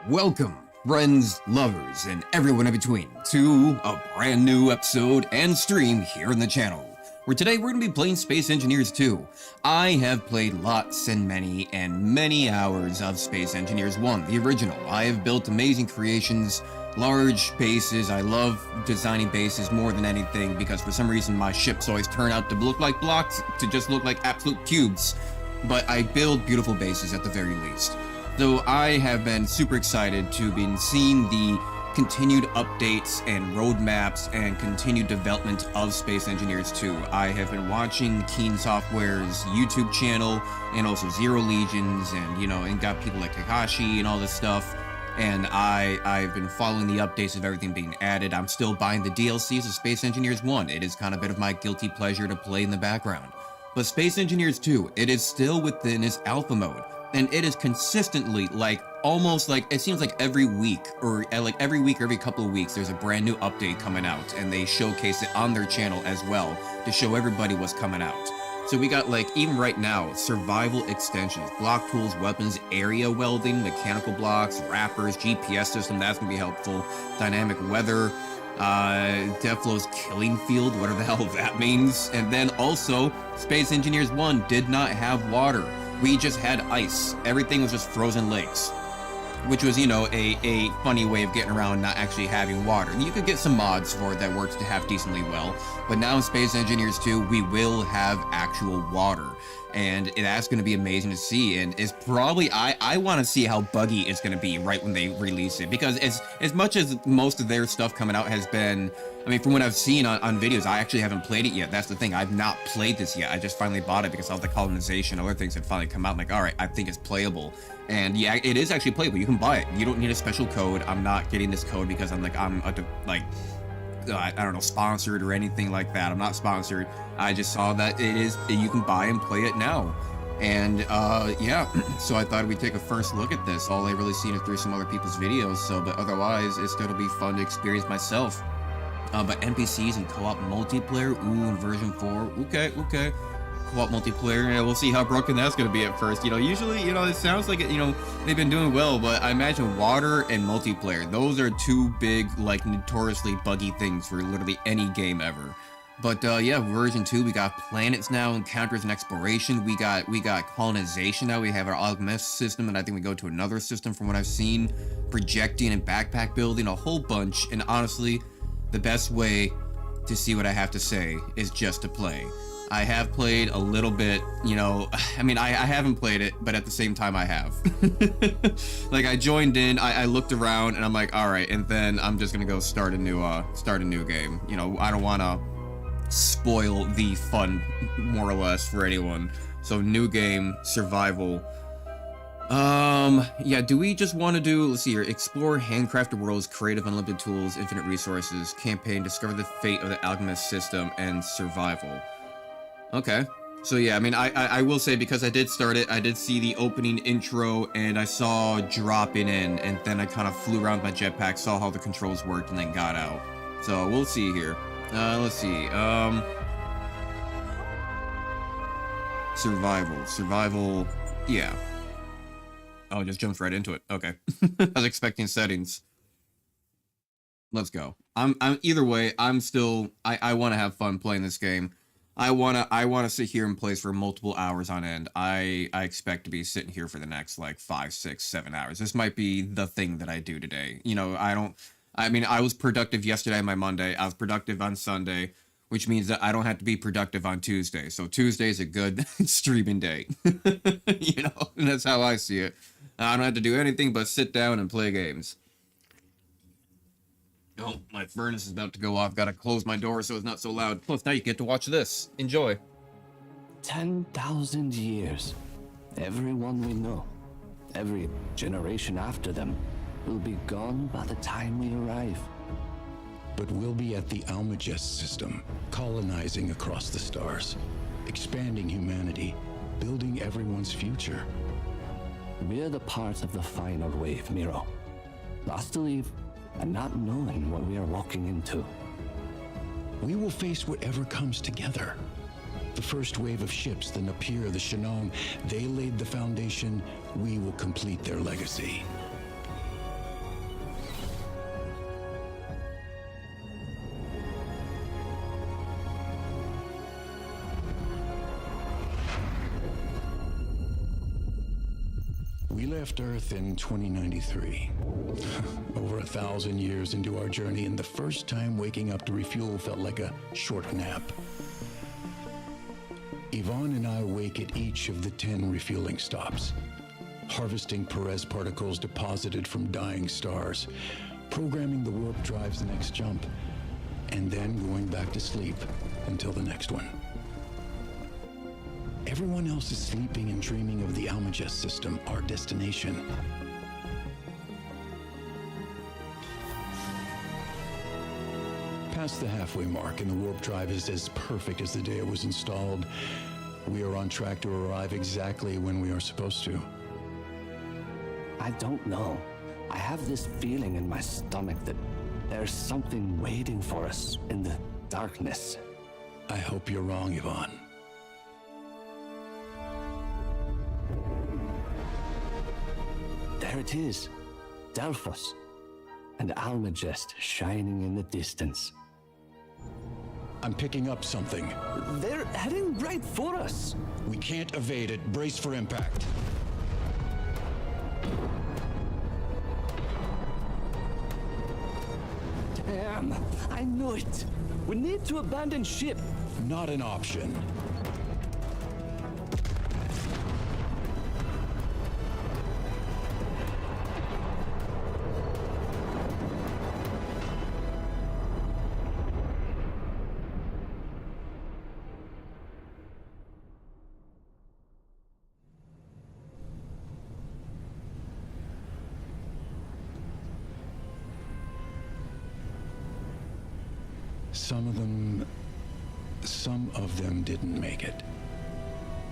Welcome, friends, lovers, and everyone in between, to a brand new episode and stream here on the channel, where today we're going to be playing Space Engineers 2. I have played lots and many hours of Space Engineers 1, the original. I have built amazing creations, large bases. I love designing bases more than anything because for some reason my ships always turn out to look like blocks, to just look like absolute cubes. But I build beautiful bases at the very least. So I have been super excited to be seeing the continued updates and roadmaps and continued development of Space Engineers 2. I have been watching Keen Software's YouTube channel and also Zero Legions and got people like Kakashi and all this stuff. And I've been following the updates of everything being added. I'm still buying the DLCs of Space Engineers 1. It is kind of a bit of my guilty pleasure to play in the background. But Space Engineers 2, it is still within its alpha mode. And it is consistently, almost it seems like every week, or every week or every couple of weeks, there's a brand new update coming out, and they showcase it on their channel as well, to show everybody what's coming out. So we got, even right now, survival extensions, block tools, weapons, area welding, mechanical blocks, wrappers, GPS system, that's gonna be helpful, dynamic weather, Deflo's killing field, whatever the hell that means, and then also, Space Engineers 1 did not have water. We just had ice. Everything was just frozen lakes, which was, a funny way of getting around not actually having water. And you could get some mods for it that works to have decently well, but now in Space Engineers 2, we will have actual water. And that's going to be amazing to see, and it's probably, I want to see how buggy it's going to be right when they release it, because as much as most of their stuff coming out has been, from what I've seen on videos, I actually haven't played it yet. That's the thing, I've not played this yet. I just finally bought it because all the colonization, other things had finally come out. I'm like, alright, I think it's playable. And yeah, it is actually playable. You can buy it. You don't need a special code. I'm not getting this code because I don't know, sponsored or anything like that. I'm not sponsored. I just saw that you can buy and play it now. And yeah, so I thought we'd take a first look at this. All I've really seen is through some other people's videos, but otherwise it's gonna be fun to experience myself. But NPCs and co-op multiplayer, in version 4, okay. Co-op multiplayer, yeah, we'll see how broken that's gonna be at first. Usually, it sounds like they've been doing well, but I imagine water and multiplayer, those are two big, notoriously buggy things for literally any game ever. But yeah, version 2, we got planets now, encounters and exploration. We got colonization now. We have our alchemist system, and I think we go to another system from what I've seen. Projecting and backpack building, a whole bunch. And honestly, the best way to see what I have to say is just to play. I have played a little bit, I haven't played it, but at the same time I have. I joined in, I looked around, and I'm like, alright, and then I'm just gonna go start a new game. I don't wanna spoil the fun, more or less, for anyone. So, new game, survival. Yeah, do we just want to do, let's see here, explore handcrafted worlds, creative unlimited tools, infinite resources, campaign, discover the fate of the alchemist system, and survival. Okay, so yeah, I will say, because I did start it, I did see the opening intro, and I saw dropping in, and then I kind of flew around my jetpack, saw how the controls worked, and then got out. So, we'll see here. Let's see, Survival, yeah. Oh, it just jumps right into it. Okay. I was expecting settings. Let's go. I'm either way, I'm still, I want to have fun playing this game. I wanna sit here and play for multiple hours on end. I expect to be sitting here for the next 5, 6, 7 hours. This might be the thing that I do today. I was productive yesterday on my Monday. I was productive on Sunday, which means that I don't have to be productive on Tuesday. So Tuesday is a good streaming day. And that's how I see it. I don't have to do anything but sit down and play games. Oh, my furnace is about to go off. Gotta close my door so it's not so loud. Plus, now you get to watch this. Enjoy. 10,000 years. Everyone we know, every generation after them, will be gone by the time we arrive. But we'll be at the Almagest system, colonizing across the stars, expanding humanity, building everyone's future. We're the part of the final wave, Miro. Lost to leave, and not knowing what we are walking into. We will face whatever comes together. The first wave of ships, the Napier, the Shannon, they laid the foundation. We will complete their legacy. We left Earth in 2093. Over 1,000 years into our journey, and the first time waking up to refuel felt like a short nap. Yvonne and I wake at each of the 10 refueling stops, harvesting Perez particles deposited from dying stars, programming the warp drive's next jump, and then going back to sleep until the next one. Everyone else is sleeping and dreaming of the Almagest system, our destination. Past the halfway mark, and the warp drive is as perfect as the day it was installed. We are on track to arrive exactly when we are supposed to. I don't know. I have this feeling in my stomach that there's something waiting for us in the darkness. I hope you're wrong, Yvonne. There it is, Delphos, and Almagest shining in the distance. I'm picking up something. They're heading right for us. We can't evade it. Brace for impact. Damn, I knew it. We need to abandon ship. Not an option. Some of them didn't make it.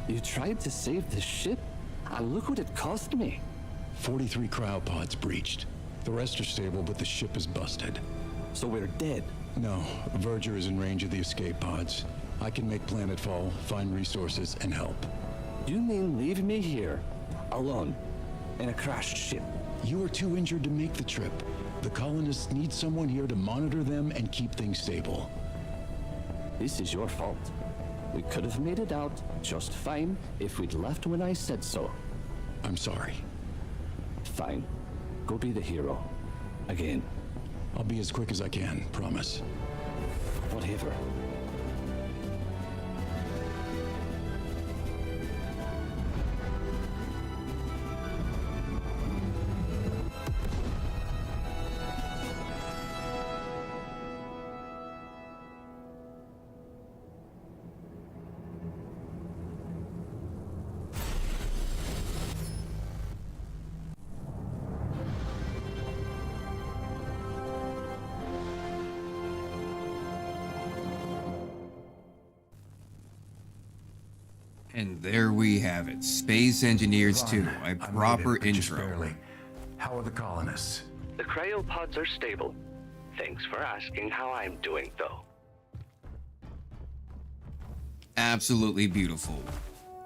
You tried to save the ship, and look what it cost me. 43 cryopods breached. The rest are stable, but the ship is busted. So we're dead. No, Verger is in range of the escape pods. I can make planetfall, find resources, and help. You mean leave me here, alone, in a crashed ship? You are too injured to make the trip. The colonists need someone here to monitor them and keep things stable. This is your fault. We could have made it out just fine if we'd left when I said so. I'm sorry. Fine. Go be the hero. Again. I'll be as quick as I can, promise. Whatever. And there we have it, Space Engineers 2, a proper intro. Barely. How are the colonists? The cryopods are stable. Thanks for asking how I'm doing, though. Absolutely beautiful.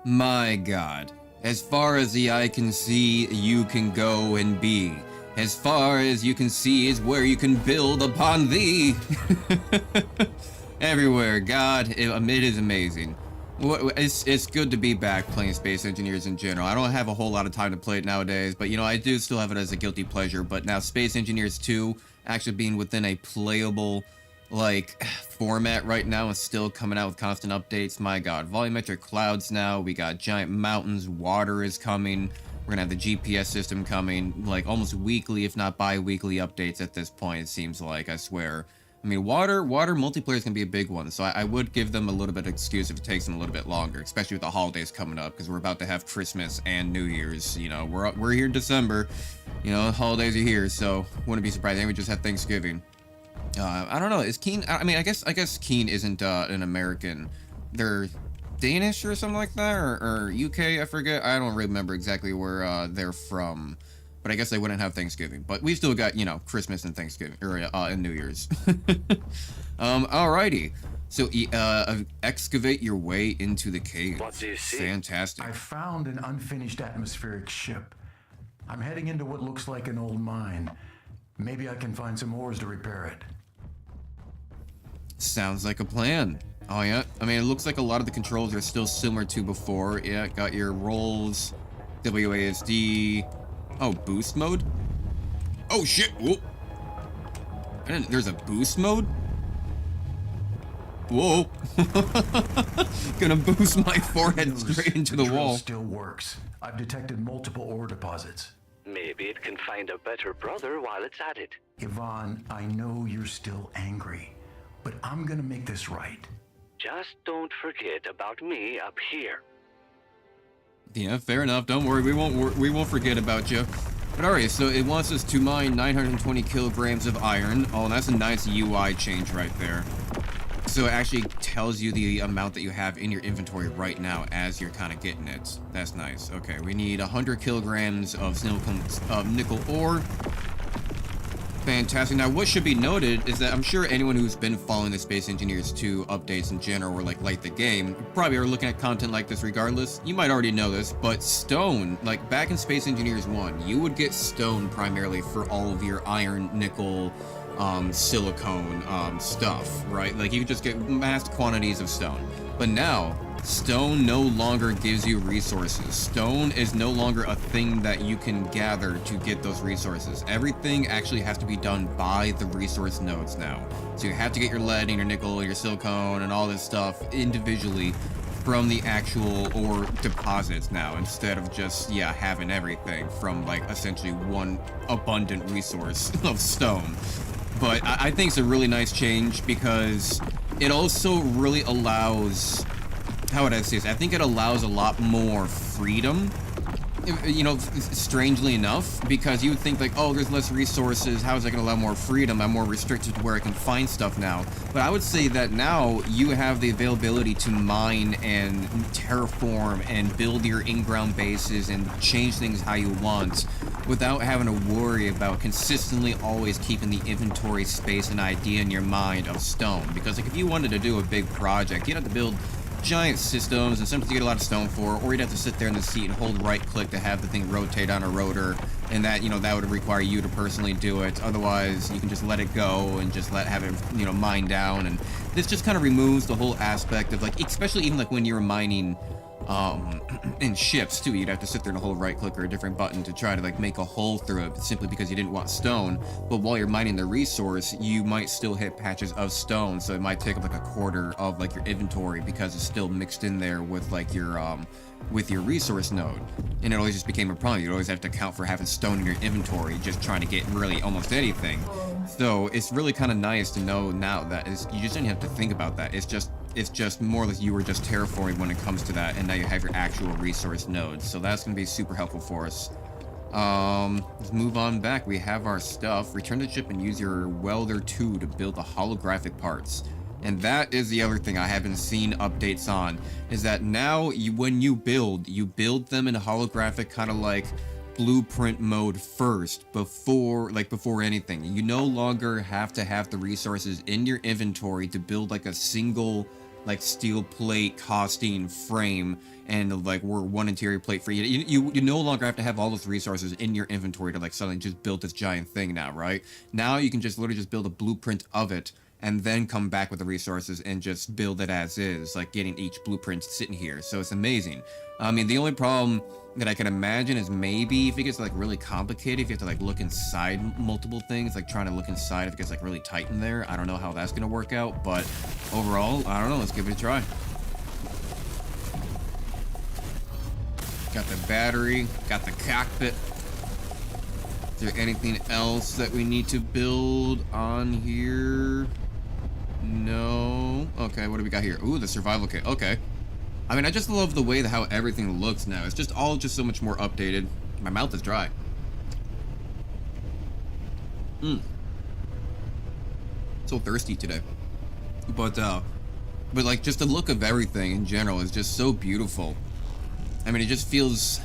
My God. As far as the eye can see, you can go and be. As far as you can see is where you can build upon thee. Everywhere, God, it is amazing. It's good to be back playing Space Engineers in general. I don't have a whole lot of time to play it nowadays, but you know, I do still have it as a guilty pleasure. But now Space Engineers 2 actually being within a playable like format right now and still coming out with constant updates. My God, volumetric clouds now. We got giant mountains, water is coming. We're gonna have the GPS system coming, like almost weekly, if not bi-weekly updates at this point, it seems like, I swear. I mean, water multiplayer is going to be a big one, so I would give them a little bit of excuse if it takes them a little bit longer, especially with the holidays coming up, because we're about to have Christmas and New Year's. You know, we're here in December, you know, holidays are here, so wouldn't be surprised. We just had Thanksgiving. I don't know, is Keen, I mean, I guess Keen isn't an American. They're Danish or something like that, or UK, I forget. I don't remember exactly where they're from. But I guess they wouldn't have Thanksgiving. But we still got, you know, Christmas and Thanksgiving, or and New Year's. Alrighty. So, excavate your way into the cave. What do you see? Fantastic. I found an unfinished atmospheric ship. I'm heading into what looks like an old mine. Maybe I can find some ores to repair it. Sounds like a plan. Oh, yeah. I mean, it looks like a lot of the controls are still similar to before. Yeah, got your rolls. WASD. Oh, boost mode? Oh shit! Whoa! There's a boost mode? Whoa! Gonna boost my forehead straight into the drill wall. Still works. I've detected multiple ore deposits. Maybe it can find a better brother while it's at it. Yvonne, I know you're still angry, but I'm gonna make this right. Just don't forget about me up here. Yeah, fair enough. Don't worry, we won't forget about you. But alright, so it wants us to mine 920 kilograms of iron. Oh, that's a nice UI change right there. So it actually tells you the amount that you have in your inventory right now as you're kind of getting it. That's nice. Okay, we need 100 kilograms of nickel ore. Fantastic. Now, what should be noted is that I'm sure anyone who's been following the Space Engineers 2 updates in general or like the game probably are looking at content like this regardless. You might already know this, but stone, like back in Space Engineers 1, you would get stone primarily for all of your iron, nickel, silicone stuff, right? Like you could just get vast quantities of stone. But now, stone no longer gives you resources. Stone is no longer a thing that you can gather to get those resources. Everything actually has to be done by the resource nodes now. So you have to get your lead and your nickel and your silicone and all this stuff individually from the actual ore deposits now, instead of just, yeah, having everything from like essentially one abundant resource of stone. But I think it's a really nice change because it also really allows, how would I say this? I think it allows a lot more freedom, you know, strangely enough, because you would think like, oh, there's less resources, how is that going to allow more freedom? I'm more restricted to where I can find stuff now. But I would say that now you have the availability to mine and terraform and build your in-ground bases and change things how you want without having to worry about consistently always keeping the inventory space and idea in your mind of stone. Because like if you wanted to do a big project, you'd have to build giant systems, and sometimes you get a lot of stone for, or you'd have to sit there in the seat and hold right click to have the thing rotate on a rotor, and that, you know, that would require you to personally do it. Otherwise, you can just let it go and just have it, you know, mine down, and this just kind of removes the whole aspect of like, especially even like when you're mining in ships too, you'd have to sit there and hold right click or a different button to try to like make a hole through it simply because you didn't want stone. But while you're mining the resource, you might still hit patches of stone, so it might take up like a quarter of like your inventory because it's still mixed in there with like your resource node, and it always just became a problem. You'd always have to account for having stone in your inventory just trying to get really almost anything. So it's really kind of nice to know now that you just didn't have to think about that. It's just more or less you were just terraforming when it comes to that, and now you have your actual resource nodes. So that's going to be super helpful for us. Let's move on back. We have our stuff. Return to ship and use your welder 2 to build the holographic parts. And that is the other thing I haven't seen updates on, is that now when you build them in a holographic kind of like blueprint mode first before anything. You no longer have to have the resources in your inventory to build like a single like steel plate casting frame and like we're one interior plate for you. You no longer have to have all those resources in your inventory to like suddenly just build this giant thing now, right? Now you can just literally just build a blueprint of it and then come back with the resources and just build it as is, like getting each blueprint sitting here. So it's amazing. I mean, the only problem that I can imagine is maybe if it gets like really complicated, if you have to like look inside multiple things, like trying to look inside if it gets like really tight in there. I don't know how that's gonna work out, but overall, I don't know, let's give it a try. Got the battery, got the cockpit. Is there anything else that we need to build on here? No. Okay, what do we got here? Ooh, the survival kit. Okay. I mean, I just love the way that how everything looks now. It's just all just so much more updated. My mouth is dry. So thirsty today. But like just the look of everything in general is just so beautiful. I mean, it just feels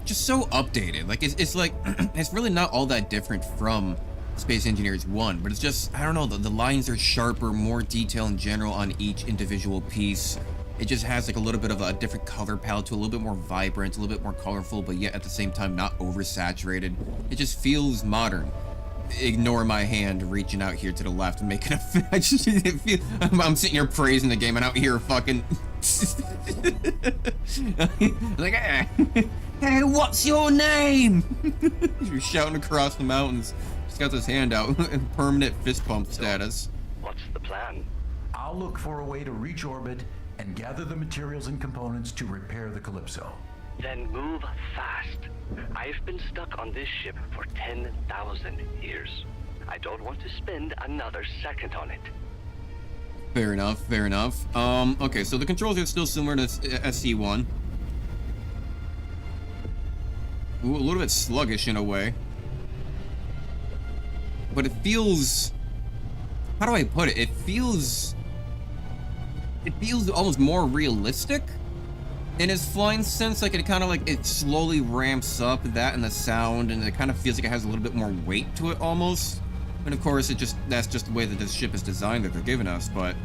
just so updated. Like it's like it's really not all that different from Space Engineers 1, but it's just, I don't know, the lines are sharper, more detail in general on each individual piece. It just has like a little bit of a different color palette to a little bit more vibrant, a little bit more colorful, but yet at the same time not oversaturated. It just feels modern. Ignore my hand reaching out here to the left and making a I'm sitting here praising the game and out here fucking Like, hey, what's your name? You're shouting across the mountains. He's got his hand out in permanent fist pump status. What's the plan? I'll look for a way to reach orbit and gather the materials and components to repair the Calypso. Then move fast. I've been stuck on this ship for 10,000 years. I don't want to spend another second on it. Fair enough, fair enough. Okay, so the controls are still similar to SC1. Ooh, a little bit sluggish in a way. But it feels... How do I put it? It feels almost more realistic in its flying sense. Like, it kind of like, it slowly ramps up, that and the sound, and it kind of feels like it has a little bit more weight to it almost. And of course, that's just the way that this ship is designed that they're giving us, but...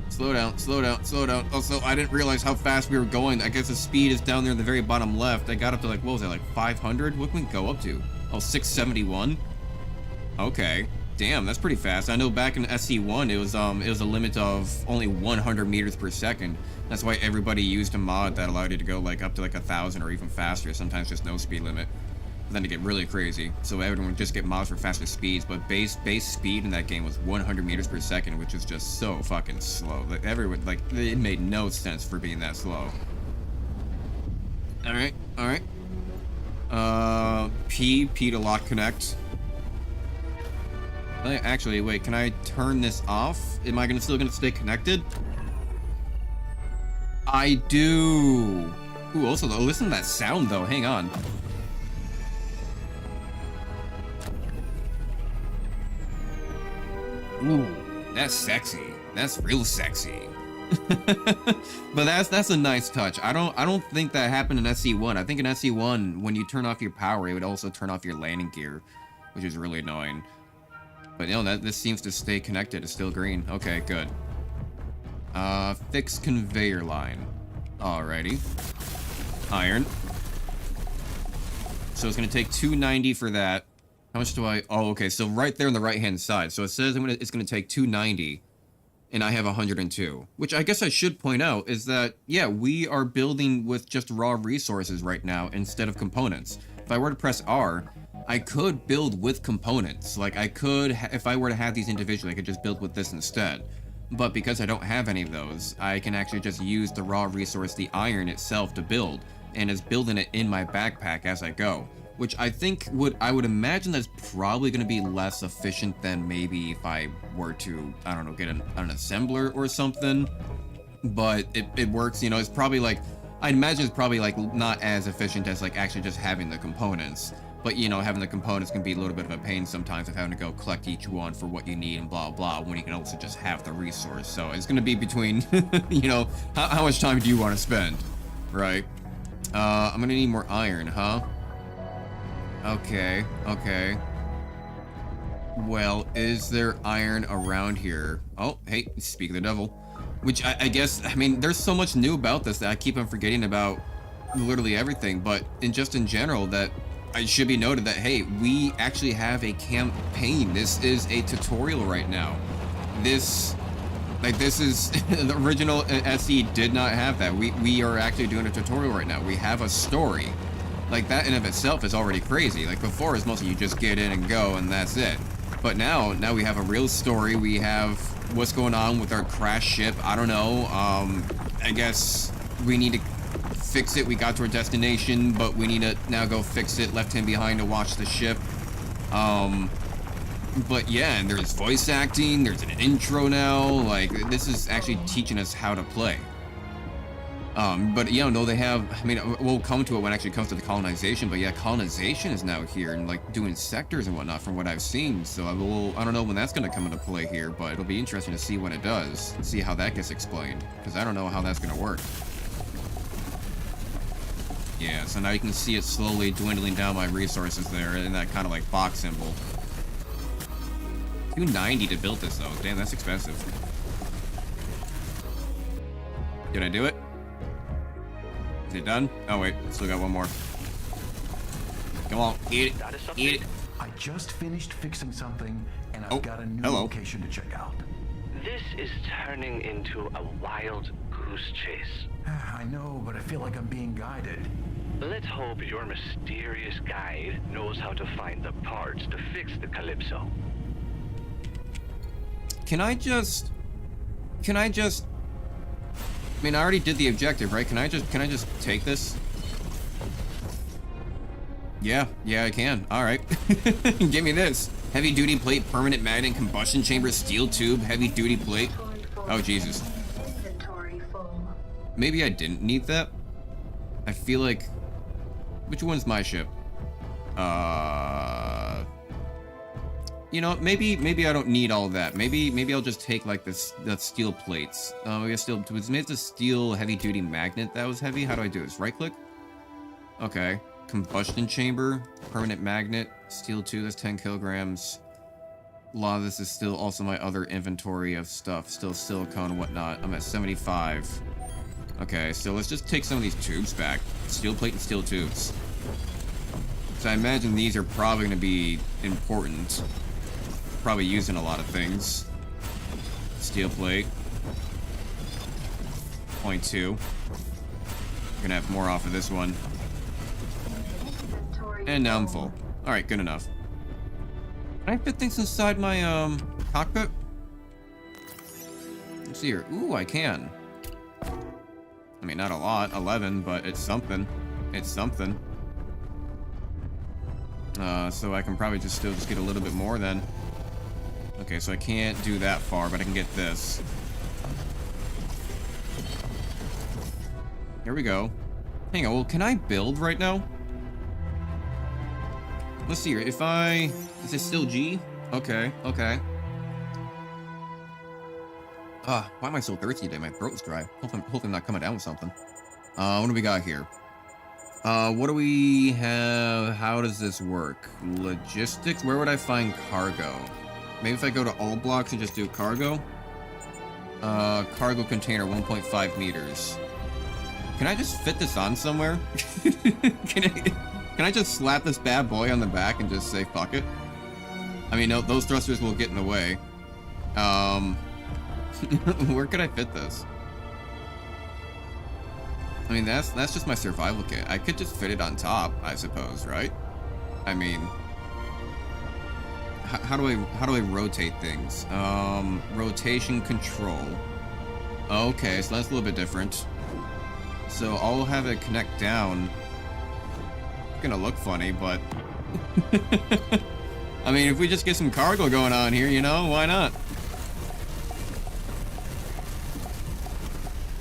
Slow down, slow down, slow down. Also, I didn't realize how fast we were going. I guess the speed is down there in the very bottom left. I got up to like, what was that, like 500? What can we go up to? Oh, 671? Okay. Damn, that's pretty fast. I know back in SC1, it was a limit of only 100 meters per second. That's why everybody used a mod that allowed you to go like up to like 1,000 or even faster. Sometimes just no speed limit. Then to get really crazy, so everyone would just get mods for faster speeds. But base speed in that game was 100 meters per second, which is just so fucking slow. Like everyone, like it made no sense for being that slow. All right, all right. P to lock connect. Actually, wait, can I turn this off? Am I still gonna stay connected? I do. Ooh, also listen to that sound though. Hang on. Ooh, that's sexy. That's real sexy. But that's a nice touch. I don't think that happened in SC1. I think in SC1, when you turn off your power, it would also turn off your landing gear, which is really annoying. But you know, this seems to stay connected. It's still green. Okay, good. Fix conveyor line. Alrighty. Iron. So it's gonna take 290 for that. How much do I... Oh, okay, so right there on the right-hand side. So it says it's going to take 290, and I have 102. Which I guess I should point out is that, yeah, we are building with just raw resources right now instead of components. If I were to press R, I could build with components. Like, I could, if I were to have these individually, I could just build with this instead. But because I don't have any of those, I can actually just use the raw resource, the iron itself, to build, and is building it in my backpack as I go. Which I think I would imagine that's probably going to be less efficient than maybe if I were to, I don't know, get an assembler or something. But it works, you know. It's probably like, I'd imagine it's probably like not as efficient as like actually just having the components. But you know, having the components can be a little bit of a pain sometimes of having to go collect each one for what you need and blah blah, when you can also just have the resource. So it's going to be between, you know, how much time do you want to spend, right? I'm going to need more iron, huh? Okay, okay. Well, is there iron around here? Oh, hey, speak of the devil. Which I guess, I mean, there's so much new about this that I keep on forgetting about literally everything, but in general, that it should be noted that, hey, we actually have a campaign. This is a tutorial right now. This is, the original SE did not have that. We are actually doing a tutorial right now. We have a story. Like, that in of itself is already crazy. Like, before, it's mostly you just get in and go, and that's it. But now we have a real story. We have what's going on with our crash ship. I don't know. I guess we need to fix it. We got to our destination, but we need to now go fix it. Left him behind to watch the ship. But yeah, and there's voice acting. There's an intro now. Like, this is actually teaching us how to play. But yeah, no, they have, I mean, we'll come to it when it actually comes to the colonization, but yeah, colonization is now here and like doing sectors and whatnot from what I've seen. So I don't know when that's going to come into play here, but it'll be interesting to see when it does and see how that gets explained, because I don't know how that's going to work. Yeah, so now you can see it slowly dwindling down my resources there in that kind of like box symbol. 290 to build this though. Damn, that's expensive. Did I do it? Is it done? Oh wait, still got one more. Come on, eat it, eat it. I just finished fixing something, and I've got a new location to check out. This is turning into a wild goose goose chase. I know, but I feel like I'm being guided. Let's hope your mysterious guide knows how to find the parts to fix the Calypso. Can I just... I mean, I already did the objective, right? Can I just take this? Yeah, I can. Alright. Give me this. Heavy duty plate, permanent magnet, combustion chamber, steel tube, heavy duty plate. Oh, Jesus. Maybe I didn't need that. I feel like... Which one's my ship? You know, maybe I don't need all that. Maybe I'll just take like this, that steel plates. I guess steel, was made the steel heavy duty magnet that was heavy. How do I do this? Right click? Okay. Combustion chamber, permanent magnet, steel tube, that's 10 kilograms. A lot of this is still also my other inventory of stuff. Still silicone and whatnot. I'm at 75. Okay, so let's just take some of these tubes back. Steel plate and steel tubes. So I imagine these are probably going to be important. Probably used in a lot of things. Steel plate. 0.2. Gonna have more off of this one. And now I'm full. Alright, good enough. Can I fit things inside my, cockpit? Let's see here. Ooh, I can. I mean, not a lot. 11, but it's something. It's something. So I can probably just still just get a little bit more then. Okay, so I can't do that far, but I can get this. Here we go. Hang on, well, can I build right now? Let's see here. If I... Is it still G? Okay, okay. Why am I so thirsty today? My throat's dry. Hopefully I'm not coming down with something. What do we got here? What do we have? How does this work? Logistics? Where would I find cargo? Maybe if I go to all blocks and just do cargo? Cargo container, 1.5 meters. Can I just fit this on somewhere? Can I just slap this bad boy on the back and just say, fuck it? I mean, no, those thrusters will get in the way. Where could I fit this? I mean, that's just my survival kit. I could just fit it on top, I suppose, right? I mean, how do I rotate things? Rotation control. Okay, so that's a little bit different. So I'll have it connect down. It's gonna look funny, but I mean, if we just get some cargo going on here, you know, why not?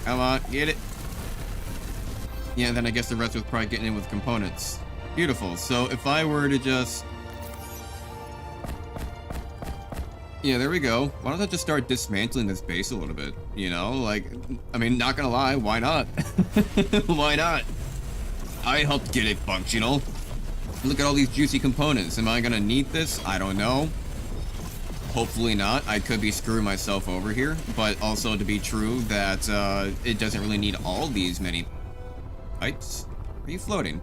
Come on, get it. Yeah, and then I guess the rest was probably getting in with components. Beautiful. So if I were to just... Yeah, there we go. Why don't I just start dismantling this base a little bit? You know, like, I mean, not gonna lie, why not? Why not? I helped get it functional. Look at all these juicy components. Am I gonna need this? I don't know. Hopefully not. I could be screwing myself over here, but also to be true that it doesn't really need all these many pipes. Are you floating?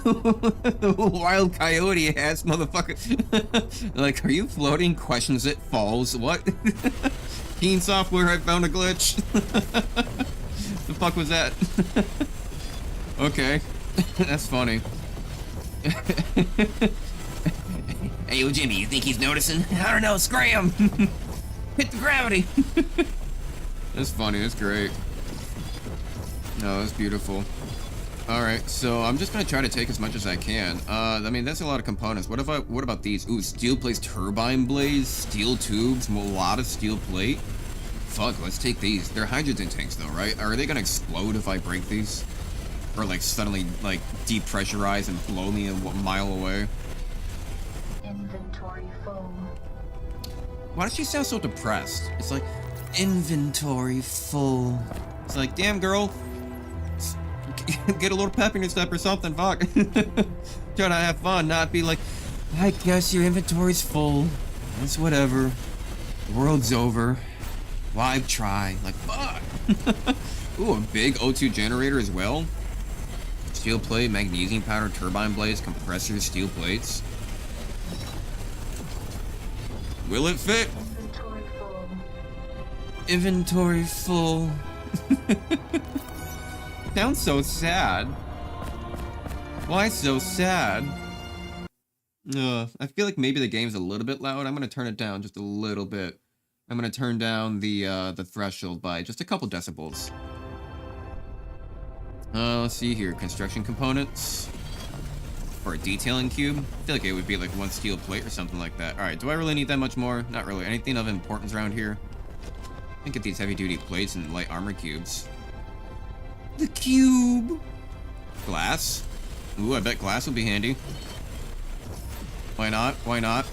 Wild coyote ass motherfucker. Like, are you floating? Questions it, falls. What? Keen software, I found a glitch. The fuck was that? Okay. That's funny. Hey, yo, Jimmy, you think he's noticing? I don't know, scram! Hit the gravity! That's funny, that's great. No, that's beautiful. Alright, so I'm just gonna try to take as much as I can. I mean, that's a lot of components. What about these? Ooh, steel plates, turbine blades, steel tubes, a lot of steel plate. Fuck, let's take these. They're hydrogen tanks though, right? Are they gonna explode if I break these? Or like suddenly like depressurize and blow me a mile away? Inventory full. Why does she sound so depressed? It's like, inventory full. It's like, damn girl, get a little pep in your step or something, fuck. Try to have fun, not be like, I guess your inventory's full. It's whatever. The world's over. Why try? Like, fuck. Ooh, a big O2 generator as well. Steel plate, magnesium powder, turbine blades, compressors, steel plates. Will it fit? Inventory full. Inventory full. Sounds so sad. Why so sad? I feel like maybe the game's a little bit loud. I'm gonna turn it down just a little bit. I'm gonna turn down the threshold by just a couple decibels. Let's see here. Construction components. For a detailing cube. I feel like it would be like one steel plate or something like that. Alright, do I really need that much more? Not really. Anything of importance around here? I can get these heavy-duty plates and light armor cubes. The cube! Glass. Ooh, I bet glass will be handy. Why not? Why not?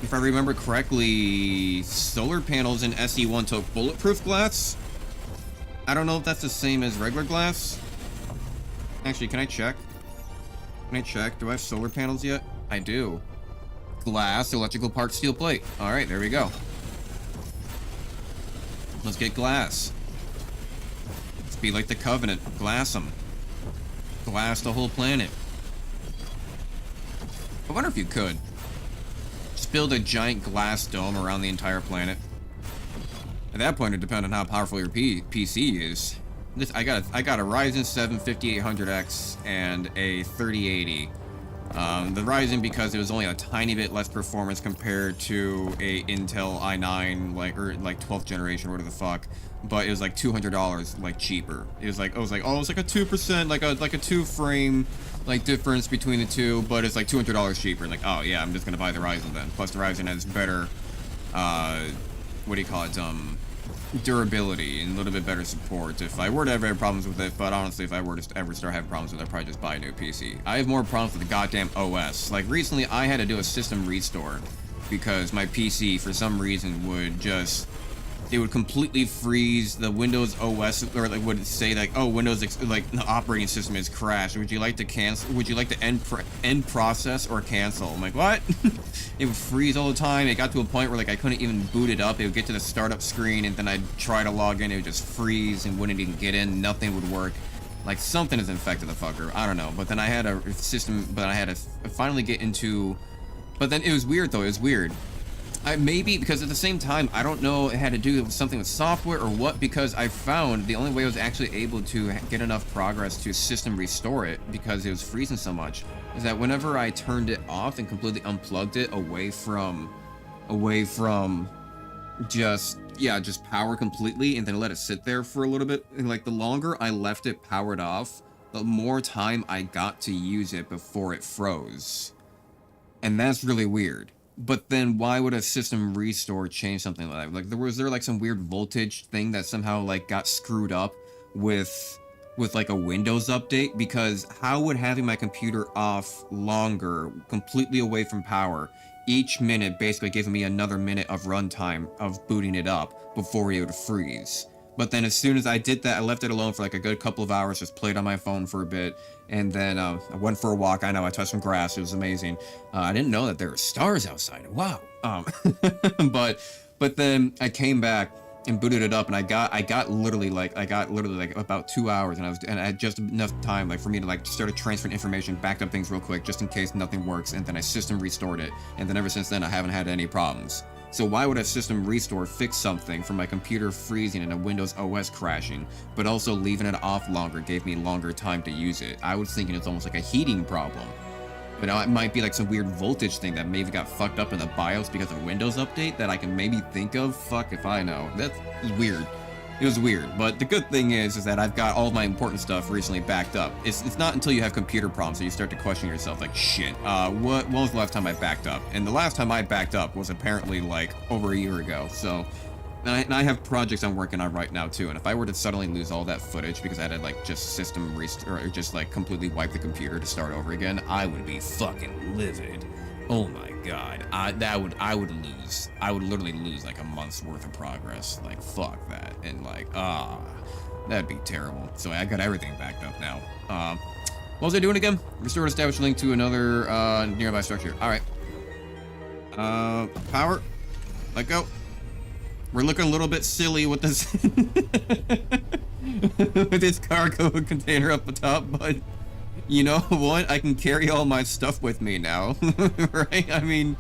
If I remember correctly, solar panels in SE1 took bulletproof glass? I don't know if that's the same as regular glass. Actually, can I check? Can I check? Do I have solar panels yet? I do. Glass, electrical part, steel plate. Alright, there we go. Let's get glass. Let's be like the Covenant. Glass them. Glass the whole planet. I wonder if you could. Just build a giant glass dome around the entire planet. At that point, it depends on how powerful your PC is. I got a Ryzen 7 5800X and a 3080. The Ryzen because it was only a tiny bit less performance compared to a Intel i9 like 12th generation or whatever the fuck, but it was like $200 like cheaper. It was like oh it's like a 2% like a 2-frame like difference between the two, but it's like $200 cheaper. Like, oh yeah, I'm just gonna buy the Ryzen then. Plus the Ryzen has better what do you call it, durability and a little bit better support if I were to ever have problems with it. But honestly, if I were to ever start having problems with it, I'd probably just buy a new PC. I have more problems with the goddamn OS. Like recently I had to do a system restore because my PC for some reason would just, it would completely freeze. The Windows OS, or like would say like, oh, Windows like the operating system is crashed. Would you like to cancel? Would you like to end process or cancel? I'm like, what? It would freeze all the time. It got to a point where like I couldn't even boot it up. It would get to the startup screen and then I'd try to log in. It would just freeze and wouldn't even get in. Nothing would work. Like something has infected the fucker. I don't know. But then I had a system, but I had to finally get into, but then it was weird though. It was weird. Maybe because at the same time, I don't know it had to do with something with software or what, because I found the only way I was actually able to get enough progress to system restore it because it was freezing so much is that whenever I turned it off and completely unplugged it away from just power completely and then let it sit there for a little bit, and like the longer I left it powered off, the more time I got to use it before it froze. And that's really weird. But then why would a system restore change something like that? Like was there like some weird voltage thing that somehow like got screwed up with like a Windows update? Because how would having my computer off longer, completely away from power, each minute basically giving me another minute of runtime of booting it up before it would freeze? But then as soon as I did that, I left it alone for like a good couple of hours, just played on my phone for a bit, and then I went for a walk. I know, I touched some grass. It was amazing. I didn't know that there were stars outside. Wow. But then I came back and booted it up, and I got literally like about 2 hours, and I had just enough time like for me to like start transferring information, backed up things real quick just in case nothing works, and then I system restored it, and then ever since then I haven't had any problems. So why would a system restore fix something from my computer freezing and a Windows OS crashing, but also leaving it off longer gave me longer time to use it? I was thinking it's almost like a heating problem. But it might be like some weird voltage thing that maybe got fucked up in the BIOS because of Windows update that I can maybe think of. Fuck if I know. That's weird. It was weird, but the good thing is that I've got all of my important stuff recently backed up. It's not until you have computer problems that you start to question yourself, like, shit, when was the last time I backed up? And the last time I backed up was apparently, like, over a year ago, so... And I have projects I'm working on right now, too, and if I were to suddenly lose all that footage because I had to, like, just system restore, or just, like, completely wipe the computer to start over again, I would be fucking livid. Oh my god, I would lose. I would literally lose like a month's worth of progress. Like fuck that, and like that'd be terrible. So I got everything backed up now. What was I doing again? Restore and establish link to another nearby structure. All right. Power. Let go. We're looking a little bit silly with this with this cargo container up the top, but. You know what? I can carry all my stuff with me now, right? I mean,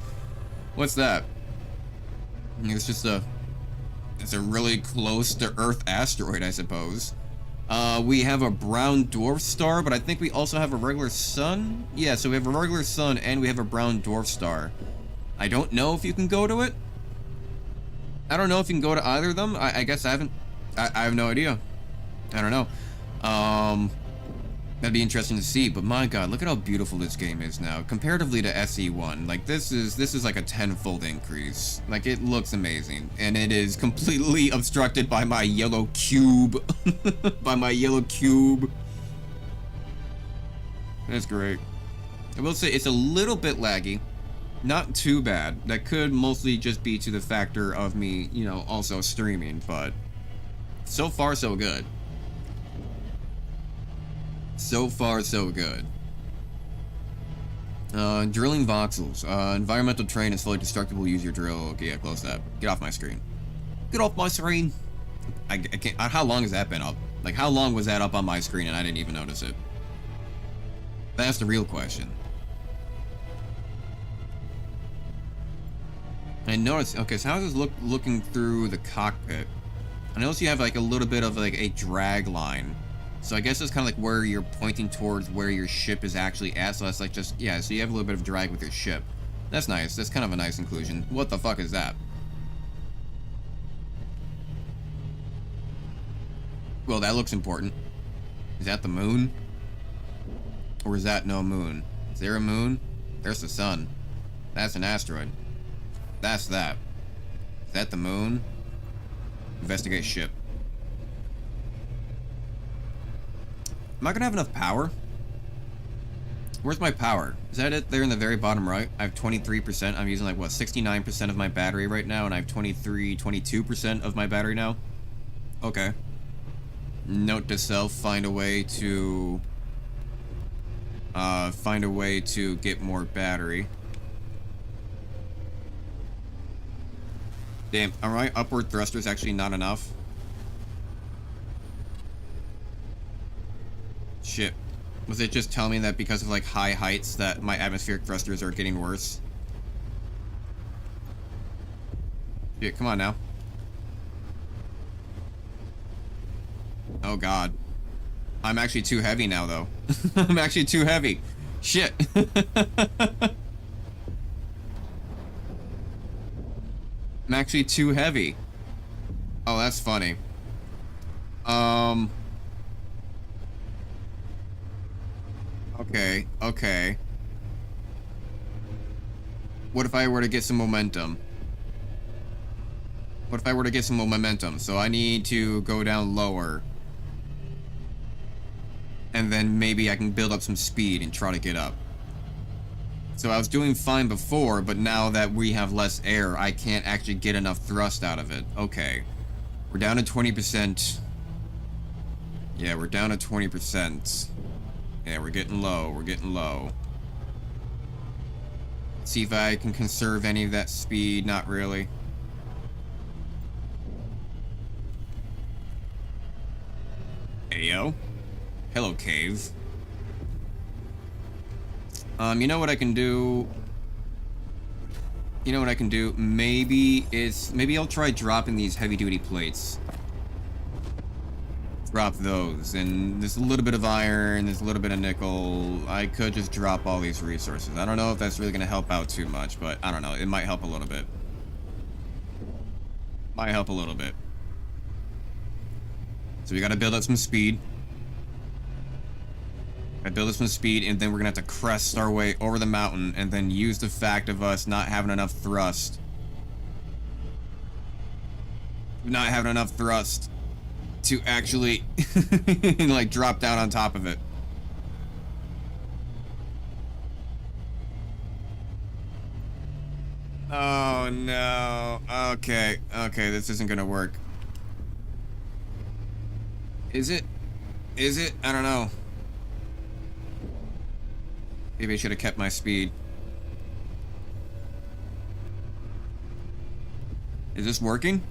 what's that? It's just a, it's a really close to Earth asteroid, I suppose. We have a brown dwarf star, but I think we also have a regular sun. Yeah, so we have a regular sun and we have a brown dwarf star. I don't know if you can go to it. I don't know if you can go to either of them. I guess I haven't. I have no idea. I don't know. That'd be interesting to see. But my God, look at how beautiful this game is now, comparatively to SE1. Like this is like a tenfold increase. Like it looks amazing, and it is completely obstructed by my yellow cube. By my yellow cube. That's great. I will say it's a little bit laggy. Not too bad. That could mostly just be to the factor of me, you know, also streaming, but so far so good. So far so good. Drilling voxels. Environmental terrain is fully destructible. Use your drill. Okay, yeah, close that. Get off my screen. Get off my screen. I can't. How long has that been up? Like, how long was that up on my screen and I didn't even notice it? That's the real question. I noticed. Okay, so how is this looking through the cockpit? I notice you have like a little bit of like a drag line. So I guess it's kind of like where you're pointing towards where your ship is actually at. So that's like just, yeah, so you have a little bit of drag with your ship. That's nice. That's kind of a nice inclusion. What the fuck is that? Well, that looks important. Is that the moon? Or is that no moon? Is there a moon? There's the sun. That's an asteroid. That's that. Is that the moon? Investigate ship. Am I gonna have enough power? Where's my power? Is that it there in the very bottom right? I have 23%. I'm using like, what, 69% of my battery right now, and I have 22% of my battery now? Okay. Note to self, find a way to get more battery. Damn, are my upward thrusters actually not enough? Shit. Was it just telling me that because of like high heights that my atmospheric thrusters are getting worse? Shit, come on now. Oh God. I'm actually too heavy now though. I'm actually too heavy. Shit. I'm actually too heavy. Oh, that's funny. Okay, okay. What if I were to get some momentum? What if I were to get some more momentum? So I need to go down lower. And then maybe I can build up some speed and try to get up. So I was doing fine before, but now that we have less air, I can't actually get enough thrust out of it. Okay. We're down to 20%. Yeah, we're down to 20%. Yeah, we're getting low. We're getting low. See if I can conserve any of that speed. Not really. Hey, yo. Hello, cave. You know what I can do? You know what I can do? Maybe I'll try dropping these heavy-duty plates. Drop those, and there's a little bit of iron, there's a little bit of nickel. I could just drop all these resources. I don't know if that's really gonna help out too much, but I don't know. It might help a little bit. Might help a little bit. So we gotta build up some speed. Build up some speed, and then we're gonna have to crest our way over the mountain, and then use the fact of us not having enough thrust. Not having enough thrust to actually like drop down on top of it. Oh no. Okay, okay, this isn't gonna work. Is it? Is it? I don't know. Maybe I should have kept my speed. Is this working?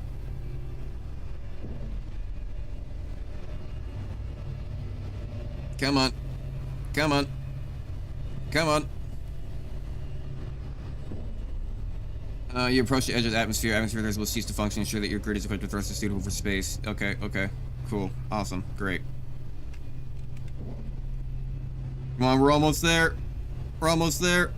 Come on. Come on. Come on. You approach the edge of the atmosphere. Atmosphere layers will cease to function. Ensure that your grid is equipped with thrusters suitable for space. Okay, okay. Cool. Awesome. Great. Come on, we're almost there. We're almost there.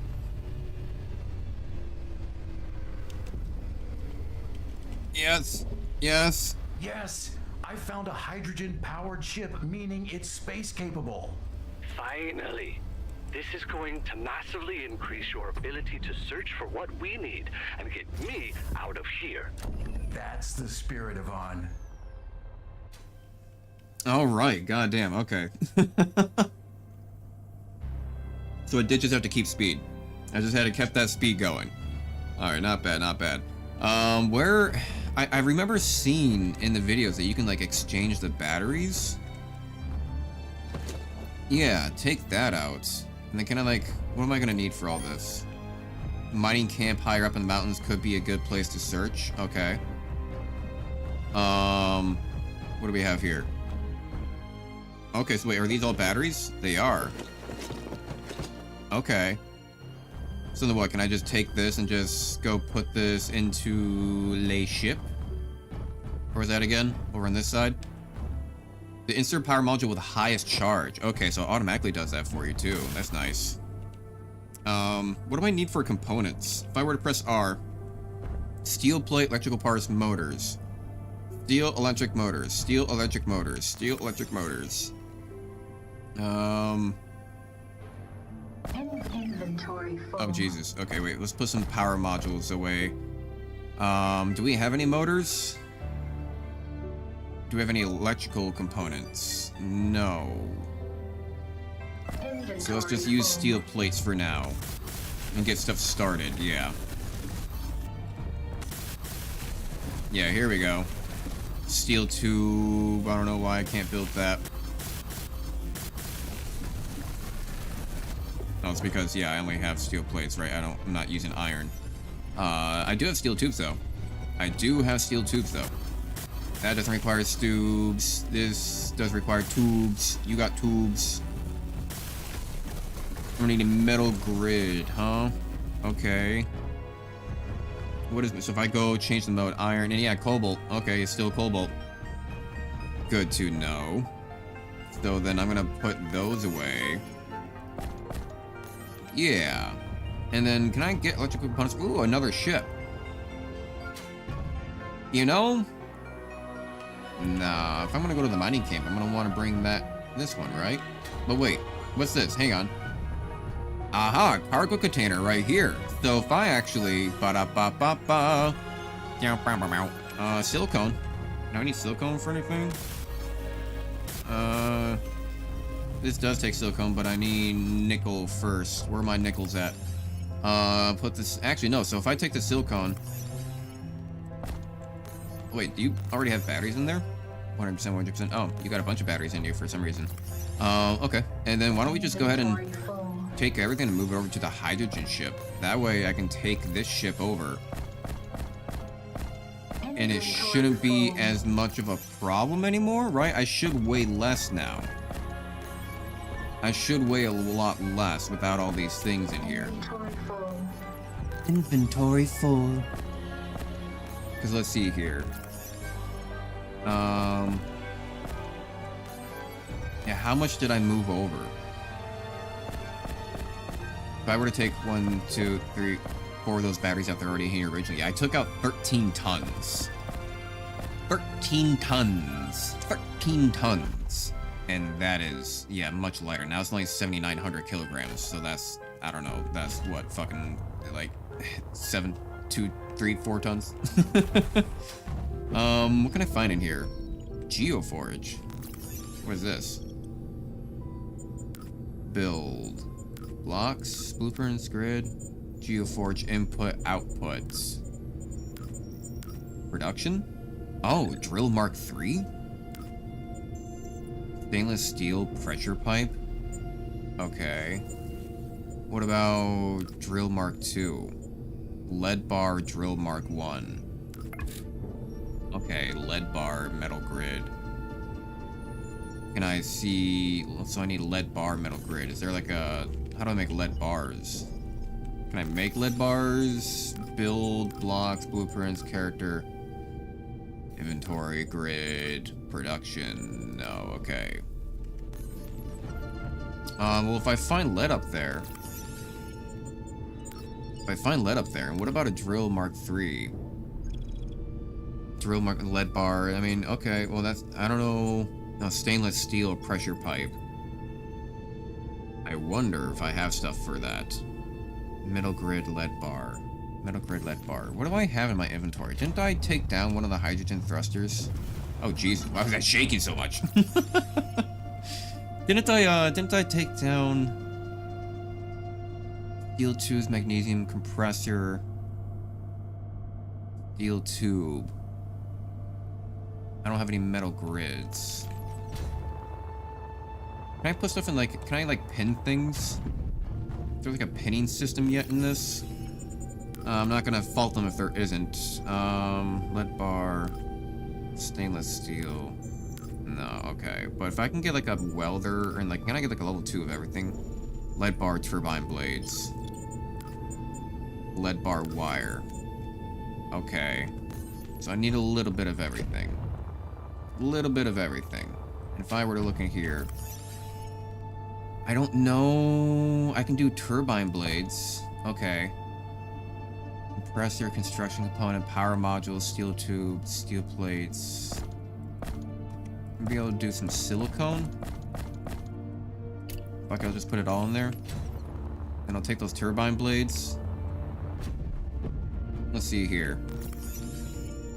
Yes. Yes. Yes, I found a hydrogen-powered ship, meaning it's space-capable. Finally. This is going to massively increase your ability to search for what we need and get me out of here. That's the spirit, Yvonne. All right. Goddamn. Okay. So it did just have to keep speed. I just had to keep that speed going. All right. Not bad. Not bad. Where I remember seeing in the videos that you can like exchange the batteries. Yeah, take that out. And then kind of like, what am I gonna need for all this? Mining camp higher up in the mountains could be a good place to search. Okay. What do we have here? Okay, so wait, are these all batteries? They are. Okay. So then what, can I just take this and just go put this into Le Ship? Or is that again? Over on this side? The insert power module with the highest charge. Okay, so it automatically does that for you too. That's nice. What do I need for components? If I were to press R, steel plate, electrical parts, motors. Steel, electric motors. Steel, electric motors. Steel, electric motors. Inventory full. Oh Jesus. Okay, wait. Let's put some power modules away. Do we have any motors? Do we have any electrical components? No. So let's just use steel plates for now. And get stuff started, yeah. Yeah, here we go. Steel tube. I don't know why I can't build that. Oh, it's because, yeah, I only have steel plates, right? I'm not using iron. I do have steel tubes, though. I do have steel tubes, though. That doesn't require tubes. This does require tubes. You got tubes. I'm gonna need a metal grid, huh? Okay. What is this? So if I go change the mode, iron, and yeah, cobalt. Okay, it's still cobalt. Good to know. So then I'm gonna put those away. Yeah. And then can I get electrical components? Ooh, another ship. You know? Nah, if I'm gonna go to the mining camp, I'm gonna want to bring this one, right? But wait, what's this? Hang on. Aha, cargo container right here. So if I actually, silicone. Do I need silicone for anything? This does take silicone, but I need nickel first. Where are my nickels at? Put this, actually no, so if I take the silicone. Wait, do you already have batteries in there? 100%, 100%. Oh, you got a bunch of batteries in here for some reason. Okay. And then why don't we just go ahead and take everything and move it over to the hydrogen ship. That way I can take this ship over. And it shouldn't be as much of a problem anymore, right? I should weigh less now. I should weigh a lot less without all these things in here. Inventory full. Because let's see here. Yeah, how much did I move over? If I were to take 1, 2, 3, 4 of those batteries out there already here originally, I took out 13 tons. 13 tons. 13 tons. And that is, yeah, much lighter. Now it's only 7,900 kilograms. So that's, I don't know, that's what, fucking, like, 7, 2, 3, 4 tons. What can I find in here? Geoforge. What is this? Build. Blocks, blueprints, grid, Geoforge input, outputs. Production? Oh, drill Mark III? Stainless steel pressure pipe? Okay. What about drill Mark II? Lead bar drill Mark I. Okay, lead bar metal grid. Can I see... So I need lead bar metal grid. Is there like a... How do I make lead bars? Can Can I make lead bars? Build, blocks, blueprints, character, inventory, grid, production. No, okay. Well, if I find lead up there... and what about a drill Mark III? Drill Mark lead bar, I mean, okay, well that's, I don't know. No, stainless steel pressure pipe. I wonder if I have stuff for that. Metal grid lead bar. Metal grid lead bar. What do I have in my inventory? Didn't I take down one of the hydrogen thrusters? Oh Jesus, why was I shaking so much? Didn't I take down steel tubes, magnesium compressor, steel tube. I don't have any metal grids. Can I put stuff in, like, can I, like, pin things? Is there, like, a pinning system yet in this? I'm not gonna fault them if there isn't. Lead bar, stainless steel. No, okay. But if I can get, like, a welder, and, like, can I get, like, a level 2 of everything? Lead bar turbine blades. Lead bar wire. Okay. So I need a little bit of everything. A little bit of everything. And if I were to look in here... I don't know... I can do turbine blades. Okay. Compressor, construction component, power modules, steel tubes, steel plates. I'll be able to do some silicone. Fuck, I'll just put it all in there. And I'll take those turbine blades. Let's see here.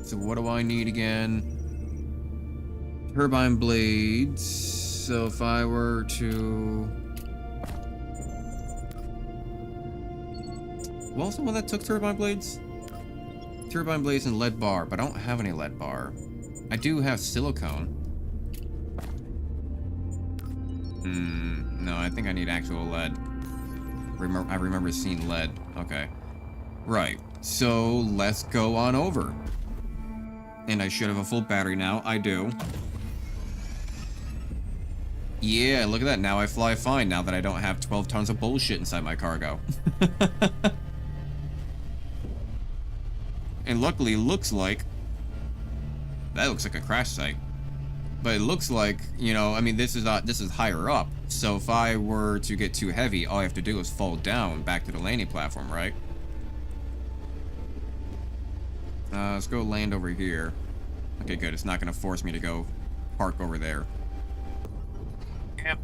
So what do I need again? Turbine blades. So if I were to... What was the one that took turbine blades? Turbine blades and lead bar, but I don't have any lead bar. I do have silicone. No, I think I need actual lead. I remember seeing lead. Okay. Right. So let's go on over. And I should have a full battery now. I do. Yeah, look at that. Now I fly fine now that I don't have 12 tons of bullshit inside my cargo. And luckily, looks like... That looks like a crash site. But it looks like, you know, I mean, this is higher up. So if I were to get too heavy, all I have to do is fall down back to the landing platform, right? Let's go land over here. Okay, good. It's not going to force me to go park over there. Yep.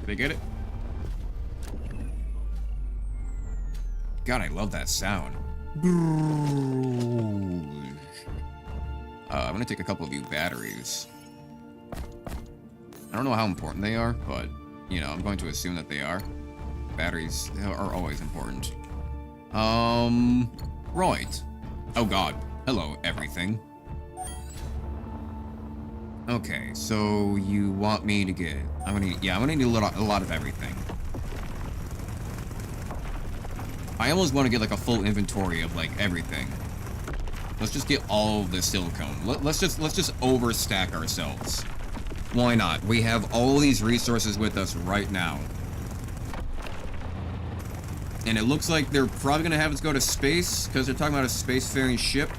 Did I get it? God, I love that sound. I'm gonna take a couple of you batteries. I don't know how important they are, but, you know, I'm going to assume that they are. Batteries are always important. Right. Oh god. Hello, everything. Okay, so you want me to get... I'm gonna need a lot of everything. I almost want to get, like, a full inventory of, like, everything. Let's just get all of the silicone. Let's just overstack ourselves. Why not? We have all these resources with us right now. And it looks like they're probably going to have us go to space, because they're talking about a spacefaring ship.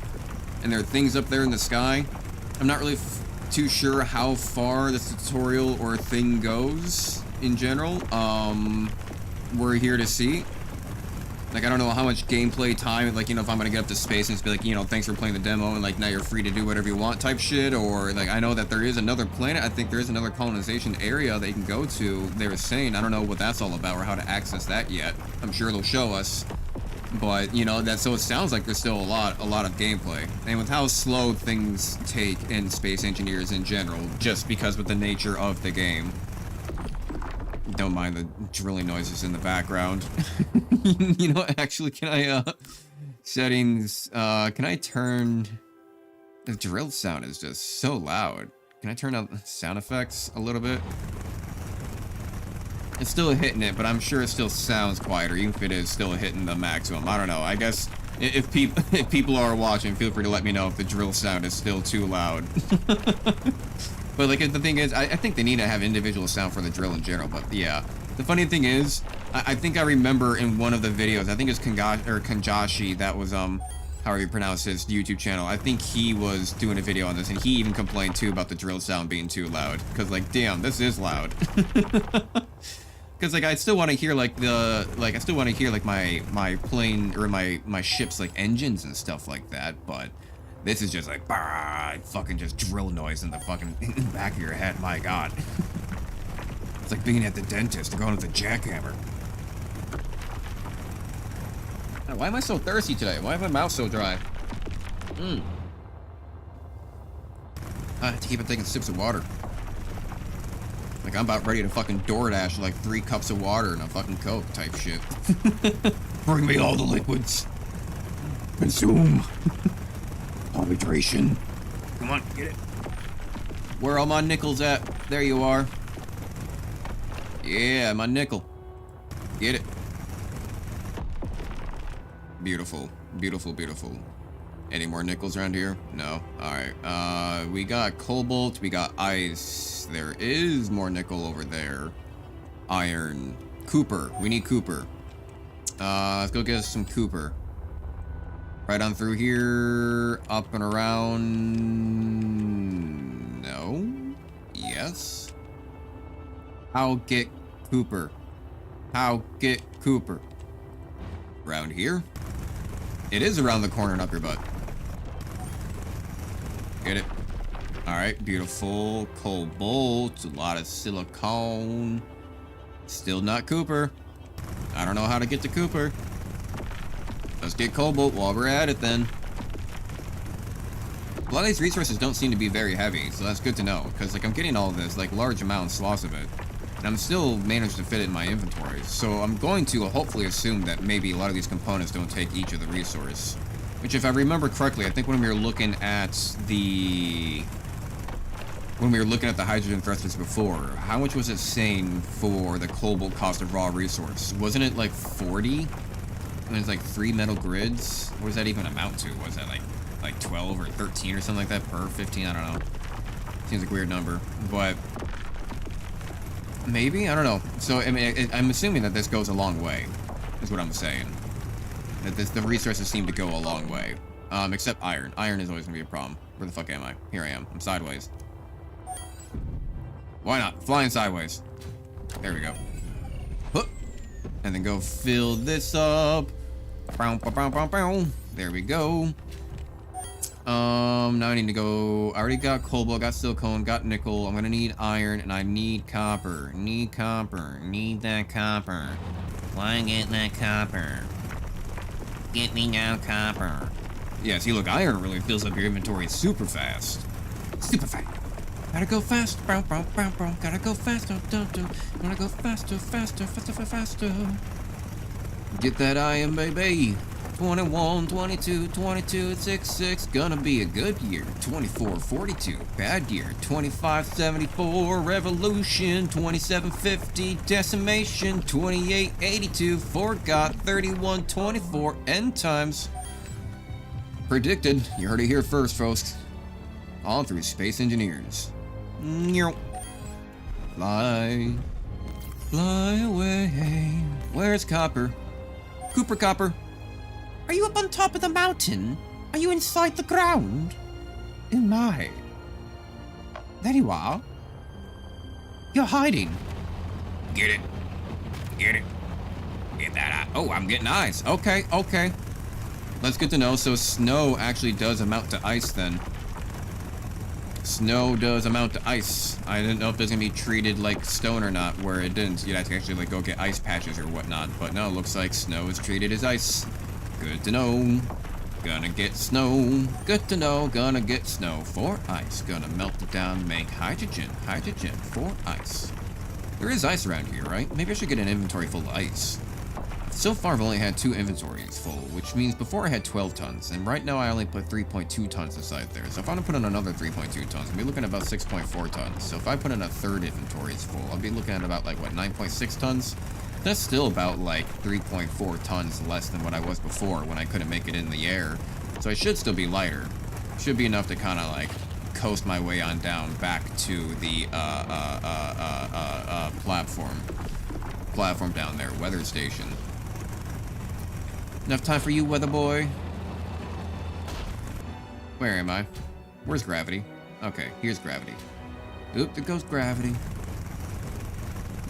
And there are things up there in the sky. I'm not really too sure how far this tutorial or thing goes in general. We're here to see. Like, I don't know how much gameplay time, like, you know, if I'm gonna get up to space and just be like, you know, thanks for playing the demo, and, like, now you're free to do whatever you want type shit, or, like, I know that there is another planet, I think there is another colonization area that you can go to, they were saying, I don't know what that's all about, or how to access that yet. I'm sure they'll show us, but, you know, so it sounds like there's still a lot of gameplay. And with how slow things take in Space Engineers in general, just because with the nature of the game. Don't mind the drilling noises in the background. You know, actually, can I, settings, can I turn... The drill sound is just so loud. Can I turn out sound effects a little bit? It's still hitting it, but I'm sure it still sounds quieter, even if it is still hitting the maximum. I don't know, I guess If people are watching, feel free to let me know if the drill sound is still too loud. But like the thing is, I think they need to have individual sound for the drill in general. But yeah, the funny thing is, I think I remember in one of the videos, I think it's Kanjashi, that was however you pronounce his YouTube channel. I think he was doing a video on this, and he even complained too about the drill sound being too loud. Cause like, damn, this is loud. Cause like I still want to hear like my plane or my ship's like engines and stuff like that, but this is just like fucking just drill noise in the fucking back of your head. My God, it's like being at the dentist going with a jackhammer. Why am I so thirsty today? Why is my mouth so dry? I have to keep on taking sips of water. Like, I'm about ready to fucking DoorDash like 3 cups of water and a fucking Coke type shit. Bring me all the liquids. Consume. Hydration. Come on, get it. Where are all my nickels at? There you are. Yeah, my nickel. Get it. Beautiful. Beautiful, beautiful. Any more nickels around here? No? Alright. We got cobalt. We got ice. There is more nickel over there. Iron. Cooper. We need Cooper. Let's go get us some Cooper. Right on through here. Up and around. No? Yes? How get Cooper? How get Cooper? Around here? It is around the corner and up your butt. Get it? Alright, beautiful. Cobalt, a lot of silicone. Still not Cooper. I don't know how to get to Cooper. Let's get cobalt while we're at it then. A lot of these resources don't seem to be very heavy, so that's good to know. Because like I'm getting all this, like large amounts, lots of it. And I'm still managed to fit it in my inventory. So I'm going to hopefully assume that maybe a lot of these components don't take each of the resource. Which if I remember correctly, I think when we were looking at the hydrogen thrusters before, how much was it saying for the cobalt cost of raw resource? Wasn't it like 40? And there's like 3 metal grids? What does that even amount to? Was that like 12 or 13 or something like that per 15? I don't know. Seems like a weird number, but maybe? I don't know. So, I mean, I'm assuming that this goes a long way, is what I'm saying. That the resources seem to go a long way. Except iron. Iron is always going to be a problem. Where the fuck am I? Here I am. I'm sideways. Why not? Flying sideways. There we go. Hook. And then go fill this up. There we go. Now I need to go. I already got cobalt, got silicone, got nickel. I'm gonna need iron, and I need copper. Need copper. Need that copper. Why get that copper? Get me now copper. Yeah, see, look, iron really fills up your inventory super fast. Super fast. Gotta go fast. Gotta go faster. Gotta go faster, faster, faster, faster. Get that iron, baby. 21, 22, 22, 66, gonna be a good year. 24, 42, bad year. 25, 74, revolution. 27, 50, decimation. 28, 82, forgot. 31, 24, end times. Predicted. You heard it here first, folks. All through Space Engineers. Fly. Fly away. Where's Copper? Cooper Copper. Are you up on top of the mountain? Are you inside the ground? Oh my. There you are. You're hiding. Get it. Get it. Get that out. Oh, I'm getting ice. Okay, okay. That's good to know. So snow actually does amount to ice then. Snow does amount to ice. I didn't know if it's gonna be treated like stone or not, where it didn't. You'd have to actually like go get ice patches or whatnot. But no, it looks like snow is treated as ice. Good to know. Gonna get snow. Good to know. Gonna get snow for ice. Gonna melt it down, make hydrogen. Hydrogen for ice. There is ice around here, right? Maybe I should get an inventory full of ice. So far, I've only had 2 inventories full, which means before I had 12 tons, and right now I only put 3.2 tons aside there. So if I want to put in another 3.2 tons, I'll be looking at about 6.4 tons. So if I put in a third inventory full, I'll be looking at about like, what, 9.6 tons? That's still about like 3.4 tons less than what I was before when I couldn't make it in the air. So I should still be lighter. Should be enough to kind of like coast my way on down back to the platform down there, weather station. Enough time for you, weather boy? Where am I? Where's gravity? Okay, here's gravity. Oop, there goes gravity.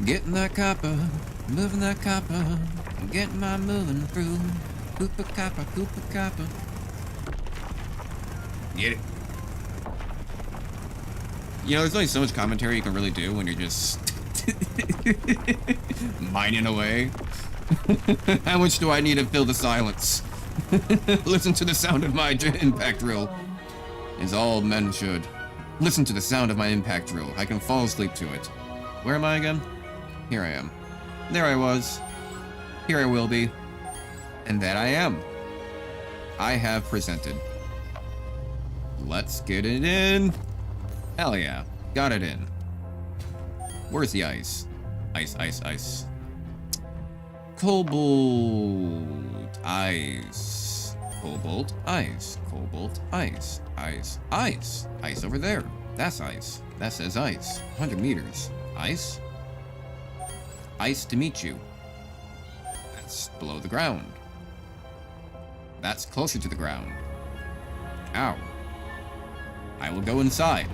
Getting that copper, moving that copper, getting my moving through. Cooper copper, Cooper copper. Get it? You know, there's only so much commentary you can really do when you're just mining away. How much do I need to fill the silence? Listen to the sound of my impact drill. As all men should. Listen to the sound of my impact drill. I can fall asleep to it. Where am I again? Here I am. There I was. Here I will be. And that I am. I have presented. Let's get it in. Hell yeah. Got it in. Where's the ice? Ice, ice, ice. Cobalt ice. Cobalt ice. Cobalt ice. Ice. Ice. Ice over there. That's ice. That says ice. 100 meters. Ice? Ice to meet you. That's below the ground. That's closer to the ground. Ow. I will go inside.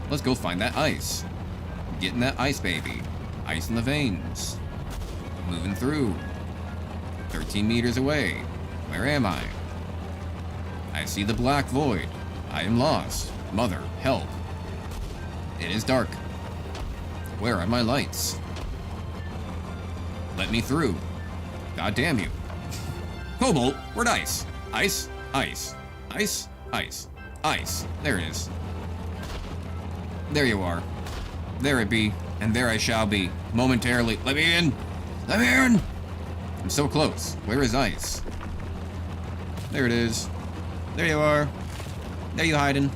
Let's go find that ice. Getting that ice, baby. Ice in the veins. Moving through. 13 meters away. Where am I? I see the black void. I am lost. Mother, help. It is dark. Where are my lights? Let me through. God damn you. Cobalt, where'd ice? Ice, ice, ice, ice, ice. There it is. There you are. There it be, and there I shall be, momentarily. Let me in! Let me in! I'm so close. Where is ice? There it is. There you are. There you hiding.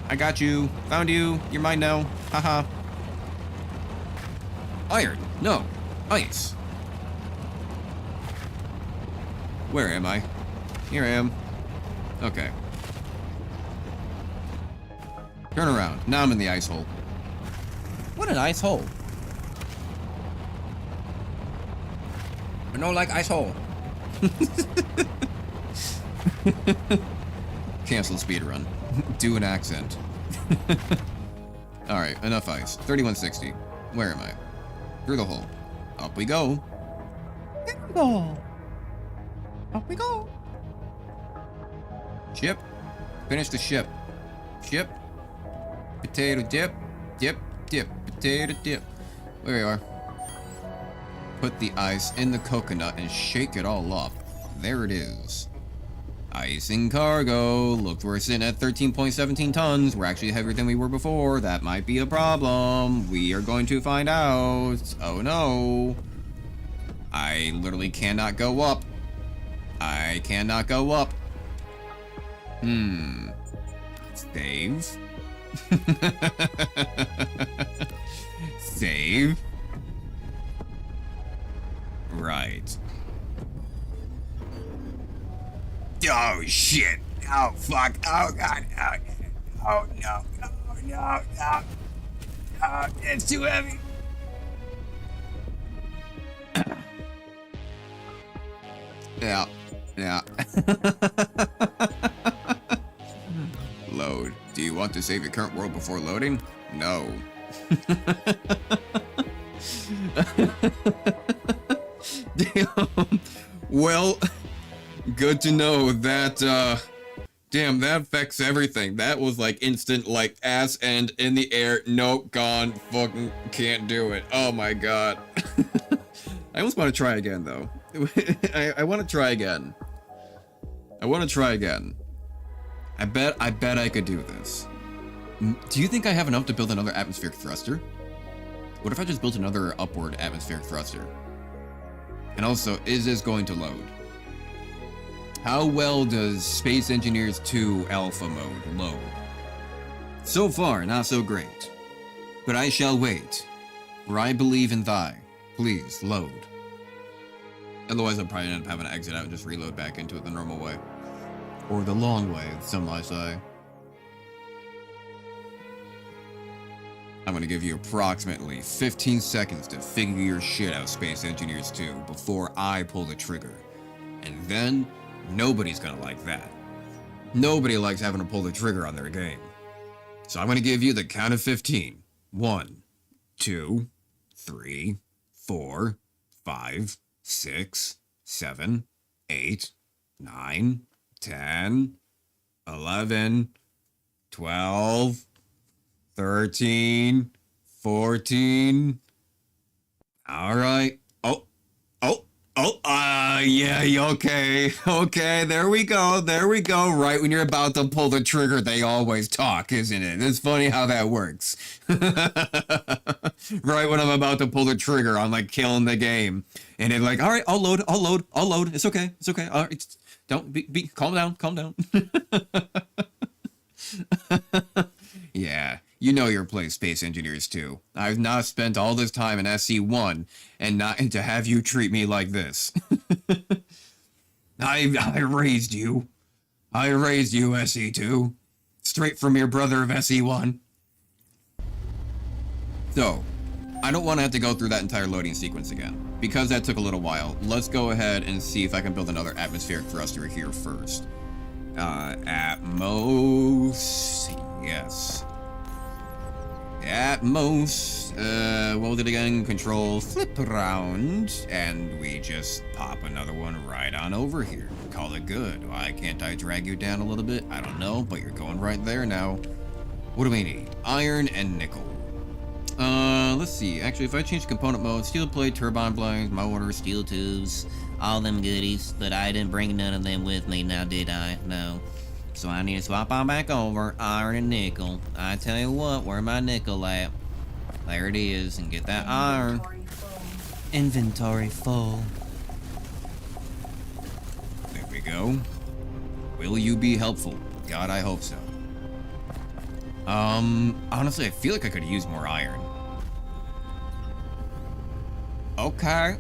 I got you. Found you. You're mine now. Haha. Iron. No. Ice. Where am I? Here I am. Okay. Turn around. Now I'm in the ice hole. What an ice hole. I don't like ice hole. Cancel speedrun. Do an accent. Alright, enough ice. 3160. Where am I? Through the hole. Up we go. There we go. Up we go. Ship. Finish the ship. Ship. Potato dip. Dip. Dip. Potato dip. There we are. Put the ice in the coconut and shake it all up. There it is. Icing cargo. Look, we're sitting at 13.17 tons. We're actually heavier than we were before. That might be a problem. We are going to find out. Oh no. I literally cannot go up. I cannot go up. Save. Save. Right. Oh shit. Oh fuck. Oh god. Oh no. Oh no. No. Oh, it's too heavy. Yeah. Yeah. Load. Do you want to save your current world before loading? No. Damn. Well, good to know that, damn, that affects everything. That was like instant, like ass end in the air. Nope, gone. Fucking can't do it. Oh my god. I almost want to try again though. I want to try again. I want to try again. I bet I could do this. Do you think I have enough to build another atmospheric thruster? What if I just built another upward atmospheric thruster? And also, is this going to load? How well does Space Engineers 2 Alpha mode load? So far, not so great. But I shall wait, for I believe in thy. Please, load. Otherwise, I'll probably end up having to exit out and just reload back into it the normal way. Or the long way, some might say. I'm gonna give you approximately 15 seconds to figure your shit out, Space Engineers 2, before I pull the trigger. And then, nobody's gonna like that. Nobody likes having to pull the trigger on their game. So I'm gonna give you the count of 15. 1, 2, 3, 4, 5, 6, 7, 8, 9, 10, 11, 12, 13, 14. All right. Yeah, okay, there we go, right when you're about to pull the trigger, they always talk, isn't it? It's funny how that works. Right when I'm about to pull the trigger, I'm like killing the game, and it's like, all right, I'll load, it's okay, all right, don't be calm down. Yeah, you know your place, Space Engineers 2. I've not spent all this time in SC1 and not to have you treat me like this. I raised you. I raised you, SE2. Straight from your brother of SE1. So, I don't want to have to go through that entire loading sequence again. Because that took a little while, let's go ahead and see if I can build another atmospheric thruster here first. Atmos... yes. Atmos, what was it again? Control flip around, and we just pop another one right on over here. Call it good. Why can't I drag you down a little bit? I don't know, but you're going right there now. What do we need? Iron and nickel. Let's see. Actually, if I change component mode, steel plate, turbine blades, motor, steel tubes, all them goodies, but I didn't bring none of them with me now, did I? No. So I need to swap on back over iron and nickel. I tell you what, where my nickel at? There it is, and get that iron. Inventory full. There we go. Will you be helpful? God, I hope so. Honestly, I feel like I could use more iron. Okay,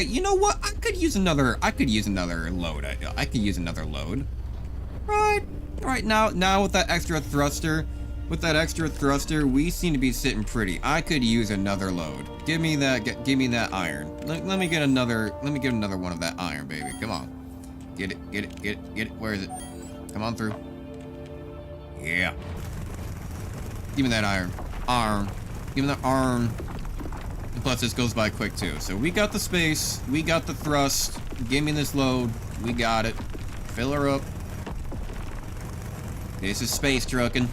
you know what? I could use another load. I could use another load. Right now with that extra thruster, we seem to be sitting pretty. I could use another load. Give me that iron. Let me get another one of that iron, baby. Come on. Get it. Where is it? Come on through. Yeah. Give me that iron. Give me that iron. And plus this goes by quick too. So we got the space, we got the thrust. Give me this load. We got it. Fill her up. This is space trucking.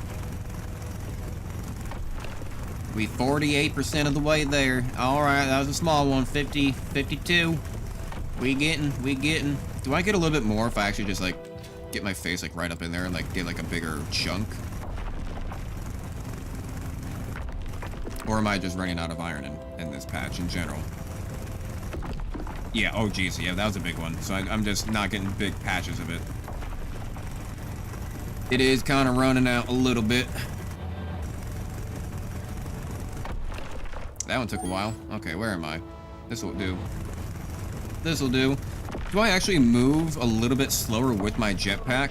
We 48% of the way there. Alright, that was a small one. 50, 52. We getting. Do I get a little bit more if I actually just like get my face like right up in there and like get like a bigger chunk? Or am I just running out of iron in this patch in general? Yeah, oh geez, yeah, that was a big one. So I'm just not getting big patches of it. It is kind of running out a little bit. That one took a while. Okay, where am I? This will do. Do I actually move a little bit slower with my jetpack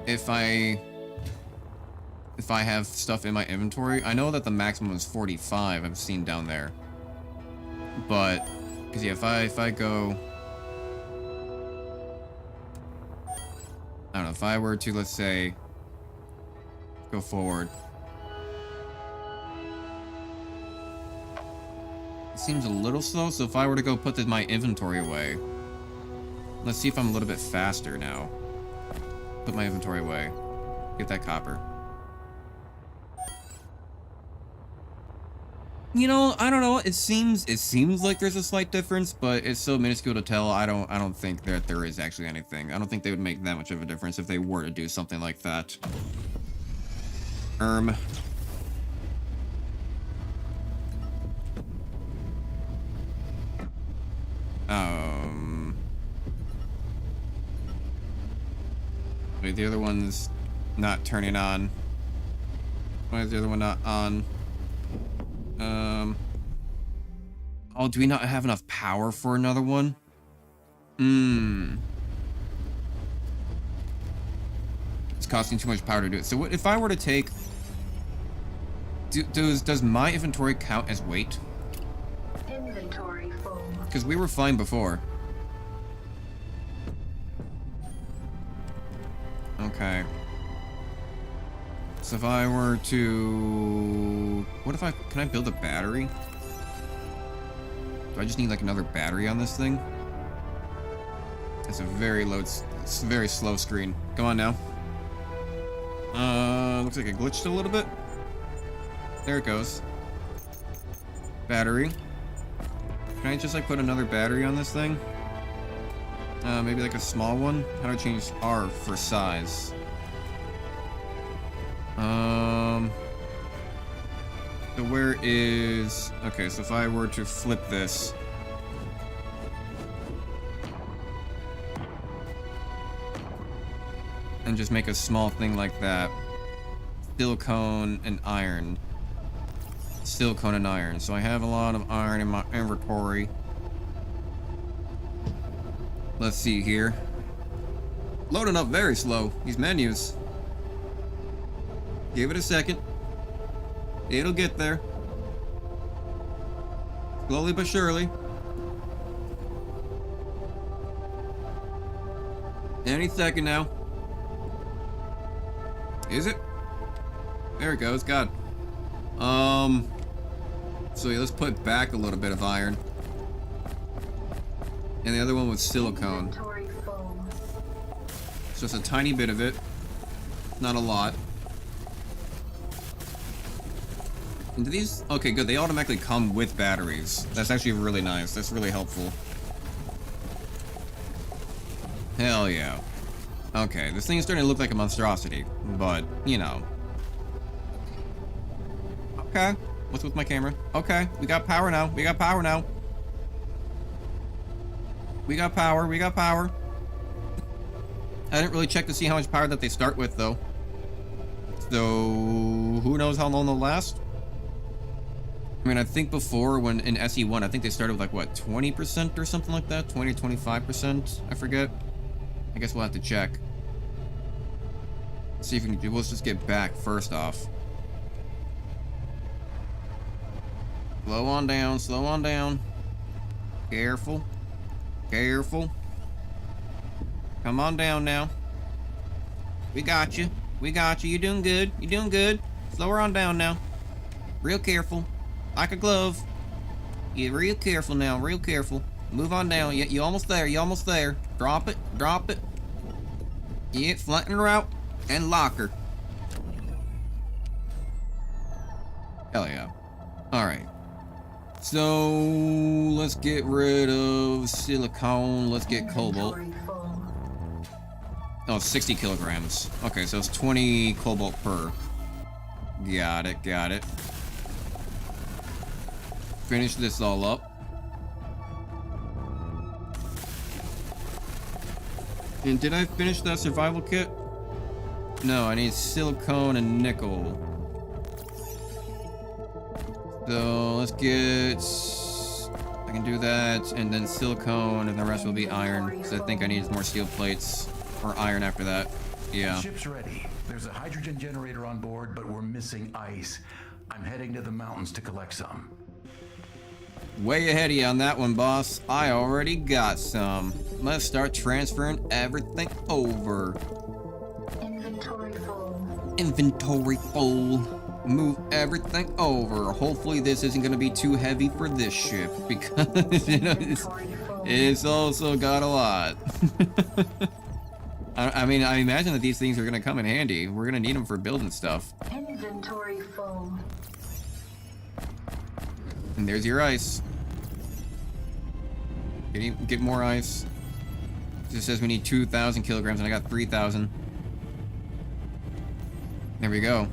if I have stuff in my inventory? I know that the maximum is 45, I've seen down there. But, because yeah, if I go... I don't know, if I were to, let's say, go forward. It seems a little slow, so if I were to go put my inventory away. Let's see if I'm a little bit faster now. Put my inventory away. Get that copper. You know, I don't know. It seems like there's a slight difference, but it's so minuscule to tell. I don't think that there is actually anything. I don't think they would make that much of a difference if they were to do something like that. Wait, the other one's not turning on. Why is the other one not on? Oh, do we not have enough power for another one? It's costing too much power to do it. So what if I were to take... Does my inventory count as weight? Inventory full. Because we were fine before. Okay. So if I were to... What if I... Can I build a battery? Do I just need like another battery on this thing? It's a very low... It's a very slow screen. Come on now. Looks like it glitched a little bit. There it goes. Battery. Can I just like put another battery on this thing? Maybe like a small one? How do I change R for size? So where is... Okay, so if I were to flip this... And just make a small thing like that. Silicone and iron. Silicone and iron. So I have a lot of iron in my inventory. Let's see here. Loading up very slow. These menus. Give it a second. It'll get there. Slowly but surely. Any second now. Is it? There it goes. God. So yeah, let's put back a little bit of iron. And the other one was silicone. Inventory full. So it's a tiny bit of it. Not a lot. And do these... Okay, good. They automatically come with batteries. That's actually really nice. That's really helpful. Hell yeah. Okay, this thing is starting to look like a monstrosity. But, you know. Okay. What's with my camera? Okay, we got power now. We got power now. We got power. We got power. I didn't really check to see how much power that they start with, though. So, who knows how long they'll last? I mean, I think before, when in SE1, I think they started with, like, what, 20% or something like that? 20 or 25%? I forget. I guess we'll have to check. See if we can do... Let's just get back, first off. Slow on down, slow on down. Careful. Careful. Come on down now. We got you. We got you. You're doing good. You're doing good. Slow her on down now. Real careful. Like a glove. You're real careful now. Real careful. Move on down. You're almost there. You're almost there. Drop it. Drop it. Yeah, flatten her out. And lock her. Hell yeah. Alright. So, let's get rid of silicone. Let's get cobalt. Inventory full. Oh, 60 kilograms. Okay, so it's 20 cobalt per. Got it, got it. Finish this all up. And did I finish that survival kit? No, I need silicone and nickel. So let's get... I can do that, and then silicone, and the rest will be iron. So I think I need more steel plates or iron after that. Yeah. Ship's ready. There's a hydrogen generator on board, but we're missing ice. I'm heading to the mountains to collect some. Way ahead of you on that one, boss. I already got some. Let's start transferring everything over. Inventory full. Inventory full. Move everything over. Hopefully this isn't going to be too heavy for this ship, because you know it's also got a lot. I mean, I imagine that these things are going to come in handy. We're going to need them for building stuff. Inventory full. And there's your ice. Get more ice. It says we need 2,000 kilograms, and I got 3,000. There we go.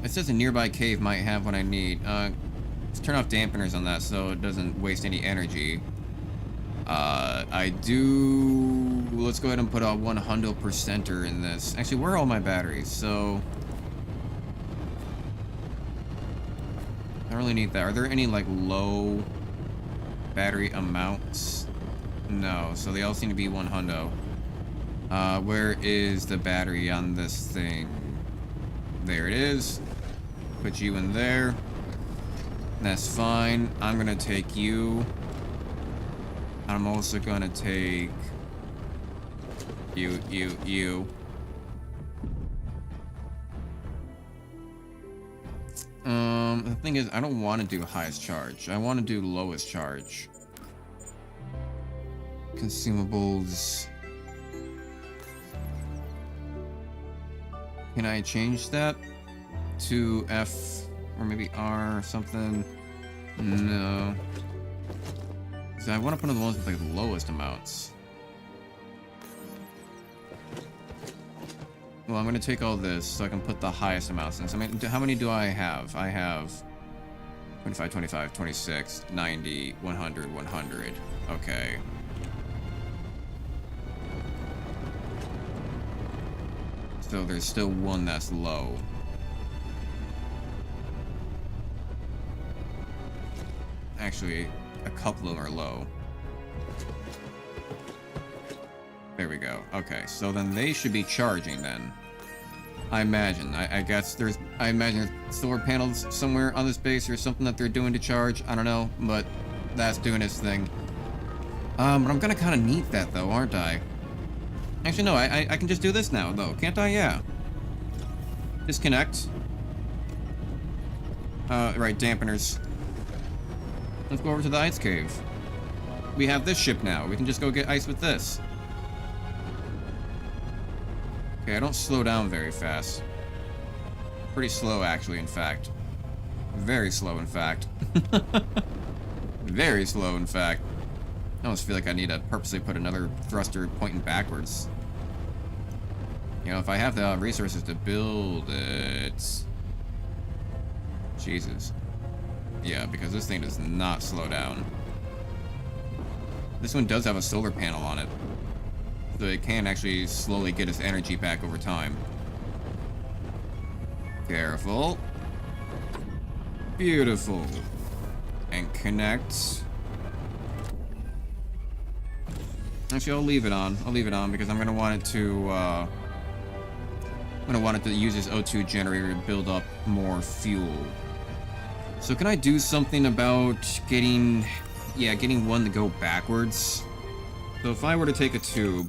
It says a nearby cave might have what I need. Let's turn off dampeners on that so it doesn't waste any energy. I do... Let's go ahead and put a 100%er in this. Actually, where are all my batteries? So... I don't really need that. Are there any, like, low battery amounts? No, so they all seem to be 1 hundo. Where is the battery on this thing? There it is. Put you in there. That's fine. I'm gonna take you. I'm also gonna take you. The thing is, I don't want to do highest charge. I want to do lowest charge. Consumables. Can I change that to F or maybe R or something? No. So I want to put on the ones with like the lowest amounts. Well, I'm going to take all this so I can put the highest amounts in. So, I mean, how many do I have? I have 25, 25, 26, 90, 100, 100. Okay. So there's still one that's low. Actually, a couple of them are low. There we go. Okay, so then they should be charging then. I imagine. I guess there's... I imagine there's solar panels somewhere on this base or something that they're doing to charge. I don't know, but that's doing its thing. But I'm gonna kind of need that though, aren't I? Actually, no, I can just do this now though, can't I? Yeah. Disconnect. Right, dampeners. Let's go over to the ice cave. We have this ship now. We can just go get ice with this. Okay, I don't slow down very fast. Pretty slow, actually, in fact. Very slow, in fact. Very slow, in fact. I almost feel like I need to purposely put another thruster pointing backwards. You know, if I have the resources to build it... Jesus. Yeah, because this thing does not slow down. This one does have a solar panel on it. So it can actually slowly get its energy back over time. Careful. Beautiful. And connect. Actually, I'll leave it on. I'll leave it on because I'm gonna want it to use this O2 generator to build up more fuel. So can I do something about getting one to go backwards? So if I were to take a tube,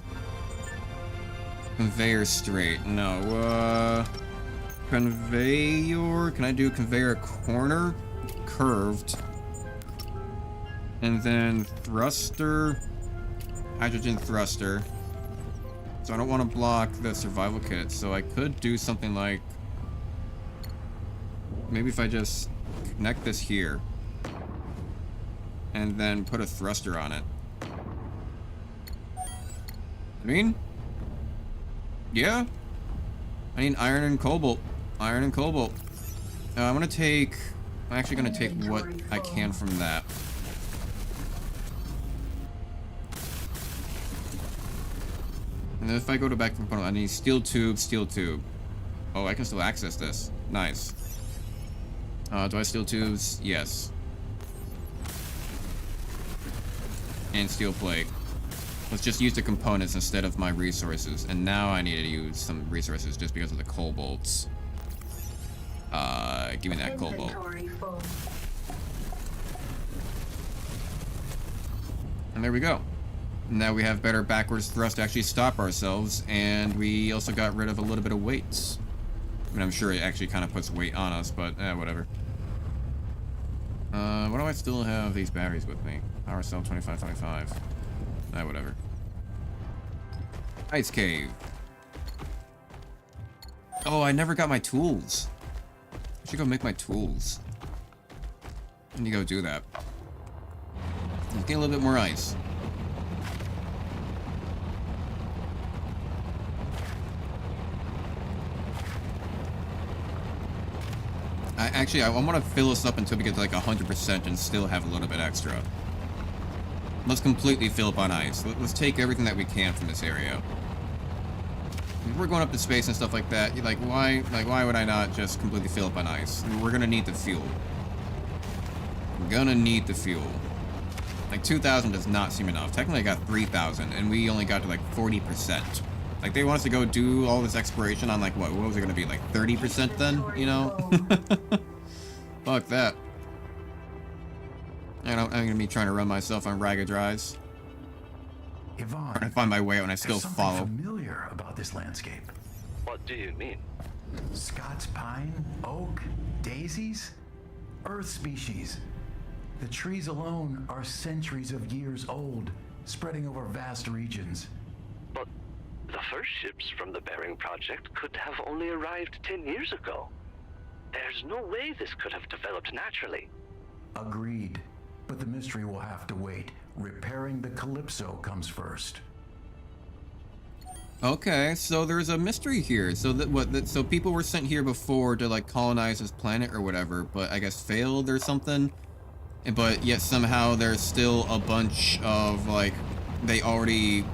conveyor straight, no, conveyor, can I do conveyor corner, curved, and then thruster, hydrogen thruster. So I don't want to block the survival kit, so I could do something like, maybe if I just connect this here, and then put a thruster on it. I mean, yeah. I need iron and cobalt. Iron and cobalt. I'm actually gonna take what I can from that. And then if I go to back component, I need steel tube, steel tube. Oh, I can still access this. Nice. Do I have steel tubes? Yes. And steel plate. Let's just use the components instead of my resources. And now I need to use some resources just because of the cobalts. Give me that cobalt. And there we go. Now we have better backwards thrust to actually stop ourselves, and we also got rid of a little bit of weights. I mean, I'm sure it actually kind of puts weight on us, but whatever. Why do I still have these batteries with me? Power cell 2525. Whatever. Ice cave. Oh, I never got my tools. I should go make my tools. I need to go do that. Let's get a little bit more ice. I want to fill this up until we get to like 100% and still have a little bit extra. Let's completely fill up on ice. Let's take everything that we can from this area. If we're going up to space and stuff like that, why would I not just completely fill up on ice? We're gonna need the fuel. We're gonna need the fuel. Like 2,000 does not seem enough. Technically I got 3,000 and we only got to like 40%. Like they want us to go do all this exploration on like what was it gonna be, like 30% then, you know? Fuck that. I'm gonna be trying to run myself on ragged drives. Yvonne, Trying to find my way out and I still there's something follow. familiar about this landscape. What do you mean? Scots pine, oak, daisies, earth species. The trees alone are centuries of years old, spreading over vast regions. But the first ships from the Bering Project could have only arrived 10 years ago. There's no way this could have developed naturally. Agreed. But the mystery will have to wait. Repairing the Calypso comes first. Okay, so there's a mystery here. So so people were sent here before to like colonize this planet or whatever, but I guess failed or something. But yet somehow there's still a bunch of like they already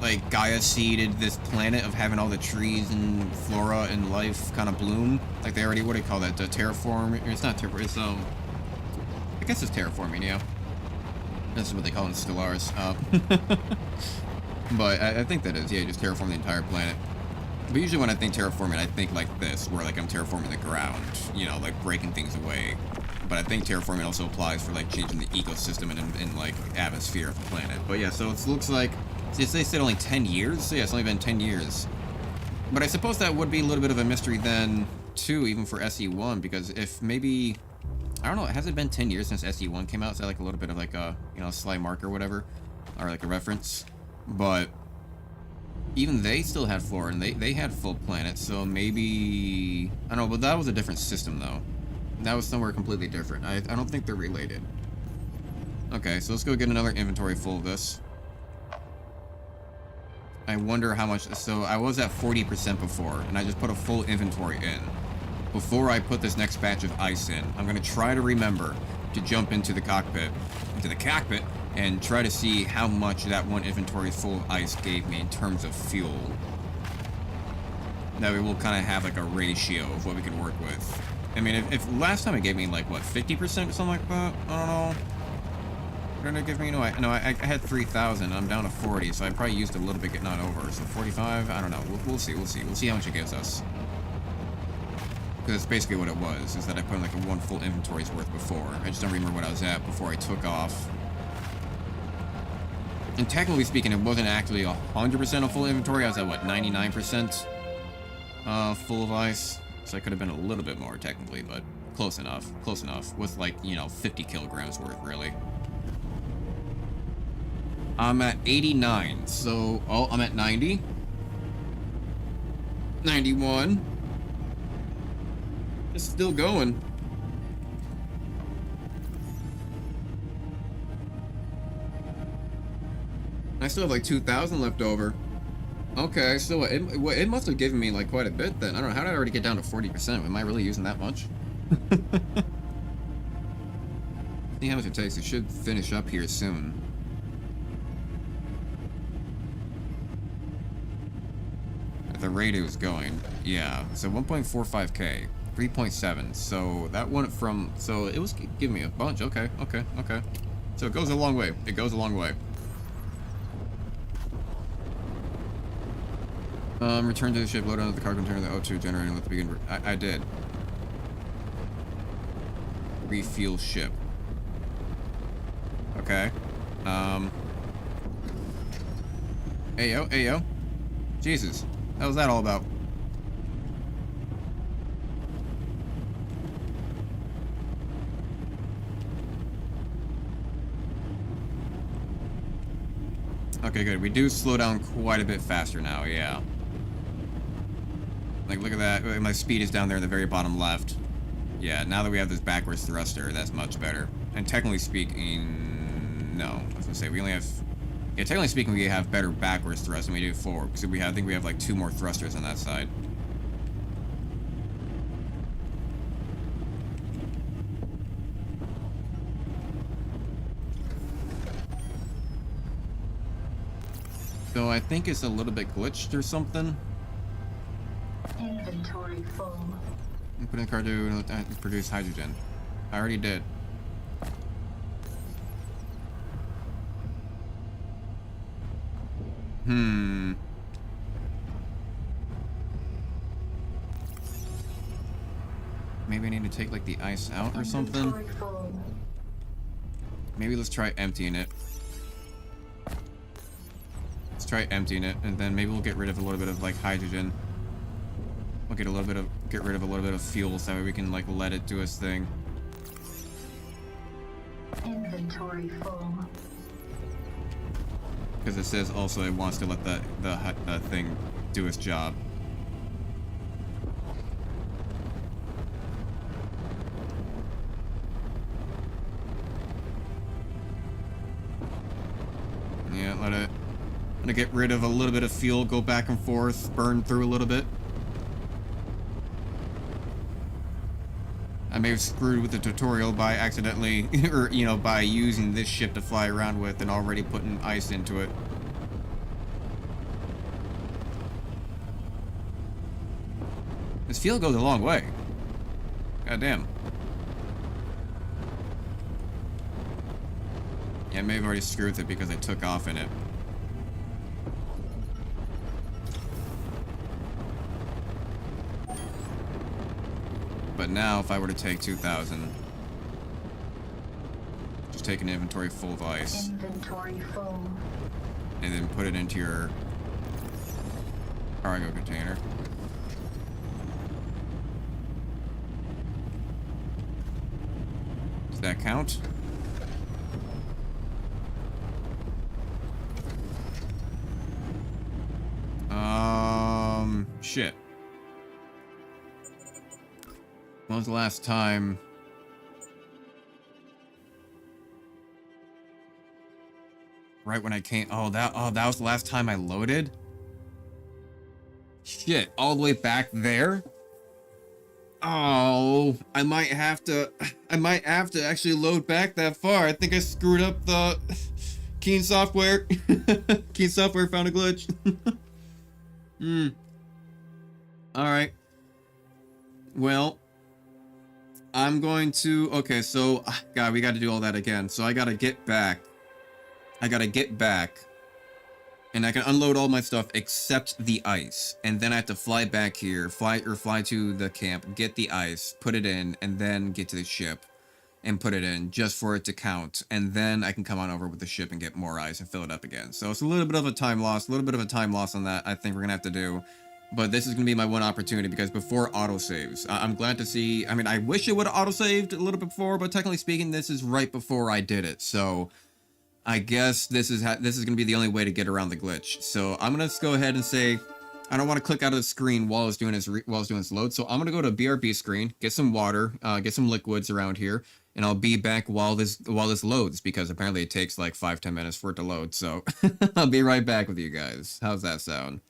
like Gaia seeded this planet of having all the trees and flora and life kind of bloom. Like they already, what do you call that? The terraform? It's not terraform. It's I guess it's terraforming, yeah. This is what they call it in Stellars. But I think that is, yeah, just terraform the entire planet. But usually when I think terraforming, I think like this, where like I'm terraforming the ground, you know, like breaking things away. But I think terraforming also applies for like changing the ecosystem and like atmosphere of the planet. But yeah, so it looks like, they said only 10 years? So yeah, it's only been 10 years. But I suppose that would be a little bit of a mystery then, too, even for SE1, because if maybe, I don't know, has it been 10 years since SE1 came out? Is that like a little bit of like a, you know, sly mark or whatever? Or like a reference? But even they still had flora, and they had full planets, so maybe, I don't know, but that was a different system, though. That was somewhere completely different. I don't think they're related. Okay, so let's go get another inventory full of this. I wonder how much, so I was at 40% before, and I just put a full inventory in. Before I put this next batch of ice in, I'm gonna try to remember to jump into the cockpit, and try to see how much that one inventory full of ice gave me in terms of fuel. That way we'll kind of have like a ratio of what we can work with. I mean, if last time it gave me like, what, 50% or something like that? I don't know. What did it give me? No, I had 3,000. I'm down to 40, so I probably used a little bit getting on over. So 45? I don't know. We'll see. We'll see how much it gives us. Because that's basically what it was, is that I put in like a one full inventory's worth before. I just don't remember what I was at before I took off. And technically speaking, it wasn't actually 100% a full inventory. I was at, what, 99% full of ice? So I could have been a little bit more, technically, but close enough. Close enough. With, like, you know, 50 kilograms worth, really. I'm at 89, so... Oh, I'm at 90. 91. It's still going. I still have like 2,000 left over. Okay, so it must have given me like quite a bit then. I don't know, how did I already get down to 40%? Am I really using that much? See how much it takes. It should finish up here soon. If the rate it was going, yeah. So 1.45k, 3.7. So that went from, so it was giving me a bunch. Okay. So it goes a long way. It goes a long way. Return to the ship, load onto the cargo container, the O2 generator, and let the begin. I did. Refuel ship. Okay. Ayo. Jesus. What was that all about? Okay, good. We do slow down quite a bit faster now, yeah. Like, look at that. My speed is down there in the very bottom left. Yeah, now that we have this backwards thruster, that's much better. And technically speaking, no. I was gonna say, we only have... Yeah, technically speaking, we have better backwards thrust than we do forward. Because I think we have like 2 more thrusters on that side. So I think it's a little bit glitched or something. Inventory full. Put in the car to produce hydrogen. I already did. Maybe I need to take, like, the ice out or something? Inventory full. Maybe let's try emptying it. Let's try emptying it, and then maybe we'll get rid of a little bit of, like, hydrogen. We'll get rid of a little bit of fuel so that way we can, like, let it do its thing. Inventory full. Because it says also it wants to let the thing do its job. Yeah, let it get rid of a little bit of fuel, go back and forth, burn through a little bit. I may have screwed with the tutorial by accidentally, or, you know, by using this ship to fly around with and already putting ice into it. This fuel goes a long way. God damn. Yeah, I may have already screwed with it because I took off in it. But now, if I were to take 2,000, just take an inventory full of ice, Inventory full. and then put it into your cargo container. Does that count? Shit. When was the last time? Right when I came. Oh, that was the last time I loaded? Shit, all the way back there? Oh, I might have to actually load back that far. I think I screwed up the Keen software. Keen software found a glitch. Alright. Well, I'm going to... Okay, so... God, we got to do all that again. So I got to get back. And I can unload all my stuff except the ice. And then I have to fly back here. Fly to the camp. Get the ice. Put it in. And then get to the ship. And put it in. Just for it to count. And then I can come on over with the ship and get more ice and fill it up again. So it's a little bit of a time loss. on that I think we're going to have to do. But this is going to be my one opportunity because before autosaves. I'm glad to see... I mean, I wish it would have autosaved a little bit before, but technically speaking, this is right before I did it. So I guess this is going to be the only way to get around the glitch. So I'm going to go ahead and say... I don't want to click out of the screen while it's doing its load. So I'm going to go to a BRB screen, get some water, get some liquids around here, and I'll be back while this loads because apparently it takes like 5-10 minutes for it to load. So I'll be right back with you guys. How's that sound?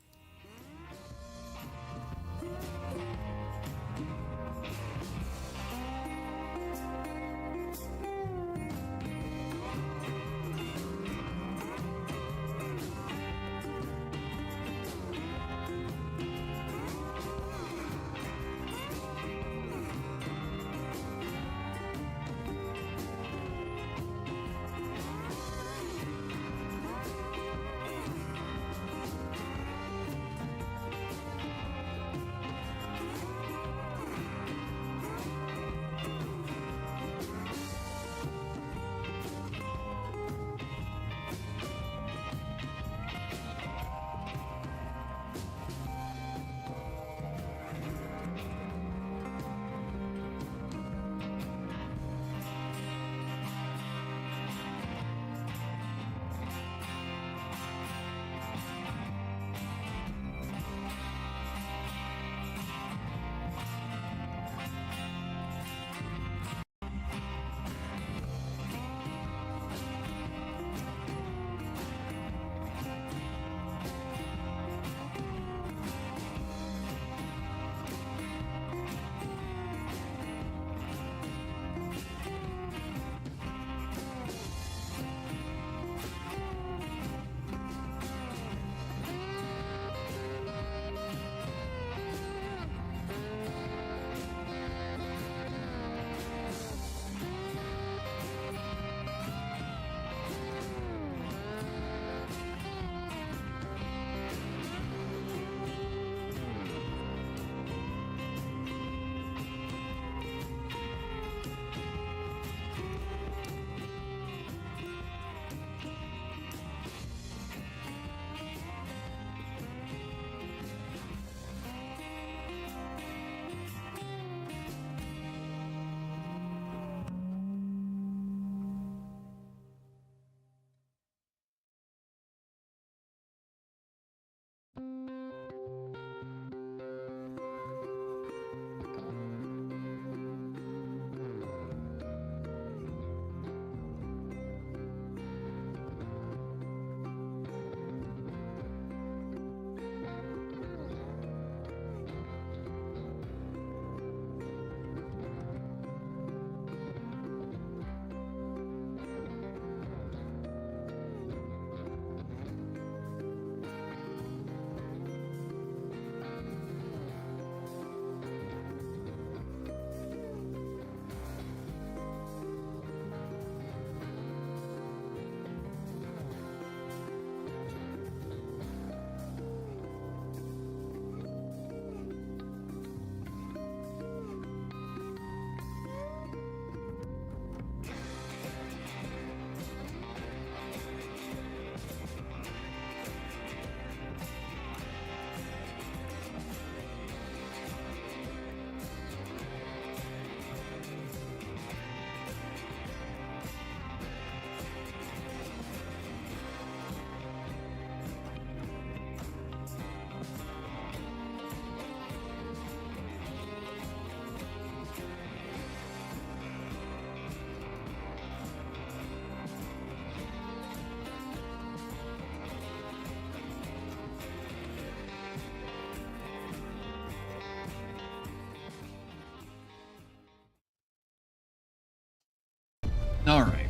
Alright.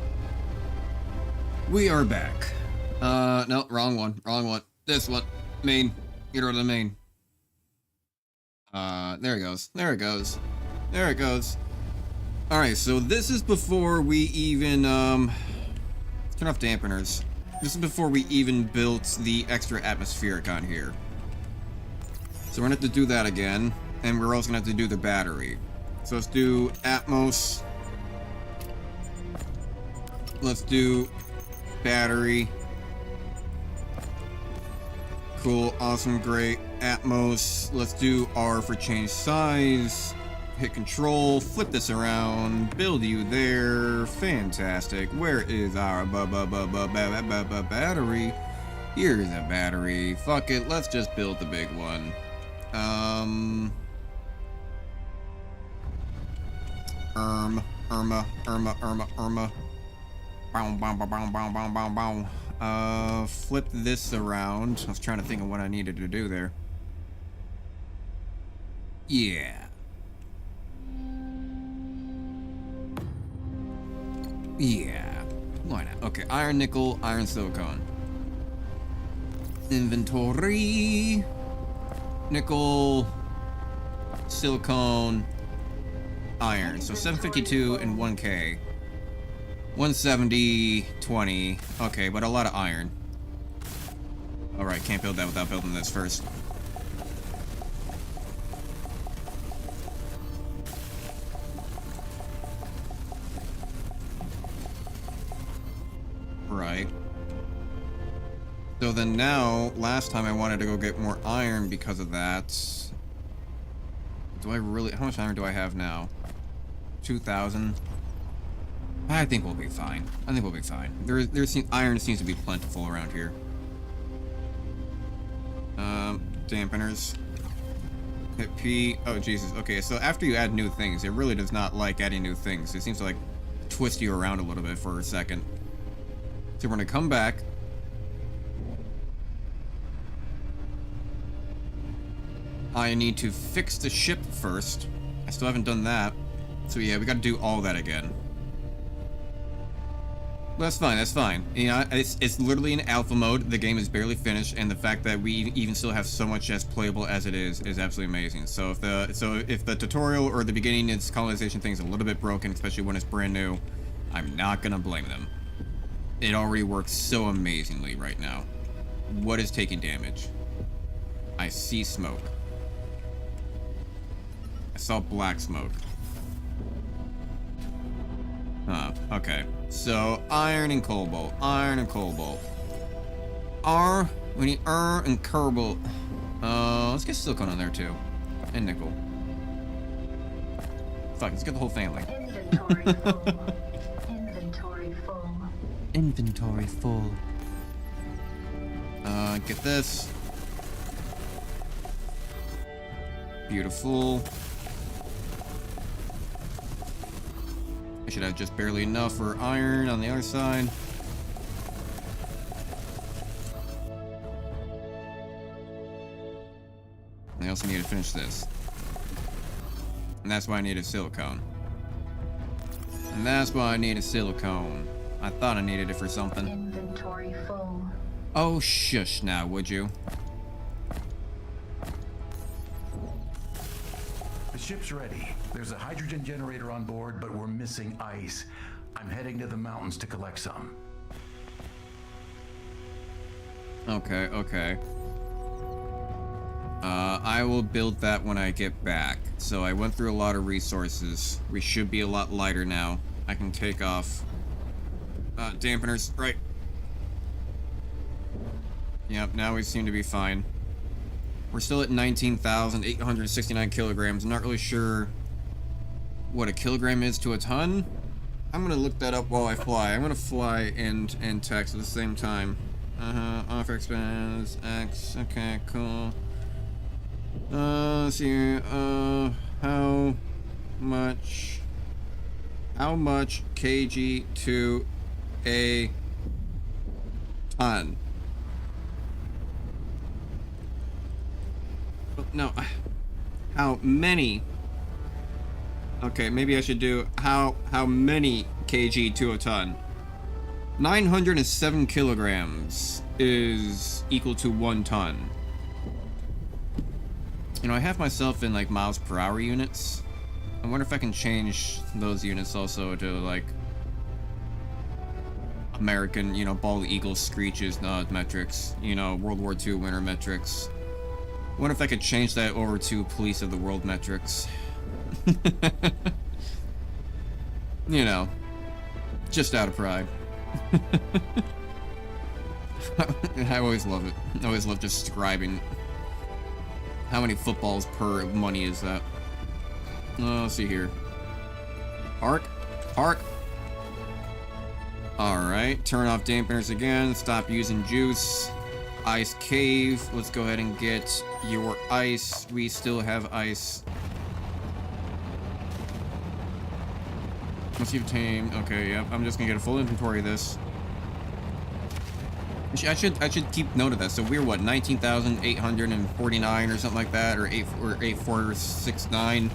We are back. No, wrong one. Wrong one. This one. Main. Get rid of the main. There it goes. There it goes. There it goes. Alright, so this is before we even, turn off dampeners. This is before we even built the extra atmospheric on here. So we're gonna have to do that again, and we're also gonna have to do the battery. So let's do Atmos. Let's do battery. Cool, awesome, great. Atmos. Let's do R for change size. Hit control, flip this around, build you there. Fantastic. Where is our battery? Here's a battery. Fuck it, let's just build the big one. Irma. Flip this around. I was trying to think of what I needed to do there. Yeah. Yeah. Why not? Okay, iron, nickel, iron, silicone. Inventory. Nickel, silicone, iron. So 752 and 1K. 170, 20. Okay, but a lot of iron. Alright, can't build that without building this first. Right. So then now, last time I wanted to go get more iron because of that. Do I really... How much iron do I have now? 2,000. I think we'll be fine. I think we'll be fine. Iron seems to be plentiful around here. Dampeners. Hit P. Oh, Jesus. Okay, so after you add new things, it really does not like adding new things. It seems to, like, twist you around a little bit for a second. So we're gonna come back. I need to fix the ship first. I still haven't done that. So yeah, we gotta do all that again. That's fine, that's fine. You know, it's literally in alpha mode. The game is barely finished, and the fact that we even still have so much as playable as it is absolutely amazing. So if the tutorial or the beginning its colonization thing is a little bit broken, especially when it's brand new, I'm not gonna blame them. It already works so amazingly right now. What is taking damage? I see smoke. I saw black smoke. Huh, okay. So, iron and cobalt. Iron and cobalt. We need and cobalt. Let's get silicone on there too. And nickel. Fuck, let's get the whole family. Inventory full. Inventory full. Inventory full. Get this. Beautiful. I should have just barely enough for iron on the other side. I also need to finish this. And that's why I needed silicone. And that's why I needed silicone. I thought I needed it for something. Inventory full. Oh, shush now, would you? The ship's ready. There's a hydrogen generator on board, but we're missing ice. I'm heading to the mountains to collect some. Okay, okay. I will build that when I get back. So I went through a lot of resources. We should be a lot lighter now. I can take off dampeners, right. Yep, now we seem to be fine. We're still at 19,869 kilograms. I'm not really sure what a kilogram is to a ton. I'm gonna look that up while I fly. I'm gonna fly and text at the same time. Offer expense X. Okay, cool. Let's see. How much kg to a ton? No, how many? Okay, maybe I should do how many kg to a ton. 907 kilograms is equal to 1 ton. You know, I have myself in like miles per hour units. I wonder if I can change those units also to like American, you know, bald eagle screeches metrics, you know, World War II winter metrics. I wonder if I could change that over to police of the world metrics. You know, just out of pride. I always love it. I always love just scribing. How many footballs per money is that? Let's see here. Arc. Alright, turn off dampeners again. Stop using juice. Ice cave. Let's go ahead and get your ice. We still have ice. Let's keep tame. Okay, yep. I'm just gonna get a full inventory of this. I should keep note of that. So we're what, 19,849 or something like that, or 8469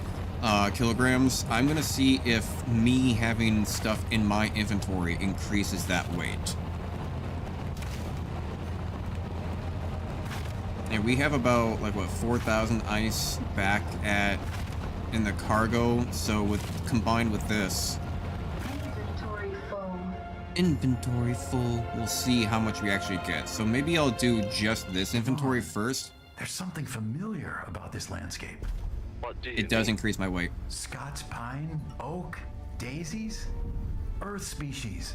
kilograms. I'm gonna see if me having stuff in my inventory increases that weight. And we have about like what, 4,000 ice back in the cargo. So combined with this. Inventory full. We'll see how much we actually get. So maybe I'll do just this inventory first. There's something familiar about this landscape. What do you It does mean? increase my weight. Scots pine, oak, daisies, earth species.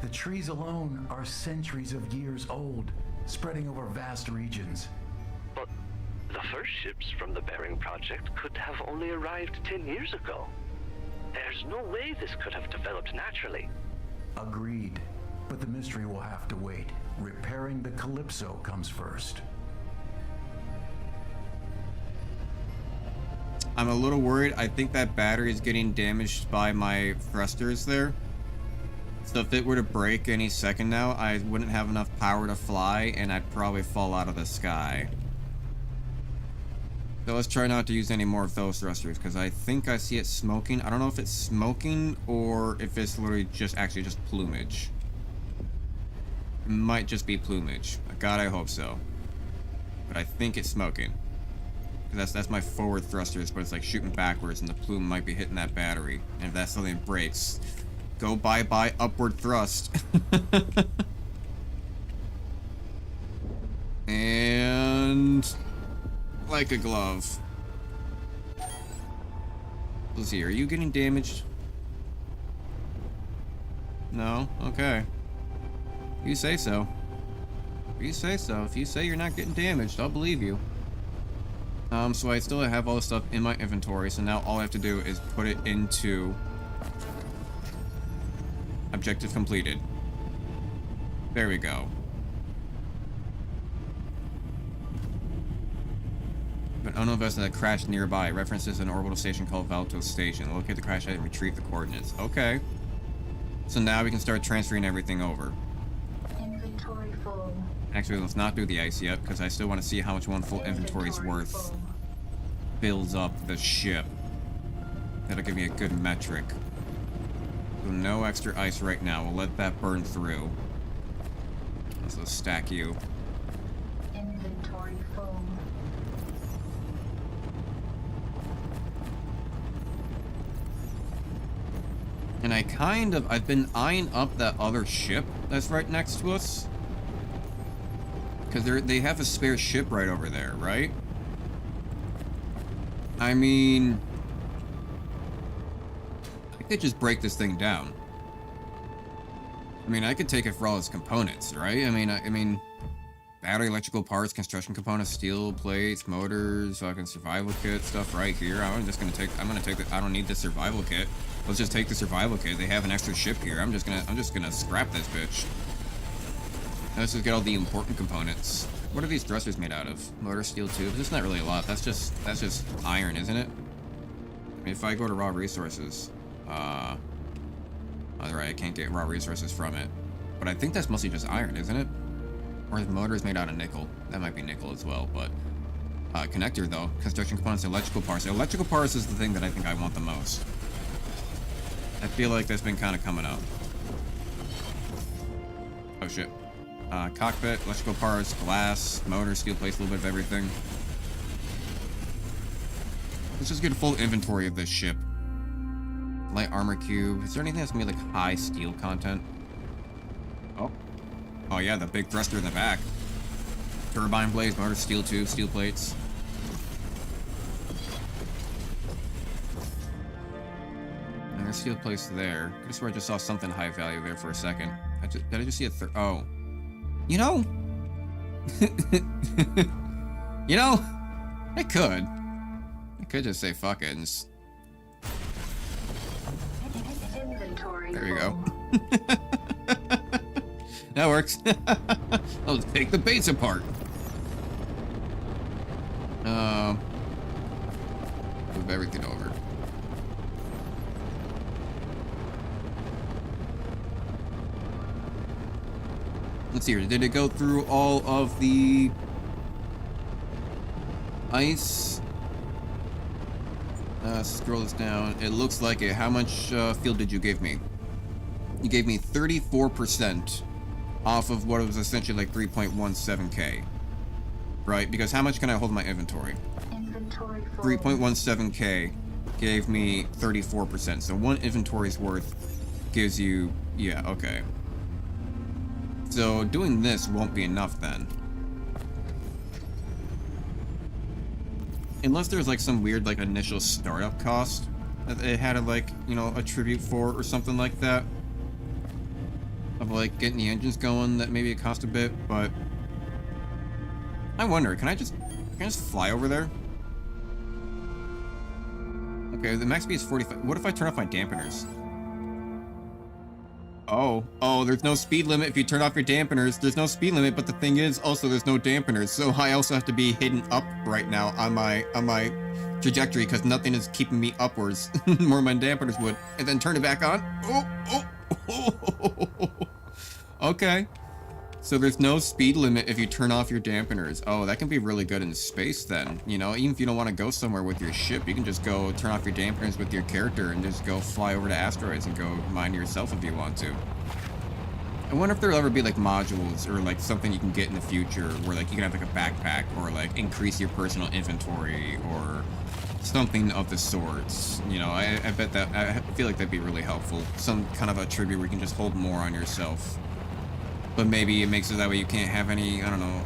The trees alone are centuries of years old, spreading over vast regions. But the first ships from the Bering Project could have only arrived 10 years ago. There's no way this could have developed naturally. Agreed. But the mystery will have to wait. Repairing the Calypso comes first. I'm a little worried. I think that battery is getting damaged by my thrusters there. So if it were to break any second now, I wouldn't have enough power to fly, and I'd probably fall out of the sky. So let's try not to use any more of those thrusters, because I think I see it smoking. I don't know if it's smoking or if it's literally just plumage. It might just be plumage. God, I hope so. But I think it's smoking. That's my forward thrusters, but it's like shooting backwards, and the plume might be hitting that battery. And if that something breaks, go bye-bye upward thrust. And like a glove. Let's see, are you getting damaged? No? Okay. You say so. You say so. If you say you're not getting damaged, I'll believe you. So I still have all the stuff in my inventory, so now all I have to do is put it into objective completed. There we go. An unknown vessel that crashed nearby. References an orbital station called Valto Station. Locate the crash site and retrieve the coordinates. Okay. So now we can start transferring everything over. Inventory full. Actually, let's not do the ice yet, because I still want to see how much one full inventory is worth. full. Builds up the ship. That'll give me a good metric. So no extra ice right now. We'll let that burn through. So stack you. Inventory full. And I've been eyeing up that other ship that's right next to us. Because they have a spare ship right over there, right? I mean, I could just break this thing down. I mean, I could take it for all its components, right? I mean, battery, electrical parts, construction components, steel plates, motors, fucking survival kit stuff right here. I don't need the survival kit. Let's just take the survival kit. They have an extra ship here. I'm just gonna scrap this bitch. Let's just get all the important components. What are these thrusters made out of? Motor steel tubes? That's not really a lot. That's just iron, isn't it? I mean, if I go to raw resources, alright, I can't get raw resources from it. But I think that's mostly just iron, isn't it? Or the motor is made out of nickel. That might be nickel as well, but connector though. Construction components, electrical parts. Electrical parts is the thing that I think I want the most. I feel like that's been kind of coming up. Oh shit. Cockpit, electrical parts, glass, motor, steel plates, a little bit of everything. Let's just get a full inventory of this ship. Light armor cube. Is there anything that's gonna be like high steel content? Oh. Oh yeah, the big thruster in the back. Turbine blades, motor, steel tubes, steel plates. And there's steel plates there. I swear I just saw something high value there for a second. Did I just see a oh. You know? You know? I could just say fuck it and just... Inventory There you full. go. That works. I'll take the base apart. Move everything over. Let's see here. Did it go through all of the ice? Scroll this down. It looks like it. How much field did you give me? You gave me 34% off of what was essentially like 3.17k. Right? Because how much can I hold in my inventory? Inventory full. 3.17k gave me 34%. So one inventory's worth gives you... Yeah, okay. So doing this won't be enough then. Unless there's like some weird like initial startup cost that it had to like, you know, attribute for or something like that. Of like getting the engines going, that maybe it cost a bit, but I wonder, can I just fly over there? Okay, the max speed is 45. What if I turn off my dampeners? Oh, there's no speed limit if you turn off your dampeners. There's no speed limit, but the thing is, also there's no dampeners, so I also have to be hidden up right now on my trajectory because nothing is keeping me upwards more my dampeners would. And then turn it back on. Oh. Okay. So there's no speed limit if you turn off your dampeners. Oh, that can be really good in space then. You know, even if you don't want to go somewhere with your ship, you can just go turn off your dampeners with your character and just go fly over to asteroids and go mine yourself if you want to. I wonder if there'll ever be like modules or like something you can get in the future where like you can have like a backpack or like increase your personal inventory or something of the sorts. You know, I bet that, I feel like that'd be really helpful. Some kind of attribute where you can just hold more on yourself. But maybe it makes it that way you can't have any, I don't know,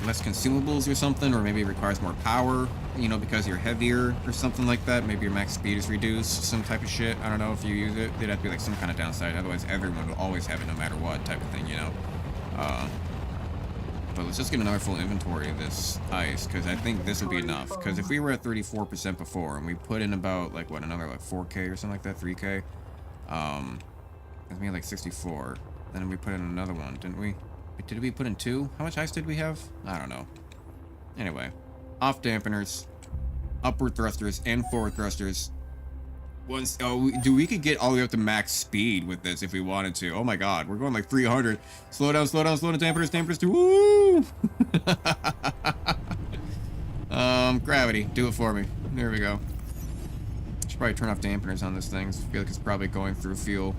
less consumables or something, or maybe it requires more power, you know, because you're heavier or something like that. Maybe your max speed is reduced, some type of shit. I don't know if you use it. There'd have to be like some kind of downside. Otherwise, everyone would always have it no matter what type of thing, you know. But let's just get another full inventory of this ice, because I think this would be enough. Because if we were at 34% before, and we put in about, like, what, another, like, 4K or something like that, 3K? That's maybe like 64. Then we put in another one, didn't we? Did we put in 2? How much ice did we have? I don't know. Anyway, off dampeners, upward thrusters, and forward thrusters. Once, we could get all the way up to max speed with this if we wanted to. Oh my god, we're going like 300. Slow down, dampeners to woo! Gravity, do it for me. There we go. Should probably turn off dampeners on this thing. I feel like it's probably going through fuel.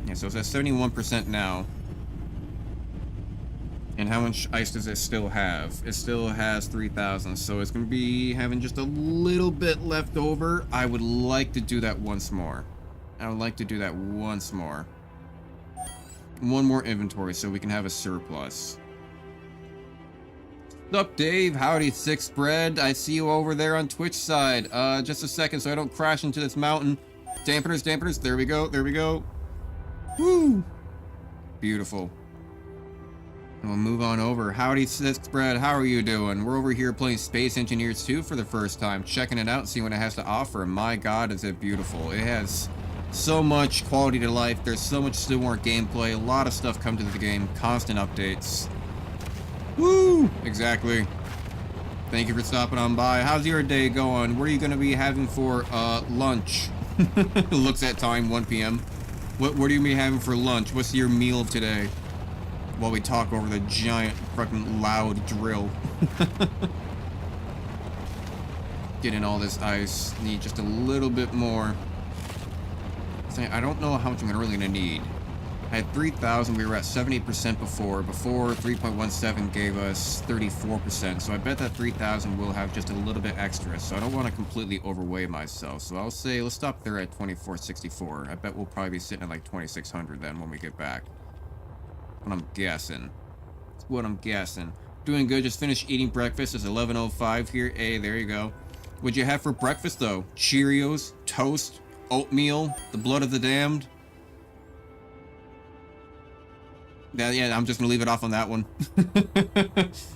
Yeah, so it's at 71% now. And how much ice does it still have? It still has 3,000, so it's going to be having just a little bit left over. I would like to do that once more. One more inventory so we can have a surplus. What's up, Dave? Howdy, Six Bread. I see you over there on Twitch side. Just a second so I don't crash into this mountain. Dampeners. There we go. Woo! Beautiful. And we'll move on over. Howdy, Six Bread. How are you doing? We're over here playing Space Engineers 2 for the first time, checking it out, seeing what it has to offer. My god, is it beautiful. It has so much quality to life. There's so much still more gameplay. A lot of stuff come to the game. Constant updates. Woo! Exactly. Thank you for stopping on by. How's your day going? What are you going to be having for lunch? Looks at time, 1 p.m. What are you going to be having for lunch? What's your meal today? While we talk over the giant, fucking loud drill. Get in all this ice. Need just a little bit more. I don't know how much I'm really gonna need. I had 3,000. We were at 70% before. Before 3.17 gave us 34%. So I bet that 3,000 will have just a little bit extra. So I don't want to completely overweigh myself. So I'll say let's stop there at 2464. I bet we'll probably be sitting at like 2,600 then when we get back. What I'm guessing. That's what I'm guessing. Doing good. Just finished eating breakfast. It's 11:05 here. Hey, there you go. What'd you have for breakfast though? Cheerios, toast, oatmeal, the blood of the damned. Yeah, I'm just gonna leave it off on that one.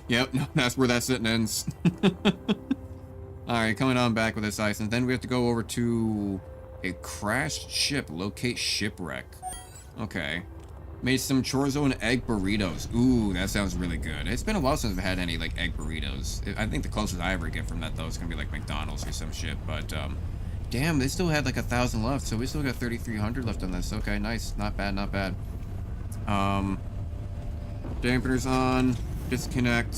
Yep, no, that's where that sitting ends. Alright, coming on back with this ice, and then we have to go over to a crashed ship. Locate shipwreck. Okay. Made some chorizo and egg burritos. Ooh, that sounds really good. It's been a while since I've had any, like, egg burritos. I think the closest I ever get from that, though, is gonna be, like, McDonald's or some shit, but, damn, they still had, like, 1,000 left, so we still got 3,300 left on this. Okay, nice. Not bad, not bad. Dampeners on. Disconnect.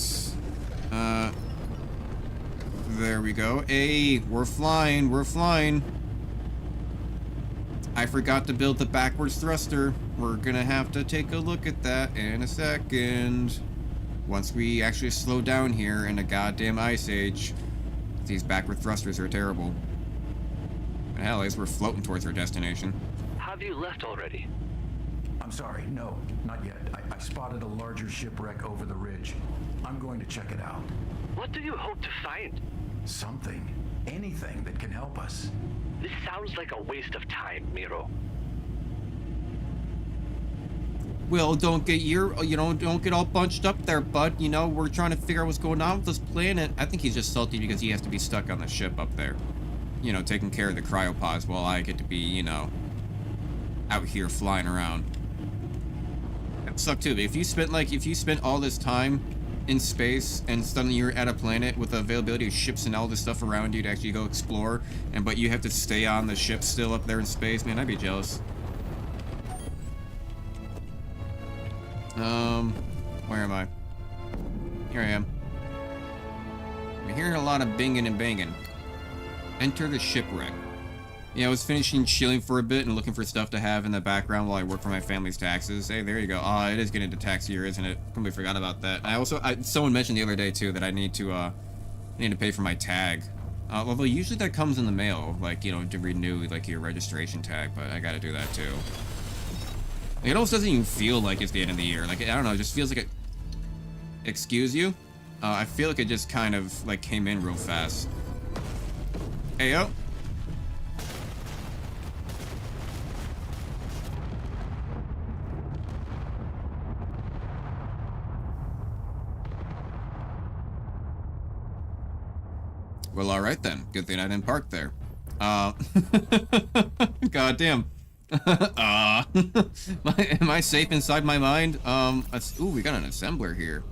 There we go. Hey, we're flying, we're flying. I forgot to build the backwards thruster. We're gonna have to take a look at that in a second. Once we actually slow down here in a goddamn ice age. These backward thrusters are terrible. And hell, at least we're floating towards our destination. Have you left already? I'm sorry, no, not yet. I spotted a larger shipwreck over the ridge. I'm going to check it out. What do you hope to find? Something, anything that can help us. This sounds like a waste of time, Miro. Well, don't get don't get all bunched up there, bud. You know, we're trying to figure out what's going on with this planet. I think he's just salty because he has to be stuck on the ship up there. You know, taking care of the cryopods while I get to be, you know, out here flying around. That suck too, but if you spent all this time in space and suddenly you're at a planet with the availability of ships and all this stuff around you to actually go explore, but you have to stay on the ship still up there in space, man, I'd be jealous. Where am I? Here I am. I'm hearing a lot of binging and banging. Enter the shipwreck. Yeah, I was finishing chilling for a bit and looking for stuff to have in the background while I work for my family's taxes. Hey, there you go. Oh, it is getting into tax year, isn't it? Completely forgot about that. Someone mentioned the other day too that I need to pay for my tag. Although usually that comes in the mail, like, you know, to renew like your registration tag, but I gotta do that too. It almost doesn't even feel like it's the end of the year. Like, I don't know, it just feels like it. Excuse you? I feel like it just kind of like came in real fast. Hey yo. Well, alright then. Good thing I didn't park there. God damn. Am I safe inside my mind? Ooh, we got an assembler here.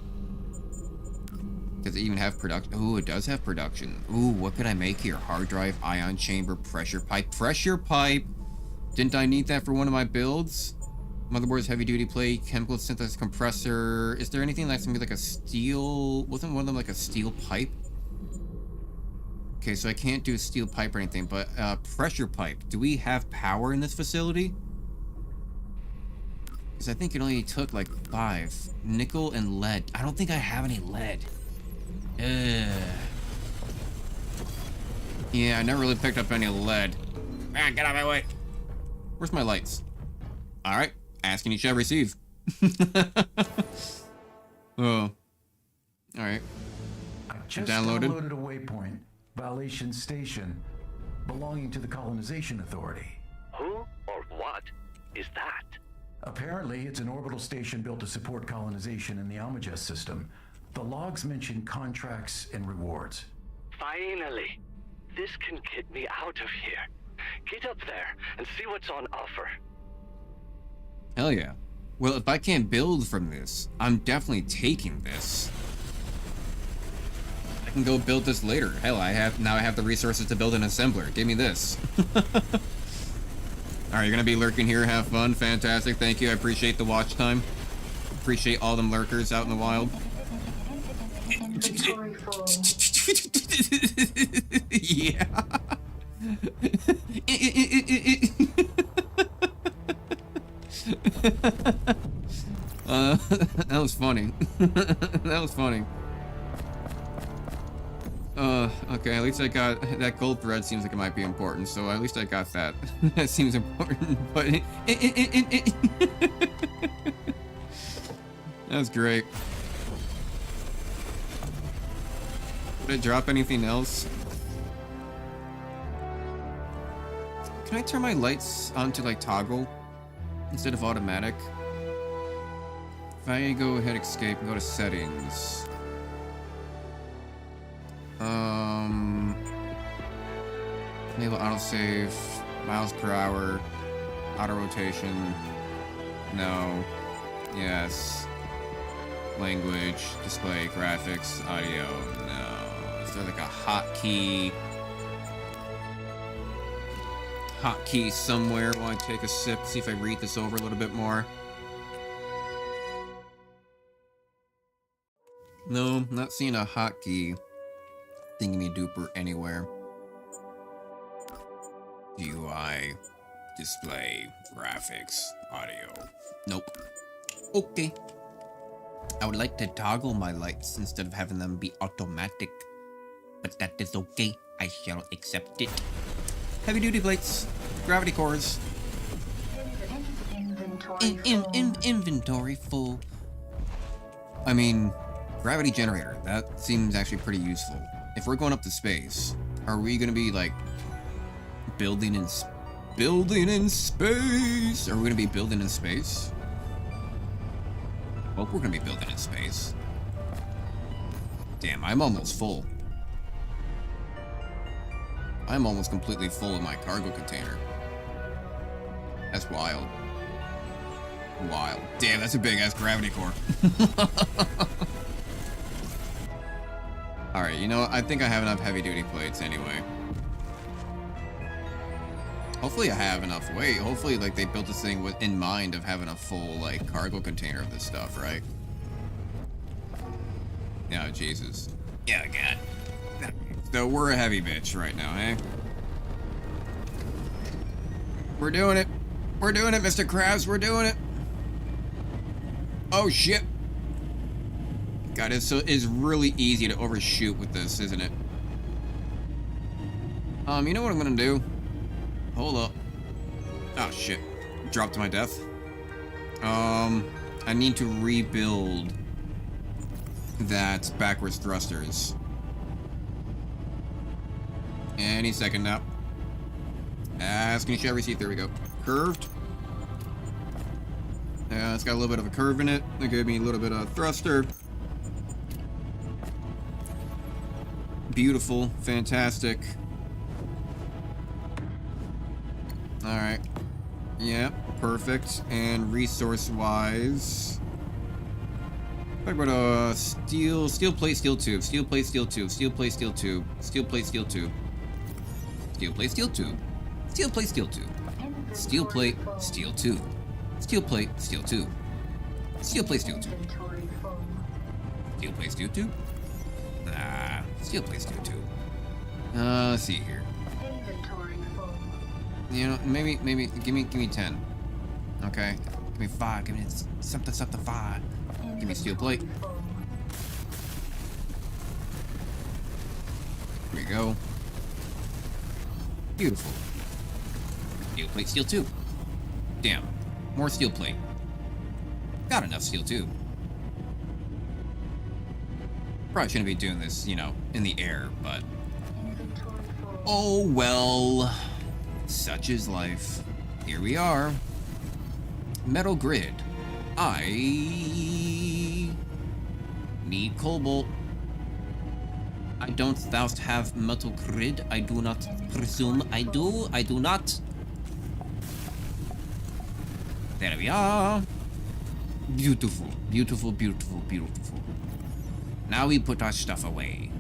Does it even have production? Ooh, it does have production. Ooh, what could I make here? Hard drive, ion chamber, pressure pipe. Pressure pipe! Didn't I need that for one of my builds? Motherboard's heavy duty plate, chemical synthesis compressor. Is there anything that's gonna be like a steel? Wasn't one of them like a steel pipe? Okay, so I can't do a steel pipe or anything, but pressure pipe. Do we have power in this facility? Because I think it only took like 5. Nickel and lead. I don't think I have any lead. Yeah, I never really picked up any lead. Ah, get out of my way. Where's my lights? Alright, asking you shall receive. Oh. Alright. I just Downloaded a waypoint. Valation Station, belonging to the Colonization Authority. Who or what is that? Apparently, it's an orbital station built to support colonization in the Almagest system. The logs mention contracts and rewards. Finally! This can get me out of here. Get up there and see what's on offer. Hell yeah. Well, if I can't build from this, I'm definitely taking this. I can go build this later. Hell, I have the resources to build an assembler. Give me this. Alright, you're gonna be lurking here. Have fun. Fantastic. Thank you. I appreciate the watch time. Appreciate all them lurkers out in the wild. Inventory full. That was funny. Okay, at least I got that gold thread. Seems like it might be important, so at least I got that. That seems important, but that's great. Did I drop anything else? Can I turn my lights on to like toggle instead of automatic? If I go ahead, escape, and go to settings. Enable autosave, miles per hour, auto rotation. No. Yes. Language, display, graphics, audio. No. Is there like a hotkey somewhere while I take a sip? See if I read this over a little bit more. No, not seeing a hotkey thingy-duper anywhere. UI, display, graphics, audio. Nope. Okay. I would like to toggle my lights instead of having them be automatic. But that is okay. I shall accept it. Heavy duty plates, gravity cores. Inventory full. I mean, gravity generator. That seems actually pretty useful. If we're going up to space, are we gonna be like building in space? Are we gonna be building in space? Well, we're gonna be building in space. Damn, I'm almost full. I'm almost completely full in my cargo container. That's wild. Wild. Damn, that's a big ass gravity core. Alright, you know what? I think I have enough heavy duty plates anyway. Hopefully I have enough weight. Hopefully, like, they built this thing in mind of having a full, like, cargo container of this stuff, right? Yeah, Jesus. Yeah, God. So we're a heavy bitch right now, eh? We're doing it. We're doing it, Mr. Krabs. We're doing it. Oh, shit. God, it's really easy to overshoot with this, isn't it? You know what I'm gonna do? Hold up. Oh, shit. Dropped to my death. I need to rebuild that backwards thrusters. Any second now. Asking share receipt. There we go. Curved. Yeah, it's got a little bit of a curve in it. That gave me a little bit of thruster. Beautiful. Fantastic. Alright. Yep. Perfect. And resource-wise... Talk about steel plate, steel tube, steel plate, steel tube, steel plate, steel tube, steel plate, steel tube, steel plate, steel tube, steel plate, steel tube, steel plate, steel tube, steel plate, steel tube, steel plate, steel tube, steel plate, steel tube. Nah, steel plate, steel tube. Let's see here. You know, maybe give me 10. Okay, give me 5. Give me something 5. Give me steel plate. Here we go. Beautiful. Steel plate, steel tube. Damn. More steel plate. Got enough steel tube. Probably shouldn't be doing this, you know, in the air, but... Oh, well. Such is life. Here we are. Metal grid. I need cobalt. I don't thou have metal grid. I do not presume I do. I do not. There we are. Beautiful, beautiful, beautiful, beautiful. Now we put our stuff away.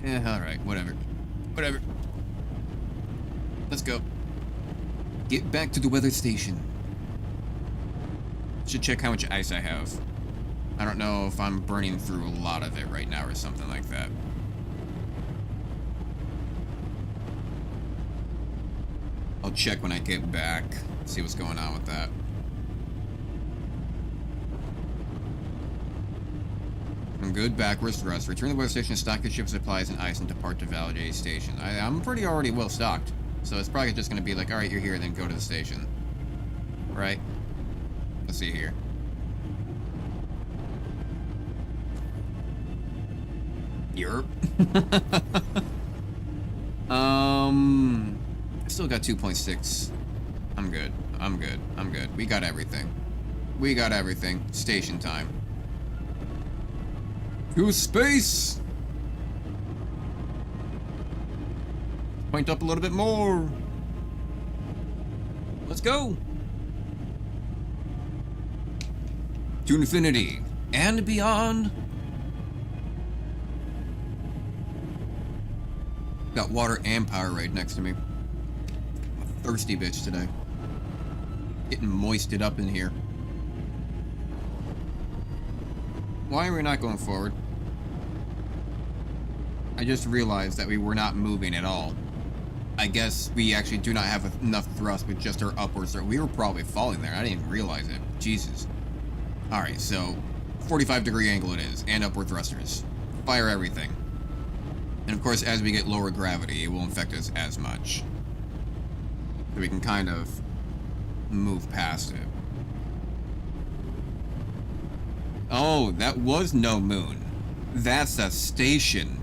Yeah, alright, whatever. Whatever. Let's go. Get back to the weather station. Should check how much ice I have. I don't know if I'm burning through a lot of it right now or something like that. I'll check when I get back, see what's going on with that. I'm good. Backwards thrust. Return to the weather station, stock your ship supplies and ice, and depart to Validate Station. I'm pretty already well stocked, so it's probably just going to be like, alright, you're here, then go to the station. Right? Let's see here. Europe. I still got 2.6. I'm good. I'm good. I'm good. We got everything. We got everything. Station time. To space! Point up a little bit more. Let's go. To infinity and beyond. Got water and power right next to me. I'm a thirsty bitch today. Getting moisted up in here. Why are we not going forward? I just realized that we were not moving at all. I guess we actually do not have enough thrust with just our upwards. We were probably falling there. I didn't even realize it. Jesus. Alright, so 45-degree angle it is, and upward thrusters. Fire everything. And of course, as we get lower gravity, it won't affect us as much. So we can kind of move past it. Oh, that was no moon. That's a station.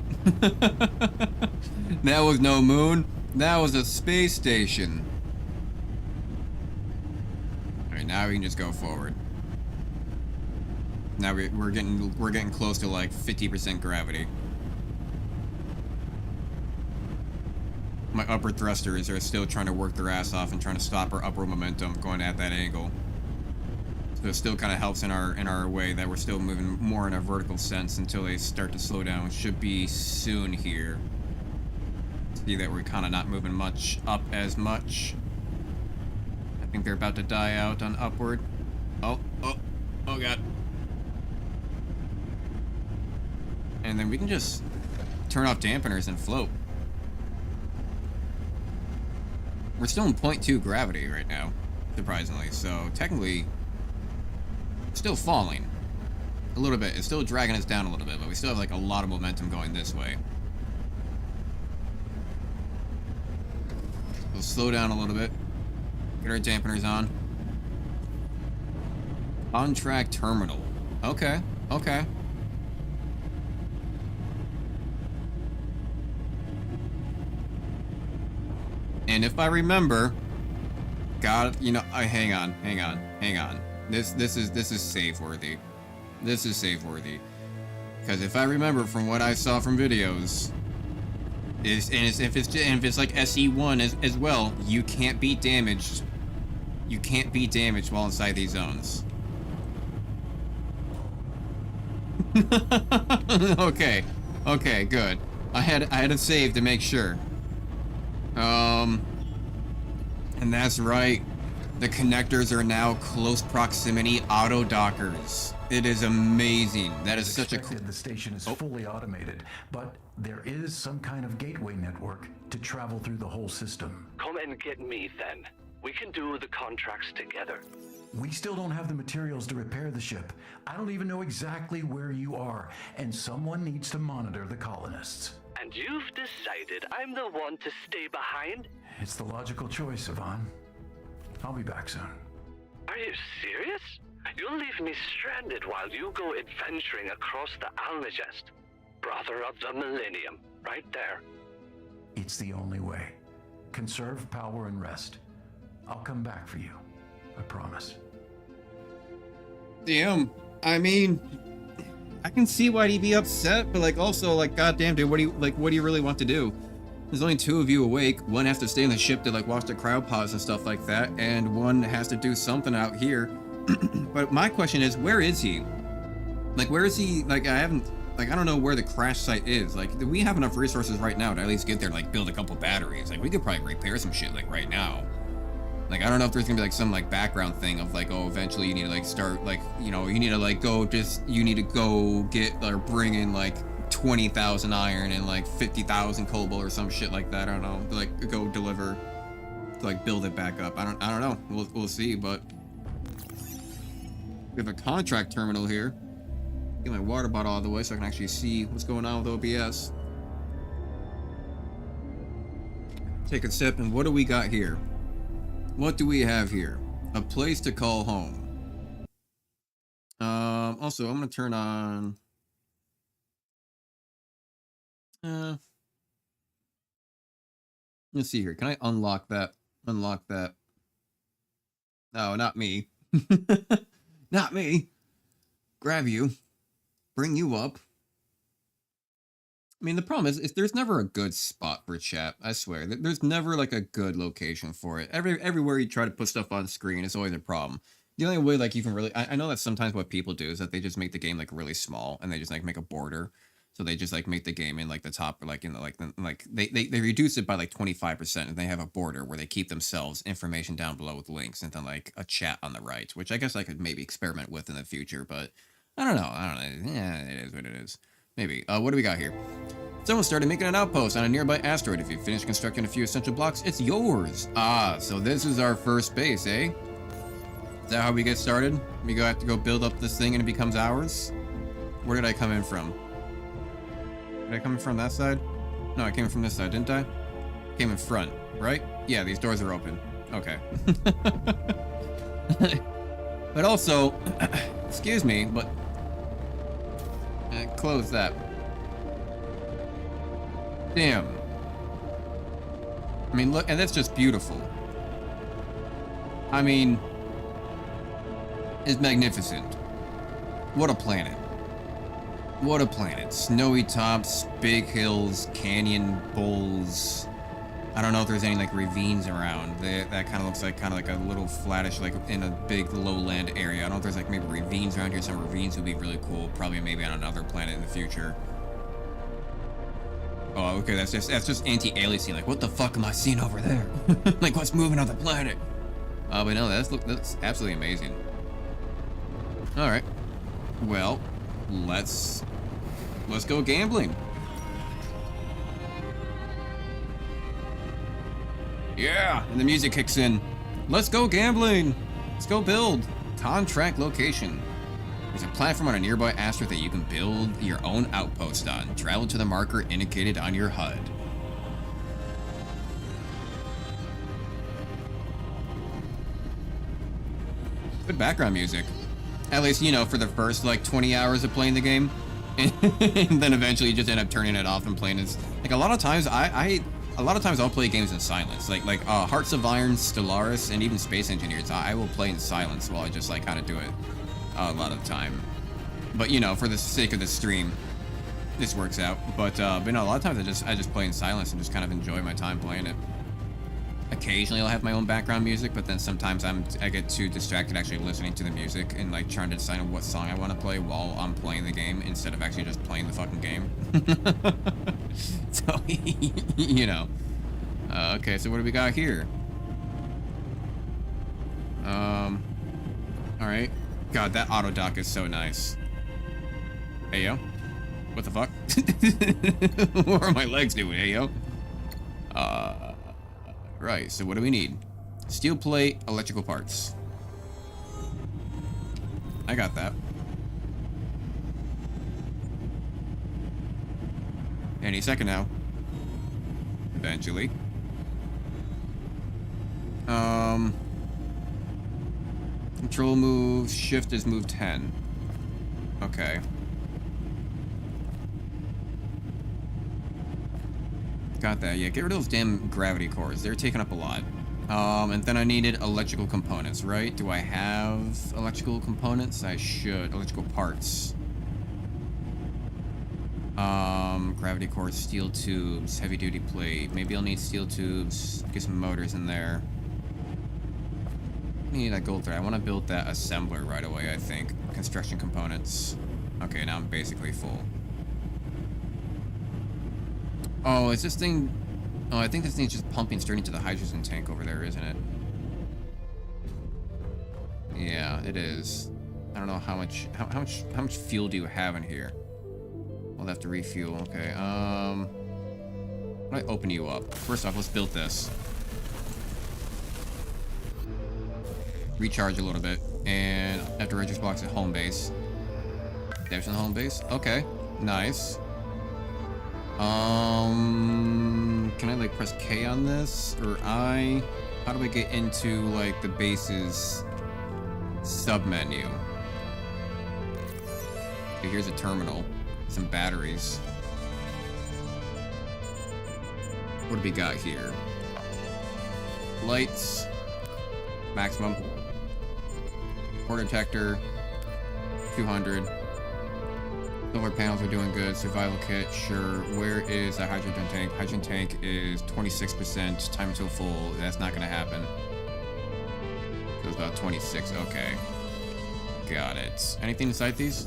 That was no moon. That was a space station. Alright, now we can just go forward. Now we're getting close to like 50% gravity. My upward thrusters are still trying to work their ass off and trying to stop our upward momentum going at that angle. So it still kind of helps in our way that we're still moving more in a vertical sense until they start to slow down, which should be soon here. See that we're kind of not moving much up as much. I think they're about to die out on upward. Oh god. And then we can just turn off dampeners and float. We're still in 0.2 gravity right now, surprisingly, so technically still falling a little bit. It's still dragging us down a little bit, but we still have like a lot of momentum going this way. We'll slow down a little bit, get our dampeners on. On-track terminal. Okay. And if I remember, God, you know, hang on. This is save worthy. This is save worthy. Because if I remember from what I saw from videos, if it's like SE1 as well, you can't be damaged. You can't be damaged while inside these zones. Okay, good. I had a save to make sure. And that's right. The connectors are now close proximity auto dockers. It is amazing. That is such a cool. The station is fully automated, but there is some kind of gateway network to travel through the whole system. Come and get me then. We can do the contracts together. We still don't have the materials to repair the ship. I don't even know exactly where you are, and someone needs to monitor the colonists. And you've decided I'm the one to stay behind? It's the logical choice, Yvonne. I'll be back soon. Are you serious? You'll leave me stranded while you go adventuring across the Almagest. Brother of the Millennium, right there. It's the only way. Conserve power and rest. I'll come back for you. I promise. Damn. I mean, I can see why he'd be upset, but like also like, goddamn, dude, what do you really want to do? There's only 2 of you awake. One has to stay in the ship to like watch the crowd pause and stuff like that, and one has to do something out here. But my question is, where is he? Like, where is he? Like, I don't know where the crash site is. Like, do we have enough resources right now to at least get there, like, build a couple batteries? Like, we could probably repair some shit, like, right now. Like, I don't know if there's gonna be, like, some, like, background thing of, like, oh, eventually you need to, like, start, like, you know, you need to, like, you need to go get, or bring in, like, 20,000 iron and, like, 50,000 cobalt or some shit like that. I don't know. Like, go deliver to like build it back up. I don't know. We'll see, but we have a contract terminal here. Get my water bottle out of the way so I can actually see what's going on with OBS. Take a sip, and what do we got here? What do we have here? A place to call home. Also, I'm gonna turn on. Let's see here. Can I unlock that? Unlock that. No, not me. Not me. Grab you. Bring you up. I mean, the problem is there's never a good spot for chat. I swear. There's never like a good location for it. Everywhere you try to put stuff on screen, it's always a problem. The only way like you can really, I know that sometimes what people do is that they just make the game like really small and they just like make a border. So they just like make the game in like the top, or like in the like they reduce it by like 25%, and they have a border where they keep themselves information down below with links, and then like a chat on the right, which I guess I could maybe experiment with in the future, but I don't know. Yeah, it is what it is. Maybe. What do we got here? Someone started making an outpost on a nearby asteroid. If you finish constructing a few essential blocks, it's yours. Ah, so this is our first base, eh? Is that how we get started? We have to go build up this thing and it becomes ours? Where did I come in from? Did I come in from that side? No, I came in from this side, didn't I? Came in front, right? Yeah, these doors are open. Okay. But also, excuse me, but close that. Damn. I mean, look, and that's just beautiful. I mean, it's magnificent. What a planet. What a planet. Snowy tops, big hills, canyon bowls. I don't know if there's any like ravines around. That kind of looks like a little flattish, like in a big lowland area. I don't know if there's like maybe ravines around here. Some ravines would be really cool. Probably maybe on another planet in the future. Oh, okay, that's just anti-aliasing. Like, what the fuck am I seeing over there? Like, what's moving on the planet? But no, that's absolutely amazing. All right, well, let's go gambling. Yeah, and the music kicks in. Let's go gambling. Let's go build. Contract location. There's a platform on a nearby asteroid that you can build your own outpost on. Travel to the marker indicated on your HUD. Good background music. At least, you know, for the first like 20 hours of playing the game. And then eventually you just end up turning it off and playing it. Like a lot of times I'll play games in silence. Like Hearts of Iron, Stellaris, and even Space Engineers. I will play in silence while I just like kind of do it. A lot of the time, but you know, for the sake of the stream, this works out. But no, a lot of times I just play in silence and just kind of enjoy my time playing it. Occasionally, I'll have my own background music, but then sometimes I get too distracted actually listening to the music and like trying to decide on what song I want to play while I'm playing the game instead of actually just playing the fucking game. So you know. Okay, so what do we got here? All right. God, that auto dock is so nice. Hey, yo. What the fuck? What are my legs doing, hey, yo? Right, so what do we need? Steel plate, electrical parts. I got that. Any second now. Eventually. Control moves, shift is move 10. Okay. Got that, yeah, get rid of those damn gravity cores. They're taking up a lot. And then I needed electrical components, right? Do I have electrical components? I should. Electrical parts. Gravity cores, steel tubes, heavy duty plate. Maybe I'll need steel tubes, get some motors in there. I need that gold thread. I want to build that assembler right away, I think. Construction components. Okay, now I'm basically full. Oh, is this thing... Oh, I think this thing's just pumping straight into the hydrogen tank over there, isn't it? Yeah, it is. I don't know how much fuel do you have in here? We'll have to refuel. Okay, how do I open you up? First off, let's build this. recharge a little bit, and after register blocks at home base. Damage on the home base. Okay, nice. Can I like press K on this, or I? How do I get into like the base's sub menu? Okay, here's a terminal, some batteries. What do we got here? Lights, maximum. Core detector, 200. Solar panels are doing good. Survival kit, sure. Where is the hydrogen tank? Hydrogen tank is 26%. Time until full. That's not gonna happen. So it's about 26. Okay. Got it. Anything inside these?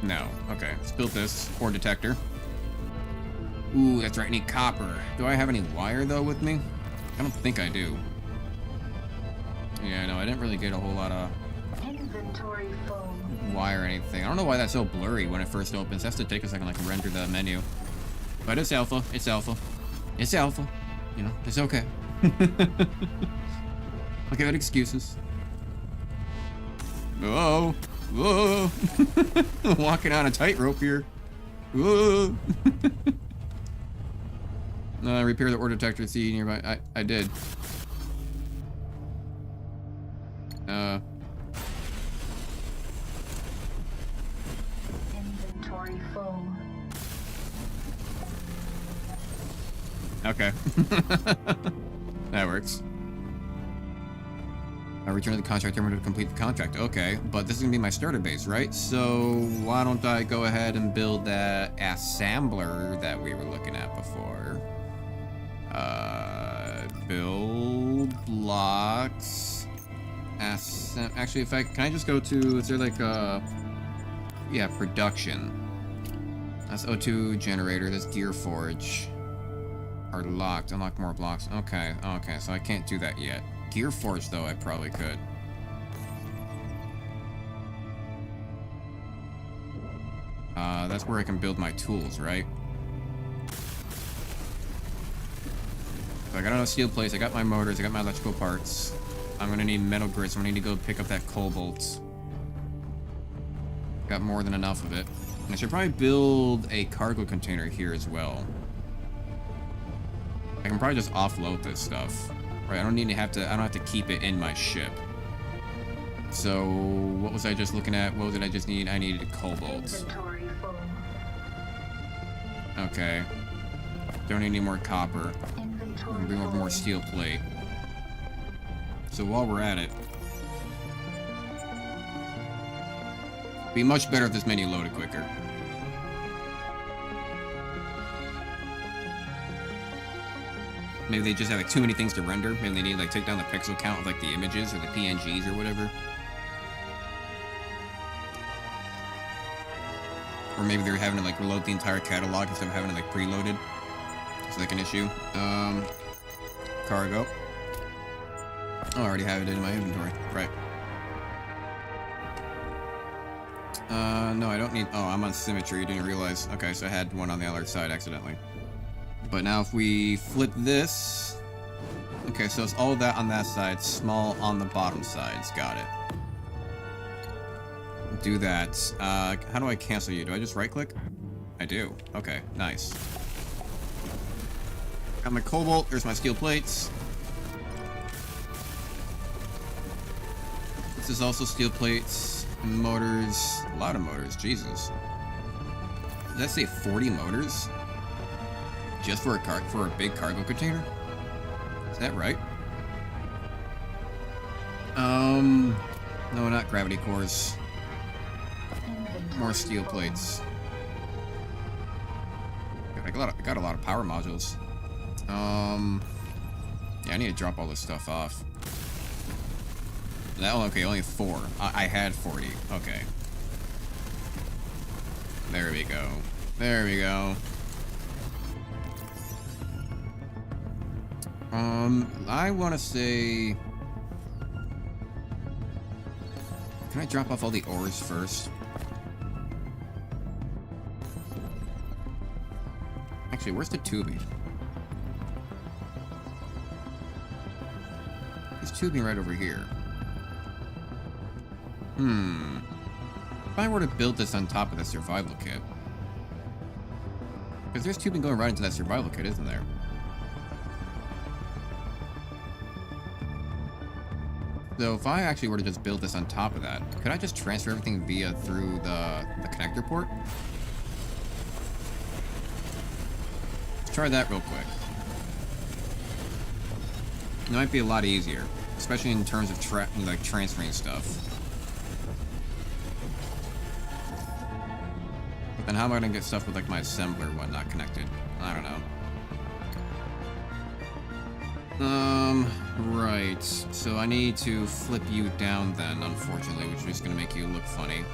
No. Okay. Let's build this. Core detector. Ooh, that's right. I need copper. Do I have any wire, though, with me? I don't think I do. Yeah, no, I didn't really get a whole lot of Inventory full. wire or anything. I don't know why that's so blurry when it first opens. It has to take a second, like, to render the menu. But it's alpha. It's alpha. It's alpha. You know, it's okay. I'll give it excuses. Whoa. Whoa. Walking on a tightrope here. Whoa. Repair the ore detector. See nearby. I did. Inventory full. Okay. That works. I return to the contract terminal to complete the contract. Okay, but this is gonna be my starter base, right? So why don't I go ahead and build that assembler that we were looking at before? Build blocks. Actually, if can I just go to? Is there like yeah, production. That's O2 generator. That's gear forge. Are locked. Unlock more blocks. Okay, okay. So I can't do that yet. Gear forge though, I probably could. That's where I can build my tools, right? So I got enough steel plates, I got my motors, I got my electrical parts. I'm gonna need metal grids, so I'm gonna need to go pick up that cobalt. Got more than enough of it. And I should probably build a cargo container here as well. I can probably just offload this stuff. Right, I don't have to keep it in my ship. So what was I just looking at? What did I just need? I needed cobalt. Inventory full. Okay. Don't need any more copper. Inventory Bring over more steel plate. So while we're at it, be much better if this menu loaded quicker. Maybe they just have like too many things to render. Maybe they need to like take down the pixel count of like the images or the PNGs or whatever. Or maybe they're having to like reload the entire catalog instead of having it like preloaded. It's like an issue. Cargo. Oh, I already have it in my inventory. Right. No, I don't need... Oh, I'm on symmetry. Didn't realize. Okay, so I had one on the other side accidentally. But now if we flip this... Okay, so it's all of that on that side, small on the bottom sides. Got it. Do that. How do I cancel you? Do I just right-click? I do. Okay, nice. Got my cobalt. There's my steel plates. This is also steel plates, motors, a lot of motors, Jesus. Did that say 40 motors? Just for a big cargo container? Is that right? No, not gravity cores. More steel plates. I got a lot of power modules. Yeah, I need to drop all this stuff off. That one, okay, only 4. I had 40. Okay. There we go. There we go. I want to say... Can I drop off all the ores first? Actually, where's the tubing? Is tubing right over here. If I were to build this on top of the survival kit. Because there's tubing going right into that survival kit, isn't there? So if I actually were to just build this on top of that, could I just transfer everything through the connector port? Let's try that real quick. It might be a lot easier, especially in terms of transferring stuff. But then how am I gonna get stuff with like my assembler and whatnot connected? I don't know. Right. So I need to flip you down then, unfortunately, which is just gonna make you look funny.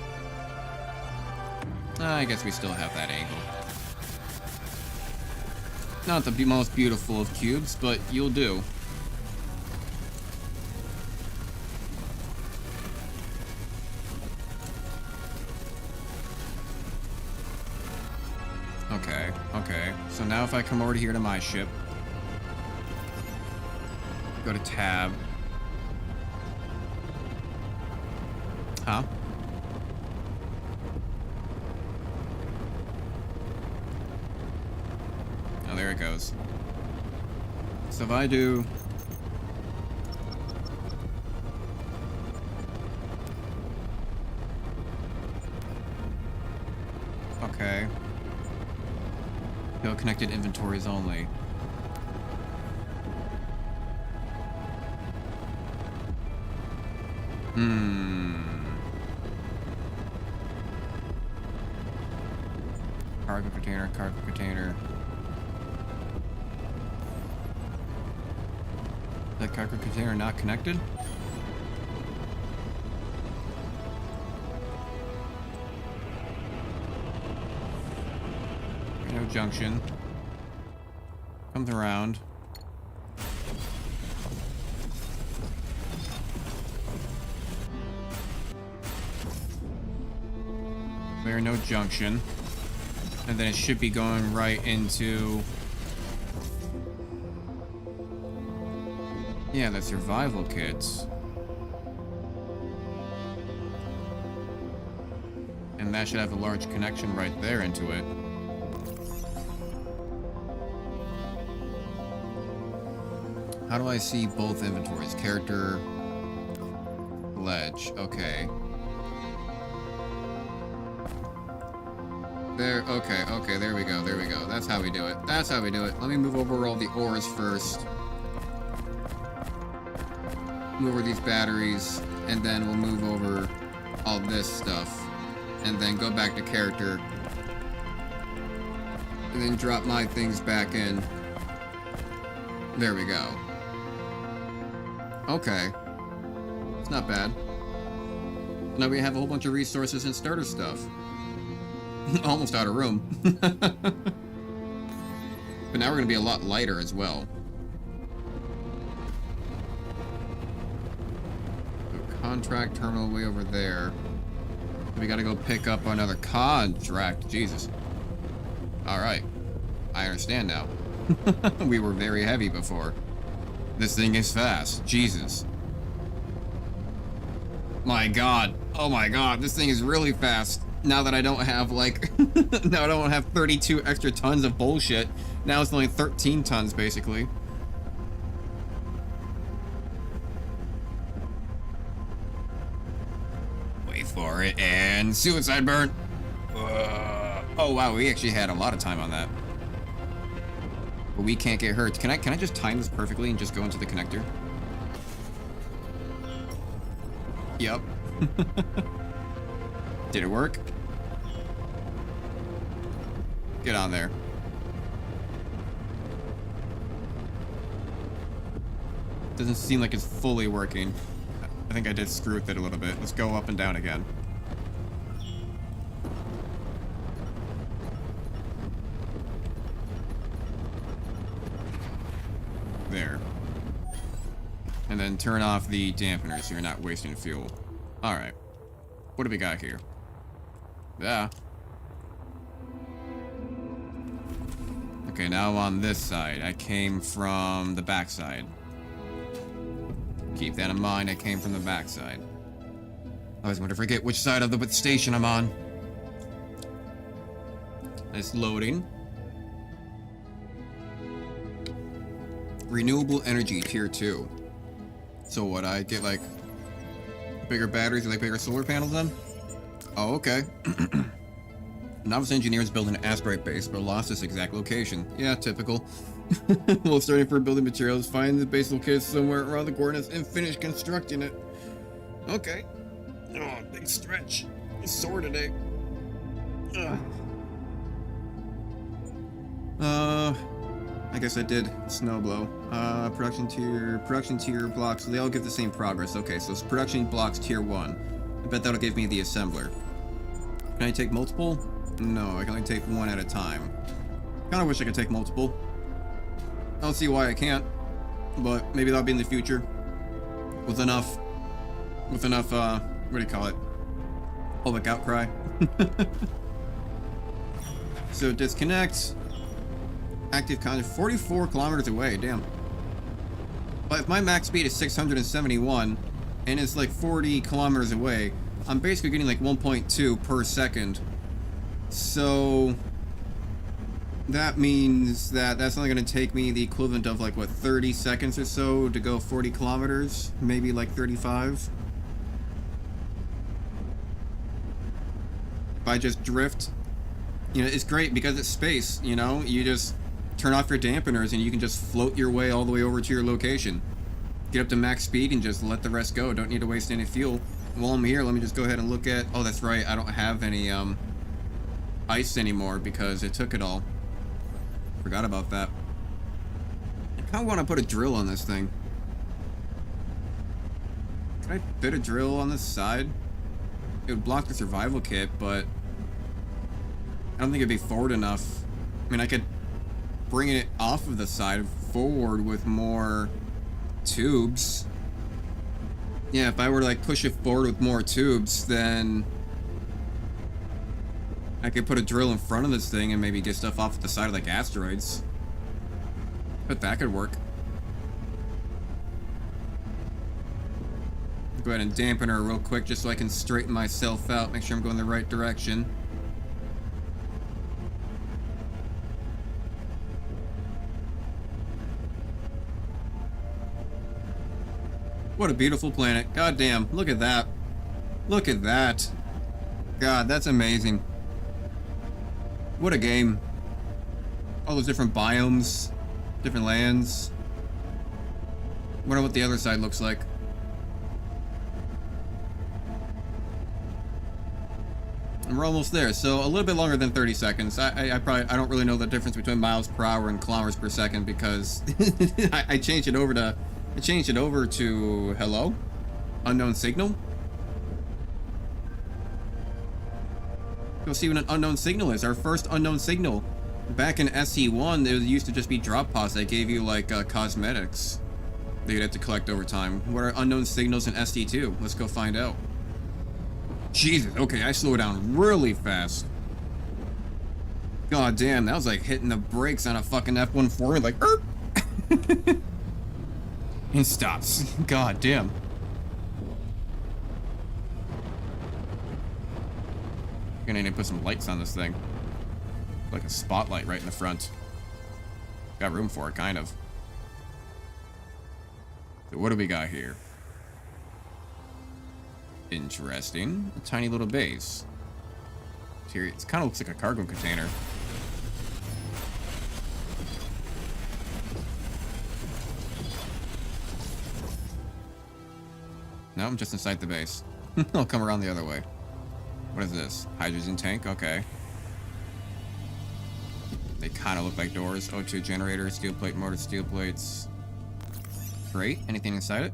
I guess we still have that angle. Not the most beautiful of cubes, but you'll do. Okay, okay. So now if I come over here to my ship, go to tab. Huh? Oh, there it goes. So if I do... Okay. No connected inventories only. Cargo container, cargo container. That cargo container not connected? No junction. Comes around. There, no junction. And then it should be going right into... Yeah, the survival kits. And that should have a large connection right there into it. How do I see both inventories? Character... Ledge. Okay. There, okay, there we go, there we go. That's how we do it. That's how we do it. Let me move over all the ores first. Move over these batteries, and then we'll move over all this stuff. And then go back to character. And then drop my things back in. There we go. Okay. It's not bad. Now we have a whole bunch of resources and starter stuff. Almost out of room. But now we're going to be a lot lighter as well. So contract terminal way over there. We got to go pick up another contract. Jesus. Alright. I understand now. We were very heavy before. This thing is fast. Jesus. My god. Oh my god. This thing is really fast. Now that I don't have, like, now I don't have 32 extra tons of bullshit. Now it's only 13 tons, basically. Wait for it, and suicide burn. Oh, wow, we actually had a lot of time on that. But we can't get hurt. Can I just time this perfectly and just go into the connector? Yep. Did it work? Get on there. Doesn't seem like it's fully working. I think I did screw with it a little bit. Let's go up and down again. There. And then turn off the dampener so you're not wasting fuel. Alright. What do we got here? Yeah. Okay, now on this side. I came from the back side. Keep that in mind, I came from the backside. I always want to forget which side of the station I'm on. It's loading. Renewable energy, tier 2. So what, I get like bigger batteries or like bigger solar panels then? Oh, okay. Novice engineers build an asteroid base but lost its exact location. Yeah, typical. While starting for building materials, find the base located somewhere around the coordinates and finish constructing it. Okay. Oh, big stretch. It's sore today. Ugh. I guess I did snowblow. Production tier blocks, they all give the same progress. Okay, so it's production blocks tier 1. I bet that'll give me the assembler. Can I take multiple? No, I can only take one at a time. Kinda wish I could take multiple. I don't see why I can't, but maybe that'll be in the future. With enough, what do you call it? Public outcry. So disconnect. Active content 44 kilometers away, damn. But if my max speed is 671 and it's like 40 kilometers away, I'm basically getting like 1.2 per second. So that means that that's only going to take me the equivalent of like what, 30 seconds or so to go 40 kilometers, maybe like 35. If I just drift, you know, it's great because it's space, you know, you just turn off your dampeners and you can just float your way all the way over to your location. Get up to max speed and just let the rest go. Don't need to waste any fuel. While I'm here, let me just go ahead and look at... Oh, that's right. I don't have any ice anymore because it took it all. Forgot about that. I kind of want to put a drill on this thing. Can I fit a drill on this side? It would block the survival kit, but I don't think it'd be forward enough. I mean, I could bring it off of the side forward with more tubes. Yeah, if I were to like push it forward with more tubes, then I could put a drill in front of this thing and maybe get stuff off the side of like asteroids. But that could work. Go ahead and dampen her real quick just so I can straighten myself out, make sure I'm going the right direction. What a beautiful planet. God damn, look at that. Look at that. God, that's amazing. What a game. All those different biomes, different lands. Wonder what the other side looks like. And we're almost there, so a little bit longer than 30 seconds. I don't really know the difference between miles per hour and kilometers per second because I changed it over to hello? Unknown signal? Go see what an unknown signal is. Our first unknown signal. Back in SE1, it used to just be drop pods that gave you like cosmetics that you'd have to collect over time. What are unknown signals in SE2? Let's go find out. Jesus, okay, I slowed down really fast. God damn, that was like hitting the brakes on a fucking F-140, like, er. And stops. God damn. Gonna need to put some lights on this thing. Like a spotlight right in the front. Got room for it, kind of. So what do we got here? Interesting. A tiny little base. Here, it kind of looks like a cargo container. No, I'm just inside the base. I'll come around the other way. What is this? Hydrogen tank? Okay. They kind of look like doors. O2 generator, steel plate motor, steel plates. Great. Anything inside it?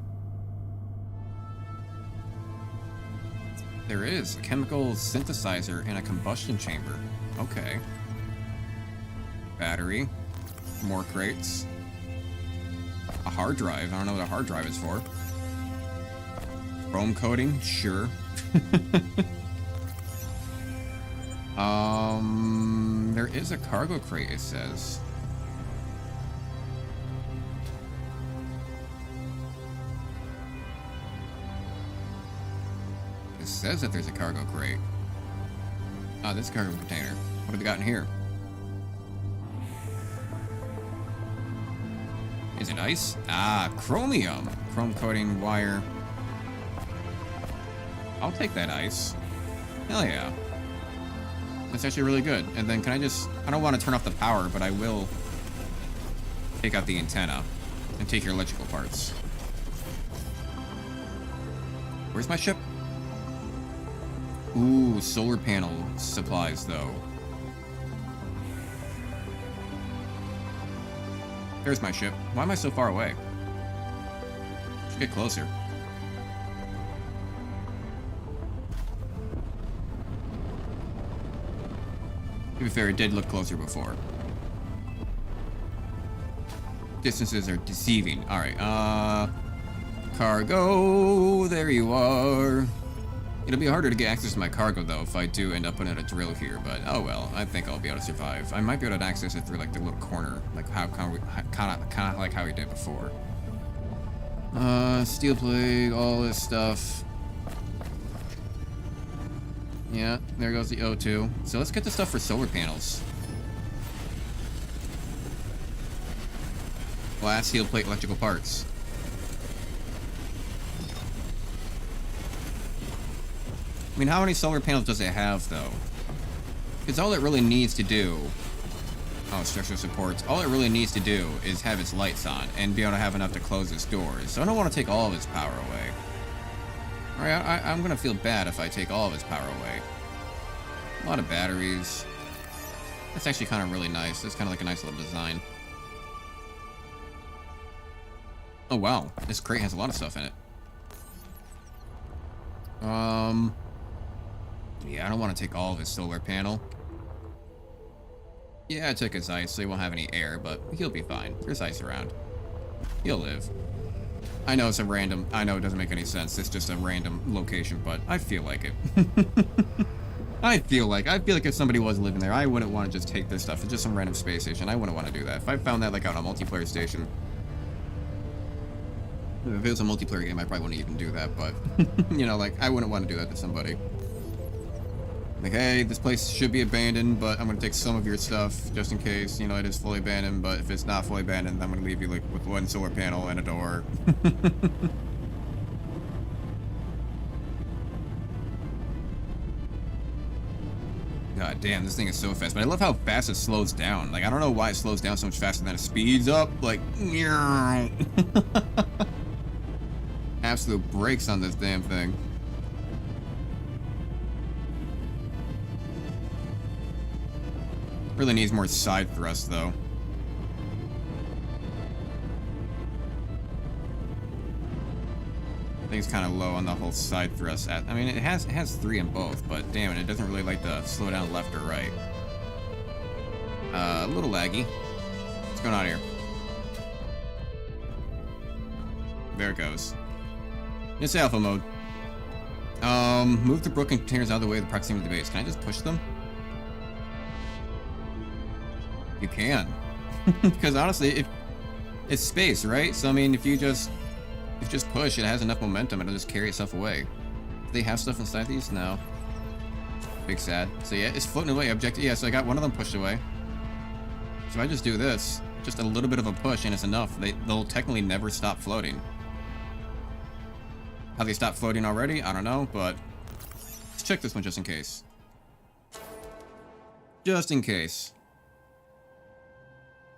There is a chemical synthesizer and a combustion chamber. Okay. Battery. More crates. A hard drive. I don't know what a hard drive is for. Chrome coating? Sure. There is a cargo crate, it says. says that there's a cargo crate. Oh, this cargo container. What have we got in here? Is it ice? Ah, chromium. Chrome coating wire. I'll take that ice. Hell yeah. That's actually really good. And then can I just... I don't want to turn off the power, but I will take out the antenna and take your electrical parts. Where's my ship? Ooh, solar panel supplies, though. There's my ship. Why am I so far away? Should get closer. To be fair, it did look closer before. Distances are deceiving. Alright, cargo, there you are. It'll be harder to get access to my cargo, though, if I do end up putting a drill here, but oh well, I think I'll be able to survive. I might be able to access it through, like, the little corner, like kind of like how we did before. Steel plague, all this stuff. Yeah, there goes the O2. So let's get the stuff for solar panels. Glass, steel plate, electrical parts. I mean, how many solar panels does it have, though? Because all it really needs to do... Oh, structural supports. All it really needs to do is have its lights on and be able to have enough to close its doors. So I don't want to take all of its power away. Alright, I'm going to feel bad if I take all of its power away. A lot of batteries. That's actually kind of really nice. That's kind of like a nice little design. Oh, wow. This crate has a lot of stuff in it. Yeah, I don't want to take all of his solar panel. Yeah, I took his ice, so he won't have any air, but he'll be fine. There's ice around. He'll live. I know it's a random... I know it doesn't make any sense. It's just a random location, but I feel like it. I feel like if somebody was living there, I wouldn't want to just take this stuff. It's just some random space station. I wouldn't want to do that. If I found that, like, on a multiplayer station... If it was a multiplayer game, I probably wouldn't even do that, but... you know, like, I wouldn't want to do that to somebody. Like, hey, this place should be abandoned, but I'm going to take some of your stuff, just in case, you know, it is fully abandoned, but if it's not fully abandoned, I'm going to leave you, like, with one solar panel and a door. God damn, this thing is so fast, but I love how fast it slows down. Like, I don't know why it slows down so much faster than it speeds up, like, absolute brakes on this damn thing. Really needs more side thrust, though. I think it's kind of low on the whole side thrust. I mean, it has 3 in both, but damn it, it doesn't really like to slow down left or right. A little laggy. What's going on here? There it goes. It's alpha mode. Move the broken containers out of the way of the proximity of the base. Can I just push them? You can. Because honestly, it's space, right? So I mean, if you just push, it has enough momentum, it'll just carry itself away. Do they have stuff inside these? No. Big sad. So yeah, it's floating away. Objective. Yeah, so I got one of them pushed away. So if I just do this, just a little bit of a push, and it's enough. They'll technically never stop floating. How they stop floating already? I don't know, but let's check this one just in case. Just in case.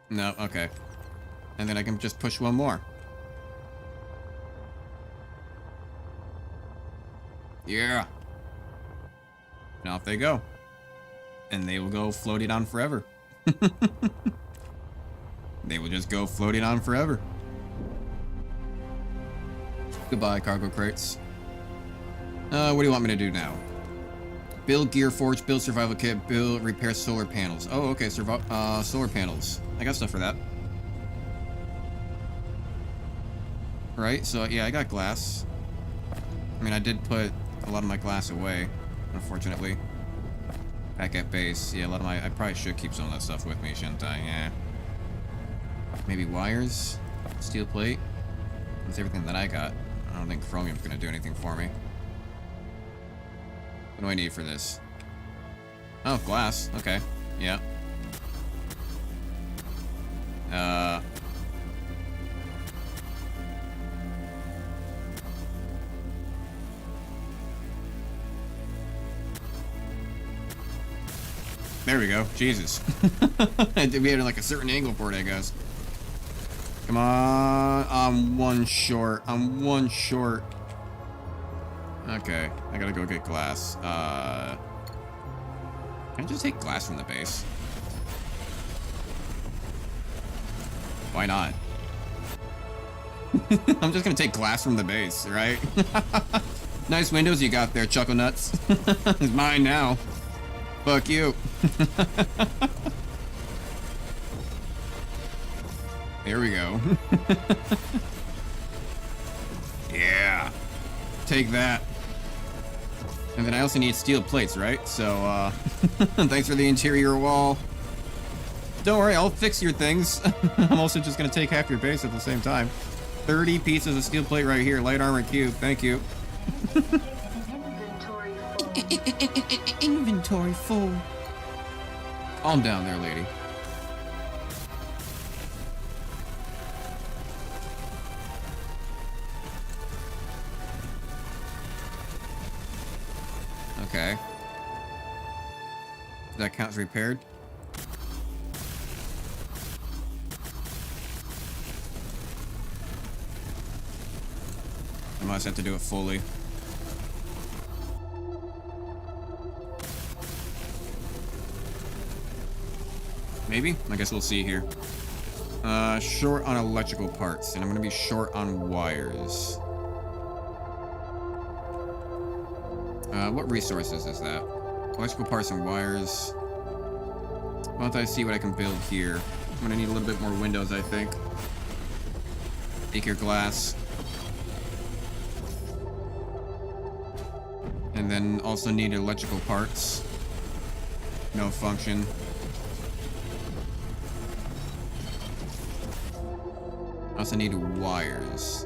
No, okay. And then I can just push one more. Yeah. And off they go. And they will go floating on forever. They will just go floating on forever. Goodbye, cargo crates. What do you want me to do now? Build gear forge, build survival kit, build repair solar panels. Oh, okay, solar panels. I got stuff for that. Right, so yeah, I got glass. I mean, I did put a lot of my glass away, unfortunately. Back at base. Yeah, a lot of my... I probably should keep some of that stuff with me, shouldn't I? Yeah. Maybe wires? Steel plate? That's everything that I got. I don't think chromium's gonna do anything for me. do I need for this? Oh, glass. Okay. Yeah. There we go. Jesus. We had like a certain angle for it, I guess. Come on. I'm one short. I'm one short. Okay. I gotta go get glass. Can I just take glass from the base? Why not? I'm just gonna take glass from the base, right? Nice windows you got there, Chuckle Nuts. It's mine now. Fuck you. There we go. Yeah. Take that. And then I also need steel plates, right? So, thanks for the interior wall. Don't worry, I'll fix your things. I'm also just gonna take half your base at the same time. 30 pieces of steel plate right here. Light armor cube. Thank you. Inventory full. Inventory full. Calm down there, lady. Okay. That counts repaired. I must have to do it fully. Maybe? I guess we'll see here. Short on electrical parts, and I'm gonna be short on wires. What resources is that? Electrical parts and wires. Once I see what I can build here. I'm gonna need a little bit more windows, I think. Take your glass. And then also need electrical parts. No function. I also need wires.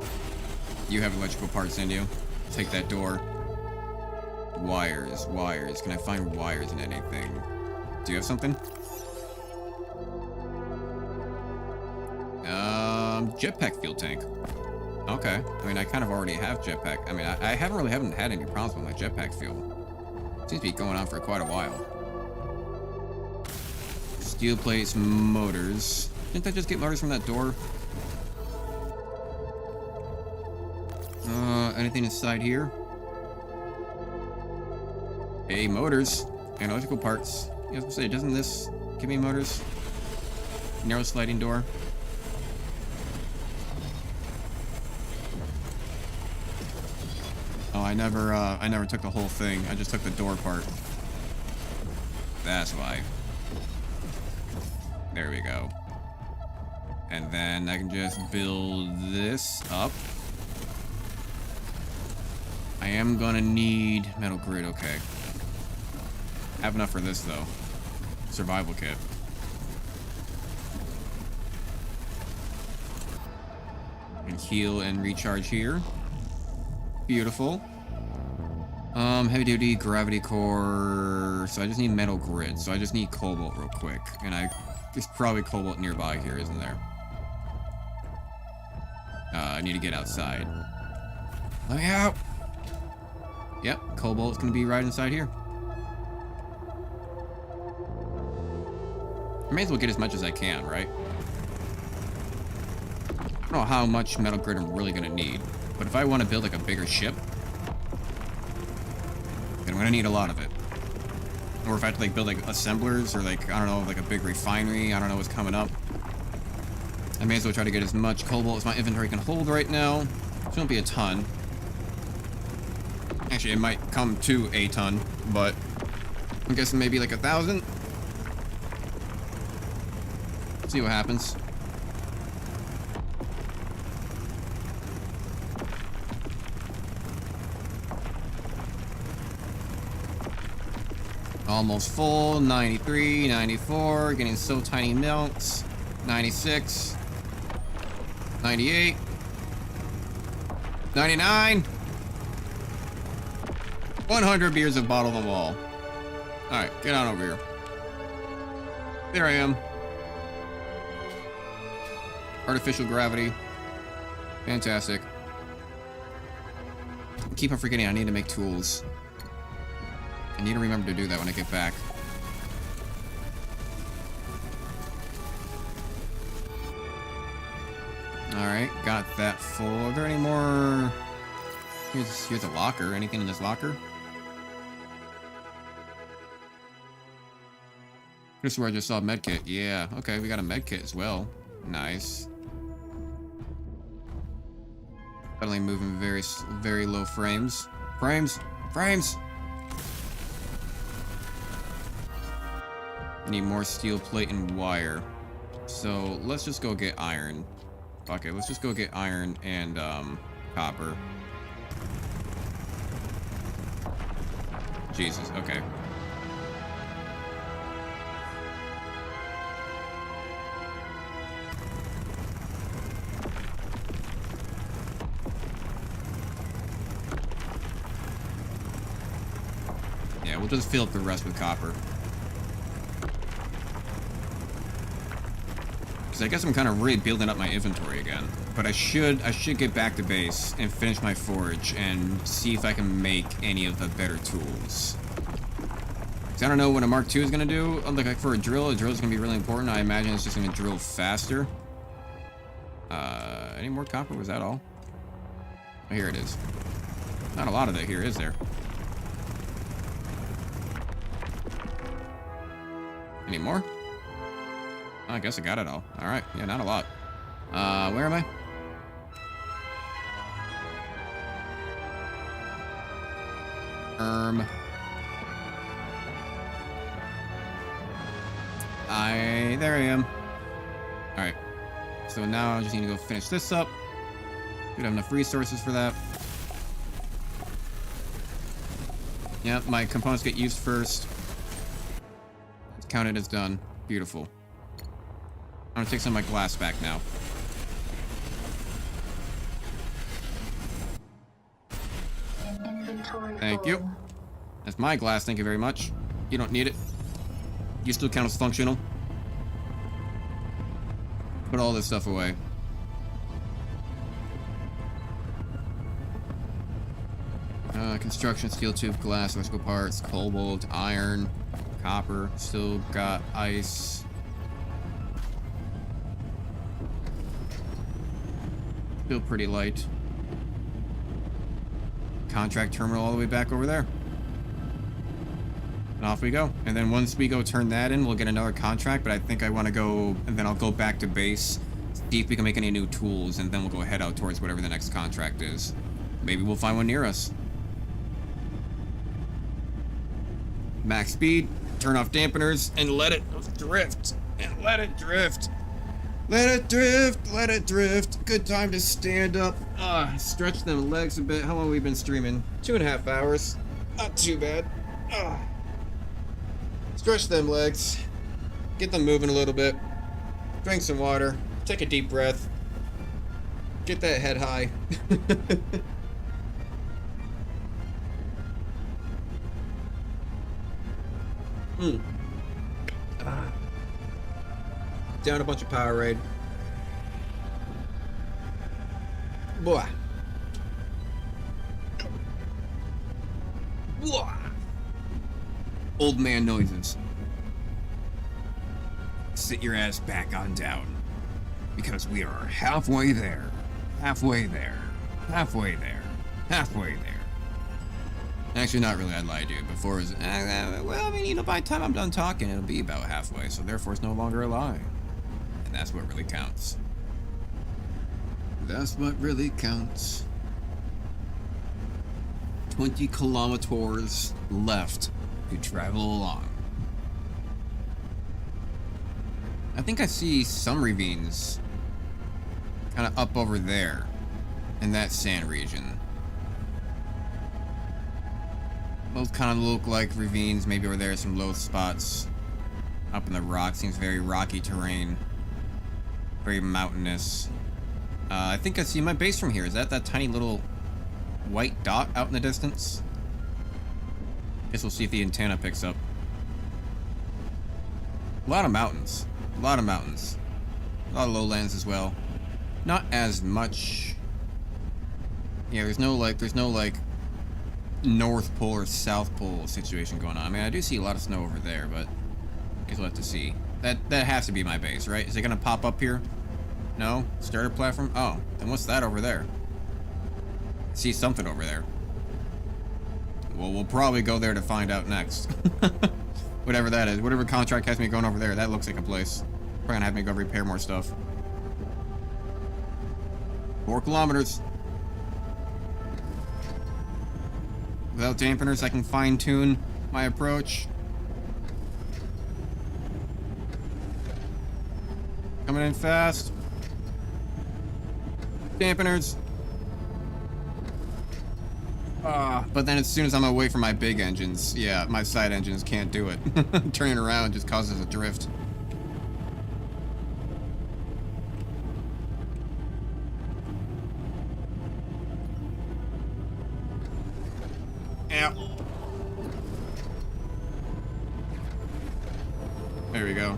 You have electrical parts in you. Take that door. Wires, wires. Can I find wires in anything? Do you have something? Jetpack fuel tank. Okay. I mean, I kind of already have jetpack. I mean, I haven't had any problems with my jetpack fuel. Seems to be going on for quite a while. Steel plates, motors. Didn't I just get motors from that door? Anything inside here? Hey, motors and electrical parts. I was gonna say, doesn't this give me motors? Narrow sliding door. Oh, I never took the whole thing. I just took the door part. That's why. There we go. And then I can just build this up. I am gonna need metal grid, okay. Have enough for this though. Survival kit. And heal and recharge here. Beautiful. Heavy duty gravity core. So I just need metal grid. So I just need cobalt real quick. And there's probably cobalt nearby here, isn't there? I need to get outside. Let me out! Yep, cobalt's gonna be right inside here. I may as well get as much as I can, right? I don't know how much metal grid I'm really gonna need, but if I want to build like a bigger ship, then I'm gonna need a lot of it. Or if I have to like build like assemblers or like, I don't know, like a big refinery, I don't know what's coming up. I may as well try to get as much cobalt as my inventory can hold right now. Shouldn't be a ton. Actually, it might come to a ton, but I'm guessing maybe like 1,000. See what happens. Almost full. 93, 94, getting so tiny melts. 96, 98, 99. 100 beers have bottled them all. Alright, get on over here. There I am. Artificial gravity. Fantastic. I keep on forgetting I need to make tools. I need to remember to do that when I get back. Alright, got that full. Are there any more? Here's a locker. Anything in this locker? This is where I just saw a medkit. Yeah, okay, we got a medkit as well. Nice. Suddenly moving very low frames. Frames! Need more steel plate and wire. So let's just go get iron. Okay, let's just go get iron and copper. Jesus, okay. Yeah, we'll just fill up the rest with copper. Because I guess I'm kind of really building up my inventory again. But I should get back to base and finish my forge and see if I can make any of the better tools. Because I don't know what a Mark II is going to do. Like for a drill is going to be really important. I imagine it's just going to drill faster. Any more copper? Was that all? Oh, here it is. Not a lot of it here, is there? Any more? Oh, I guess I got it all. Alright, yeah, not a lot. Where am I? There I am. Alright. So now I just need to go finish this up. Should have enough resources for that. Yep, my components get used first. It's counted as done. Beautiful. I'm gonna take some of my glass back now. Thank you. That's my glass, thank you very much. You don't need it. You still count as functional. Put all this stuff away. Construction, steel tube, glass, electrical parts, cobalt, iron, copper. Still got ice. Still pretty light. Contract terminal all the way back over there. And off we go. And then once we go turn that in, we'll get another contract, but I think I want to go, and then I'll go back to base, see if we can make any new tools, and then we'll go head out towards whatever the next contract is. Maybe we'll find one near us. Max speed, turn off dampeners, and let it drift. And let it drift. Let it drift, let it drift. Good time to stand up. Stretch them legs a bit. How long have we been streaming? 2.5 hours. Not too bad. Stretch them legs. Get them moving a little bit. Drink some water. Take a deep breath. Get that head high. Down a bunch of power raid. Boy. Boy. Old man noises. Sit your ass back on down. Because we are halfway there. Halfway there. Halfway there. Halfway there. Actually, not really, I'd lie to you. Before it was, well, I mean, you know, by the time I'm done talking, it'll be about halfway, so therefore it's no longer a lie. And that's what really counts. That's what really counts. 20 kilometers left to travel along. I think I see some ravines kind of up over there in that sand region. Those kind of look like ravines. Maybe over there are some low spots. Up in the rock. Seems very rocky terrain. Very mountainous. I think I see my base from here. Is that tiny little white dot out in the distance? Guess we'll see if the antenna picks up. A lot of mountains. A lot of mountains. A lot of lowlands as well. Not as much. Yeah, there's no like North Pole or South Pole situation going on. I mean, I do see a lot of snow over there, but I guess we'll have to see. That has to be my base, right? Is it gonna pop up here? No? Starter platform? Oh, then what's that over there? I see something over there. Well, we'll probably go there to find out next. Whatever that is. Whatever contract has me going over there, that looks like a place. Probably gonna have me go repair more stuff. 4 kilometers. Without dampeners, I can fine-tune my approach. Coming in fast. Dampeners. But then as soon as I'm away from my big engines, yeah, my side engines can't do it. Turning around just causes a drift. Yeah. There we go.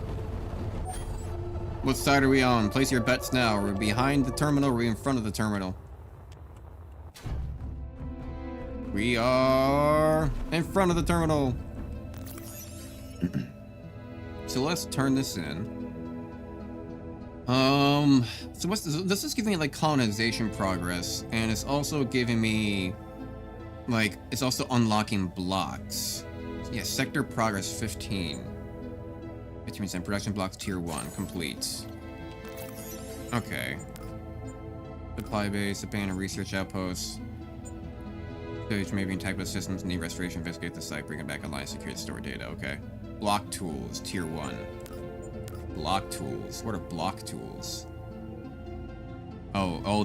What side are we on? Place your bets now. Are we behind the terminal or are we in front of the terminal? We are in front of the terminal. So let's turn this in. So what's this? This is giving me like colonization progress, and it's also giving me like it's also unlocking blocks. Yeah, sector progress 15. 15% production blocks tier 1 complete. Okay. Supply base, abandoned research outposts. Stage may be intact, but systems need restoration. Investigate the site, bring it back online, secure the store data. Okay. Block tools, tier 1. Block tools. What are block tools? Oh,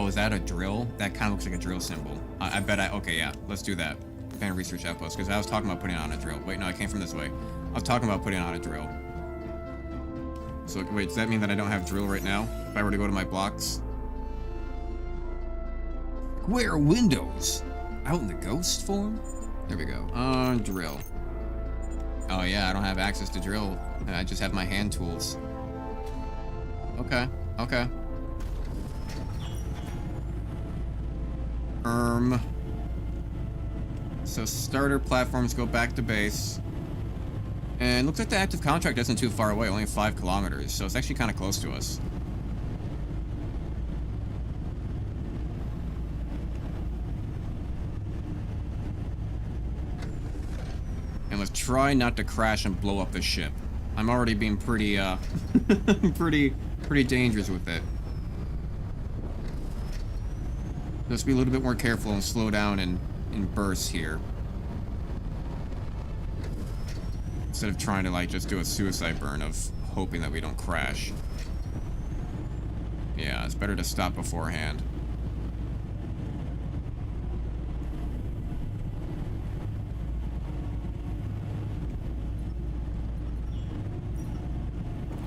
is that a drill? That kind of looks like a drill symbol. I bet okay, yeah, let's do that. Abandoned research outpost, because I was talking about putting on a drill. Wait, no, I came from this way. I was talking about putting on a drill. So, wait, does that mean that I don't have drill right now? If I were to go to my blocks? Square windows! Out in the ghost form? There we go. Drill. Oh yeah, I don't have access to drill. I just have my hand tools. Okay, okay. So starter platforms go back to base. And looks like the active contract isn't too far away, only 5 kilometers, so it's actually kind of close to us. And let's try not to crash and blow up the ship. I'm already being pretty, pretty dangerous with it. Let's be a little bit more careful and slow down in bursts here. Instead of trying to, like, just do a suicide burn of hoping that we don't crash. Yeah, it's better to stop beforehand.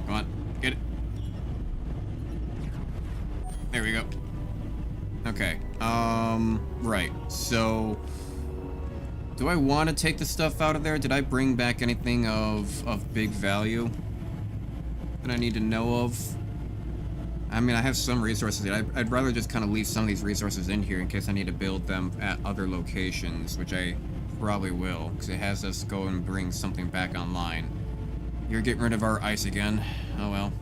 Come on, get it. There we go. Okay, right, so... do I want to take the stuff out of there? Did I bring back anything of big value that I need to know of? I mean, I have some resources. I'd rather just kind of leave some of these resources in here in case I need to build them at other locations, which I probably will, because it has us go and bring something back online. You're getting rid of our ice again. Oh well.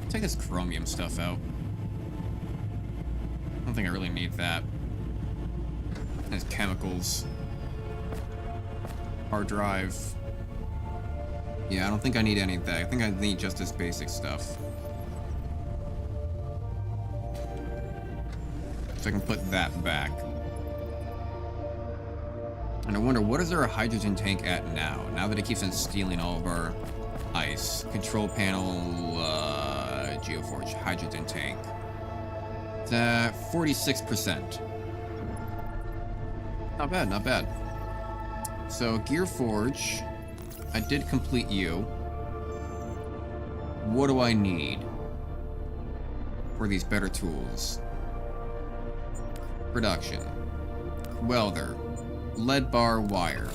Take this chromium stuff out. I don't think I really need that. There's chemicals. Hard drive. Yeah, I don't think I need any of that. I think I need just this basic stuff. So I can put that back. And I wonder, what is our hydrogen tank at now? Now that it keeps on stealing all of our ice. Control panel, Geoforge, hydrogen tank. It's at 46%. Not bad, not bad. So, Gear Forge. I did complete you. What do I need for these better tools? Production. Welder. lead bar wire.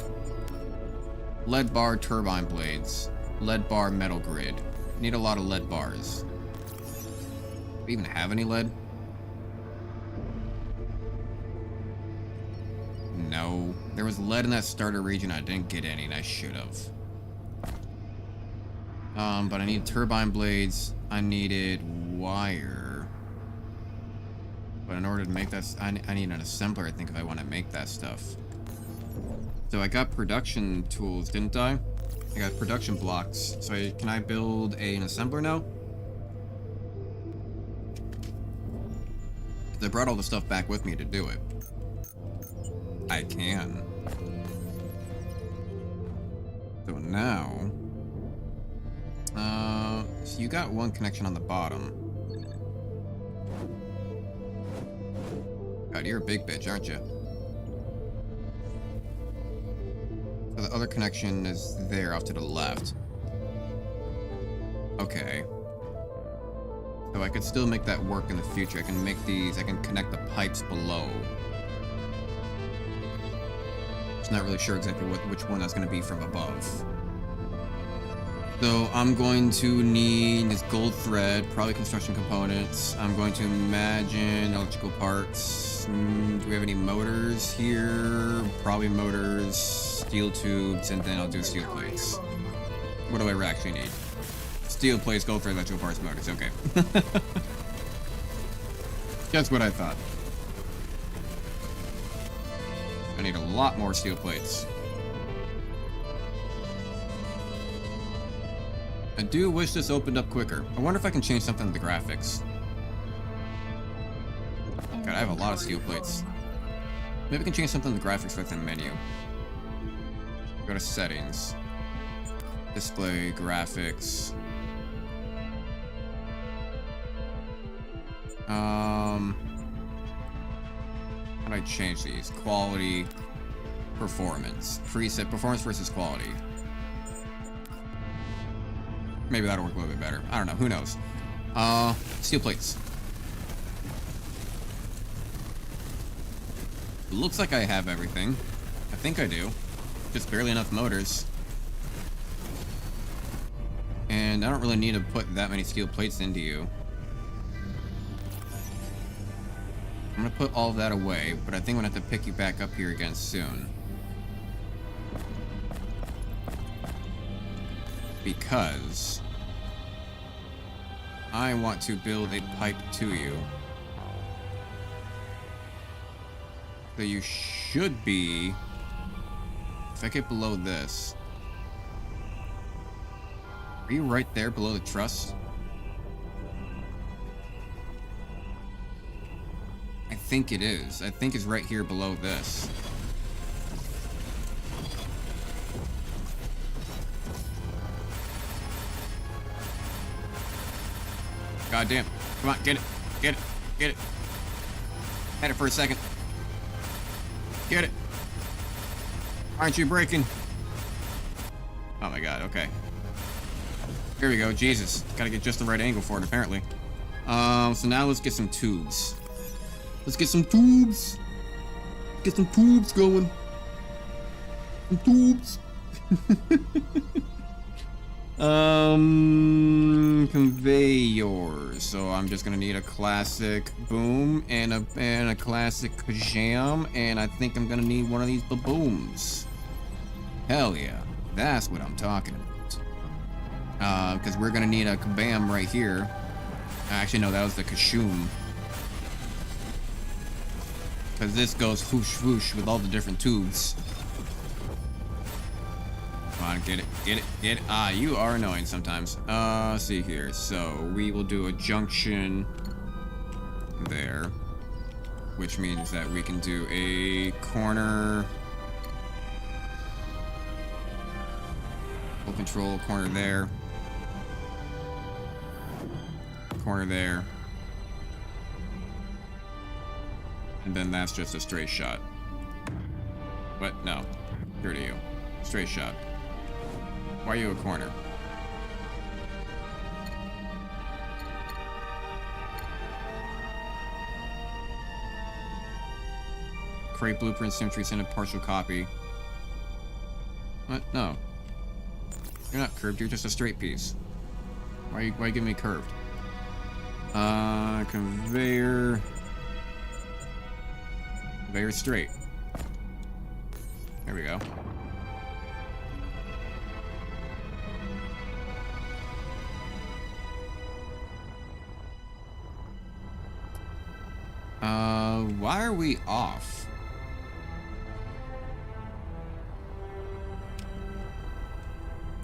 Lead bar turbine blades. Lead bar metal grid. Need a lot of lead bars. Do we even have any lead? No. There was lead in that starter region. I didn't get any, and I should have. But I need turbine blades. I needed wire. But in order to make that, I need an assembler, I think, if I want to make that stuff. So I got production tools, didn't I? I got production blocks. So can I build an assembler now? I brought all the stuff back with me to do it. I can. So now... so you got one connection on the bottom. God, you're a big bitch, aren't you? So the other connection is there off to the left. Okay. So I could still make that work in the future. I can make these, I can connect the pipes below. Just not really sure exactly which one that's going to be from above. So I'm going to need this gold thread, probably construction components. I'm going to imagine electrical parts. Do we have any motors here? Probably motors, steel tubes, and then I'll do steel plates. What do I actually need? Steel plates, gold thread, electrical parts, motors. Okay. That's what I thought. I need a lot more steel plates. I do wish this opened up quicker. I wonder if I can change something in the graphics. God, I have a lot of steel plates. Maybe I can change something in the graphics within the menu. Go to settings. Display, graphics. How do I change these? Quality, performance. Preset, performance versus quality. Maybe that'll work a little bit better. I don't know. Who knows? Steel plates. It looks like I have everything. I think I do. Just barely enough motors. And I don't really need to put that many steel plates into you. I'm gonna put all of that away, but I think I'm gonna have to pick you back up here again soon. Because I want to build a pipe to you. So you should be, if I get below this, are you right there below the truss? I think it is. I think it's right here below this. God damn. Come on, get it. Get it. Get it. Had it for a second. Get it. Aren't you breaking? Oh my god, okay. Here we go. Jesus. Gotta get just the right angle for it, apparently. So now let's get some tubes. Let's get some tubes. Get some tubes going. Some tubes. Conveyors. So I'm just gonna need a classic boom and a classic kajam, and I think I'm gonna need one of these babooms. Hell yeah, that's what I'm talking about. Because we're gonna need a kabam right here. Actually, no, that was the kashoom. Because this goes whoosh whoosh with all the different tubes. Come on, get it, get it, get it. Ah, you are annoying sometimes. Let's see here. So we will do a junction there, which means that we can do a corner. Full control, corner there. Corner there. And then that's just a straight shot. But no. Here to you. Straight shot. Why are you a corner? Create blueprint symmetry, send a partial copy. What? No. You're not curved, you're just a straight piece. Why you giving me curved? Conveyor. Conveyor straight. There we go. Why are we off?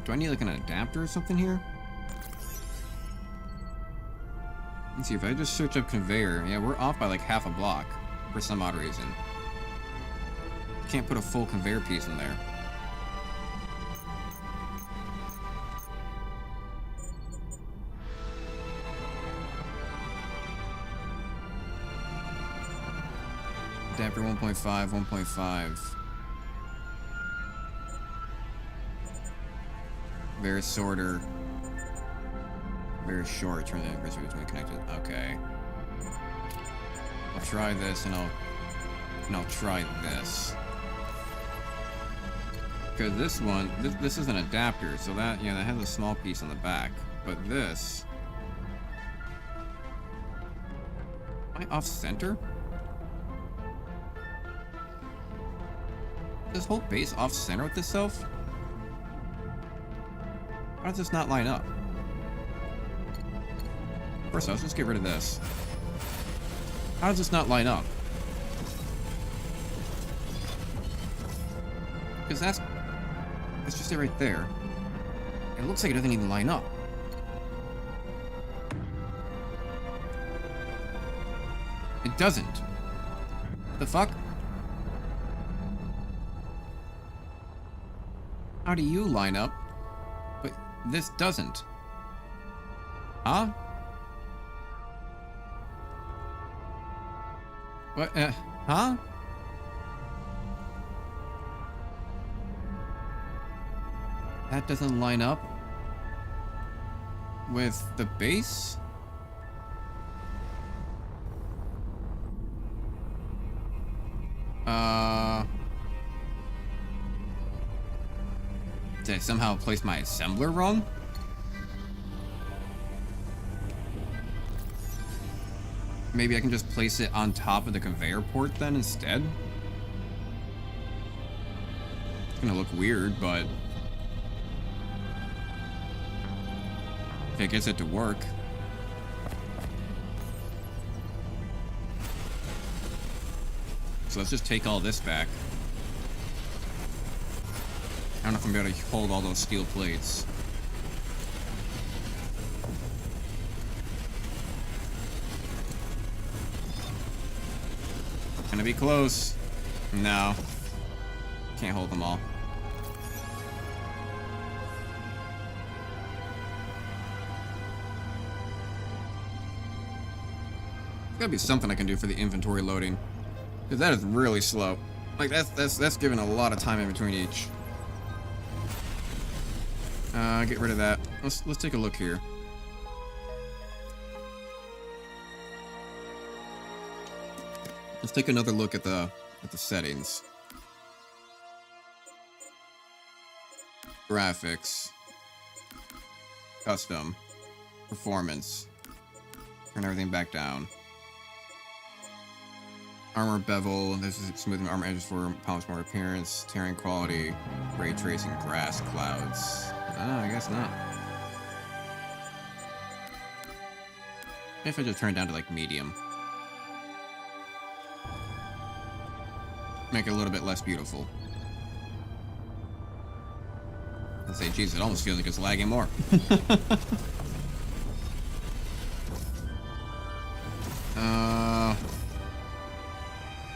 Do I need like an adapter or something here? Let's see, if I just search up conveyor, yeah, we're off by like half a block for some odd reason. Can't put a full conveyor piece in there. Adapter 1.5, 1.5. Very sorter. Very short. Turn the inverse between connected. Okay. I'll try this and I'll try this. Because this one, this is an adapter, so that, yeah, that has a small piece on the back. But this... Am I off center? This whole base off center with itself? How does this not line up? First, let's just get rid of this. How does this not line up? Because that's just it right there. It looks like it doesn't even line up. It doesn't. The fuck? How do you line up, but this doesn't? Huh? What, huh? That doesn't line up with the base? Did I somehow place my assembler wrong? Maybe I can just place it on top of the conveyor port then instead? It's gonna look weird, but... if it gets it to work. So let's just take all this back. I don't know if I'm gonna be able to hold all those steel plates. Gonna be close. No. Can't hold them all. There's gotta be something I can do for the inventory loading. Because that is really slow. Like, that's giving a lot of time in between each. Get rid of that. Let's take a look here. Let's take another look at the settings. Graphics. Custom. Performance. Turn everything back down. Armor bevel. This is smoothing armor edges for polish more appearance. Tearing quality. Ray tracing. Grass. Clouds. Oh, I guess not. If I just turn it down to like medium. Make it a little bit less beautiful. And say, geez, it almost feels like it's lagging more.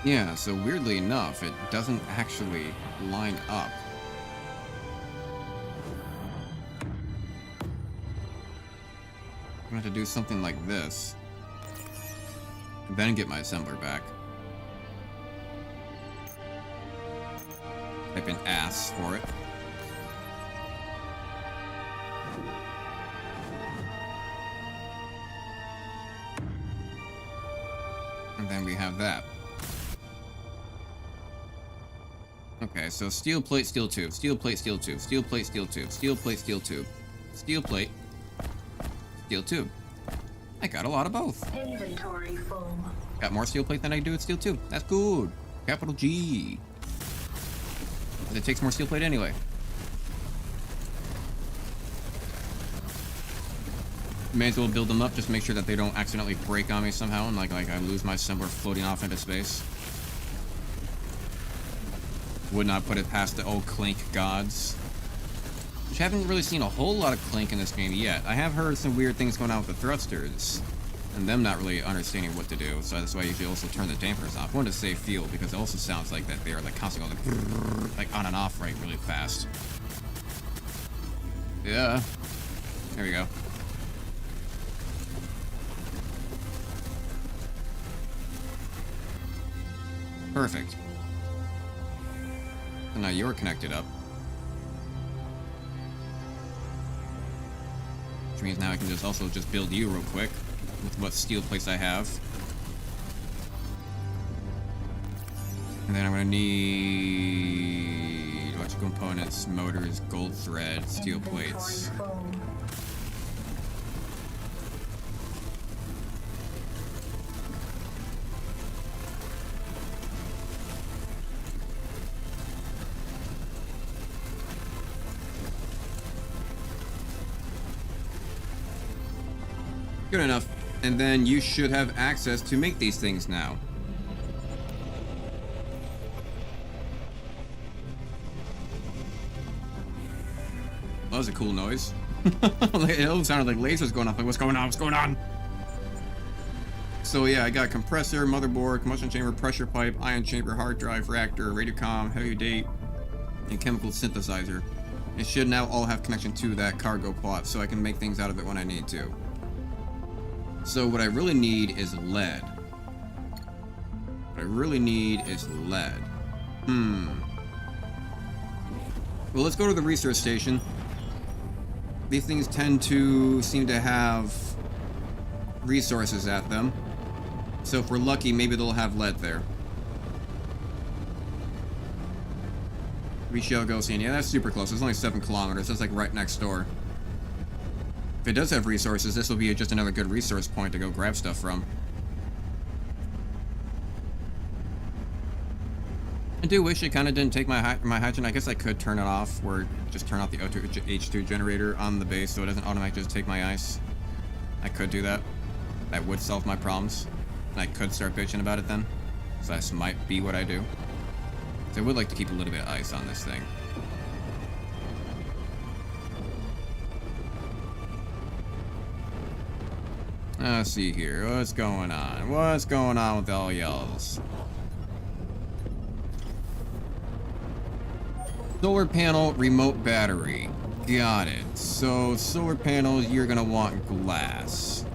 Yeah, so weirdly enough, it doesn't actually line up. I'm gonna have to do something like this. And then get my assembler back. Type in ass for it. And then we have that. Okay, so steel plate, steel tube, steel plate, steel tube, steel plate, steel tube, steel plate, steel tube, steel plate, steel tube. I got a lot of both. Inventory full. Got more steel plate than I do with steel tube. That's good. Capital G. But it takes more steel plate anyway. May as well build them up, just make sure that they don't accidentally break on me somehow and like I lose my symbol floating off into space. Would not put it past the old Clink gods. Which I haven't really seen a whole lot of Clink in this game yet. I have heard some weird things going on with the thrusters. And them not really understanding what to do. So that's why I usually also turn the dampers off. I wanted to say feel because it also sounds like that they are like constantly going like on and off right really fast. Yeah. There we go. Perfect. So now you're connected up. Which means now I can just also just build you real quick with what steel plates I have. And then I'm gonna need electrical components, motors, gold thread, steel plates. Good enough. And then you should have access to make these things now. That was a cool noise. It all sounded like lasers going off. Like, what's going on? What's going on? So yeah, I got compressor, motherboard, combustion chamber, pressure pipe, ion chamber, hard drive, reactor, radiocom, heavy date, and chemical synthesizer. It should now all have connection to that cargo plot, so I can make things out of it when I need to. So what I really need is lead. What I really need is lead. Well, let's go to the research station. These things tend to seem to have resources at them. So if we're lucky, maybe they'll have lead there. We shall go see. Yeah, that's super close. It's only 7 kilometers. That's like right next door. If it does have resources, this will be just another good resource point to go grab stuff from. I do wish it kind of didn't take my hydrogen. I guess I could turn it off, or just turn off the H2 generator on the base so it doesn't automatically just take my ice. I could do that. That would solve my problems. And I could start bitching about it then. So this might be what I do. So I would like to keep a little bit of ice on this thing. Let's see here. What's going on? What's going on with all y'alls? Solar panel, remote battery. Got it. So, solar panels, you're gonna want glass.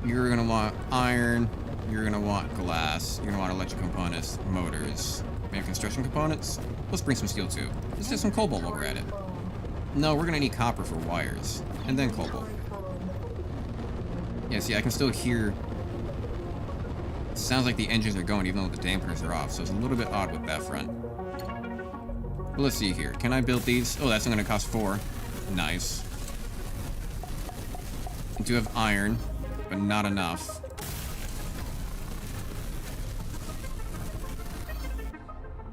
You're gonna want iron. You're gonna want glass. You're gonna want electric components, motors. Maybe construction components? Let's bring some steel too. Let's do some cobalt while we're at it. No, we're gonna need copper for wires. And then cobalt. Yeah, see, I can still hear... It sounds like the engines are going even though the dampeners are off, so it's a little bit odd with that front. But let's see here. Can I build these? Oh, that's only gonna cost 4. Nice. I do have iron, but not enough.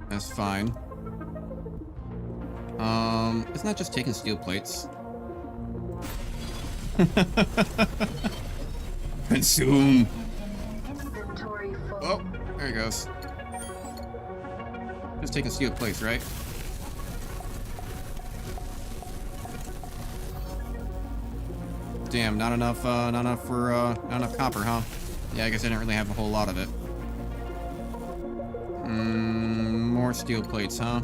That's fine. It's not just taking steel plates. Consume. Oh, there he goes. Just taking steel plates, right? Damn, not enough copper, huh? Yeah, I guess I didn't really have a whole lot of it. More steel plates, huh?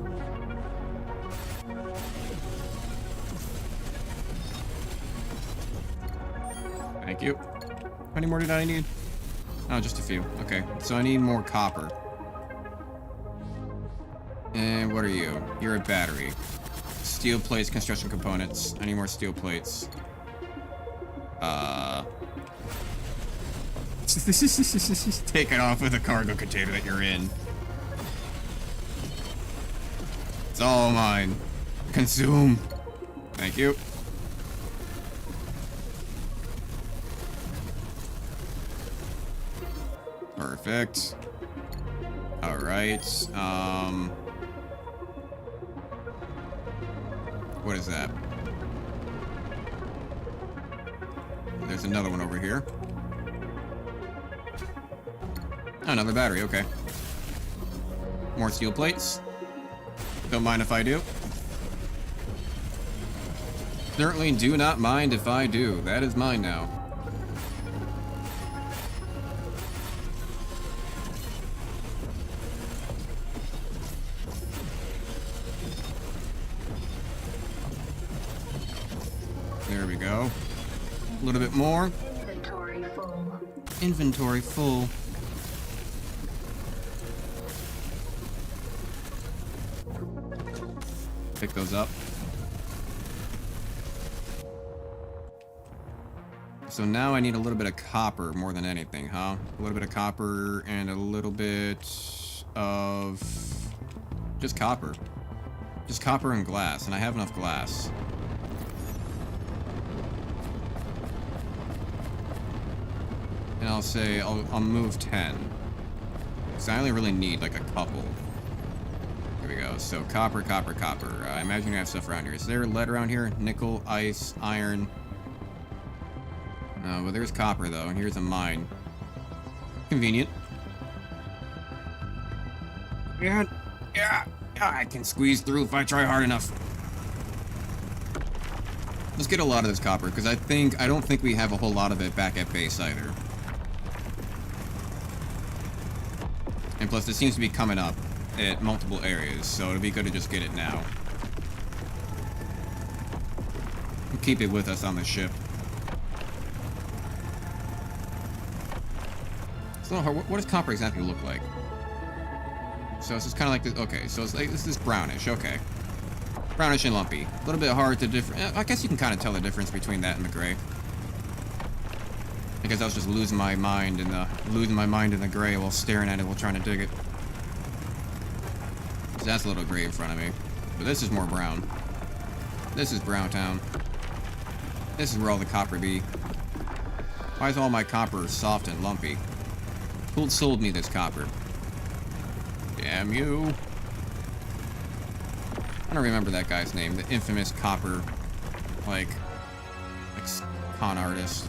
Thank you. How many more did I need? Oh, just a few. Okay, so I need more copper. And what are you? You're a battery. Steel plates, construction components. I need more steel plates. Take it off with the cargo container that you're in. It's all mine. Consume. Thank you. Perfect. Alright. What is that? There's another one over here. Oh, another battery, okay. More steel plates. Don't mind if I do. Certainly do not mind if I do. That is mine now. There we go. A little bit more. Inventory full. Inventory full. Pick those up. So now I need a little bit of copper more than anything, huh? A little bit of copper and a little bit of just copper. Just copper and glass, and I have enough glass. And I'll say I'll move 10. So I only really need like a couple. Here we go. So copper, copper, copper. I imagine you have stuff around here. Is there lead around here? Nickel, ice, iron. No, but there's copper though, and here's a mine. Convenient. Yeah, I can squeeze through if I try hard enough. Let's get a lot of this copper, because I don't think we have a whole lot of it back at base either. And plus, it seems to be coming up at multiple areas, so it'd be good to just get it now. Keep it with us on the ship. So, what does copper exactly look like? So it's just kind of like this. Okay, so it's like this brownish. Okay, brownish and lumpy. A little bit hard to I guess you can kind of tell the difference between that and the gray. Because I was just losing my mind in the gray while staring at it while trying to dig it. So that's a little gray in front of me, but this is more brown. This is Brown Town. This is where all the copper be. Why is all my copper soft and lumpy? Who sold me this copper? Damn you. I don't remember that guy's name. The infamous copper, like con artist.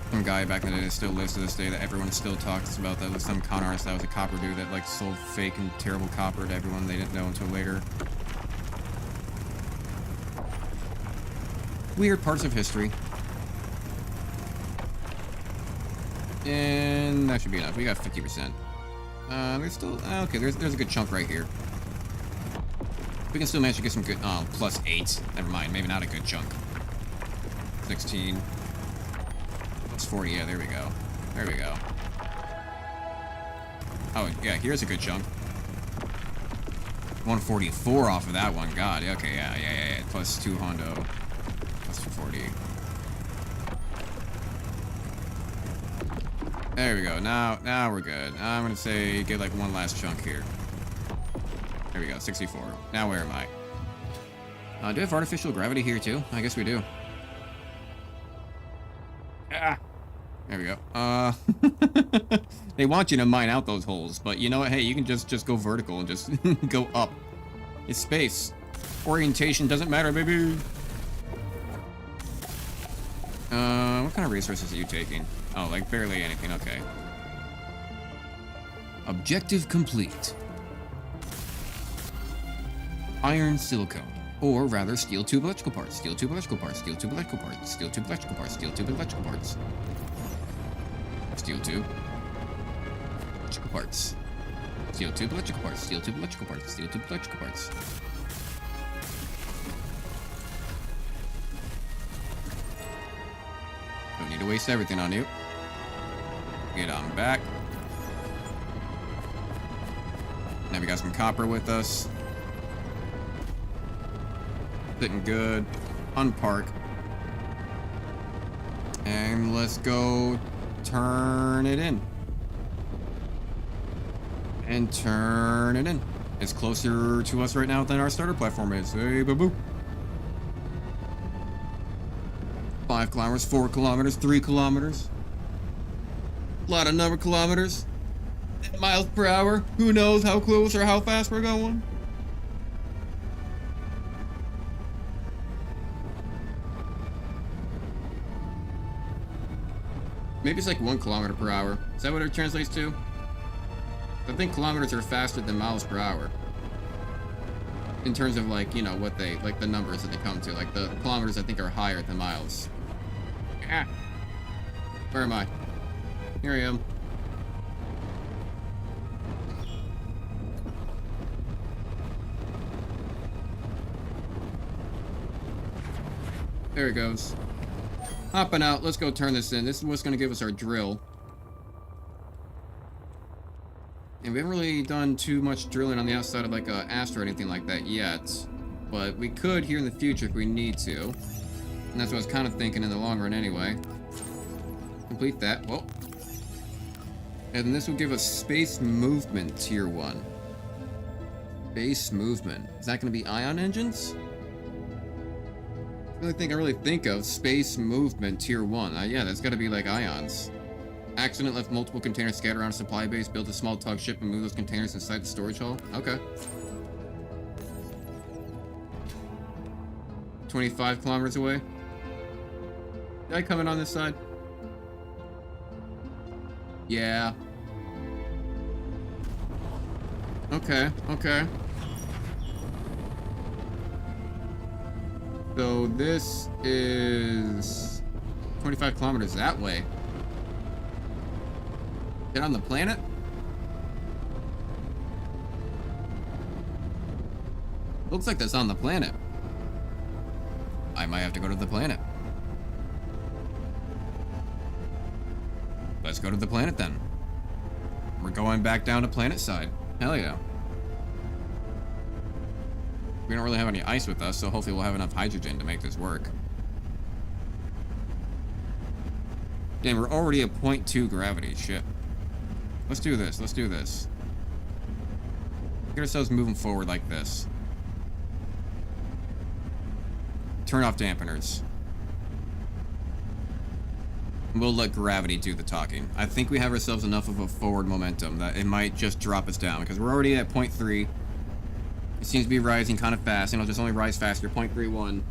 Some guy back in the day that still lives to this day that everyone still talks about. That was some con artist that was a copper dude that like sold fake and terrible copper to everyone they didn't know until later. Weird parts of history. And that should be enough. We got 50%. There's still... okay, there's a good chunk right here. We can still manage to get some good... oh, plus 8. Never mind. Maybe not a good chunk. 16. Plus 40. Yeah, there we go. There we go. Oh, yeah, here's a good chunk. 144 off of that one. God, okay, yeah. Plus 2 hondo. Plus 40. There we go. Now we're good. I'm gonna say get like one last chunk here. There we go. 64. Now where am I? Do we have artificial gravity here too? I guess we do. Ah. There we go. They want you to mine out those holes, but you know what? Hey, you can just go vertical and just go up. It's space. Orientation doesn't matter, baby. What kind of resources are you taking? Oh, like barely anything. Okay. Objective complete. Iron silicone. Or rather, steel tube electrical parts. Steel tube electrical parts. Steel tube electrical parts. Steel tube electrical parts. Steel tube electrical parts. Steel tube. Electrical parts. Steel tube electrical parts. Steel tube electrical parts. Steel tube electrical parts. Don't need to waste everything on you. Get on back. Now we got some copper with us. Sitting good. Unpark. And let's go turn it in. And turn it in. It's closer to us right now than our starter platform is. Hey, boo-boo. 5 kilometers, 4 kilometers, 3 kilometers. A lot of number of kilometers. Miles per hour. Who knows how close or how fast we're going? Maybe it's like 1 kilometer per hour. Is that what it translates to? I think kilometers are faster than miles per hour. In terms of like, you know, what they, like the numbers that they come to. Like the kilometers I think are higher than miles. Ah. Where am I? Here I am. There it goes. Hopping out. Let's go turn this in. This is what's going to give us our drill. And we haven't really done too much drilling on the outside of like a Astra or anything like that yet. But we could here in the future if we need to. And that's what I was kind of thinking in the long run anyway. Complete that. Well. And this will give us space movement tier 1. Space movement. Is that going to be ion engines? The only thing I really think of, space movement tier 1. Yeah, that's got to be like ions. Accident left multiple containers scattered around a supply base, build a small tug ship and move those containers inside the storage hull. Okay. 25 kilometers away. Did I come in on this side? Yeah. Okay, okay. So this is 25 kilometers that way. Get on the planet? Looks like that's on the planet. I might have to go to the planet. Let's go to the planet then. We're going back down to planet side. Hell yeah. We don't really have any ice with us, so hopefully we'll have enough hydrogen to make this work. Damn, we're already at 0.2 gravity. Shit. Let's do this. Let's do this. Get ourselves moving forward like this. Turn off dampeners. We'll let gravity do the talking. I think we have ourselves enough of a forward momentum that it might just drop us down, because we're already at 0.3. It seems to be rising kind of fast, and it'll just only rise faster. 0.31.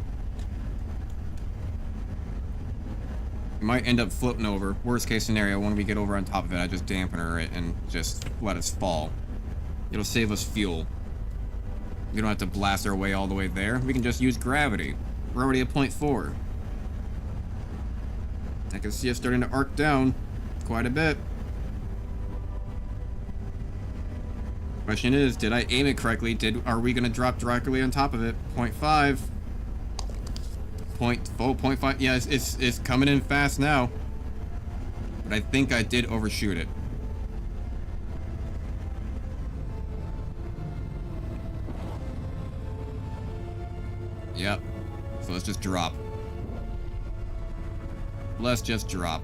We might end up floating over. Worst case scenario, when we get over on top of it, I just dampener it and just let us fall. It'll save us fuel. We don't have to blast our way all the way there. We can just use gravity. We're already at 0.4. I can see us starting to arc down quite a bit. Question is, did I aim it correctly? Are we gonna drop directly on top of it? 0.5. 0.5. Yeah, it's coming in fast now. But I think I did overshoot it. Yep. So let's just drop. Let's just drop.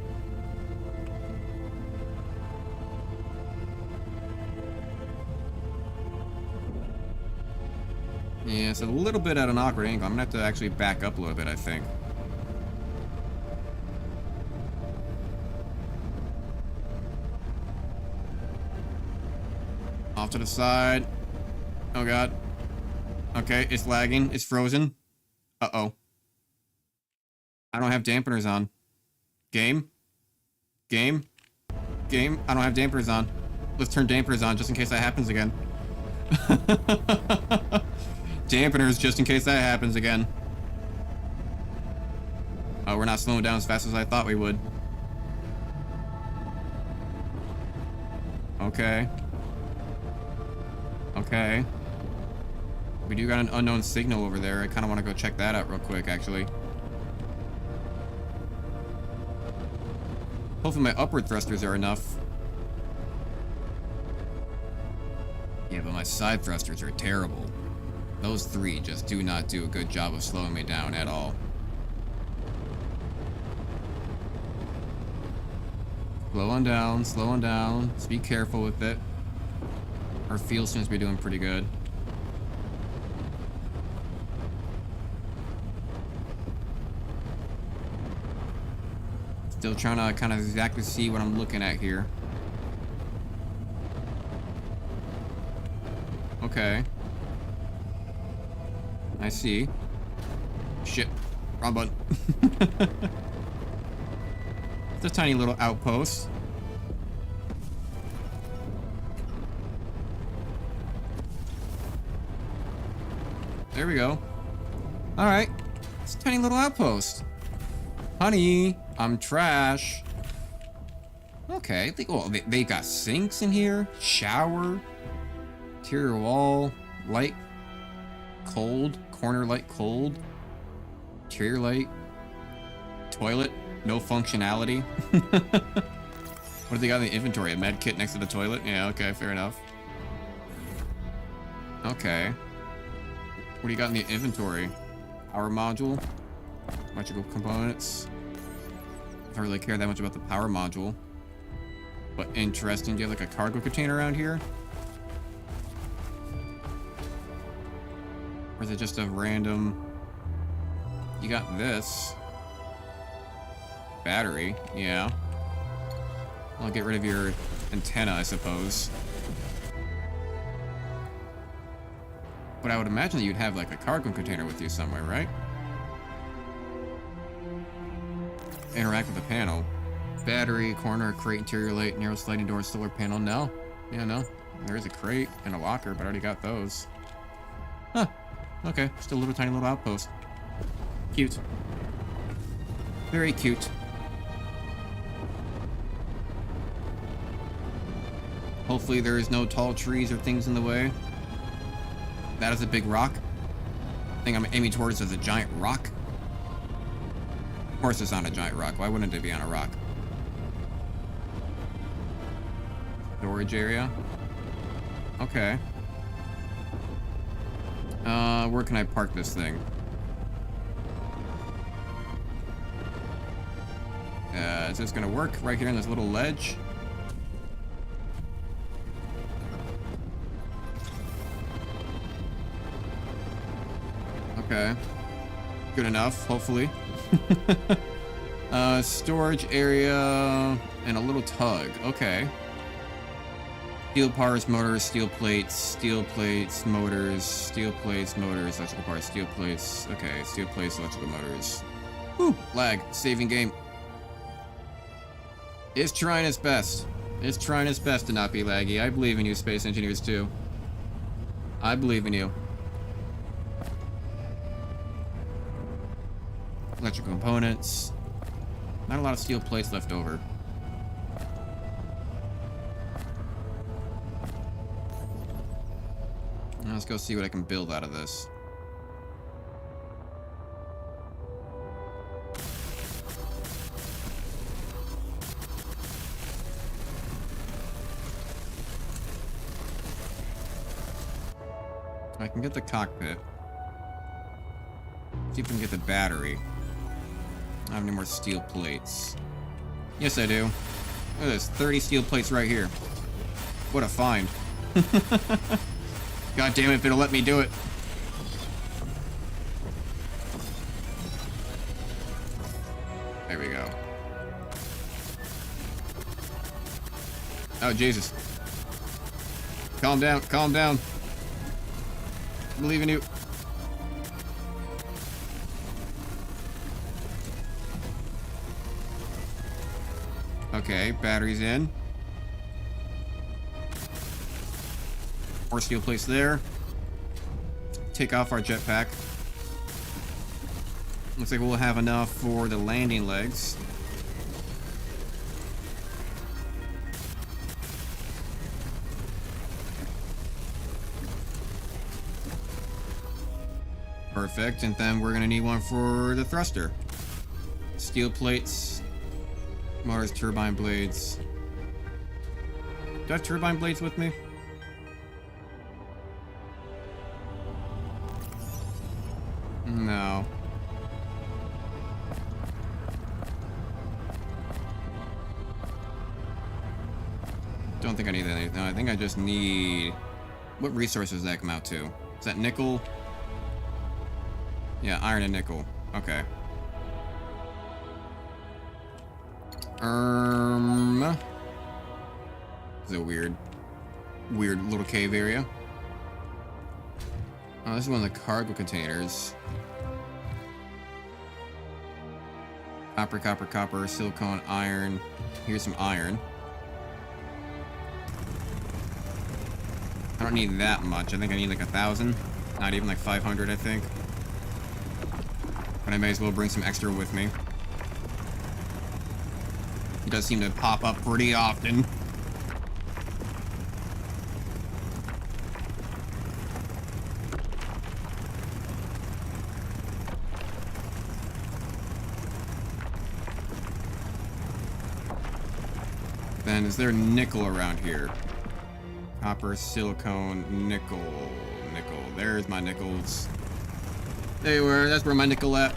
Yeah, it's a little bit at an awkward angle. I'm gonna have to actually back up a little bit, I think. Off to the side. Oh god. Okay, it's lagging. It's frozen. Uh-oh. I don't have dampeners on. Game? Game? Game? I don't have dampeners on. Let's turn dampeners on just in case that happens again. Dampeners just in case that happens again. Oh, we're not slowing down as fast as I thought we would. Okay. Okay. We do got an unknown signal over there. I kind of want to go check that out real quick, actually. Hopefully my upward thrusters are enough. Yeah, but my side thrusters are terrible. Those three just do not do a good job of slowing me down at all. Slow on down, slow on down. Just be careful with it. Our fuel seems to be doing pretty good. Still trying to kind of exactly see what I'm looking at here. Okay. I see. Shit. Wrong button. It's a tiny little outpost. There we go. Alright. It's a tiny little outpost. Honey, I'm trash. Okay. They got sinks in here. Shower. Interior wall. Light. Cold. Corner light cold. Interior light. Toilet. No functionality. What do they got in the inventory? A med kit next to the toilet? Yeah, okay, fair enough. Okay. What do you got in the inventory? Power module. Electrical components. I don't really care that much about the power module. But interesting. Do you have like a cargo container around here? Or is it just a random... You got this. Battery, yeah. I'll get rid of your antenna, I suppose. But I would imagine that you'd have like a cargo container with you somewhere, right? Interact with the panel. Battery, corner, crate, interior light, narrow sliding door, solar panel. No. Yeah, no. There is a crate and a locker, but I already got those. Huh. Okay. Still a little tiny little outpost. Cute. Very cute. Hopefully there is no tall trees or things in the way. That is a big rock. The thing I'm aiming towards is a giant rock. Of course it's on a giant rock. Why wouldn't it be on a rock? Storage area. Okay. Where can I park this thing? Is this gonna work right here on this little ledge? Okay. Good enough, hopefully. Storage area and a little tug. Okay. Steel parts, motors, steel plates, motors, electrical parts, steel plates. Okay, steel plates, electrical motors. Whew, lag. Saving game. It's trying its best. It's trying its best to not be laggy. I believe in you, Space Engineers 2. I believe in you. Electrical components. Not a lot of steel plates left over. Now let's go see what I can build out of this. I can get the cockpit. See if we can get the battery. I don't have any more steel plates. Yes, I do. Look at this, 30 steel plates right here. What a find. God damn it, if it'll let me do it. There we go. Oh, Jesus. Calm down, calm down. I believe in you. Okay, batteries in. More steel plates there. Take off our jetpack. Looks like we'll have enough for the landing legs. Perfect, and then we're gonna need one for the thruster. Steel plates, motors, turbine blades. Do I have turbine blades with me? No. Don't think I need any. No, I think I just need What resources does that come out to? Is that nickel? Yeah, iron and nickel. Okay. This is a weird little cave area. Oh, this is one of the cargo containers. Copper, copper, copper, silicone, iron. Here's some iron. I don't need that much. I think I need like 1,000. Not even like 500, I think. But I may as well bring some extra with me. It does seem to pop up pretty often. Then, is there nickel around here? Copper, silicone, nickel. Nickel. There's my nickels. That's where my nickel at.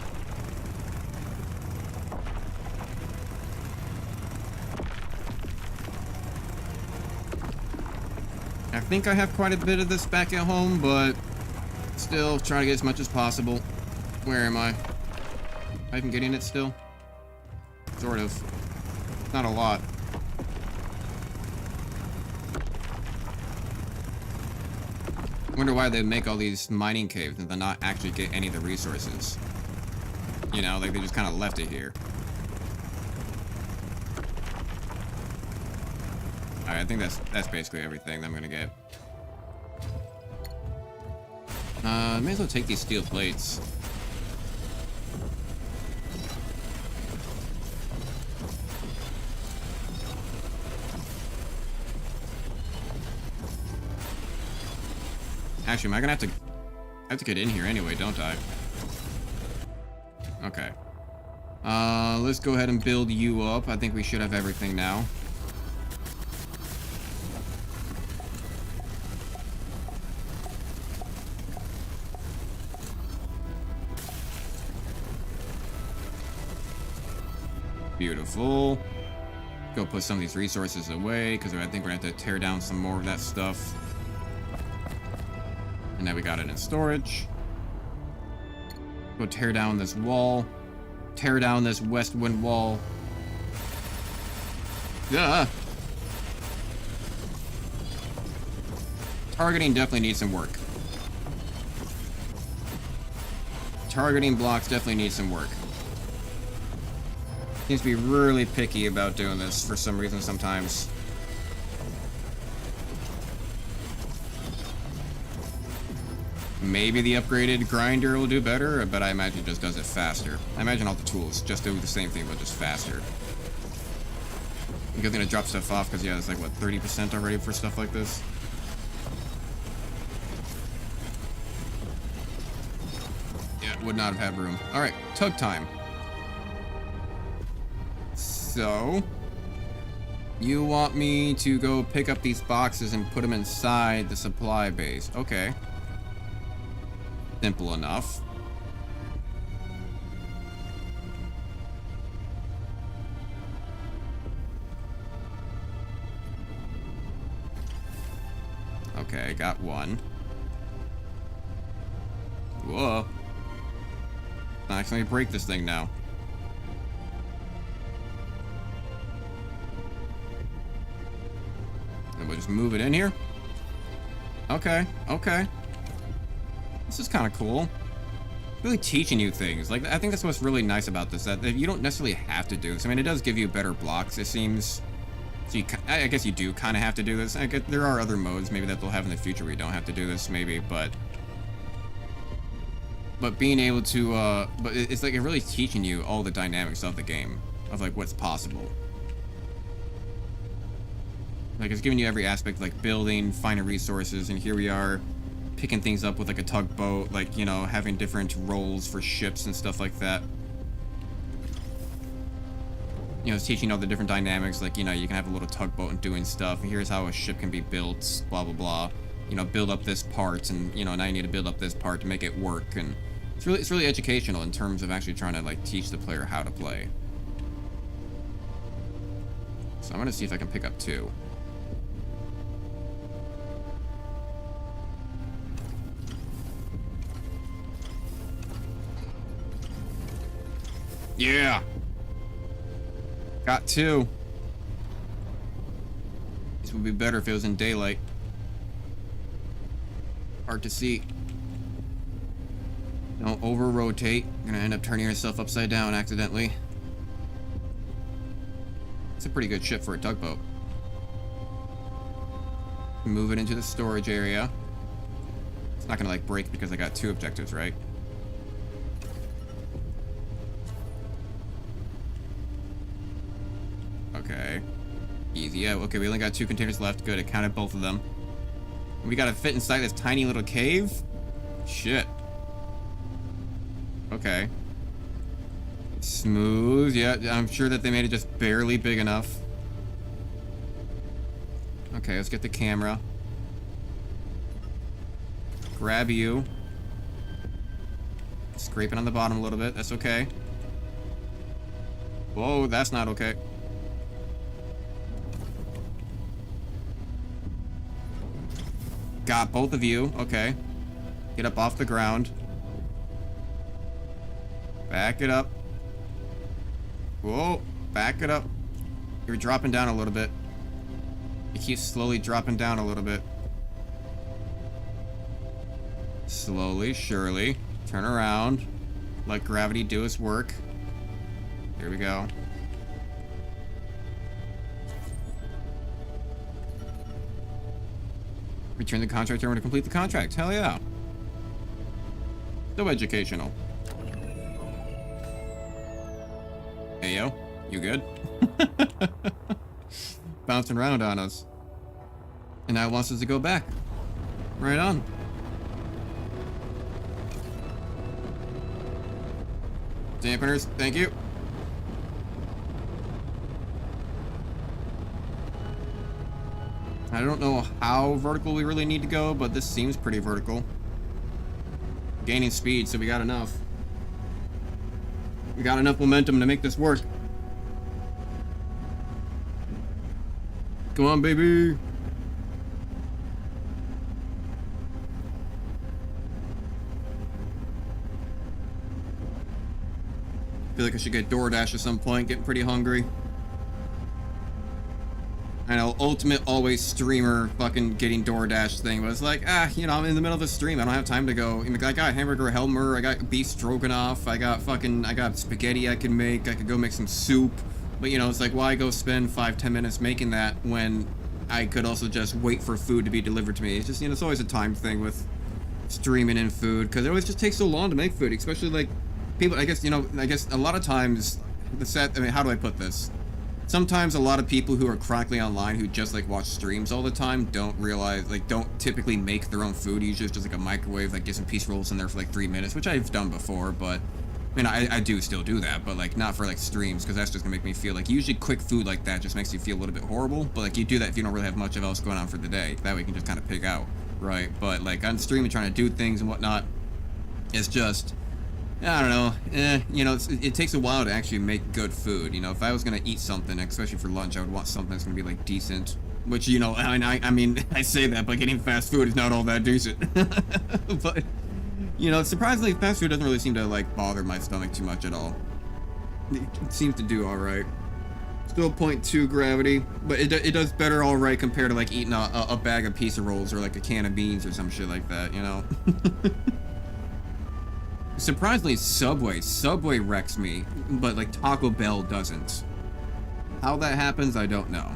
I think I have quite a bit of this back at home, but still trying to get as much as possible. Where am I? Am I even getting it still? Sort of. Not a lot. Wonder why they make all these mining caves and then not actually get any of the resources. You know, like they just kind of left it here. Alright, I think that's basically everything that I'm gonna get. May as well take these steel plates. Actually, am I gonna have to... I have to get in here anyway, don't I? Okay. Let's go ahead and build you up. I think we should have everything now. Beautiful. Go put some of these resources away, because I think we're gonna have to tear down some more of that stuff. And now we got it in storage. Go tear down this wall. Tear down this west wind wall. Yeah. Targeting definitely needs some work. Targeting blocks definitely need some work. Seems to be really picky about doing this for some reason sometimes. Maybe the upgraded grinder will do better, but I imagine it just does it faster. I imagine all the tools just do the same thing, but just faster. I'm gonna drop stuff off because, yeah, it's like, what, 30% already for stuff like this? Yeah, would not have had room. Alright, tug time. So, you want me to go pick up these boxes and put them inside the supply base. Okay. Simple enough. Okay, got one. Whoa. Not actually break this thing now. And we'll just move it in here. Okay, okay. This is kind of cool. Really teaching you things. Like, I think that's what's really nice about this, that you don't necessarily have to do this. I mean, it does give you better blocks, it seems. So I guess you do kind of have to do this. I guess there are other modes maybe that they'll have in the future where you don't have to do this, maybe, but being able to, but it's like it really teaching you all the dynamics of the game, of like what's possible. Like, it's giving you every aspect, like building, finding resources, and here we are picking things up with like a tugboat, like, you know, having different roles for ships and stuff like that. You know, it's teaching all the different dynamics, like, you know, you can have a little tugboat and doing stuff, and here's how a ship can be built, blah, blah, blah. You know, build up this part, and, you know, now you need to build up this part to make it work, and it's really educational in terms of actually trying to, like, teach the player how to play. So I'm gonna see if I can pick up two. Yeah. Got 2. This would be better if it was in daylight. Hard to see. Don't over-rotate. You're gonna end up turning yourself upside down accidentally. It's a pretty good ship for a tugboat. Move it into the storage area. It's not gonna like break because I got 2 objectives, right? Okay. Easy. Yeah, okay, we only got 2 containers left. Good, I counted both of them. We gotta fit inside this tiny little cave? Shit. Okay. Smooth. Yeah, I'm sure that they made it just barely big enough. Okay, let's get the camera. Grab you. Scraping on the bottom a little bit. That's okay. Whoa, that's not okay. Got both of you. Okay. Get up off the ground. Back it up. Whoa. Back it up. You're dropping down a little bit. You keep slowly dropping down a little bit. Slowly, surely. Turn around. Let gravity do its work. Here we go. Return the contract term to complete the contract. Hell yeah. So educational. Hey, yo. You good? Bouncing around on us. And now it wants us to go back. Right on. Dampeners, thank you. I don't know how vertical we really need to go, but this seems pretty vertical. Gaining speed, so we got enough. We got enough momentum to make this work. Come on, baby. Feel like I should get DoorDash at some point. Getting pretty hungry. I know, ultimate always streamer fucking getting DoorDash thing, but it's like, you know, I'm in the middle of a stream. I don't have time to go. I got hamburger helmer, I got beef stroganoff, I got spaghetti I can make, I could go make some soup. But, you know, it's like, why go spend 5-10 minutes making that when I could also just wait for food to be delivered to me? It's just, you know, it's always a time thing with streaming and food, because it always just takes so long to make food, especially, like, people, I guess a lot of times, how do I put this? Sometimes a lot of people who are chronically online who just like watch streams all the time don't realize, like, don't typically make their own food. Usually it's just like a microwave, like get some piece rolls in there for like 3 minutes, which I've done before, but I mean, I do still do that, but like not for like streams, because that's just gonna make me feel like, usually quick food like that just makes you feel a little bit horrible, but like you do that if you don't really have much else going on for the day. That way you can just kind of pig out, right? But like on stream and trying to do things and whatnot, it's just, I don't know, you know, it takes a while to actually make good food. You know, if I was gonna eat something, especially for lunch, I would want something that's gonna be like decent. Which, you know, I mean, I say that, but getting fast food is not all that decent. But, you know, surprisingly, fast food doesn't really seem to like bother my stomach too much at all. It seems to do all right. Still 0.2 gravity, but it does better all right compared to like eating a bag of pizza rolls or like a can of beans or some shit like that, you know. Surprisingly, Subway wrecks me, but like Taco Bell doesn't. How that happens, I don't know.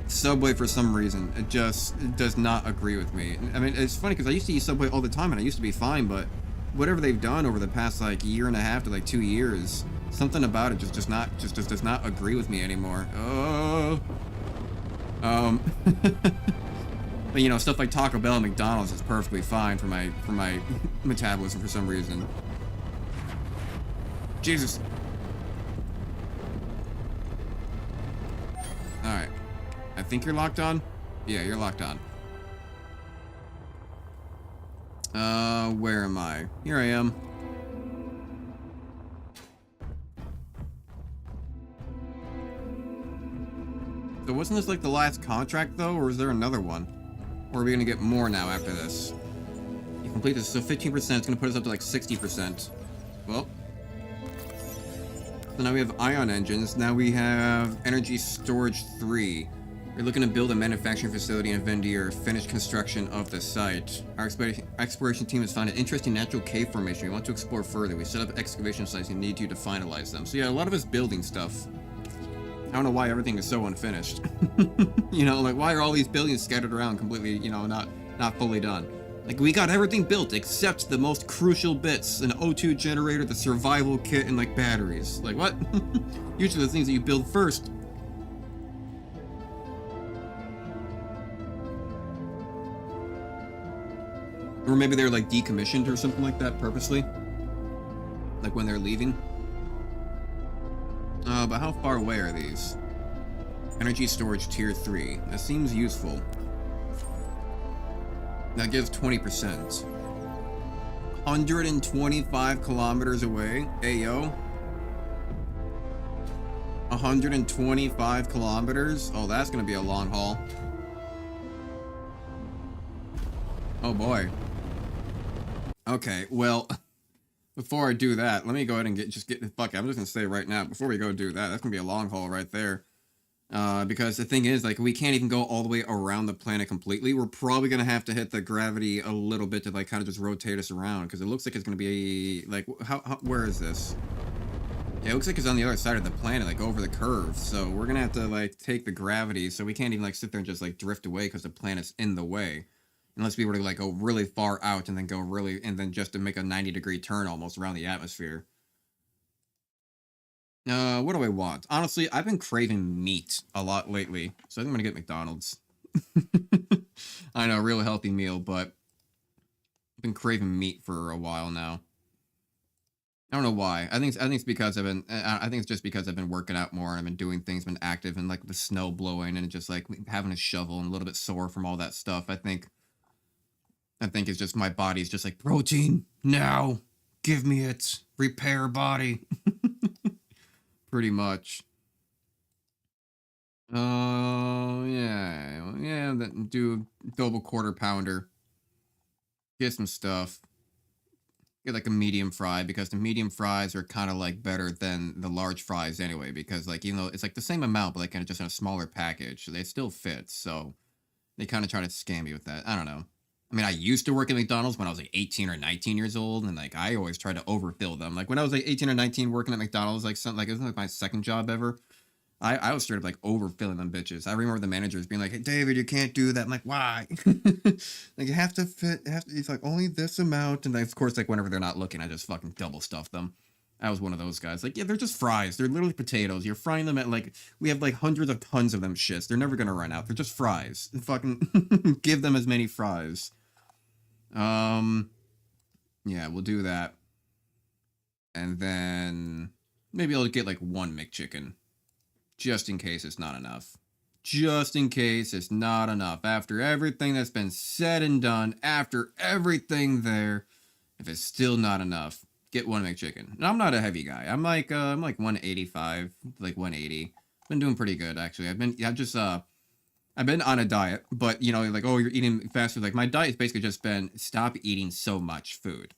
Subway, for some reason, it does not agree with me. I mean, it's funny because I used to eat Subway all the time and I used to be fine, but whatever they've done over the past like year and a half to like 2 years, something about it just does not agree with me anymore. Oh. But, you know, stuff like Taco Bell and McDonald's is perfectly fine for my metabolism for some reason. Jesus. Alright. I think you're locked on? Yeah, you're locked on. Where am I? Here I am. So wasn't this like the last contract though, or is there another one? Or are we gonna get more now after this? You complete this, so 15%, it's gonna put us up to like 60%. Well. So now we have ion engines. Now we have energy storage 3. We're looking to build a manufacturing facility in Vendir, finish construction of the site. Our exploration team has found an interesting natural cave formation we want to explore further. We set up excavation sites and need you to finalize them. So yeah, a lot of us building stuff. I don't know why everything is so unfinished. You know, like why are all these buildings scattered around completely, you know, not fully done? Like we got everything built except the most crucial bits, an O2 generator, the survival kit, and like batteries. Like what? Usually the things that you build first. Or maybe they're like decommissioned or something like that purposely. Like when they're leaving. But how far away are these? Energy storage tier 3. That seems useful. That gives 20%. 125 kilometers away. Ayo. 125 kilometers? Oh, that's gonna be a long haul. Oh boy. Okay, well, before I do that, let me go ahead and fuck it, I'm just gonna say right now, before we go do that, that's gonna be a long haul right there. Because the thing is, like, we can't even go all the way around the planet completely. We're probably gonna have to hit the gravity a little bit to, like, kind of just rotate us around, because it looks like it's gonna be, like, where is this? Yeah, it looks like it's on the other side of the planet, like, over the curve, so we're gonna have to, like, take the gravity, so we can't even, like, sit there and just, like, drift away because the planet's in the way. Unless we were to, like, go really far out and then and then just to make a 90-degree turn almost around the atmosphere. What do I want? Honestly, I've been craving meat a lot lately, so I think I'm gonna get McDonald's. I know, real healthy meal, but I've been craving meat for a while now. I don't know why. I think it's because I think it's just because I've been working out more and I've been doing things, been active, and like the snow blowing and just like having a shovel and a little bit sore from all that stuff. I think it's just my body's just like, protein now, give me it, repair body. Pretty much. Yeah, do double quarter pounder. Get some stuff. Get like a medium fry, because the medium fries are kind of like better than the large fries anyway, because like, you know, it's like the same amount, but like kind of just in a smaller package. So they still fit, so they kind of try to scam you with that. I don't know. I mean, I used to work at McDonald's when I was like 18 or 19 years old, and like I always tried to overfill them. Like when I was like 18 or 19 working at McDonald's, like something like it was like my second job ever. I was straight up like overfilling them bitches. I remember the managers being like, "Hey, David, you can't do that." I'm like, "Why?" Like you have to fit. It's like only this amount, and then of course, like whenever they're not looking, I just fucking double stuff them. I was one of those guys. Like, yeah, they're just fries. They're literally potatoes. You're frying them at like, we have like hundreds of tons of them shits. They're never gonna run out. They're just fries. Fucking give them as many fries. Yeah, we'll do that. And then maybe I'll get like one McChicken. Just in case it's not enough. Just in case it's not enough. After everything that's been said and done, after everything there, if it's still not enough, get one McChicken. And I'm not a heavy guy. I'm like 185, like 180. Been doing pretty good actually. I've been on a diet, but you know, like, oh, you're eating fast food. Like my diet's basically just been stop eating so much food.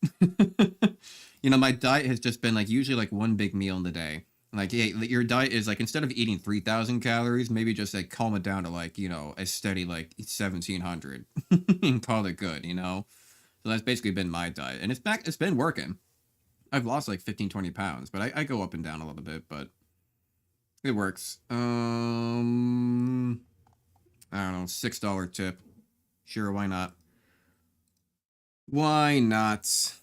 You know, my diet has just been like usually like one big meal in the day. Like, yeah, your diet is like, instead of eating 3,000 calories, maybe just like calm it down to like, you know, a steady like 1,700 and call it good, you know? So that's basically been my diet, and it's been working. I've lost like 15, 20 pounds, but I go up and down a little bit, but it works. I don't know, $6 tip. Sure, why not? Why not?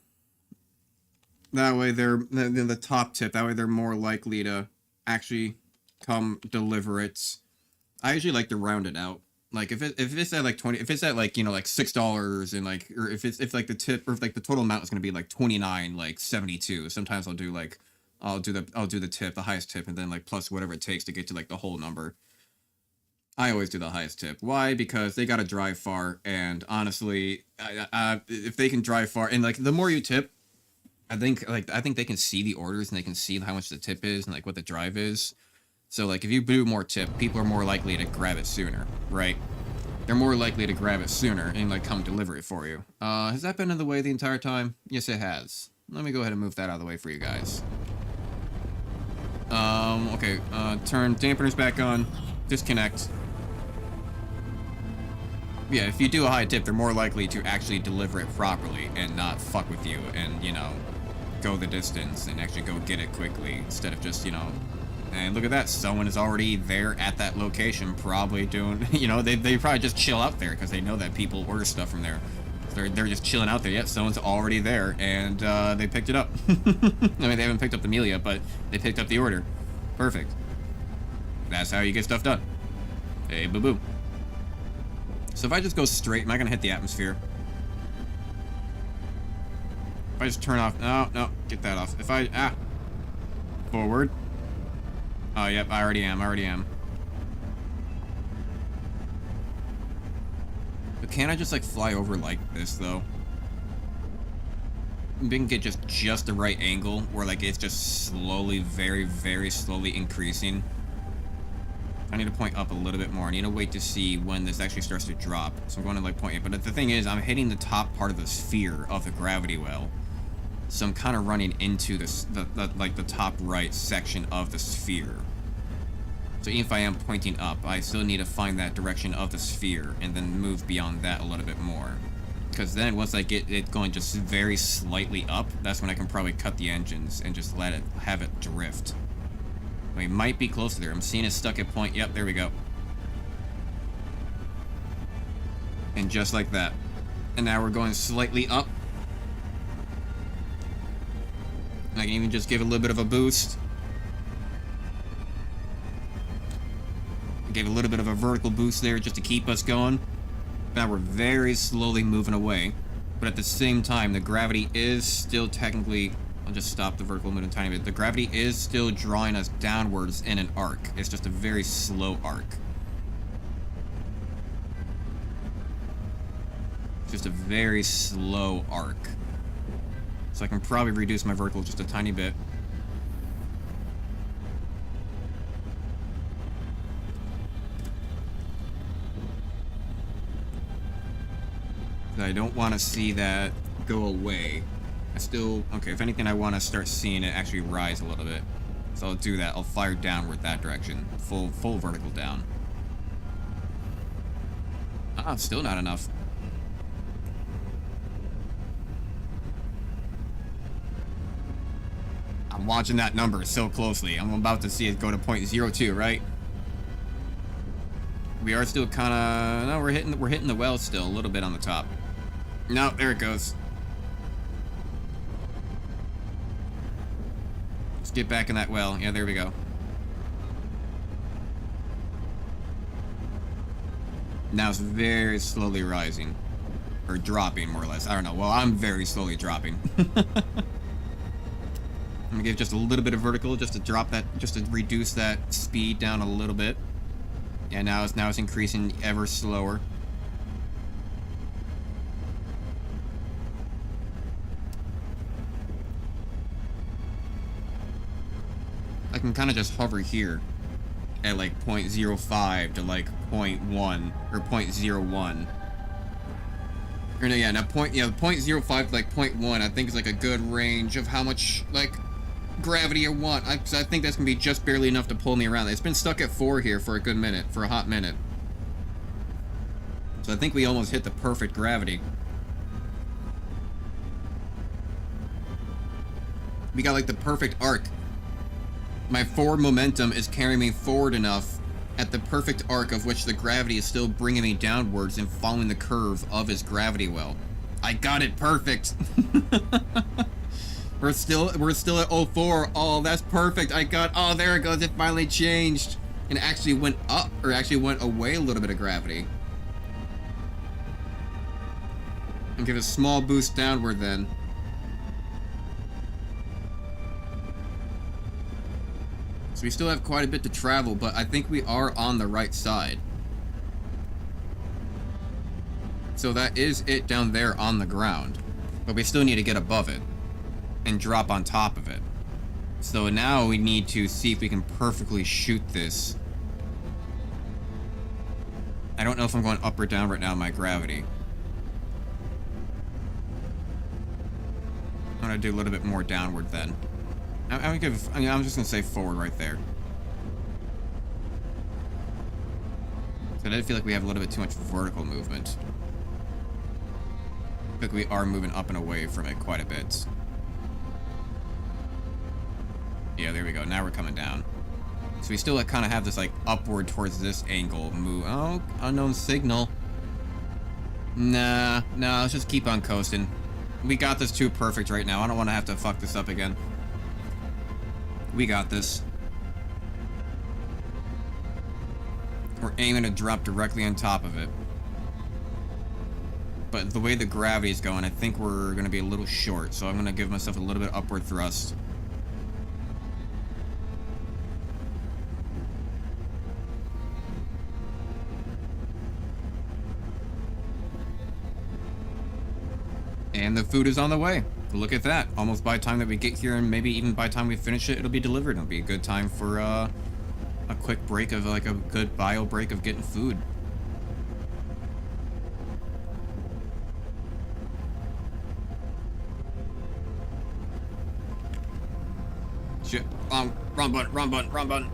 That way they're the top tip. That way they're more likely to actually come deliver it. I usually like to round it out. Like if it's at like 20, if it's at like, you know, like $6 and like, or if like the tip, or if like the total amount is going to be like 29, like 72. Sometimes I'll do the tip, the highest tip, and then like plus whatever it takes to get to like the whole number. I always do the highest tip. Why? Because they gotta drive far, and honestly, if they can drive far, and like the more you tip, I think they can see the orders and they can see how much the tip is and like what the drive is. So like if you do more tip, people are more likely to grab it sooner, right? They're more likely to grab it sooner and like come deliver it for you. Has that been in the way the entire time? Yes, it has. Let me go ahead and move that out of the way for you guys. Okay, turn dampeners back on, disconnect. Yeah, if you do a high tip, they're more likely to actually deliver it properly and not fuck with you and, you know, go the distance and actually go get it quickly instead of just, you know... And look at that, someone is already there at that location, probably doing, you know, they probably just chill out there because they know that people order stuff from there. So they're just chilling out there. Yep, someone's already there, and they picked it up. I mean, they haven't picked up the meal yet, but they picked up the order. Perfect. That's how you get stuff done. Hey, boo-boo. So if I just go straight, am I gonna hit the atmosphere? If I just turn off, no, get that off. If I, forward. Oh, yep, I already am. But can't I just, like, fly over like this, though? We can get just the right angle where, like, it's just slowly, very, very slowly increasing. I need to point up a little bit more. I need to wait to see when this actually starts to drop. So I'm going to, like, point it. But the thing is, I'm hitting the top part of the sphere of the gravity well. So I'm kind of running into this, the top right section of the sphere. So even if I am pointing up, I still need to find that direction of the sphere and then move beyond that a little bit more. Because then once I get it going just very slightly up, that's when I can probably cut the engines and just have it drift. We might be close to there. I'm seeing it stuck at point. Yep, there we go. And just like that. And now we're going slightly up. I can even just give it a little bit of a boost. Gave a little bit of a vertical boost there just to keep us going. Now we're very slowly moving away. But at the same time, the gravity is still technically... I'll just stop the vertical movement a tiny bit. The gravity is still drawing us downwards in an arc. It's just a very slow arc. Just a very slow arc. So I can probably reduce my vertical just a tiny bit. I don't want to see that go away. Okay, if anything, I want to start seeing it actually rise a little bit. So I'll do that. I'll fire downward that direction. Full vertical down. Still not enough. I'm watching that number so closely. I'm about to see it go to 0.02, right? We are still kind of... No, we're hitting the well still, a little bit on the top. No, there it goes. Let's get back in that well. Yeah, there we go. Now it's very slowly rising. Or dropping, more or less. I don't know. Well, I'm very slowly dropping. I'm gonna give just a little bit of vertical just to drop that, just to reduce that speed down a little bit. Yeah, now it's increasing ever slower. I can kind of just hover here at like 0.05 to like 0.1 or 0.01. Or no, yeah, now 0.05 to like 0.1 I think is like a good range of how much like gravity I want. I think that's gonna be just barely enough to pull me around. It's been stuck at 4 here for a good minute, for a hot minute. So I think we almost hit the perfect gravity. We got like the perfect arc. My forward momentum is carrying me forward enough at the perfect arc of which the gravity is still bringing me downwards and following the curve of his gravity well. I got it perfect. We're still at 04. Oh, that's perfect. Oh, there it goes. It finally changed. And it actually went up, or actually went away a little bit of gravity. And give a small boost downward then. So we still have quite a bit to travel, but I think we are on the right side. So that is it down there on the ground. But we still need to get above it and drop on top of it. So now we need to see if we can perfectly shoot this. I don't know if I'm going up or down right now in my gravity. I'm gonna do a little bit more downward then. I'm just gonna say forward right there. So I did feel like we have a little bit too much vertical movement. I feel like we are moving up and away from it quite a bit. Yeah, there we go. Now we're coming down. So we still like, kind of have this like upward towards this angle move. Oh, unknown signal. Nah, let's just keep on coasting. We got this too perfect right now. I don't want to have to fuck this up again. We got this. We're aiming to drop directly on top of it. But the way the gravity's going, I think we're going to be a little short. So I'm going to give myself a little bit upward thrust. And the food is on the way. Look at that. Almost by the time that we get here, and maybe even by the time we finish it, it'll be delivered. It'll be a good time for a quick break of, like, a good bio break of getting food. Shit. Wrong button.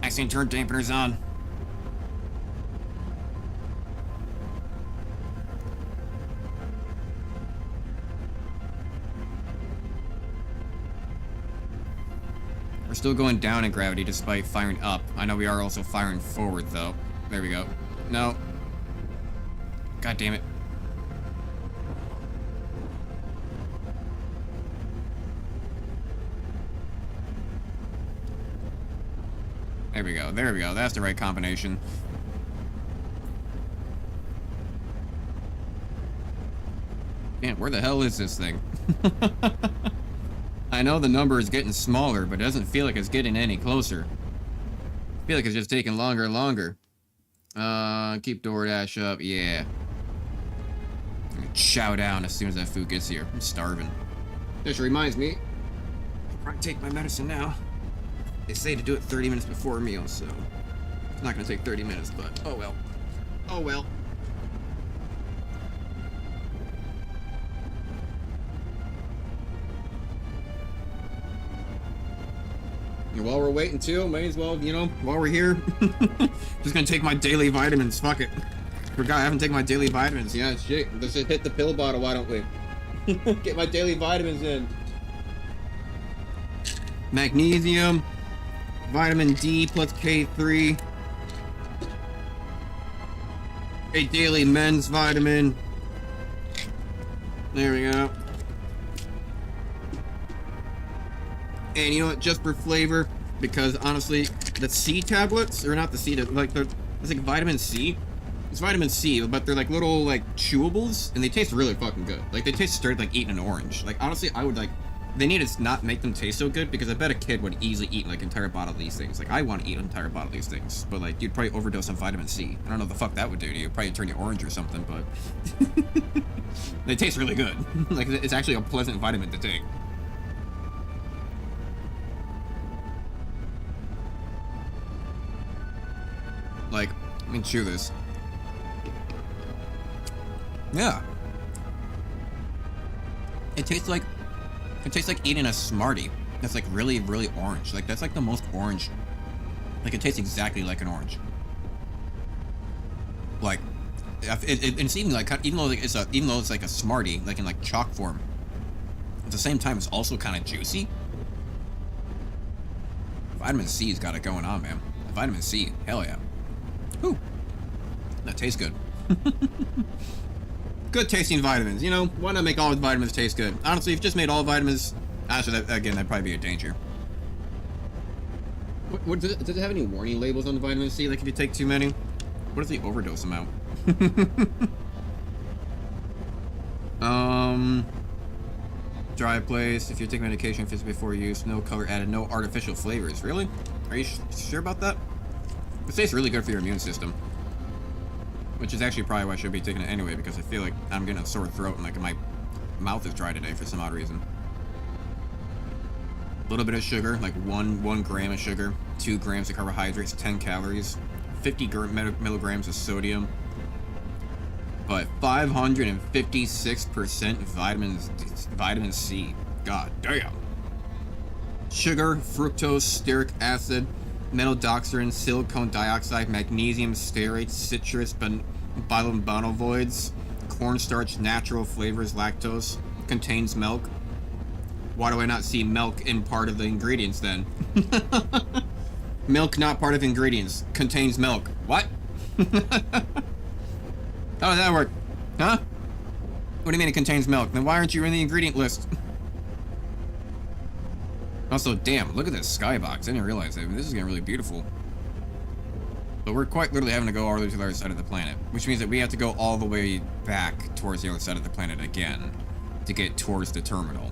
Accidentally turned dampeners on. We're still going down in gravity despite firing up. I know we are also firing forward, though. There we go. No. God damn it. There we go. There we go. That's the right combination. Damn, where the hell is this thing? I know the number is getting smaller, but it doesn't feel like it's getting any closer. I feel like it's just taking longer and longer. Keep DoorDash up, yeah. I'm gonna chow down as soon as that food gets here. I'm starving. This reminds me, I'll probably take my medicine now. They say to do it 30 minutes before a meal, so it's not gonna take 30 minutes, but oh well. Oh well. And while we're waiting too, may as well, you know, while we're here, just gonna take my daily vitamins. Fuck it. Forgot I haven't taken my daily vitamins. Yeah, shit. Let's just hit the pill bottle, why don't we? Get my daily vitamins in. Magnesium, vitamin D plus K3, a daily men's vitamin. There we go. And you know what, just for flavor, because honestly, the C tablets, or not the C, like, it's like vitamin C. It's vitamin C, but they're like little, like, chewables, and they taste really fucking good. Like, they taste straight like eating an orange. Like, honestly, I would, like, they need to not make them taste so good, because I bet a kid would easily eat, like, an entire bottle of these things. Like, I want to eat an entire bottle of these things, but, like, you'd probably overdose on vitamin C. I don't know what the fuck that would do to you. Probably turn you orange or something, but they taste really good. Like, it's actually a pleasant vitamin to take. Like, let me chew this. Yeah. It tastes like eating a Smartie. That's like really, really orange. Like, that's like the most orange. Like, it tastes exactly like an orange. Like, it's even like, even though it's like a Smartie, like in like chalk form, at the same time it's also kind of juicy. Vitamin C's got it going on, man. Vitamin C, hell yeah. Ooh, that tastes good. Good tasting vitamins. You know, why not make all vitamins taste good? Honestly, if you just made all vitamins, actually, again, that'd probably be a danger. What does it have any warning labels on the vitamin C? Like, if you take too many, what is the overdose amount? Dry place. If you take medication, fits before use. No color added. No artificial flavors. Really? Are you sure about that? It tastes really good for your immune system. Which is actually probably why I should be taking it anyway, because I feel like I'm getting a sore throat and like my mouth is dry today for some odd reason. A little bit of sugar, like one gram of sugar, 2 grams of carbohydrates, 10 calories, 50 milligrams of sodium, but 556% vitamin C. God damn. sugar, fructose, stearic acid, methyldoxarin, silicone dioxide, magnesium stearate, citrus, bilobonovoids, cornstarch, natural flavors, lactose, contains milk. Why do I not see milk in part of the ingredients then? Milk not part of ingredients. Contains milk. What? How does that work? Huh? What do you mean it contains milk? Then why aren't you in the ingredient list? Also, damn, look at this skybox. I didn't realize that. I mean, this is getting really beautiful. But we're quite literally having to go all the way to the other side of the planet, which means that we have to go all the way back towards the other side of the planet again to get towards the terminal.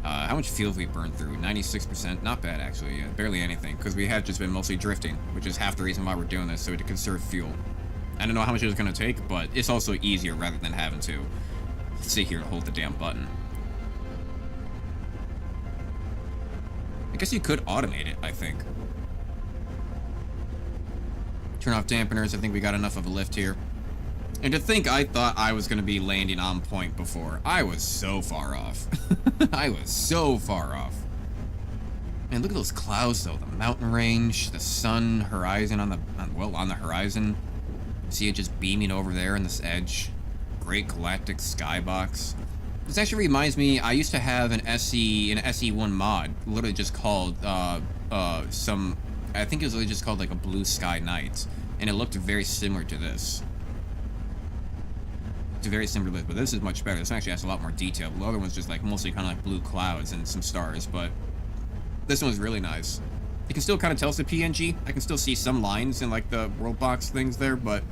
How much fuel have we burned through? 96%? Not bad, actually. Barely anything, because we have just been mostly drifting, which is half the reason why we're doing this, so to conserve fuel. I don't know how much it was going to take, but it's also easier rather than having to sit here and hold the damn button. I guess you could automate it, I think. Turn off dampeners. I think we got enough of a lift here. And to think I thought I was going to be landing on point before. I was so far off. I was so far off. Man, look at those clouds, though. The mountain range, the sun, horizon on the horizon. See it just beaming over there in this edge. Great galactic skybox. This actually reminds me, I used to have an SE1 mod, literally just called, I think it was literally just called like a Blue Sky Night. And it looked very similar to this. It's very similar to this, but this is much better. This actually has a lot more detail. The other one's just like mostly kind of like blue clouds and some stars, but this one's really nice. You can still kind of tell it's a PNG. I can still see some lines in like the world box things there, but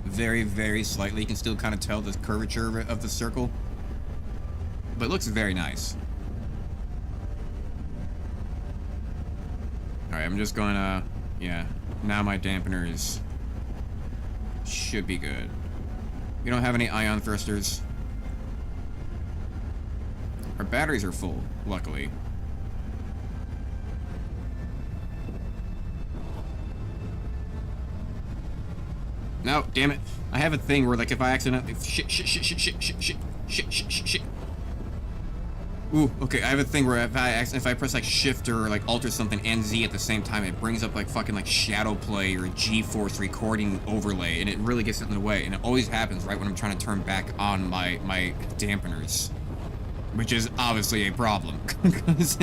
very, very slightly. You can still kind of tell the curvature of the circle, but it looks very nice. All right, I'm just going to, yeah, now my dampeners should be good. We don't have any ion thrusters. Our batteries are full, luckily. No, damn it. I have a thing where, like, if I accidentally... Shit. Ooh, okay, I have a thing where if I press, like, Shift or, like, Alt or something and Z at the same time, it brings up, like, fucking, like, Shadow Play or a GeForce recording overlay, and it really gets in the way, and it always happens right when I'm trying to turn back on my dampeners, which is obviously a problem, because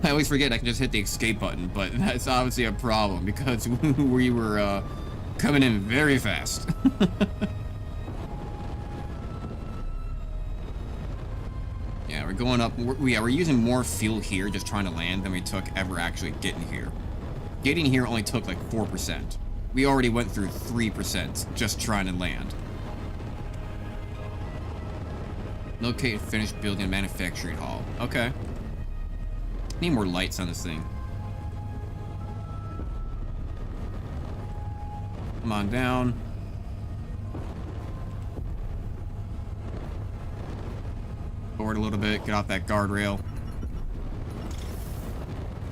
I always forget I can just hit the escape button, but that's obviously a problem, because we were, coming in very fast. Yeah, we're going up. We're using more fuel here just trying to land than we took ever actually getting here. Getting here only took like 4%. We already went through 3% just trying to land. Locate finished building manufacturing hall. Okay. Need more lights on this thing. Come on down. Forward a little bit, get off that guardrail.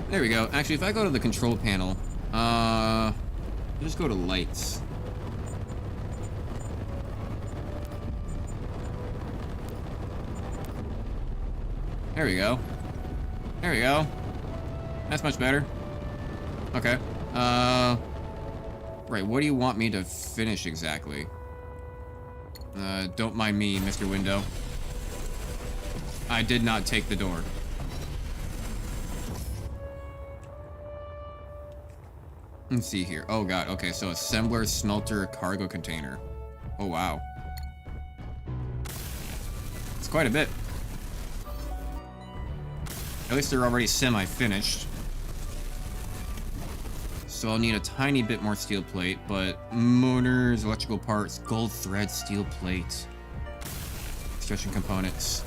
There we go. Actually, if I go to the control panel, just go to lights. There we go. There we go. That's much better. Okay. Right, what do you want me to finish exactly? Don't mind me, Mr. Window. I did not take the door. Let's see here. Oh god, okay, so assembler, smelter, cargo container. Oh wow. It's quite a bit. At least they're already semi-finished. So I'll need a tiny bit more steel plate, but motors, electrical parts, gold thread, steel plate, stretching components.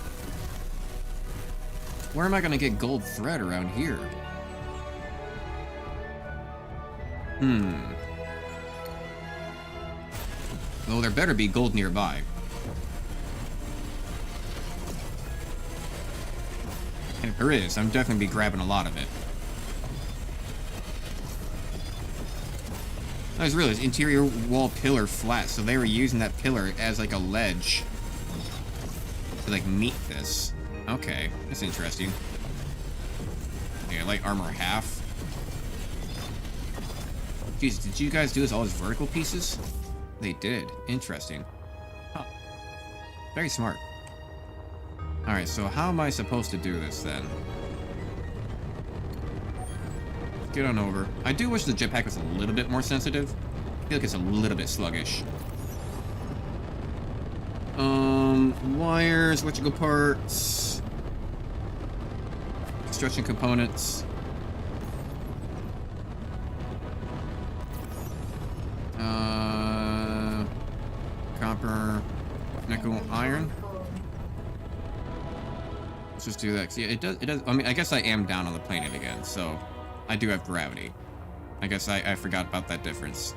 Where am I gonna get gold thread around here? Well, there better be gold nearby. And if there is, I'm definitely be grabbing a lot of it. I just realized interior wall pillar flat, so they were using that pillar as like a ledge to like meet this. Okay, that's interesting. Yeah, light armor half. Jeez, did you guys do this all as vertical pieces? They did. Interesting. Huh. Very smart. Alright, so how am I supposed to do this then? Get on over. I do wish the jetpack was a little bit more sensitive. I feel like it's a little bit sluggish. Wires, electrical parts, construction components. Copper, nickel, iron. Let's just do that. 'Cause yeah, it does. I mean, I guess I am down on the planet again, so I do have gravity. I guess I forgot about that difference.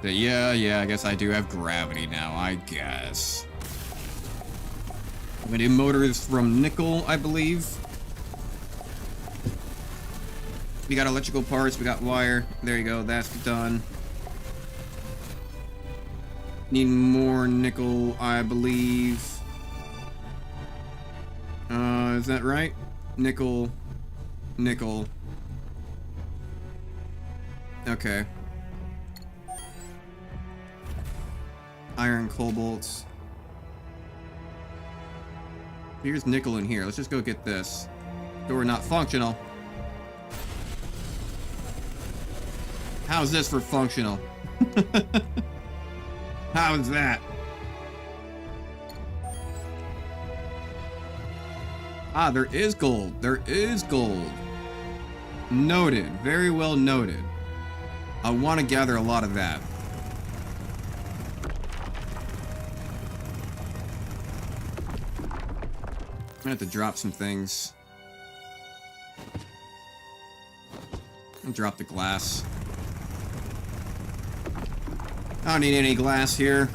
Yeah, I guess I do have gravity now, I guess. I'm gonna do motors from nickel, I believe. We got electrical parts, we got wire. There you go, that's done. Need more nickel, I believe. Is that right? Nickel. Nickel. Okay. Iron, cobalt. Here's nickel in here. Let's just go get this. Door not functional. How's this for functional? How's that? Ah, there is gold. There is gold. Noted. Very well noted. I want to gather a lot of that. I'm gonna have to drop some things. I'll drop the glass. I don't need any glass here.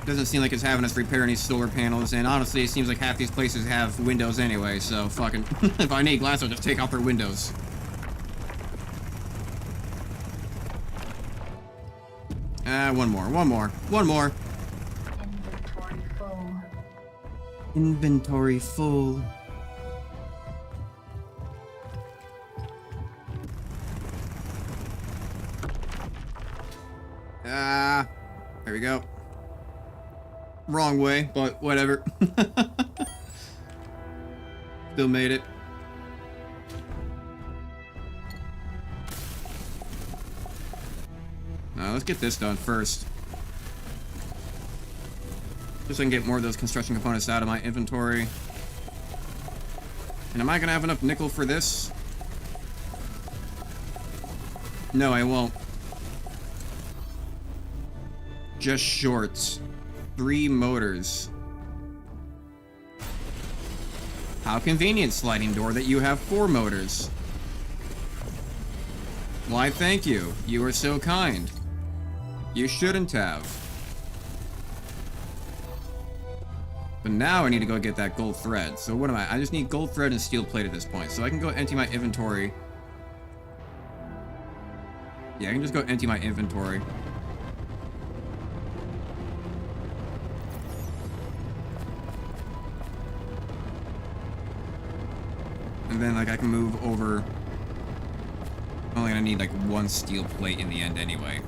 Doesn't seem like it's having us repair any solar panels, and honestly, it seems like half these places have windows anyway, so fucking... if I need glass, I'll just take out their windows. One more. Inventory full. Inventory full. There we go. Wrong way, but whatever. Still made it. Now let's get this done first. Just so I can get more of those construction components out of my inventory. And am I gonna have enough nickel for this? No, I won't. Just shorts. 3 motors. How convenient, sliding door, that you have 4 motors. Why, thank you. You are so kind. You shouldn't have. But now I need to go get that gold thread. So what am I? I just need gold thread and steel plate at this point. So I can go empty my inventory. Yeah, I can just go empty my inventory. And then, like, I can move over. I'm only gonna need, like, 1 steel plate in the end anyway.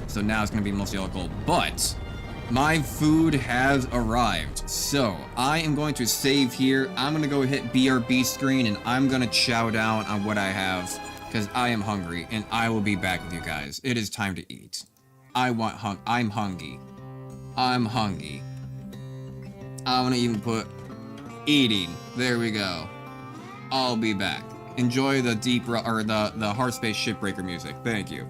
So now it's gonna be mostly all gold. But my food has arrived. So I am going to save here. I'm gonna go hit BRB screen and I'm gonna chow down on what I have. Because I am hungry and I will be back with you guys. It is time to eat. I'm hungry. I'm hungry. I wanna even put eating. There we go. I'll be back. Enjoy the the hard space shipbreaker music. Thank you.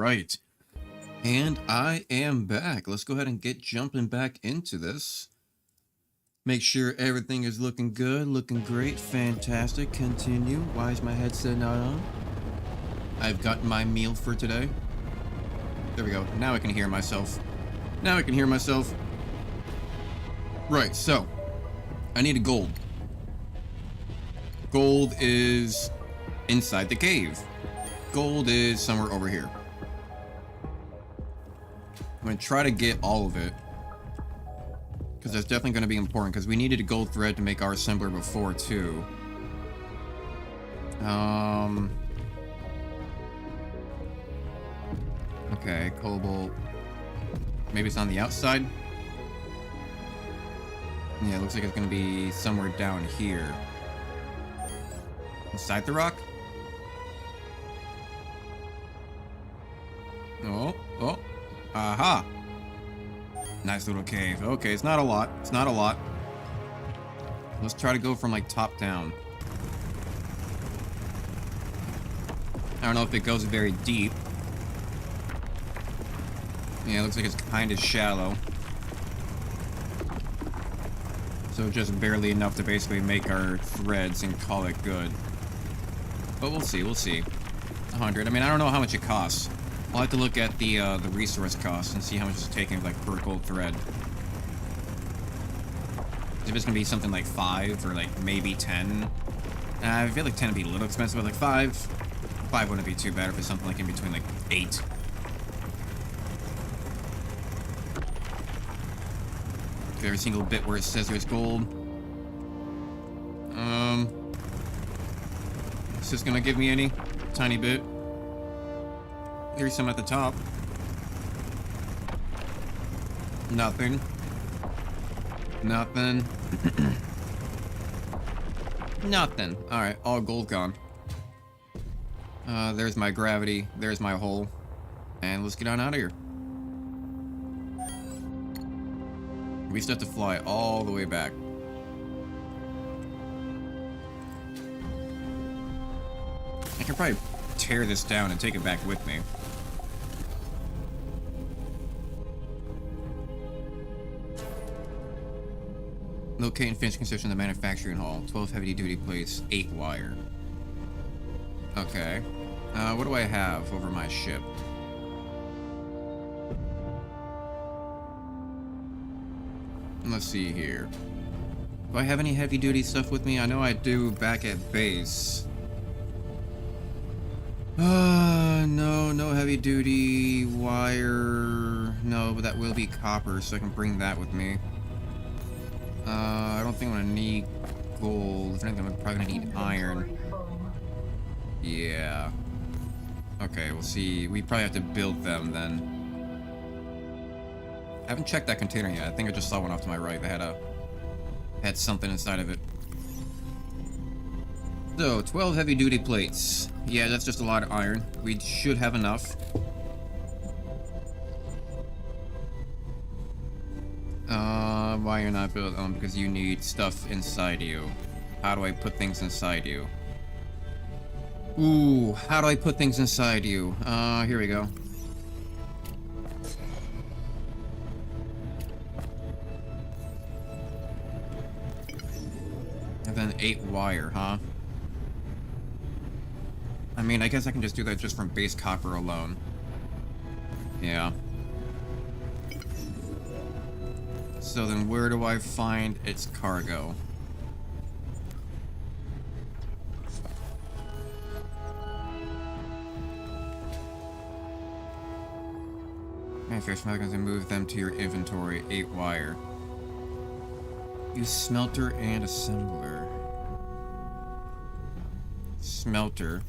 right. And I am back. Let's go ahead and get jumping back into this. Make sure everything is looking good, looking great, fantastic. Continue. Why is my headset not on? I've gotten my meal for today. There we go. Now I can hear myself. Now I can hear myself. Right, so I need a gold. Gold is inside the cave. Gold is somewhere over here. I'm going to try to get all of it, because that's definitely going to be important, because we needed a gold thread to make our assembler before, too. Okay, cobalt. Maybe it's on the outside? Yeah, it looks like it's going to be somewhere down here. Inside the rock? Oh, oh. Aha! Nice little cave. Okay, it's not a lot. It's not a lot. Let's try to go from, like, top down. I don't know if it goes very deep. Yeah, it looks like it's kind of shallow. So just barely enough to basically make our threads and call it good. But we'll see, we'll see. 100. I mean, I don't know how much it costs. I'll have to look at the resource cost and see how much it's taking, like, per gold thread. If it's gonna be something like 5 or, like, maybe 10. I feel like 10 would be a little expensive, but, like, 5 wouldn't be too bad if it's something, like, in between, like, 8. Every single bit where it says there's gold. It's just gonna give me any tiny bit. There's some at the top. Nothing. Nothing. Nothing. Alright, all gold gone. There's my gravity. There's my hole. And let's get on out of here. We still have to fly all the way back. I can probably tear this down and take it back with me. Locate and finish construction of the manufacturing hall. 12 heavy-duty plates, 8 wire. Okay. What do I have over my ship? Let's see here. Do I have any heavy-duty stuff with me? I know I do back at base. No heavy-duty wire. No, but that will be copper, so I can bring that with me. I don't think I'm gonna need gold. If anything, I'm probably gonna need iron. Yeah. Okay, we'll see. We probably have to build them then. I haven't checked that container yet. I think I just saw one off to my right that had something inside of it. So, 12 heavy-duty plates. Yeah, that's just a lot of iron. We should have enough. Why you're not built? Because you need stuff inside you. How do I put things inside you? Ooh, how do I put things inside you? Here we go. And then 8 wire, huh? I mean, I guess I can just do that just from base copper alone. Yeah. So then where do I find its cargo? Manufacture smelters and move them to your inventory. 8 wire. Use smelter and assembler. Smelter.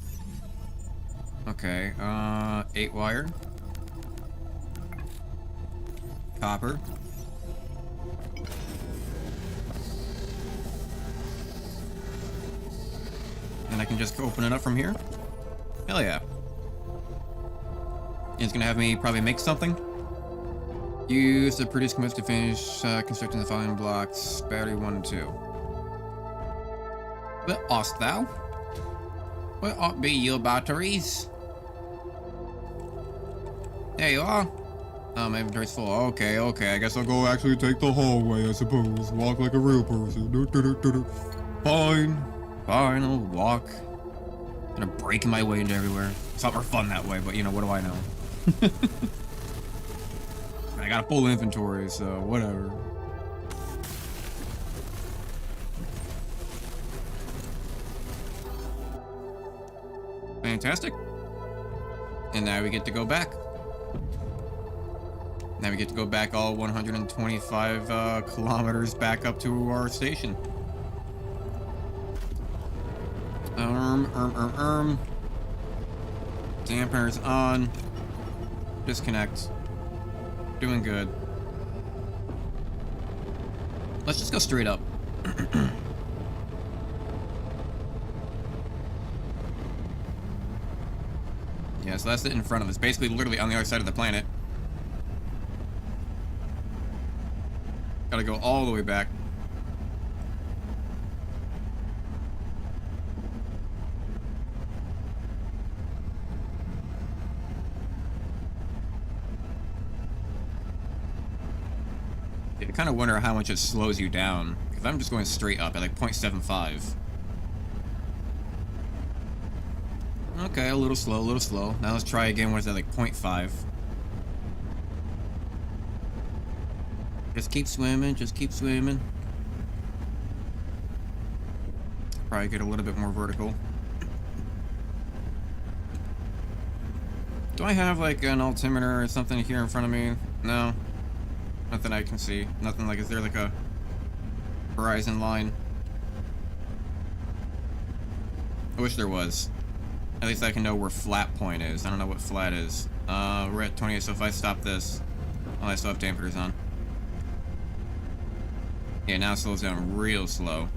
Okay, 8 wire. Copper. And I can just open it up from here? Hell yeah. It's gonna have me probably make something. Use the produce components to finish constructing the following blocks. Battery 1 and 2. What art thou? What ought be your batteries? There you are. Oh, my inventory's full. Okay, okay. I guess I'll go actually take the hallway, I suppose. Walk like a real person. Fine. Fine, I'll walk. I'm gonna break my way into everywhere. It's a lot more fun that way, but you know, what do I know? I got a full inventory, so whatever. Fantastic. And now we get to go back. Now we get to go back all 125 kilometers back up to our station. Dampeners on. Disconnect. Doing good. Let's just go straight up. Yeah, so that's it in front of us. Basically, literally on the other side of the planet. Gotta go all the way back. I kind of wonder how much it slows you down. Because I'm just going straight up at like 0.75. Okay, a little slow, a little slow. Now let's try again. What is that, like 0.5? Just keep swimming, just keep swimming. Probably get a little bit more vertical. Do I have like an altimeter or something here in front of me? No. Nothing I can see. Nothing like, is there like a horizon line? I wish there was. At least I can know where flat point is. I don't know what flat is. We're at 28, so if I stop this... Oh, I still have dampeners on. Yeah, now it slows down real slow.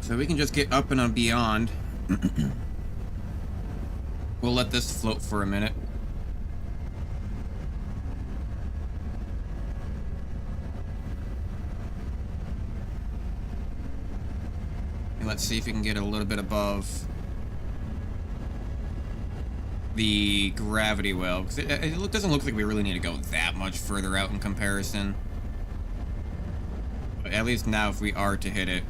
So we can just get up and on beyond. We'll let this float for a minute. And let's see if we can get a little bit above the gravity well. Because it doesn't look like we really need to go that much further out in comparison. But at least now if we are to hit it,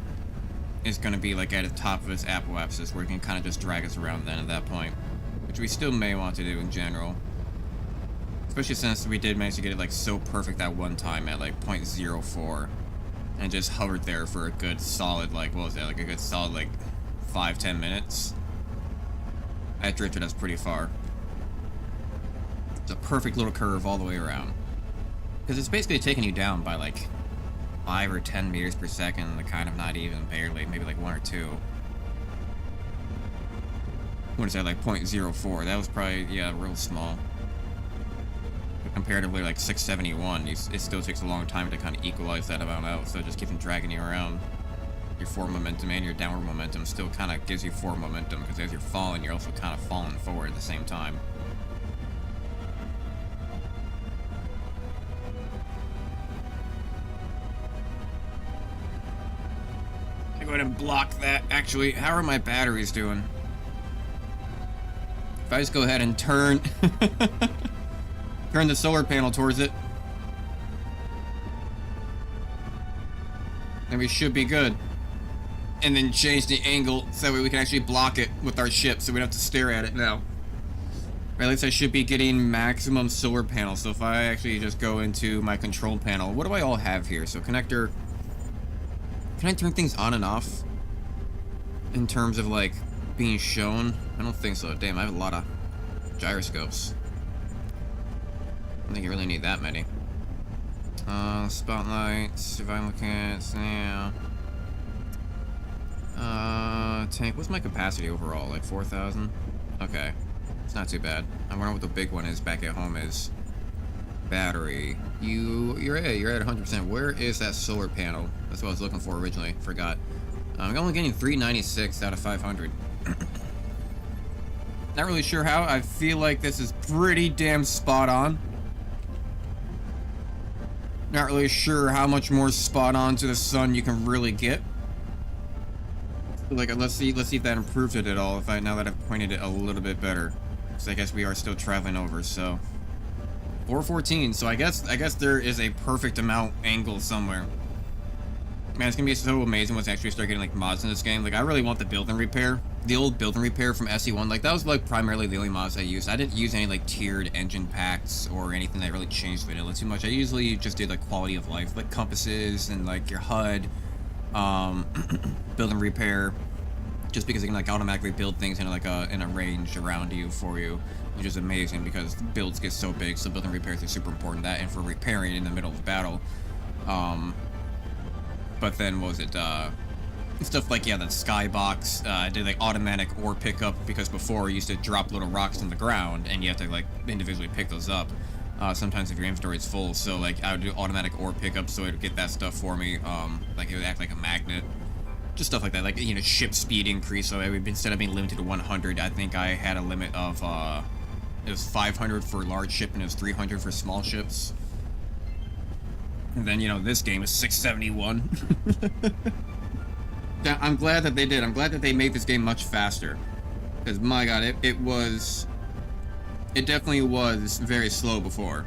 it's going to be like at the top of its apoapsis where it can kind of just drag us around then at that point. Which we still may want to do in general. Especially since we did manage to get it like so perfect that one time at like 0.04. And just hovered there for a good solid, like, what was that, like a good solid like 5-10 minutes. That drifted us pretty far. It's a perfect little curve all the way around. Because it's basically taking you down by like 5 or 10 meters per second, like kind of not even, barely, maybe like 1 or 2. What is that, like 0.04? That was probably, yeah, real small. But comparatively, like 671, it still takes a long time to kind of equalize that amount out, so it just keeps dragging you around. Your forward momentum and your downward momentum still kind of gives you forward momentum, because as you're falling, you're also kind of falling forward at the same time. Go ahead and block that. Actually, how are my batteries doing? If I just go ahead and turn the solar panel towards it, then we should be good. And then change the angle so that way we can actually block it with our ship, so we don't have to stare at it now. Or at least I should be getting maximum solar panel. So if I actually just go into my control panel, what do I all have here? So connector. Can I turn things on and off in terms of like being shown? I don't think so. Damn, I have a lot of gyroscopes. I don't think you really need that many. Spotlights, if I'm looking at, yeah. Tank, what's my capacity overall? Like 4,000? Okay, it's not too bad. I wonder what the big one is back at home is. Battery. You're at 100%. Where is that solar panel? That's what I was looking for originally. Forgot. I'm only getting 396 out of 500. Not really sure how. I feel like this is pretty damn spot on. Not really sure how much more spot on to the sun you can really get. Like, let's see if that improves it at all. Now that I've pointed it a little bit better, so I guess we are still traveling over. So 414. So I guess there is a perfect amount angle somewhere. Man, it's gonna be so amazing once I actually start getting like mods in this game. Like, I really want the build and repair. The old build and repair from SE1, like that was like primarily the only mods I used. I didn't use any like tiered engine packs or anything that really changed vanilla too much. I usually just did like quality of life, like compasses and like your HUD, build and repair, just because it can like automatically build things in like in a range around you for you, which is amazing because builds get so big. So build and repairs are super important. That and for repairing in the middle of battle. But then what was it? Stuff like, yeah, that skybox, did like automatic ore pickup, because before you used to drop little rocks on the ground and you have to like individually pick those up. Sometimes if your inventory is full, so like I would do automatic ore pickup so it would get that stuff for me. Like it would act like a magnet. Just stuff like that, like, you know, ship speed increase. So instead of being limited to 100, I think I had a limit of, it was 500 for large ship and it was 300 for small ships. And then, you know, this game is 671. Yeah, I'm glad that they did. I'm glad that they made this game much faster. Because, my god, it definitely was very slow before.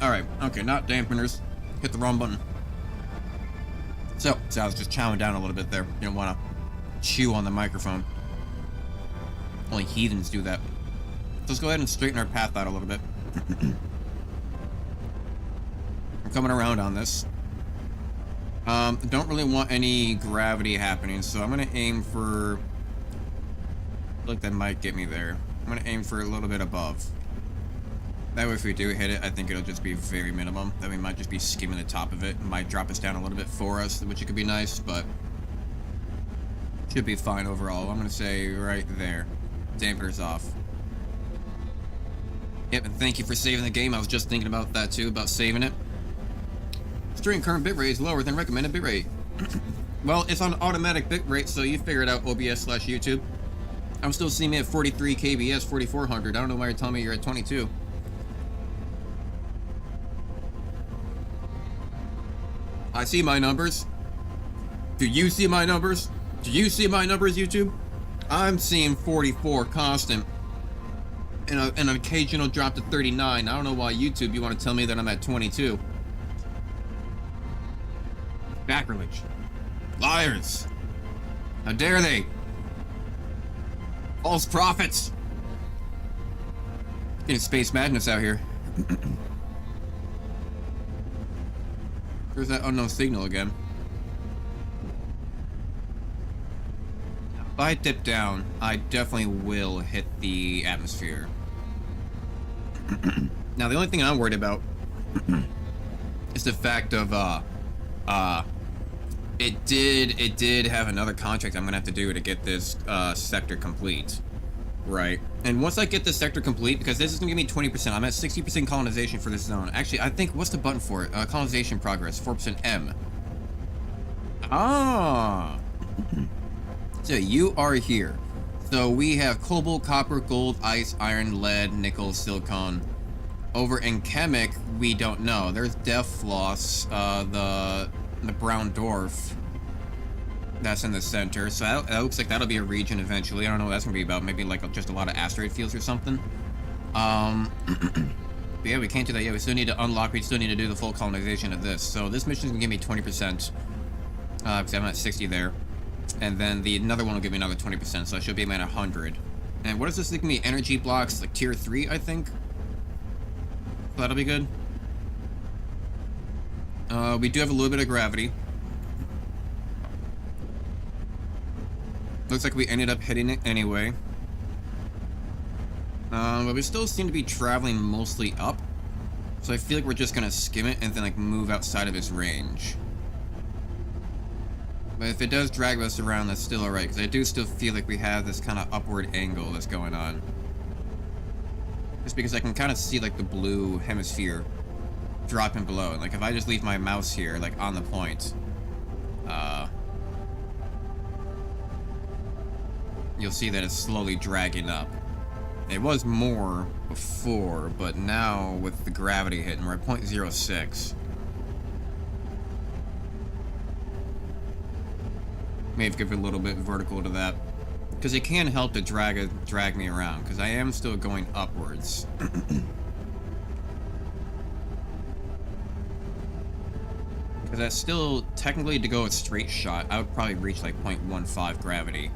Alright, okay, not dampeners. Hit the wrong button. So I was just chowing down a little bit there. You don't want to chew on the microphone. Only heathens do that. Let's go ahead and straighten our path out a little bit. I'm coming around on this. Don't really want any gravity happening, so I'm going to aim for... I feel like that might get me there. I'm going to aim for a little bit above. That way if we do hit it, I think it'll just be very minimum. Then we might just be skimming the top of it. It might drop us down a little bit for us, which could be nice, but should be fine overall. I'm going to say right there. Dampeners off. Yep, and thank you for saving the game. I was just thinking about that too, about saving it. Stream current bitrate is lower than recommended bitrate. Well, it's on automatic bitrate, so you figure it out, OBS/YouTube. I'm still seeing me at 43 kbs, 4400. I don't know why you're telling me you're at 22. I see my numbers. Do you see my numbers? Do you see my numbers, YouTube? I'm seeing 44 constant. And an occasional drop to 39. I don't know why YouTube you want to tell me that I'm at 22. Sacrilege. Liars. How dare they? False prophets. Getting space madness out here. There's that unknown signal again. If I dip down, I definitely will hit the atmosphere. Now, the only thing I'm worried about is the fact of, it did have another contract I'm gonna have to do to get this, sector complete. Right. And once I get this sector complete, because this is gonna give me 20%, I'm at 60% colonization for this zone. Actually, I think, what's the button for it? Colonization progress, 4% M. Ah! So you are here. So we have cobalt, copper, gold, ice, iron, lead, nickel, silicon. Over in Chemic, we don't know. There's Deathfloss, the brown dwarf. That's in the center, so that looks like that'll be a region eventually. I don't know what that's gonna be about. Maybe like just a lot of asteroid fields or something. But yeah, we can't do that yet. We still need to unlock. We still need to do the full colonization of this. So this mission's gonna give me 20%, because I'm at 60 there, and then another one will give me another 20%. So I should be at 100. And what is this? Give me energy blocks, like tier 3, I think. So that'll be good. We do have a little bit of gravity. Looks like we ended up hitting it anyway. But we still seem to be traveling mostly up. So I feel like we're just gonna skim it and then like move outside of its range. But if it does drag us around, that's still alright, because I do still feel like we have this kind of upward angle that's going on. Just because I can kind of see like the blue hemisphere dropping below. And like if I just leave my mouse here, like on the point, you'll see that it's slowly dragging up. It was more before, but now with the gravity hitting, we're at 0.06. Maybe give it a little bit vertical to that, because it can help to drag me around, because I am still going upwards. Because that's still, technically, to go a straight shot, I would probably reach like 0.15 gravity.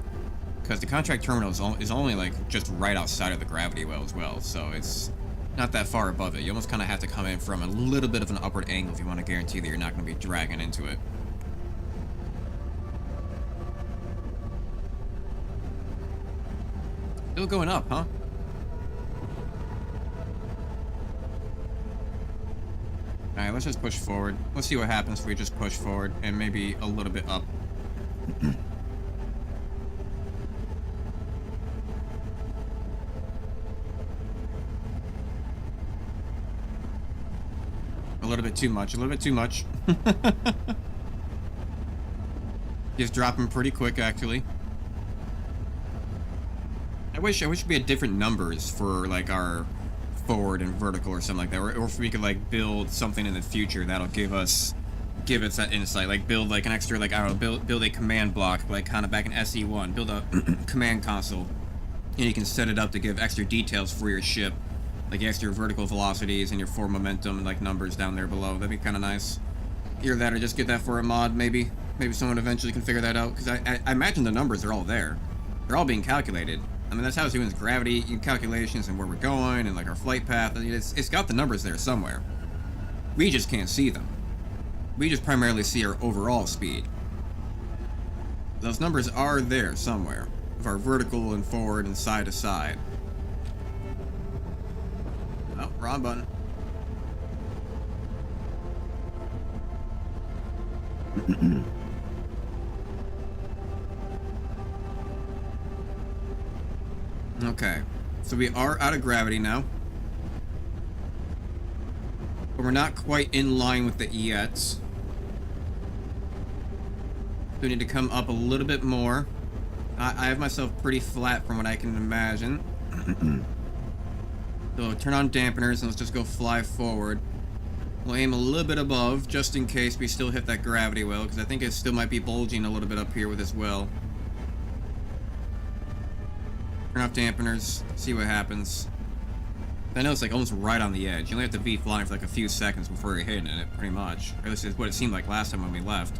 Because the contract terminal is only like just right outside of the gravity well as well, so it's not that far above it. You almost kind of have to come in from a little bit of an upward angle if you want to guarantee that you're not going to be dragging into it. Still going up, huh? Alright, let's just push forward. Let's see what happens if we just push forward and maybe a little bit up. A little bit too much, a little bit too much. Just dropping pretty quick, actually. I wish we had different numbers for like our forward and vertical or something like that, or if we could like build something in the future that'll give us that insight, like build like an extra, like I don't know, build a command block, like kind of back in SE1, build a command console, and you can set it up to give extra details for your ship, like extra vertical velocities and your forward momentum and like numbers down there below. That'd be kind of nice. Either that or just get that for a mod, maybe someone eventually can figure that out, because I imagine the numbers are all there, they're all being calculated. I mean, that's how it's doing, is gravity calculations and where we're going and like our flight path. It's got the numbers there somewhere. We just can't see them. We just primarily see our overall speed. Those numbers are there somewhere, of our vertical and forward and side to side. Oh, wrong button. Okay, so we are out of gravity now. But we're not quite in line with the EETs. We need to come up a little bit more. I have myself pretty flat from what I can imagine. So turn on dampeners and let's just go fly forward. We'll aim a little bit above, just in case we still hit that gravity well, because I think it still might be bulging a little bit up here with this well. Turn off dampeners, see what happens. I know it's like almost right on the edge. You only have to be flying for like a few seconds before you're hitting it, pretty much. Or at least it's what it seemed like last time when we left.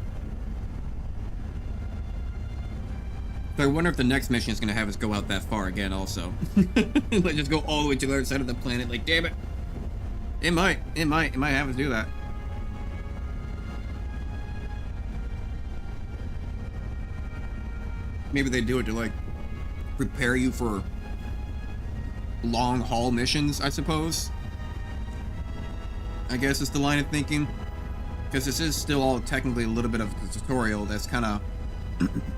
But I wonder if the next mission is going to have us go out that far again also. Like just go all the way to the other side of the planet, like damn it. It might have us do that. Maybe they do it to like prepare you for long haul missions, I suppose. I guess it's the line of thinking, because this is still all technically a little bit of a tutorial that's kind of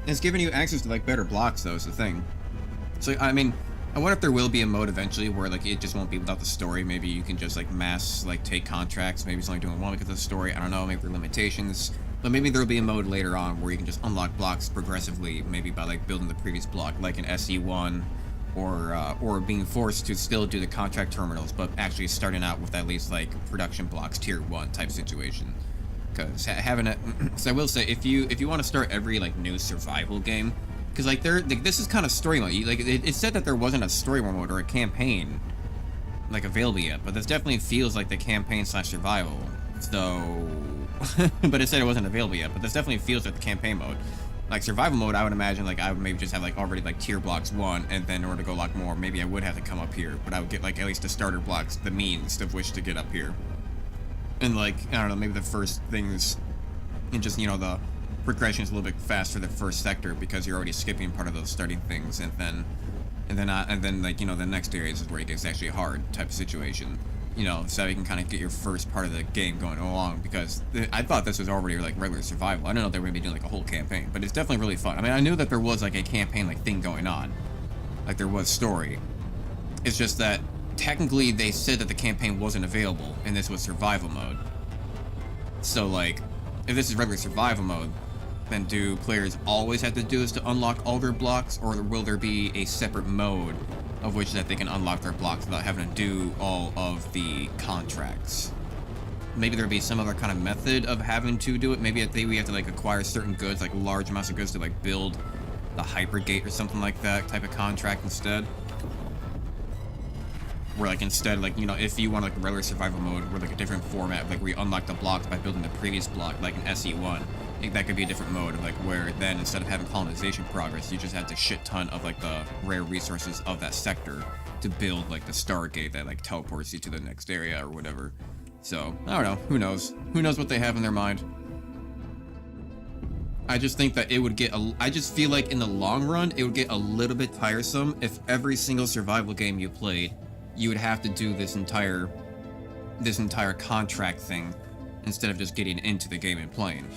it's giving you access to like better blocks, though, is the thing. So I mean, I wonder if there will be a mode eventually where like it just won't be without the story. Maybe you can just like mass like take contracts. Maybe it's only doing one because of the story. I don't know. Maybe there are limitations. But maybe there'll be a mode later on where you can just unlock blocks progressively, maybe by like building the previous block, like in SE1, or being forced to still do the contract terminals, but actually starting out with at least like production blocks, tier 1 type situation. Because having it, so I will say, if you want to start every like new survival game, because like this is kind of story mode. Like it said that there wasn't a story mode or a campaign like available yet, but this definitely feels like the campaign / survival. So. But it said it wasn't available yet, but this definitely feels like the campaign mode. Like survival mode, I would imagine like I would maybe just have like already like tier blocks 1, and then in order to go lock more, maybe I would have to come up here, but I would get like at least the starter blocks, the means of which to get up here. And like, I don't know, maybe the first things, and just, you know, the progression is a little bit faster the first sector because you're already skipping part of those starting things, and then like, you know, the next areas is where it gets actually hard type of situation. you know, so you can kind of get your first part of the game going along, because I thought this was already like regular survival. I don't know if they were going to be doing like a whole campaign, but it's definitely really fun. I mean, I knew that there was like a campaign like thing going on, like there was story. It's just that technically they said that the campaign wasn't available and this was survival mode. So like, if this is regular survival mode, then do players always have to do this to unlock all their blocks, or will there be a separate mode of which that they can unlock their blocks without having to do all of the contracts? Maybe there'll be some other kind of method of having to do it. Maybe we have to like acquire certain goods, like large amounts of goods, to like build the hyper gate or something like that type of contract instead. Where like instead, like, you know, if you want like a regular survival mode where like a different format, like where you unlock the blocks by building the previous block, like an SE1, I think that could be a different mode of like where then instead of having colonization progress, you just have to shit ton of like the rare resources of that sector to build like the Stargate that like teleports you to the next area or whatever. So I don't know. Who knows? Who knows what they have in their mind? I just think that it would get I just feel like in the long run it would get a little bit tiresome if every single survival game you played, you would have to do this entire contract thing instead of just getting into the game and playing.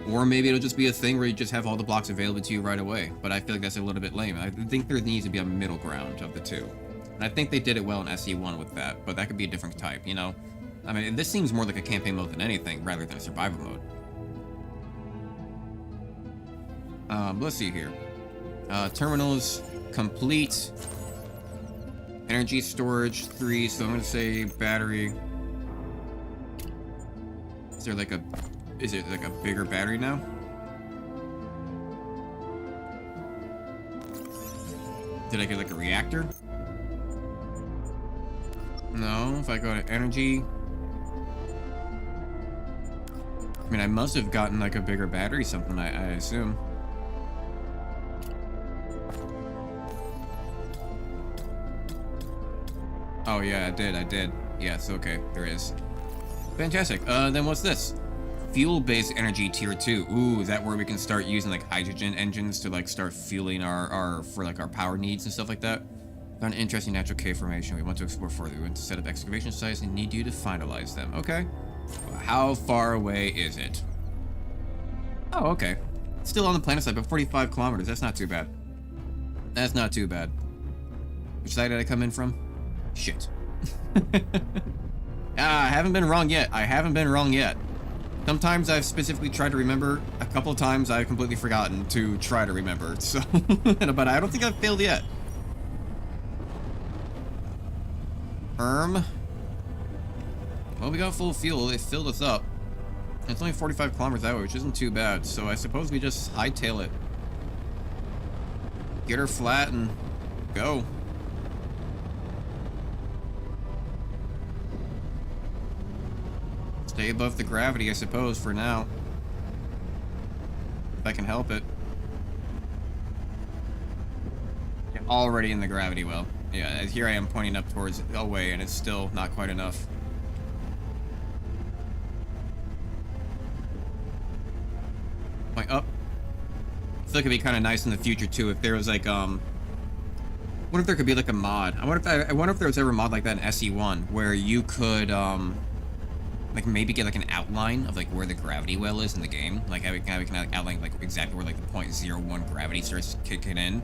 Or maybe it'll just be a thing where you just have all the blocks available to you right away. But I feel like that's a little bit lame. I think there needs to be a middle ground of the two. And I think they did it well in SE1 with that, but that could be a different type, you know? I mean, this seems more like a campaign mode than anything, rather than a survival mode. Let's see here. Terminals complete. Energy storage 3, so I'm gonna say battery. Is it like a bigger battery now? Did I get like a reactor? No, if I go to energy. I mean, I must have gotten like a bigger battery, something, I assume. Oh yeah, I did. Yes, okay, there is. Fantastic. Then what's this? Fuel-based energy tier 2. Ooh, is that where we can start using like hydrogen engines to like start fueling our power needs and stuff like that? Found an interesting natural cave formation. We want to explore further. We want to set up excavation sites and need you to finalize them. Okay. Well, how far away is it? Oh, okay. Still on the planet side, but 45 kilometers. That's not too bad. That's not too bad. Which side did I come in from? Shit. I haven't been wrong yet. I haven't been wrong yet. Sometimes I've specifically tried to remember. A couple of times I've completely forgotten to try to remember. So, but I don't think I've failed yet. Well, we got full fuel. It filled us up. It's only 45 kilometers that way, which isn't too bad. So I suppose we just hightail it. Get her flat and go. Stay above the gravity, I suppose, for now. If I can help it. Yeah, already in the gravity well. Yeah, here I am pointing up towards away, and it's still not quite enough. Point up. I feel like it'd be kind of nice in the future too if there was like what if there could be like a mod? I wonder if there was ever a mod like that in SE1 where you could like maybe get like an outline of like where the gravity well is in the game, like how we can like outline like exactly where like the 0.01 gravity starts kicking in.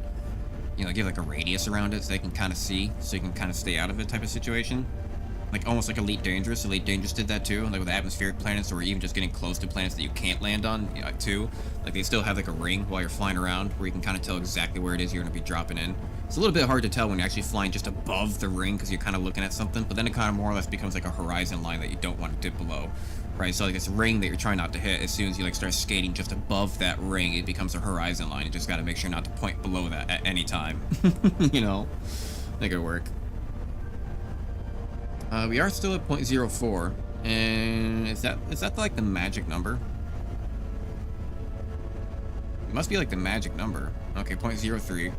You know, give like a radius around it so they can kind of see, so you can kind of stay out of it type of situation. Like almost like Elite Dangerous. Elite Dangerous did that too, like with atmospheric planets, or even just getting close to planets that you can't land on too. Like they still have like a ring while you're flying around where you can kind of tell exactly where it is you're going to be dropping in. It's a little bit hard to tell when you're actually flying just above the ring because you're kind of looking at something, but then it kind of more or less becomes like a horizon line that you don't want to dip below, right? So like this ring that you're trying not to hit, as soon as you like start skating just above that ring, it becomes a horizon line. You just got to make sure not to point below that at any time. You know, make it work. We are still at 0.04, and is that like the magic number? It must be like the magic number. Okay, 0.03.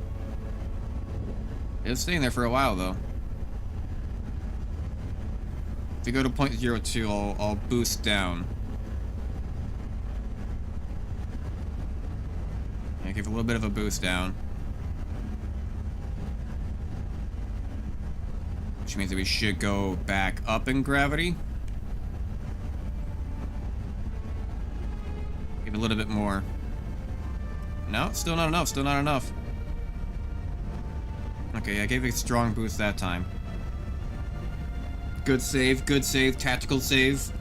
It's staying there for a while though. If you go to 0.02, I'll boost down. Yeah, give a little bit of a boost down. which means that we should go back up in gravity. Give it a little bit more. No, still not enough, still not enough. Okay, I gave it a strong boost that time. Good save, tactical save.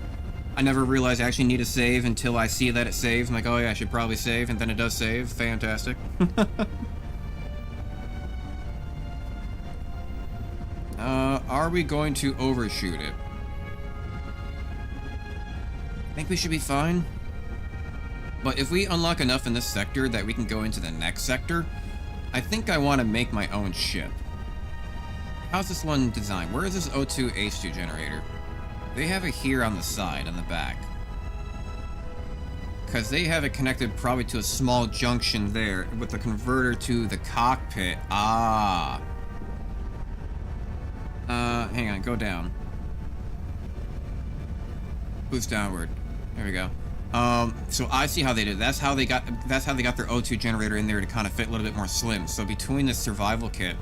I never realized I actually need a save until I see that it saves. I'm like, oh yeah, I should probably save, and then it does save. Fantastic. Are we going to overshoot it? I think we should be fine. But if we unlock enough in this sector that we can go into the next sector, I think I want to make my own ship. How's this one designed? Where is this O2 H2 generator? They have it here on the side, on the back. Because they have it connected probably to a small junction there with the converter to the cockpit. Ah. Hang on, go down. Boost downward. There we go. So I see how they did. That's how they got their O2 generator in there to kind of fit a little bit more slim. So between the survival kit,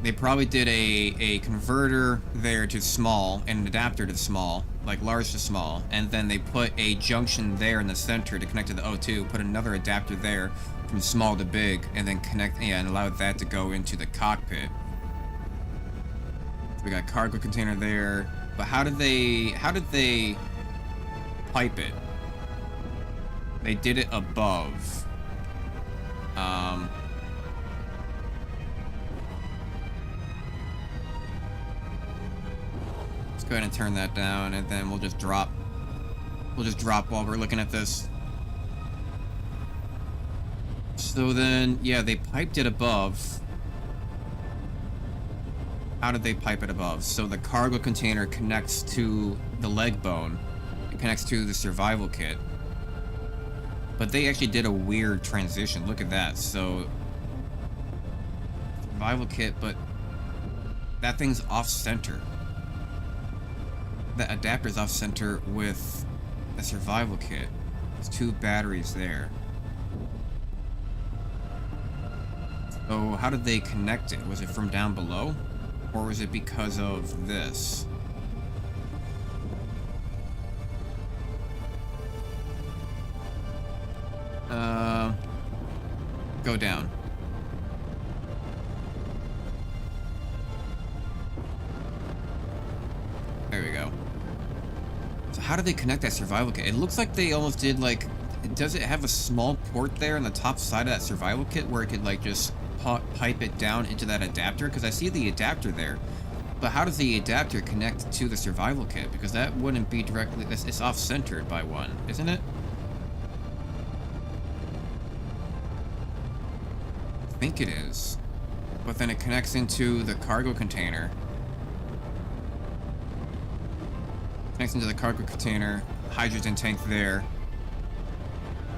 they probably did a converter there to small and an adapter to small, like large to small, and then they put a junction there in the center to connect to the O2, put another adapter there from small to big, and then connect, yeah, and allowed that to go into the cockpit. So we got cargo container there, but how did they pipe it? They did it above. Let's go ahead and turn that down, and then we'll just drop while we're looking at this. So then, yeah, they piped it above. How did they pipe it above? So the cargo container connects to the leg bone. It connects to the survival kit. But they actually did a weird transition. Look at that. So, survival kit, but that thing's off-center. The adapter's off-center with the survival kit. There's 2 batteries there. So, how did they connect it? Was it from down below? Or was it because of this? Go down. There we go. So how did they connect that survival kit? It looks like they almost did like... Does it have a small port there on the top side of that survival kit where it could like just pipe it down into that adapter? Because I see the adapter there. But how does the adapter connect to the survival kit? Because that wouldn't be directly... It's off-centered by one, isn't it? I think it is, but then it connects into the cargo container. Connects into the cargo container, hydrogen tank there.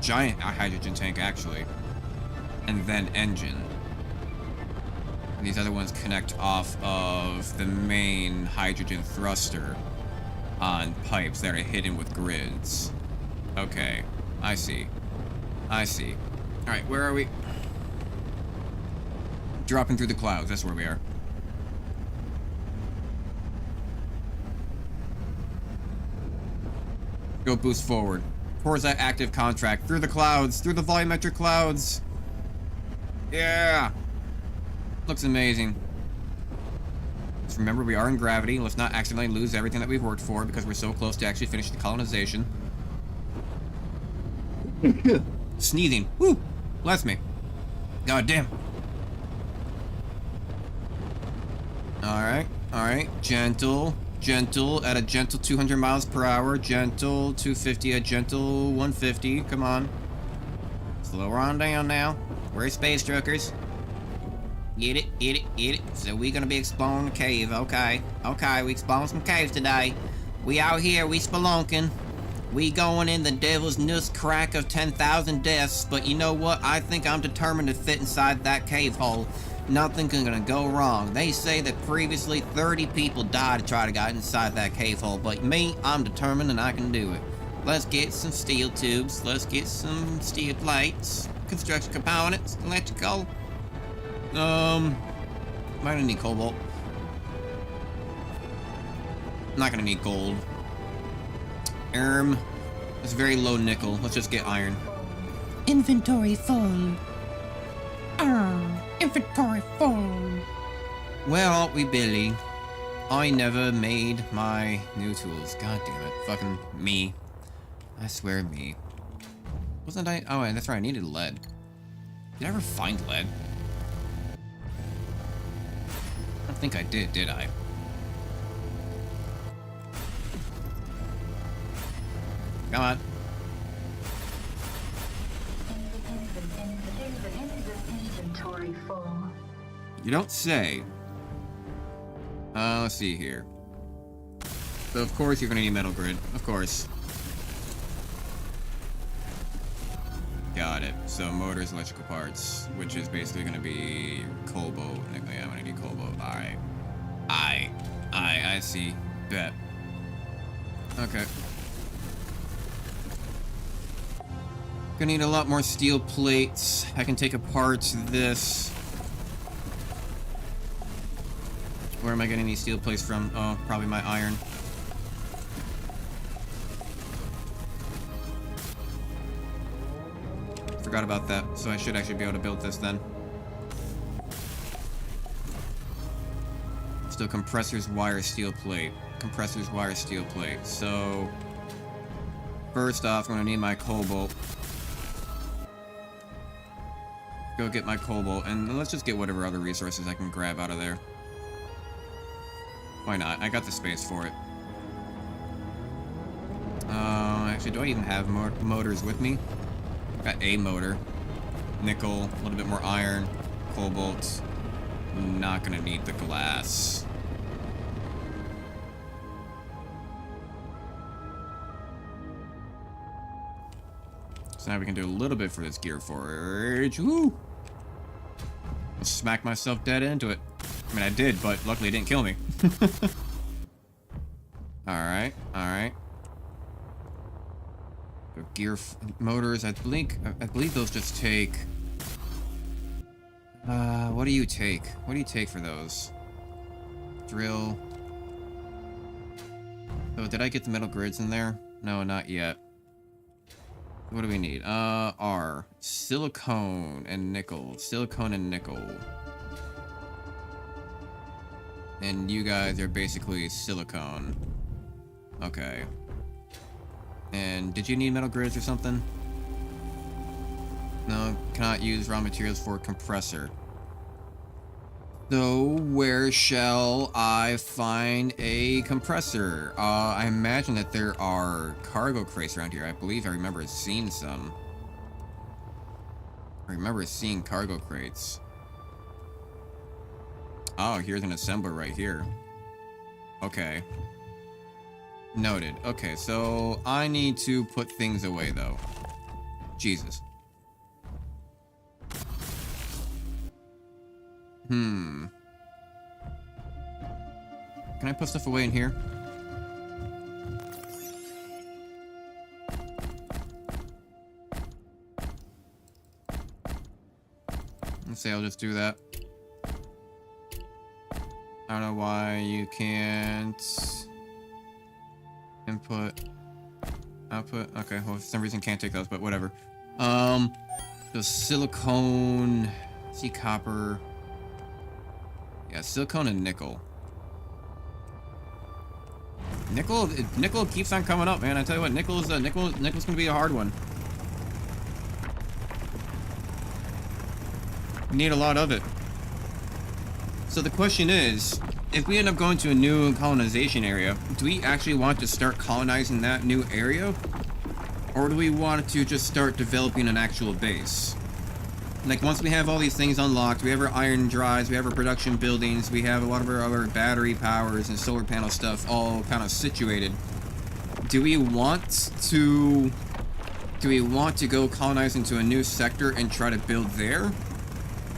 Giant hydrogen tank, actually. And then engine. And these other ones connect off of the main hydrogen thruster on pipes that are hidden with grids. Okay, I see. I see. Alright, where are we? Dropping through the clouds, that's where we are. Go boost forward. Towards that active contract. Through the clouds. Through the volumetric clouds. Yeah. Looks amazing. Just remember, we are in gravity. Let's not accidentally lose everything that we've worked for because we're so close to actually finish the colonization. Sneezing. Woo! Bless me. God damn. Alright, gentle, at a gentle 200 miles per hour, gentle 250, a gentle 150, come on. Slower on down now. We're space truckers. Get it. So we're gonna be exploring the cave, okay, we exploring some caves today. We out here, we spelunking. We going in the devil's noose crack of 10,000 deaths, but you know what? I think I'm determined to fit inside that cave hole. Nothing's gonna go wrong. They say that previously 30 people died to try to get inside that cave hole, but me, I'm determined and I can do it. Let's get some steel tubes, let's get some steel plates, construction components, electrical. Might need cobalt. I'm not gonna need gold. It's very low nickel. Let's just get iron. Inventory full. Inventory full. Well, we Billy. I never made my new tools. God damn it. Fucking me. I swear me. Wasn't I? Oh, that's right. I needed lead. Did I ever find lead? I don't think I did I? Come on. Inventory full. You don't say. Let's see here. So of course you're gonna need metal grid. Of course. Got it. So motors, electrical parts, which is basically gonna be cobalt. Yeah, I'm gonna need cobalt. I see. Bet. Okay. Gonna need a lot more steel plates. I can take apart this. Where am I getting these steel plates from? Oh, probably my iron. Forgot about that, so I should actually be able to build this then. Still compressors, wire, steel plate. Compressors, wire, steel plate. So, first off, I'm gonna need my cobalt. Go get my cobalt, and let's just get whatever other resources I can grab out of there. Why not? I got the space for it. Actually, do I even have motors with me? Got a motor. Nickel, a little bit more iron, cobalt. Not gonna need the glass. So now we can do a little bit for this gear forge. Woo! I'll smack myself dead into it. I mean, I did, but luckily it didn't kill me. Alright, alright. Gear motors, I believe those just take... what do you take? What do you take for those? Drill. Oh, did I get the metal grids in there? No, not yet. What do we need? R. Silicone and nickel. Silicone and nickel. And you guys are basically silicone. Okay. And did you need metal grids or something? No, cannot use raw materials for compressor. So, where shall I find a compressor? I imagine that there are cargo crates around here. I believe I remember seeing some. I remember seeing cargo crates. Oh, here's an assembler right here. Okay. Noted. Okay, so I need to put things away, though. Jesus. Can I put stuff away in here? Let's say I'll just do that. I don't know why you can't input, output. Okay, well, for some reason can't take those, but whatever. The silicone, see copper. Yeah, silicone and nickel. Nickel keeps on coming up, man. I tell you what, nickel's gonna be a hard one. You need a lot of it. So the question is, if we end up going to a new colonization area, do we actually want to start colonizing that new area? Or do we want to just start developing an actual base? Like, once we have all these things unlocked, we have our iron drives, we have our production buildings, we have a lot of our other battery powers and solar panel stuff all kind of situated. Do we want to go colonize into a new sector and try to build there?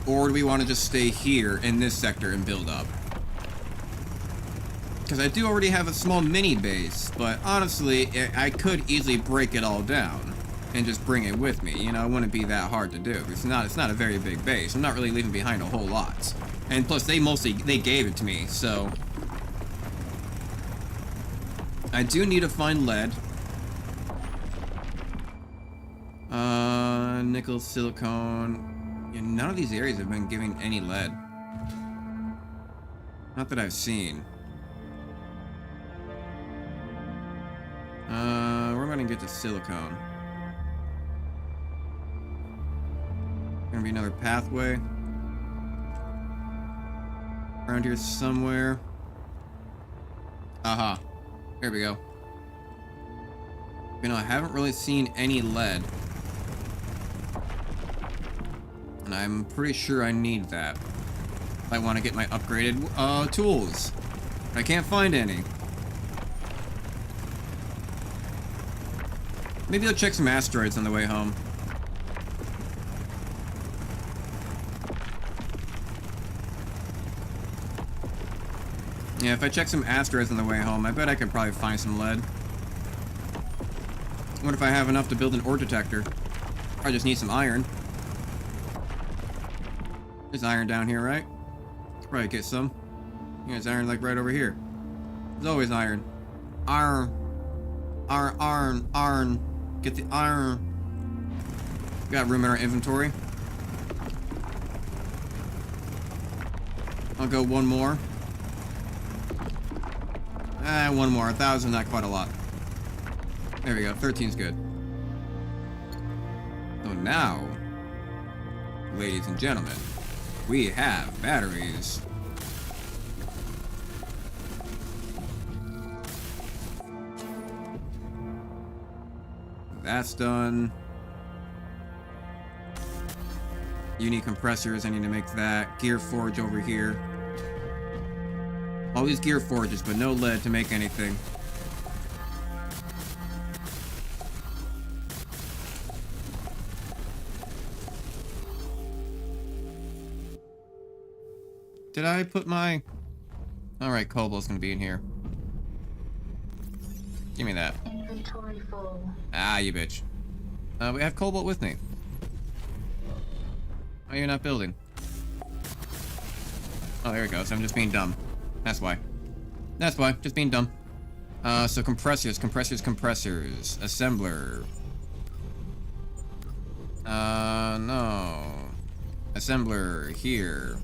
Or do we want to just stay here in this sector and build up? Because I do already have a small mini base, but honestly, I could easily break it all down and just bring it with me. You know, it wouldn't be that hard to do. It's not a very big base. I'm not really leaving behind a whole lot. And plus, they gave it to me, so I do need to find lead. Nickel, silicone. Yeah, none of these areas have been giving any lead. Not that I've seen. Where am I gonna get to silicone? Gonna be another pathway. Around here somewhere. Aha. There we go. You know, I haven't really seen any lead. And I'm pretty sure I need that. If I want to get my upgraded tools. I can't find any. Maybe I'll check some asteroids on the way home. Yeah, if I check some asteroids on the way home, I bet I could probably find some lead. What if I have enough to build an ore detector? I just need some iron. There's iron down here, right? Could probably get some. Yeah, there's iron like right over here. There's always iron. Iron. Iron, iron, iron. Get the iron. Got room in our inventory. I'll go one more. One more. 1,000, not quite a lot. There we go. 13's good. So now, ladies and gentlemen, we have batteries. That's done. Unique compressors, I need to make that. Gear forge over here. All these gear forges, but no lead to make anything. Did I put my... Alright, cobalt's gonna be in here. Give me that. Inventory full. Ah, you bitch. We have cobalt with me. Why are you not building? Oh, there it goes. I'm just being dumb. That's why. That's why. Just being dumb. So compressors. Assembler. No. Assembler here.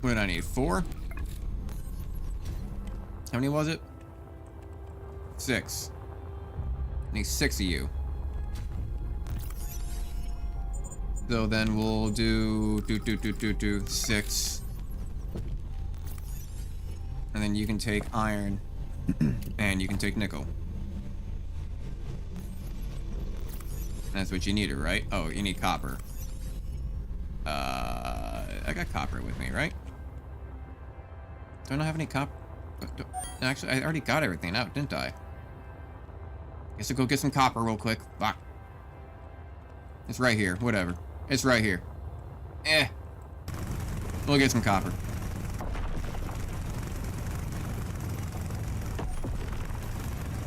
What did I need? 4? How many was it? 6. I need 6 of you. So then we'll do 6. And then you can take iron. And you can take nickel. That's what you needed, right? Oh, you need copper. I got copper with me, right? Don't I have any copper? Actually, I already got everything out, didn't I? Guess I'll go get some copper real quick. Fuck. It's right here. Whatever. It's right here. We'll get some copper.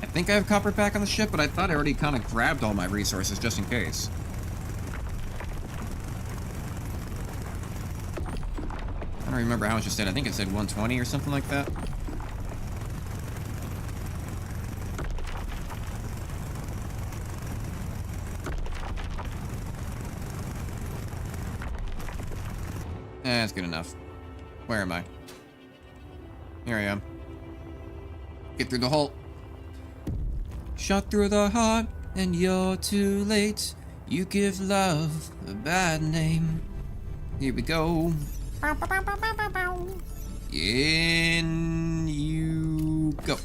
I think I have copper back on the ship, but I thought I already kind of grabbed all my resources just in case. I don't remember how much it said. I think it said 120 or something like that. That's good enough. Where am I? Here I am. Get through the hole. Shot through the heart, and you're too late. You give love a bad name. Here we go. In you go.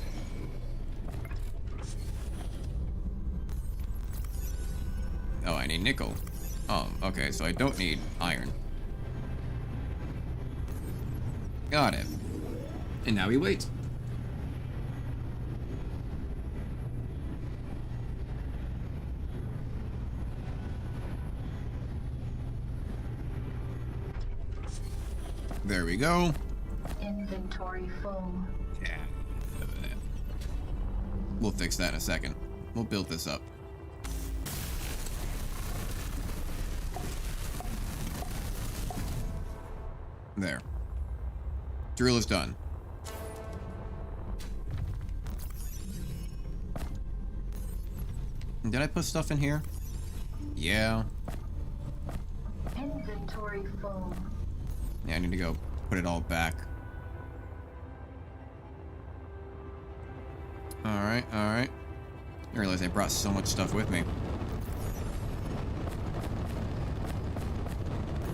Oh, I need nickel. Oh, okay, so I don't need iron. Got it. And now we wait. There we go. Inventory full. Yeah. We'll fix that in a second. We'll build this up. There. Drill is done. Did I put stuff in here? Yeah. Inventory full. Yeah, I need to go put it all back. Alright, alright. I realize I brought so much stuff with me.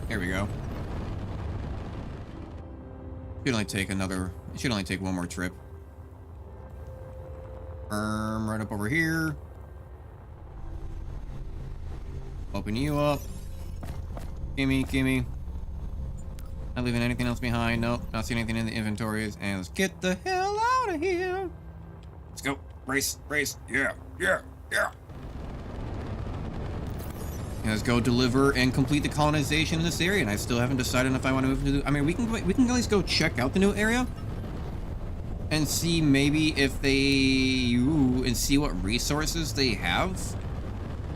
Here we go. Should only take another... It should only take one more trip. Right up over here. Open you up. Gimme, gimme. Not leaving anything else behind. Nope, not seeing anything in the inventories. And let's get the hell out of here. Let's go. Race, race. Yeah, yeah, yeah. And let's go deliver and complete the colonization in this area. And I still haven't decided if I want to move to the... I mean, we can at least go check out the new area. And see maybe if they... and see what resources they have.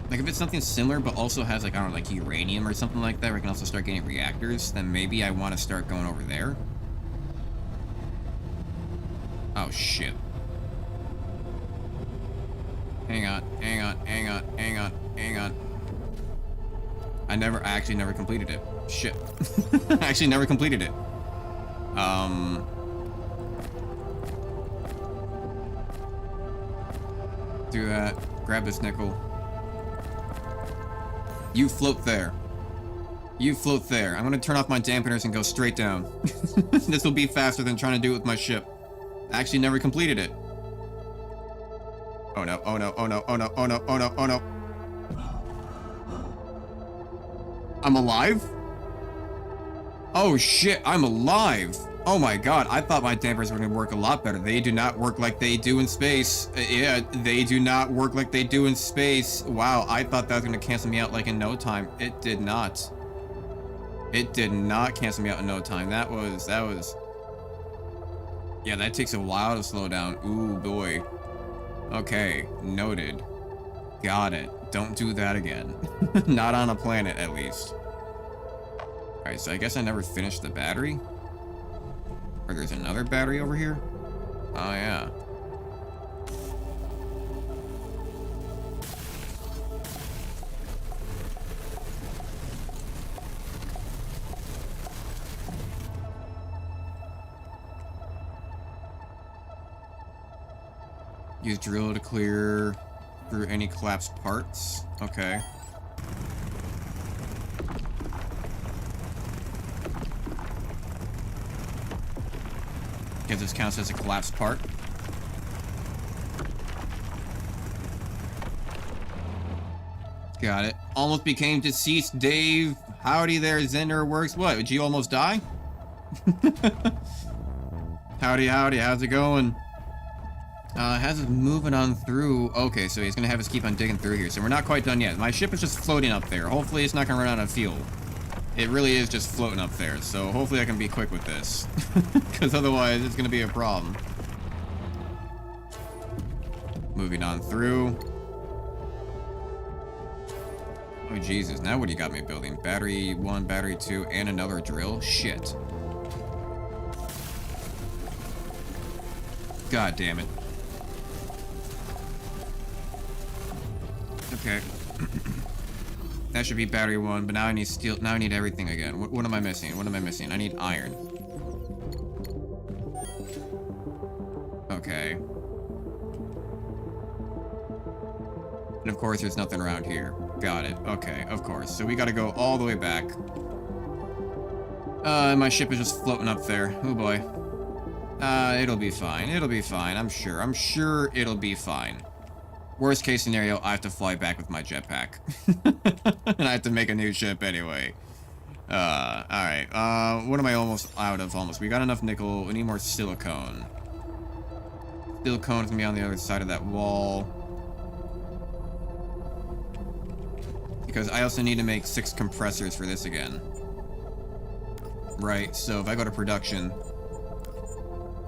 Like, if it's something similar, but also has, like, I don't know, like uranium or something like that, where I can also start getting reactors, then maybe I want to start going over there. Oh, shit. Hang on, hang on, hang on, hang on, hang on. I actually never completed it. Shit. I actually never completed it. Do that. Grab this nickel. You float there. You float there. I'm gonna turn off my dampeners and go straight down. This will be faster than trying to do it with my ship. I actually never completed it. Oh no, oh no, oh no, oh no, oh no, oh no, oh no. I'm alive? Oh shit, I'm alive. Oh my god, I thought my dampers were gonna work a lot better. They do not work like they do in space. Yeah, they do not work like they do in space. Wow, I thought that was gonna cancel me out like in no time. It did not. It did not cancel me out in no time. That was... Yeah, that takes a while to slow down. Ooh, boy. Okay, noted. Got it. Don't do that again. Not on a planet, at least. Alright, so I guess I never finished the battery? Or there's another battery over here? Oh, yeah. Use drill to clear through any collapsed parts. Okay. If this counts as a collapsed part. Got it. Almost became deceased, Dave. Howdy there, Zender Works. What, did you almost die? Howdy, howdy, how's it going? Has us moving on through. Okay, so he's gonna have us keep on digging through here. So we're not quite done yet. My ship is just floating up there. Hopefully it's not gonna run out of fuel. It really is just floating up there. So hopefully I can be quick with this. Because otherwise it's gonna be a problem. Moving on through. Oh Jesus, now what do you got me building? Battery 1, battery 2, and another drill? Shit. God damn it. Okay. That should be battery 1, but now I need steel. Now I need everything again. What am I missing? What am I missing? I need iron. Okay. And of course, there's nothing around here. Got it. Okay, of course. So we gotta go all the way back. My ship is just floating up there. Oh boy. It'll be fine. It'll be fine. I'm sure. I'm sure it'll be fine. Worst case scenario, I have to fly back with my jetpack. And I have to make a new ship anyway. Alright. What am I almost out of? Almost. We got enough nickel. We need more silicone. Silicone is gonna be on the other side of that wall. Because I also need to make 6 compressors for this again. Right, so if I go to production,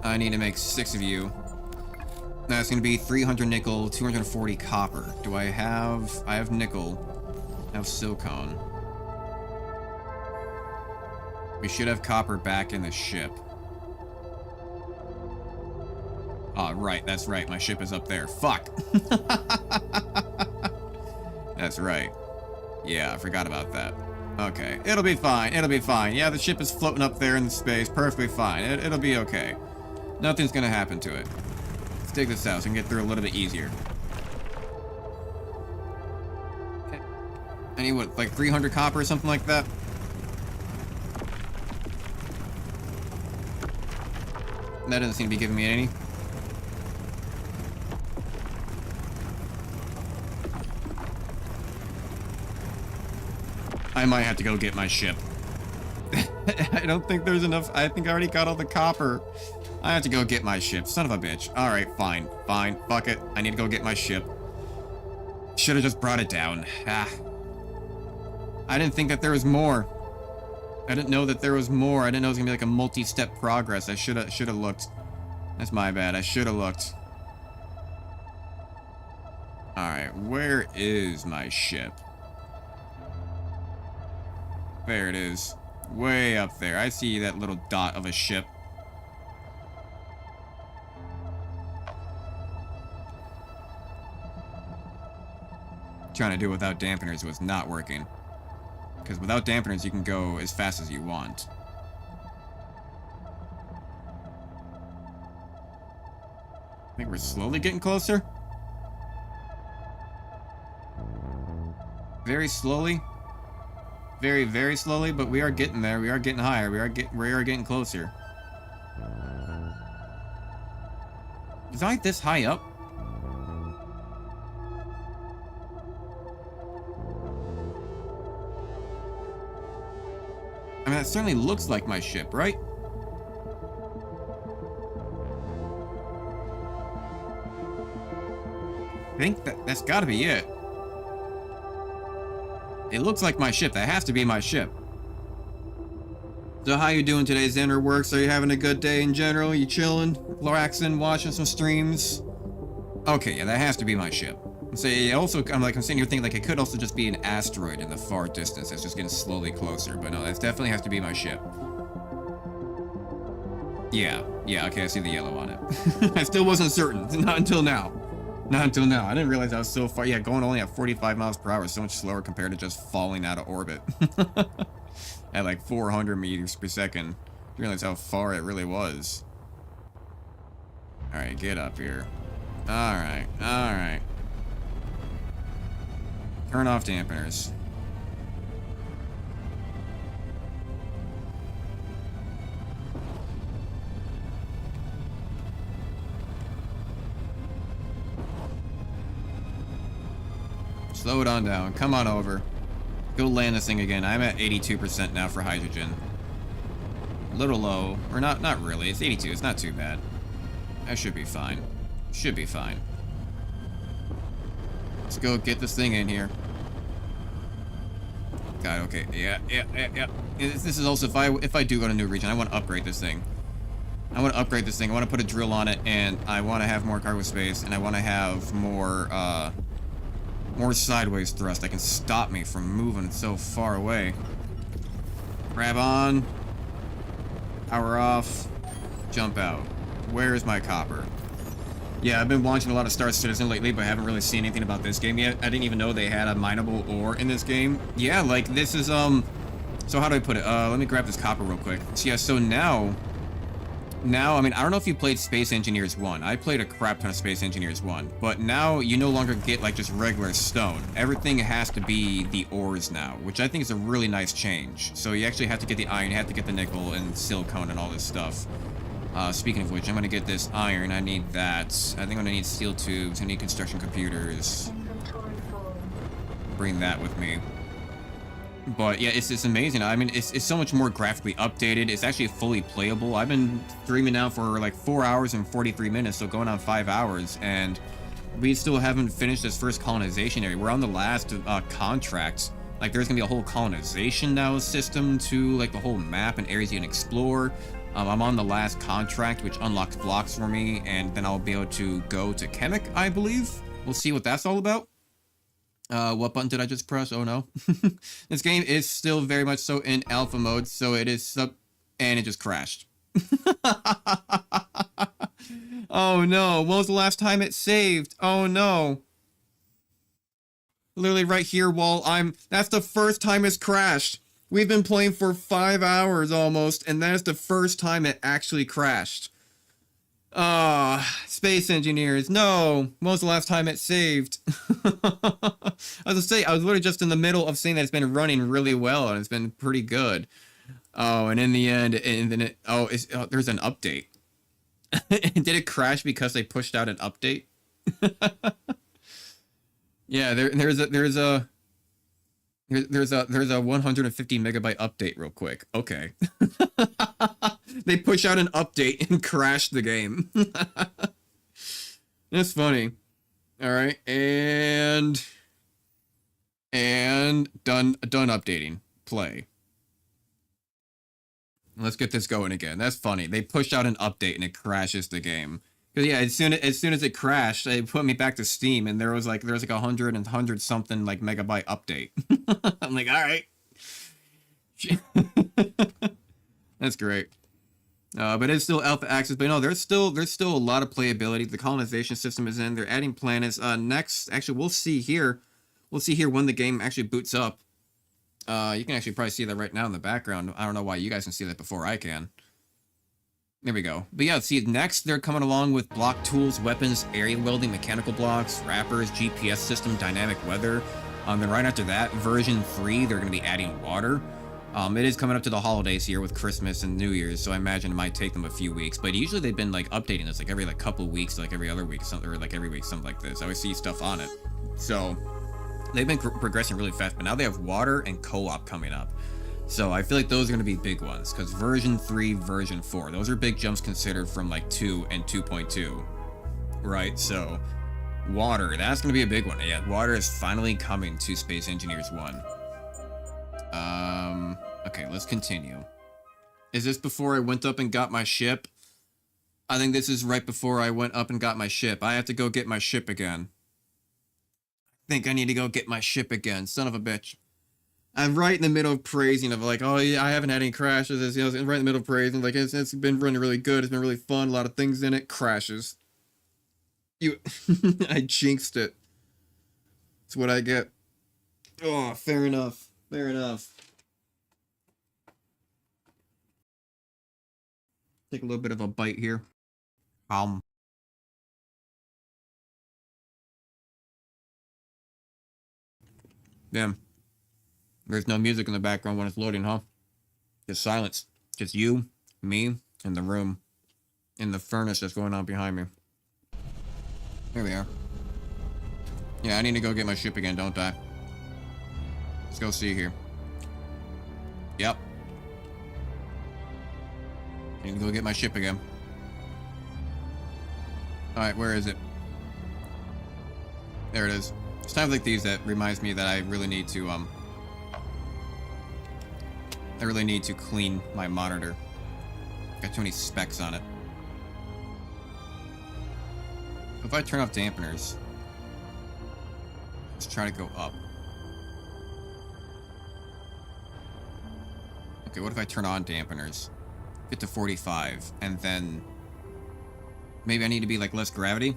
I need to make 6 of you. That's going to be 300 nickel, 240 copper. Do I have... I have nickel. I have silicone. We should have copper back in the ship. right. That's right. My ship is up there. Fuck. That's right. Yeah, I forgot about that. Okay, it'll be fine. It'll be fine. Yeah, the ship is floating up there in the space. Perfectly fine. It'll be okay. Nothing's gonna happen to it. Let's take this out so we can get through a little bit easier. Okay. I need, what, like 300 copper or something like that? That doesn't seem to be giving me any. I might have to go get my ship. I don't think there's enough. I think I already got all the copper. I have to go get my ship. Son of a bitch. Alright, fine. Fine. Fuck it. I need to go get my ship. Should have just brought it down. Ah. I didn't think that there was more. I didn't know that there was more. I didn't know it was gonna be like a multi-step progress. I should have looked. That's my bad. I should have looked. Alright, where is my ship? There it is. Way up there. I see that little dot of a ship. Trying to do it without dampeners was not working. Because without dampeners, you can go as fast as you want. I think we're slowly getting closer. Very slowly. Very, very slowly, but we are getting there. We are getting higher. We are getting closer. Is I this high up? I mean, that certainly looks like my ship, right? I think that's gotta be it. It looks like my ship. That has to be my ship. So how you doing today, Xander Works? Are you having a good day in general? You chilling, relaxing, watching some streams? Okay, yeah, that has to be my ship. So also, I'm sitting here thinking like it could also just be an asteroid in the far distance that's just getting slowly closer. But no, that definitely has to be my ship. Yeah, okay, I see the yellow on it. I still wasn't certain. Not until now. Not until now. I didn't realize I was so far. Yeah, going only at 45 miles per hour is so much slower compared to just falling out of orbit. At like 400 meters per second. You realize how far it really was. Alright, get up here. Alright, alright. Turn off dampeners. Slow it on down. Come on over. Go land this thing again. I'm at 82% now for hydrogen. A little low. Or not really. It's 82. It's not too bad. That should be fine. Should be fine. Let's go get this thing in here. God, okay. Yeah. This is also, if I do go to a new region, I want to upgrade this thing. I want to upgrade this thing. I want to put a drill on it, and I want to have more cargo space, and I want to have more sideways thrust that can stop me from moving so far away. Grab on. Power off. Jump out. Where is my copper? Yeah, I've been watching a lot of Star Citizen lately, but I haven't really seen anything about this game yet. I didn't even know they had a mineable ore in this game. Yeah, like, this is, so how do I put it? Let me grab this copper real quick. So, yeah, so now, I mean, I don't know if you played Space Engineers 1. I played a crap ton of Space Engineers 1. But now, you no longer get, like, just regular stone. Everything has to be the ores now, which I think is a really nice change. So you actually have to get the iron, you have to get the nickel and silicone and all this stuff. Speaking of which, I'm gonna get this iron. I need that. I think I'm gonna need steel tubes. I need construction computers. Bring that with me. But yeah, it's amazing. I mean, it's so much more graphically updated. It's actually fully playable. I've been streaming now for like 4 hours and 43 minutes, so going on 5 hours, and we still haven't finished this first colonization area. We're on the last contract. Like, there's gonna be a whole colonization now system to like the whole map and areas you can explore. I'm on the last contract, which unlocks blocks for me, and then I'll be able to go to Chemic, I believe. We'll see what that's all about. What button did I just press? Oh no. This game is still very much so in alpha mode, so it is and it just crashed. Oh no, when was the last time it saved? Oh no. Literally right here while that's the first time it's crashed. We've been playing for 5 hours almost, and that is the first time it actually crashed. Space engineers, no. When was the last time it saved? I was literally just in the middle of saying that it's been running really well, and it's been pretty good. Oh, and in the end, there's an update. Did it crash because they pushed out an update? Yeah, there's a 150 megabyte update real quick. Okay. They push out an update and crash the game. That's funny. All right, and done updating. Play. Let's get this going again. That's funny. They pushed out an update and it crashes the game. Because yeah, as soon as it crashed, they put me back to Steam, and there was like 100 something like megabyte update. I'm like, all right. That's great. But it's still alpha access. But no, there's still a lot of playability. The colonization system is in. They're adding planets. Next, actually, we'll see here when the game actually boots up. You can actually probably see that right now in the background. I don't know why you guys can see that before I can. There we go. But yeah, see, next they're coming along with block tools, weapons, area welding, mechanical blocks, wrappers, GPS system, dynamic weather. Then right after that, version 3, they're going to be adding water. It is coming up to the holidays here with Christmas and New Year's, so I imagine it might take them a few weeks. But usually they've been like updating this like every like couple weeks, like every other week, something, or like every week, something like this. I always see stuff on it. So they've been progressing really fast, but now they have water and co-op coming up. So I feel like those are going to be big ones, because version 3, version 4, those are big jumps considered from like 2 and 2.2, right? So water, that's going to be a big one. Yeah, water is finally coming to Space Engineers 1. Okay, let's continue. Is this before I went up and got my ship? I think this is right before I went up and got my ship. I have to go get my ship again. I think I need to go get my ship again, son of a bitch. I'm right in the middle of praising of like, oh yeah, I haven't had any crashes. It's, you know, right in the middle of praising, like it's been running really good. It's been really fun. A lot of things in it. Crashes. I jinxed it. That's what I get. Oh, fair enough. Fair enough. Take a little bit of a bite here. Damn. There's no music in the background when it's loading, huh? Just silence. Just you, me, and the room. And the furnace that's going on behind me. Here we are. Yeah, I need to go get my ship again, don't I? Let's go see here. Yep. I need to go get my ship again. Alright, where is it? There it is. It's times like these that reminds me that I really need to, clean my monitor. Got too many specs on it. If I turn off dampeners, let's try to go up. Okay, what if I turn on dampeners? Get to 45, and then maybe I need to be like less gravity?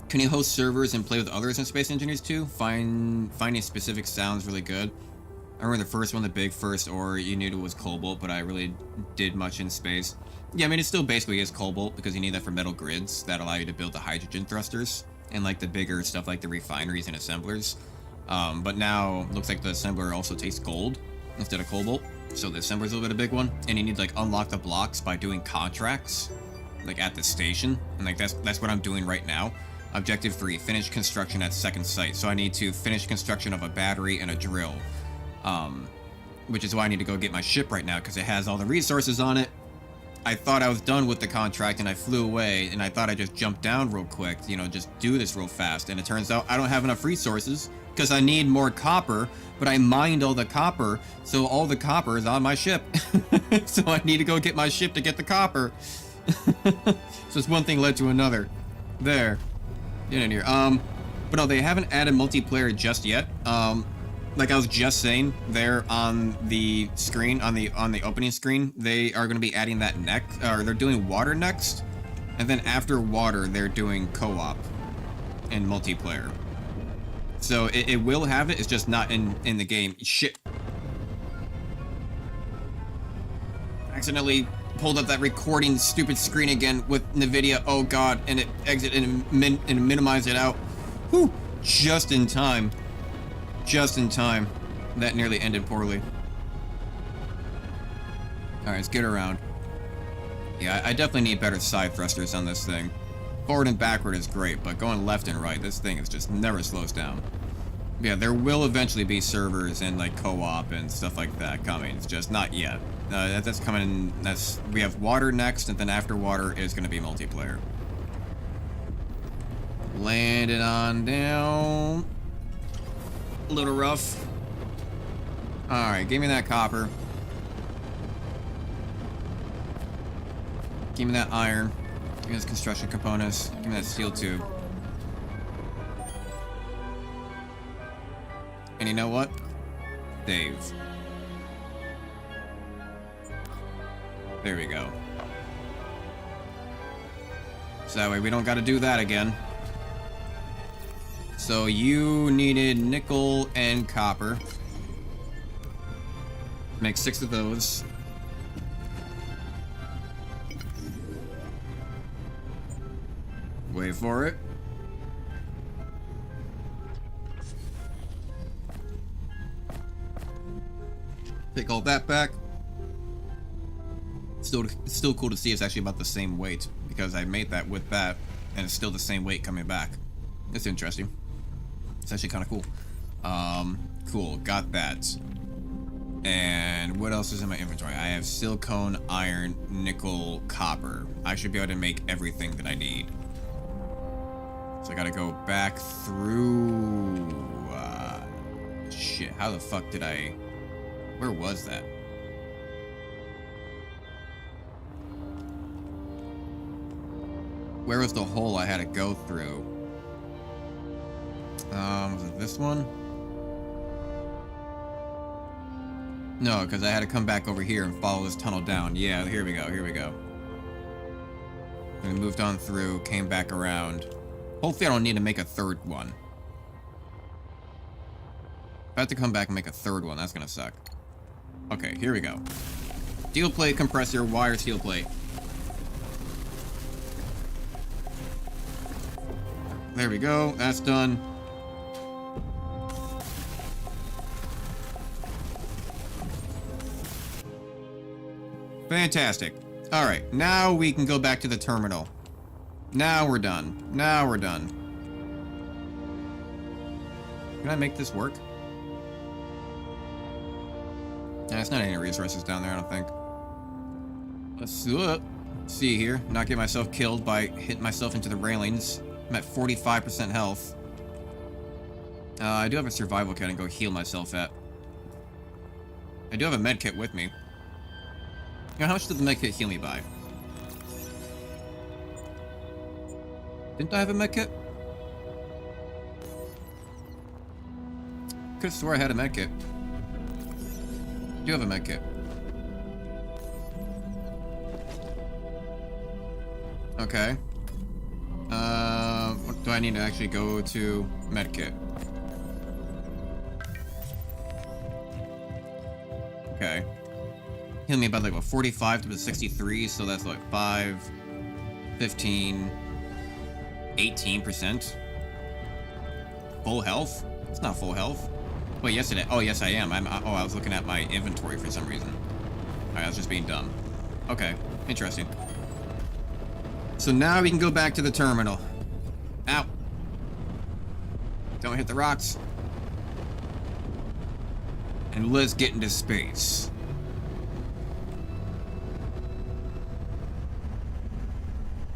Can you host servers and play with others in Space Engineers 2? Finding specific sounds really good. I remember the first one, the big first ore you needed was cobalt, but I really did much in space. Yeah, I mean, it still basically is cobalt, because you need that for metal grids that allow you to build the hydrogen thrusters, and like the bigger stuff like the refineries and assemblers. But now, looks like the assembler also takes gold instead of cobalt, so the assembler's a little bit of a big one, and you need to like unlock the blocks by doing contracts, like at the station, and like that's what I'm doing right now. Objective 3, finish construction at second site. So I need to finish construction of a battery and a drill. Which is why I need to go get my ship right now, because it has all the resources on it. I thought I was done with the contract and I flew away, and I thought I'd just jump down real quick, you know, just do this real fast. And it turns out I don't have enough resources because I need more copper, but I mined all the copper, so all the copper is on my ship. So I need to go get my ship to get the copper. So it's one thing led to another. There. Get in here. But no, they haven't added multiplayer just yet. Like I was just saying, there on the screen, on the opening screen, they are going to be adding that next, or they're doing water next. And then after water, they're doing co-op and multiplayer. So it will have it, it's just not in the game. Shit. Accidentally pulled up that recording stupid screen again with NVIDIA. Oh god, and it exited and minimized it out. Whew, just in time. Just in time. That nearly ended poorly. Alright, let's get around. Yeah, I definitely need better side thrusters on this thing. Forward and backward is great, but going left and right, this thing is just never slows down. Yeah, there will eventually be servers and like co-op and stuff like that coming. It's just not yet. That's coming. We have water next, and then after water is going to be multiplayer. Landed on down. A little rough. All right, give me that copper. Give me that iron. Give me those construction components. Give me that steel tube. And you know what? Dave. There we go. So that way we don't gotta do that again. So you needed nickel and copper. Make 6 of those. Wait for it. Take all that back. It's still cool to see it's actually about the same weight, because I made that with that, and it's still the same weight coming back. It's interesting. It's actually kind of cool. Cool, got that. And what else is in my inventory? I have silicone, iron, nickel, copper. I should be able to make everything that I need. So I gotta go back through... shit, how the fuck did I... Where was that? Where was the hole I had to go through? Was it this one? No, because I had to come back over here and follow this tunnel down. Yeah, here we go, here we go. And we moved on through, came back around. Hopefully I don't need to make a third one. If I have to come back and make a third one, that's gonna suck. Okay, here we go. Steel plate compressor, wire steel plate. There we go, that's done. Fantastic. Alright, now we can go back to the terminal. Now we're done. Now we're done. Can I make this work? Nah, it's not any resources down there, I don't think. Let's see here. Not get myself killed by hitting myself into the railings. I'm at 45% health. I do have a survival kit I can go heal myself at. I do have a med kit with me. You know, how much did the med kit heal me by? Didn't I have a med kit? Could've swore I had a med kit. I do have a med kit. Okay. What do I need to actually go to medkit? Okay. Heal me about like what, 45 to 63, so that's like 5, 15, 18%. Full health? It's not full health. Wait, yes it is. Oh, yes I am. I was looking at my inventory for some reason. Alright, I was just being dumb. Okay, interesting. So now we can go back to the terminal. Ow. Don't hit the rocks. And let's get into space.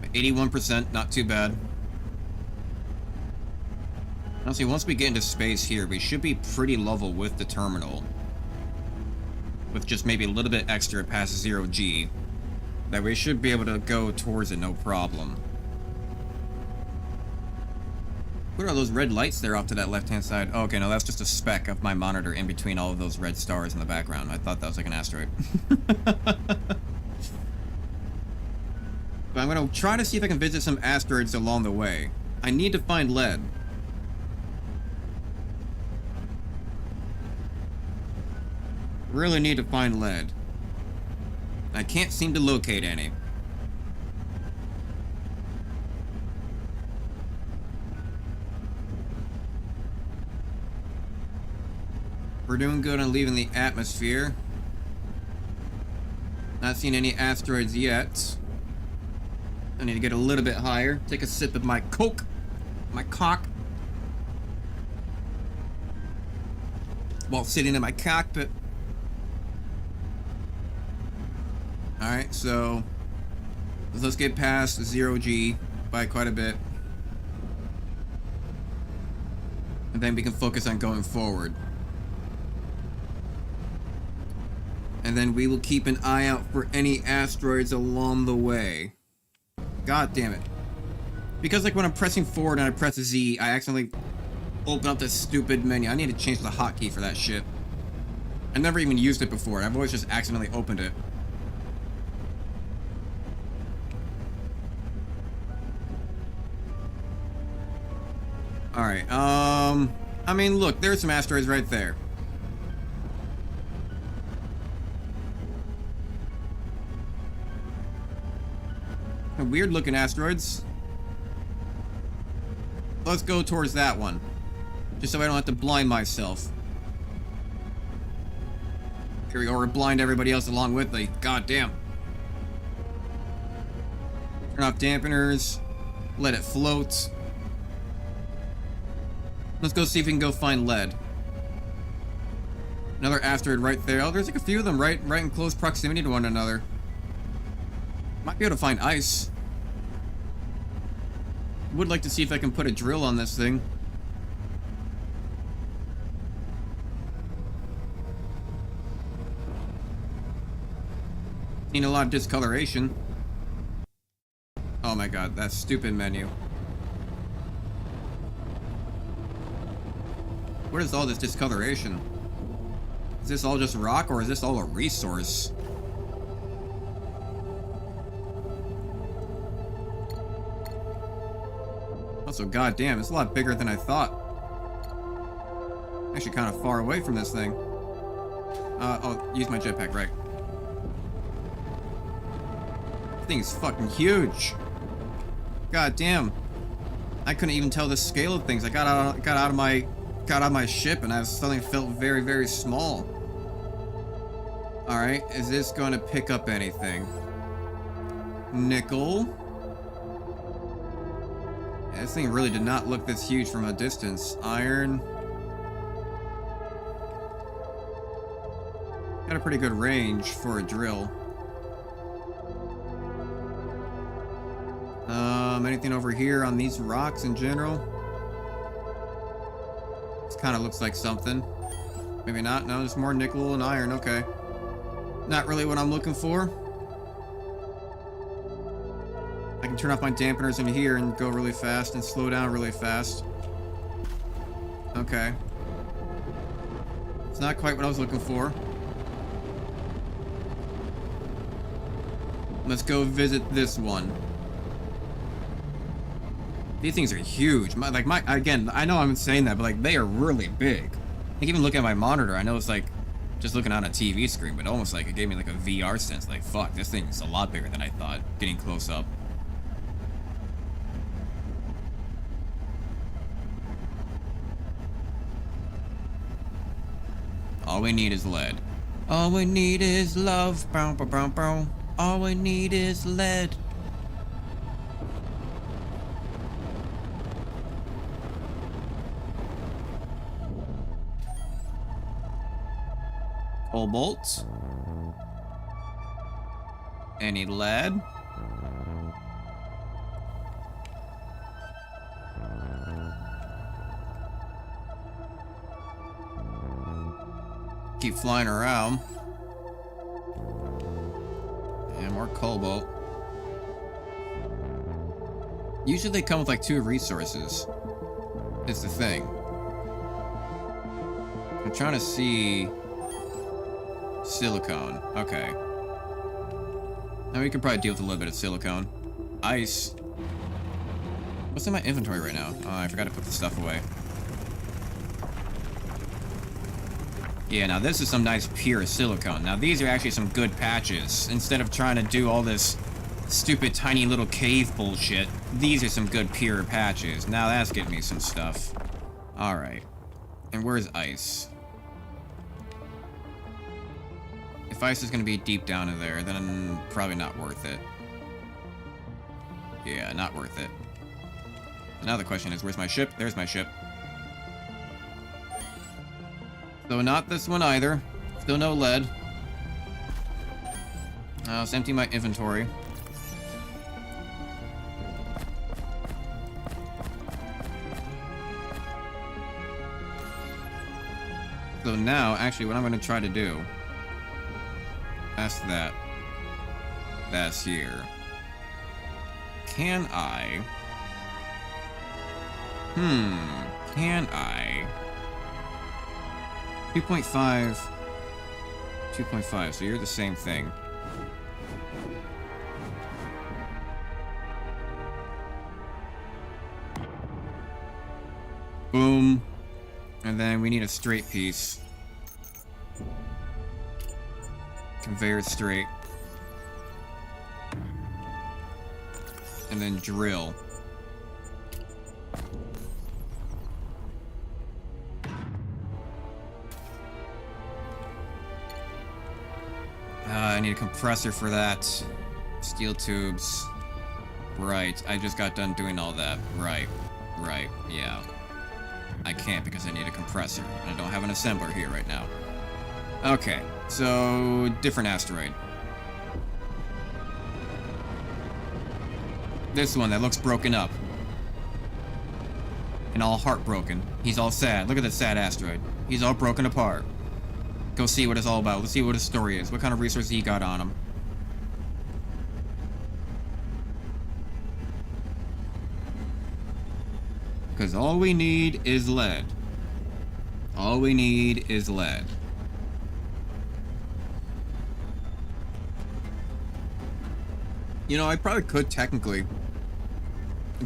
At 81%, not too bad. Honestly, once we get into space here, we should be pretty level with the terminal. With just maybe a little bit extra past 0G. That we should be able to go towards it, no problem. What are those red lights there off to that left-hand side? Oh, okay, no, that's just a speck of my monitor in between all of those red stars in the background. I thought that was like an asteroid. But I'm gonna try to see if I can visit some asteroids along the way. I need to find lead. Really need to find lead. I can't seem to locate any. We're doing good on leaving the atmosphere. Not seen any asteroids yet. I need to get a little bit higher. Take a sip of my Coke. My cock. While sitting in my cockpit. Alright, so let's get past 0G by quite a bit. And then we can focus on going forward. And then we will keep an eye out for any asteroids along the way. God damn it. Because like when I'm pressing forward and I press Z, I accidentally open up this stupid menu. I need to change the hotkey for that shit. I never even used it before. I've always just accidentally opened it. Alright, I mean, look, there's some asteroids right there. Weird looking asteroids. Let's go towards that one. Just so I don't have to blind myself. Here we go, or blind everybody else along with me. God damn. Turn off dampeners. Let it float. Let's go see if we can go find lead. Another asteroid right there. Oh, there's like a few of them right in close proximity to one another. Might be able to find ice. Would like to see if I can put a drill on this thing. Need a lot of discoloration. Oh my god, that stupid menu. What is all this discoloration? Is this all just rock, or is this all a resource? Also, goddamn, it's a lot bigger than I thought. Actually, kind of far away from this thing. I'll use my jetpack, right? This thing is fucking huge. God damn. I couldn't even tell the scale of things. I got out of my ship and I suddenly felt very, very small. Alright, is this going to pick up anything? Nickel. Yeah, this thing really did not look this huge from a distance. Iron. Got a pretty good range for a drill. Anything over here on these rocks in general? This kind of looks like something. Maybe not. No, there's more nickel and iron. Okay. Not really what I'm looking for. I can turn off my dampeners in here and go really fast and slow down really fast. Okay. It's not quite what I was looking for. Let's go visit this one. These things are huge. Again, I know I'm saying that, but like they are really big. Like even looking at my monitor, I know it's like just looking on a TV screen, but almost like it gave me like a VR sense. Like fuck, this thing is a lot bigger than I thought. Getting close up. All we need is lead. All we need is love. Bow, bow, bow, bow. All we need is lead. Cobalt. Any lead? Keep flying around. And more cobalt. Usually they come with like 2 resources. It's the thing. I'm trying to see... Silicone. Okay. Now we could probably deal with a little bit of silicone. ice. What's in my inventory right now? Oh, I forgot to put the stuff away. Yeah, now this is some nice pure silicone. Now these are actually some good patches. Instead of trying to do all this stupid tiny little cave bullshit, these are some good pure patches. Now that's getting me some stuff. Alright. And where's ice? If ice is going to be deep down in there, then probably not worth it. Yeah, not worth it. Now the question is, where's my ship? There's my ship. So not this one either. Still no lead. Let's empty my inventory. So now, actually, what I'm going to try to do... That's that. That's here. Can I... Can I... 2.5... 2.5, so you're the same thing. Boom. And then we need a straight piece. Conveyor straight. And then drill. I need a compressor for that. Steel tubes. Right, I just got done doing all that. Right, yeah. I can't because I need a compressor, and I don't have an assembler here right now. Okay, so different asteroid. This one that looks broken up. And all heartbroken. He's all sad. Look at that sad asteroid. He's all broken apart. Go see what it's all about. Let's see what his story is. What kind of resources he got on him. Because all we need is lead. All we need is lead. You know, I probably could technically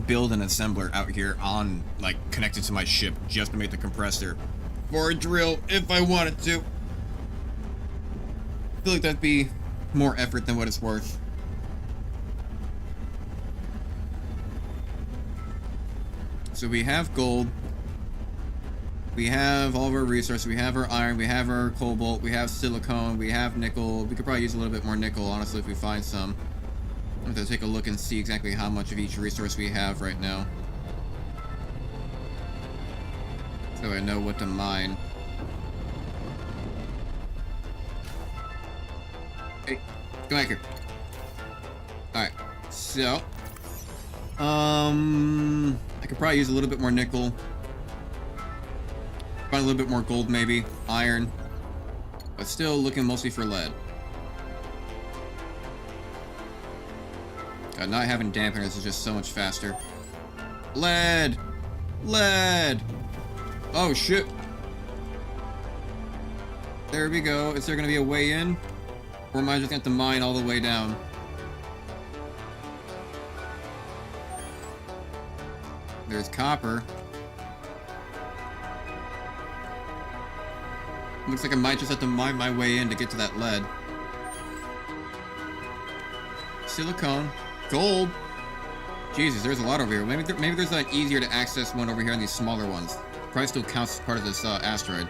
build an assembler out here on, like, connected to my ship just to make the compressor for a drill if I wanted to. I feel like that'd be more effort than what it's worth. So we have gold. We have all of our resources. We have our iron. We have our cobalt. We have silicone. We have nickel. We could probably use a little bit more nickel, honestly, if we find some. I'm going to take a look and see exactly how much of each resource we have right now. So I know what to mine. Hey, come back here. Alright, so... I could probably use a little bit more nickel. Find a little bit more gold, maybe. Iron. But still looking mostly for lead. God, not having dampeners is just so much faster. Lead! Lead! Oh, shit. There we go. Is there going to be a way in? Or am I just going to have to mine all the way down? There's copper. Looks like I might just have to mine my way in to get to that lead. Silicone. Gold. Jesus, there's a lot over here. Maybe there's an easier to access one over here than these smaller ones. Probably still counts as part of this asteroid.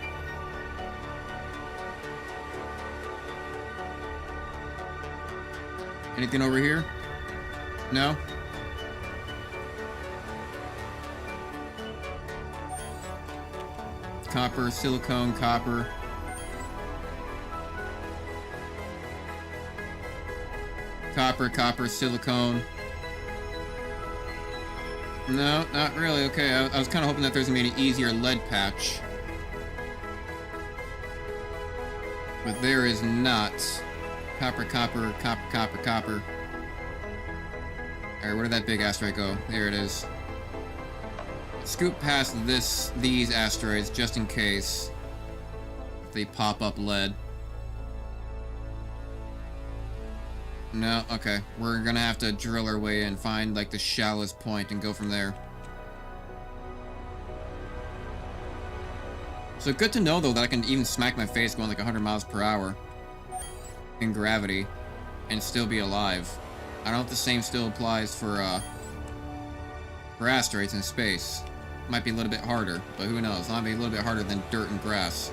Anything over here? No? Copper, silicone, copper. Copper, copper, silicone. No, not really. Okay, I was kind of hoping that there's going to be an easier lead patch. But there is not. Copper, copper, copper, copper, copper. Alright, where did that big asteroid go? There it is. Scoop past these asteroids just in case they pop up lead. No, okay. We're gonna have to drill our way in, find like the shallowest point and go from there. So good to know though that I can even smack my face going like 100 miles per hour in gravity and still be alive. I don't know if the same still applies for asteroids in space. Might be a little bit harder, but who knows? Might be a little bit harder than dirt and grass.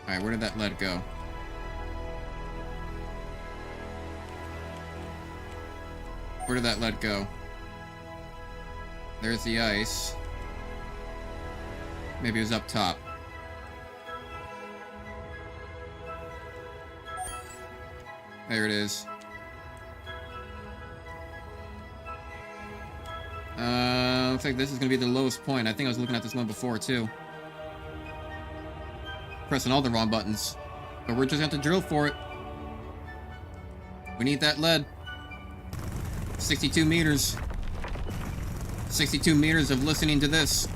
Alright, where did that lead go? Where did that lead go? There's the ice. Maybe it was up top. There it is. Looks like this is gonna be the lowest point. I think I was looking at this one before too. Pressing all the wrong buttons. But we're just gonna have to drill for it. We need that lead. 62 meters. 62 meters of listening to this.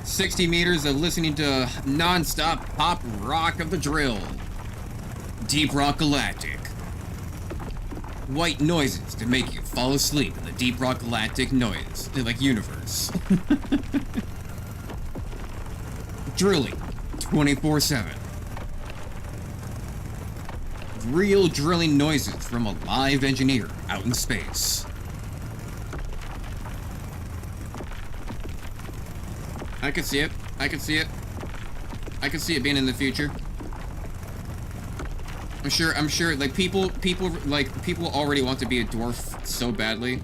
60 meters of listening to non-stop pop rock of the drill. Deep Rock Galactic. White noises to make you fall asleep in the Deep Rock Galactic noise, like universe. Drilling 24/7. Real drilling noises from a live engineer out in space. I can see it. I can see it. I can see it being in the future. I'm sure, like, people already want to be a dwarf so badly.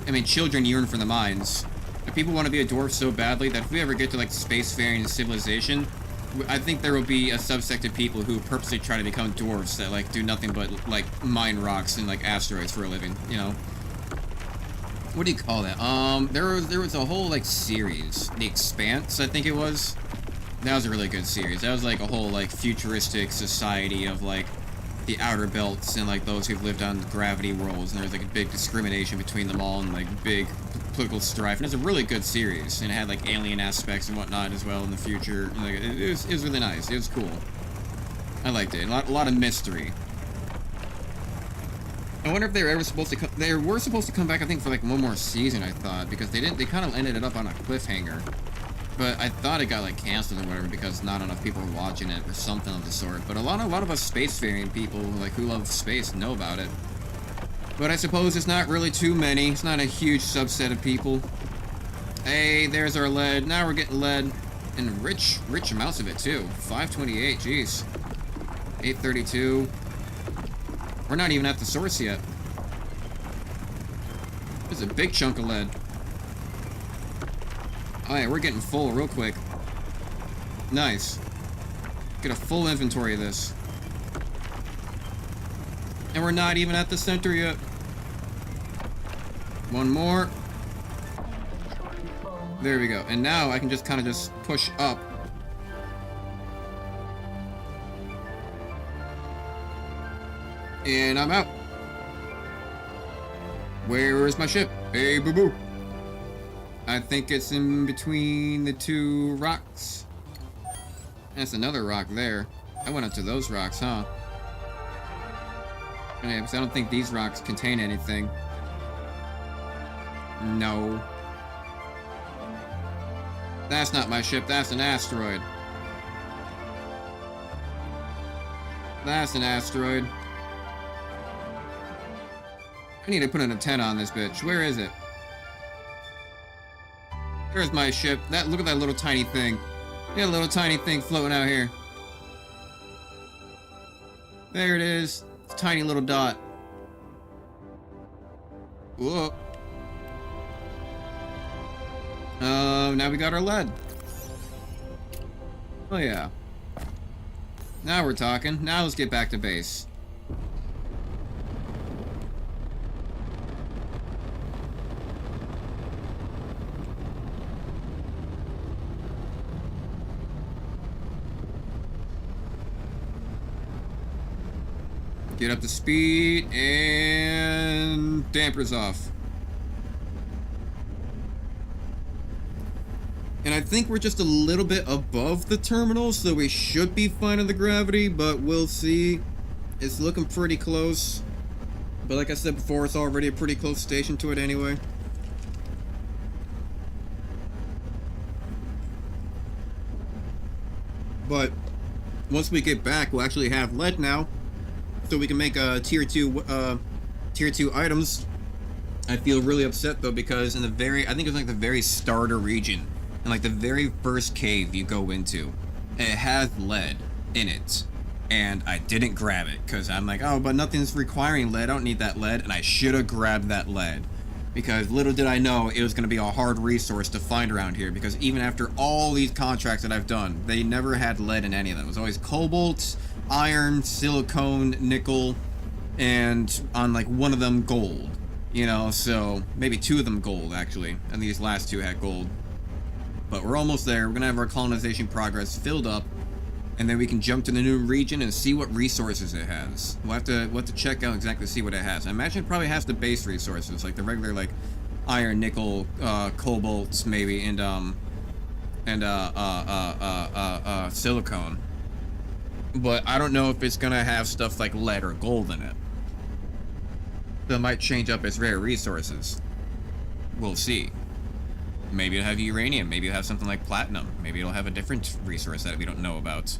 I mean, children yearn for the mines. But people want to be a dwarf so badly that if we ever get to, like, spacefaring civilization, I think there will be a subsect of people who purposely try to become dwarves that, like, do nothing but, like, mine rocks and, like, asteroids for a living, you know? What do you call that? There was a whole, like, series. The Expanse, I think it was. That was a really good series. That was, like, a whole, like, futuristic society of, like, the outer belts and like those who've lived on gravity worlds, and there's like a big discrimination between them all and like big political strife. And it's a really good series, and it had like alien aspects and whatnot as well in the future. And, like, it was really nice. It was cool. I liked it. A lot of mystery. I wonder if they were ever supposed to come. They were supposed to come back, I think, for like one more season. I thought, because they didn't. They kind of ended it up on a cliffhanger. But I thought it got like canceled or whatever because not enough people were watching it or something of the sort. But a lot of us spacefaring people like who love space know about it. But I suppose it's not really too many. It's not a huge subset of people. Hey, there's our lead. Now we're getting lead, and rich amounts of it too. 528, jeez. 832. We're not even at the source yet. There's a big chunk of lead. Oh yeah, we're getting full real quick. Nice. Get a full inventory of this. And we're not even at the center yet. One more. There we go. And now I can just kind of just push up. And I'm out. Where is my ship? Hey, boo-boo. I think it's in between the two rocks. That's another rock there. I went up to those rocks, huh? Okay, because I don't think these rocks contain anything. No. That's not my ship, that's an asteroid. That's an asteroid. I need to put an antenna on this bitch. Where is it? There's my ship. Look at that little tiny thing. Got a little tiny thing floating out here. There it is. It's a tiny little dot. Whoa. Now we got our lead. Oh yeah. Now we're talking. Now let's get back to base. Get up to speed, and dampers off. And I think we're just a little bit above the terminal, so we should be fine on the gravity, but we'll see. It's looking pretty close. But like I said before, it's already a pretty close station to it anyway. But once we get back, we'll actually have lead now, so we can make tier 2 items. I feel really upset though, because in the I think it was like the very starter region, and like the very first cave you go into, it has lead in it, and I didn't grab it because I'm like, oh, but nothing's requiring lead, I don't need that lead, and I should have grabbed that lead, because little did I know it was going to be a hard resource to find around here, because even after all these contracts that I've done, they never had lead in any of them. It was always cobalt, iron, silicone, nickel, and on like one of them gold, you know, so maybe 2 of them gold actually, and these last 2 had gold. But we're almost there. We're gonna have our colonization progress filled up, and then we can jump to the new region and see what resources it has. We'll have to check out exactly, see what it has. I imagine it probably has the base resources, like the regular, like iron, nickel, cobalt, maybe, and silicone. But I don't know if it's gonna have stuff like lead or gold in it. That might change up its rare resources. We'll see. Maybe it'll have uranium, maybe it'll have something like platinum, maybe it'll have a different resource that we don't know about.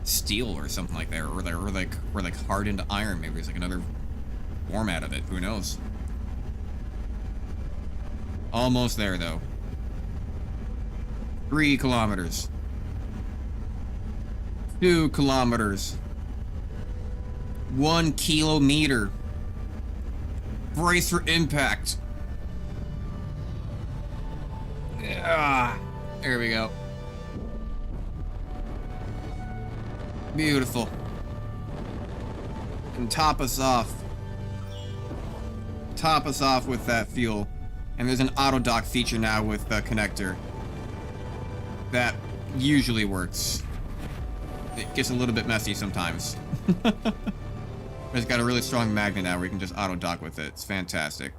Steel or something like that, or like hardened iron, maybe it's like another format of it, who knows. Almost there though. 3 kilometers. 2 kilometers. 1 kilometer. Brace for impact. Ah, there we go. Beautiful. And top us off. Top us off with that fuel. And there's an auto dock feature now with the connector. That usually works. It gets a little bit messy sometimes. It's got a really strong magnet now where you can just auto dock with it. It's fantastic.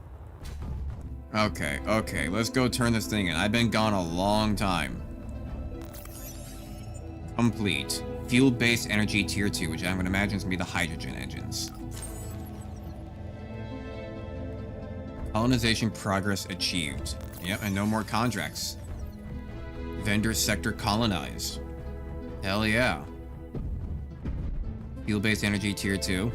Okay, let's go turn this thing in. I've been gone a long time. Complete. Fuel-based energy tier 2, which I'm going to imagine is going to be the hydrogen engines. Colonization progress achieved. Yep, and no more contracts. Vendor sector colonized. Hell yeah. Fuel-based energy tier 2.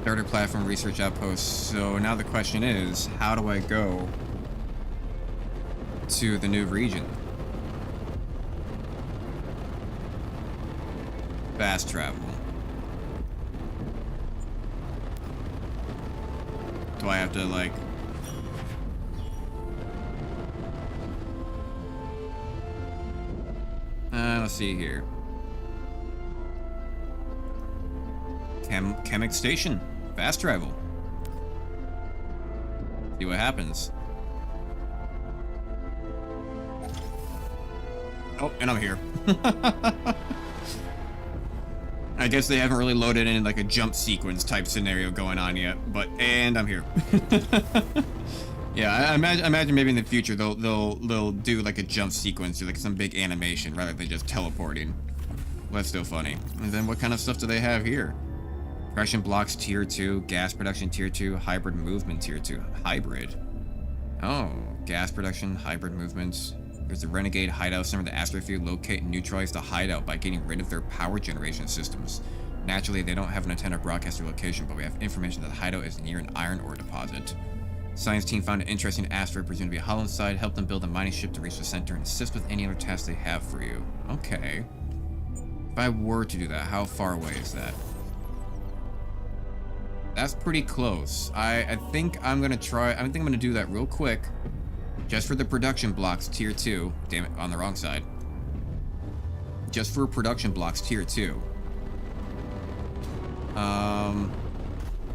Starter platform research outpost. So now the question is, how do I go to the new region? Fast travel. Do I have to like... let's see here. Chemic station. Fast travel. See what happens. Oh, and I'm here. I guess they haven't really loaded in like a jump sequence type scenario going on yet, and I'm here. Yeah, I imagine maybe in the future they'll do like a jump sequence or like some big animation rather than just teleporting. Well, that's still funny. And then what kind of stuff do they have here? Production blocks tier 2, gas production tier 2, hybrid movement tier 2. Hybrid. Oh, gas production, hybrid movements. There's the renegade hideout center of the asteroid field. Locate and neutralize the hideout by getting rid of their power generation systems. Naturally, they don't have an antenna broadcaster location, but we have information that the hideout is near an iron ore deposit. Science team found an interesting asteroid presumed to be hollow inside. Help them build a mining ship to reach the center and assist with any other tasks they have for you. Okay. If I were to do that, how far away is that? That's pretty close. I think I'm gonna try. I think I'm gonna do that real quick, just for the production blocks tier 2. Damn it, on the wrong side. Just for production blocks tier 2.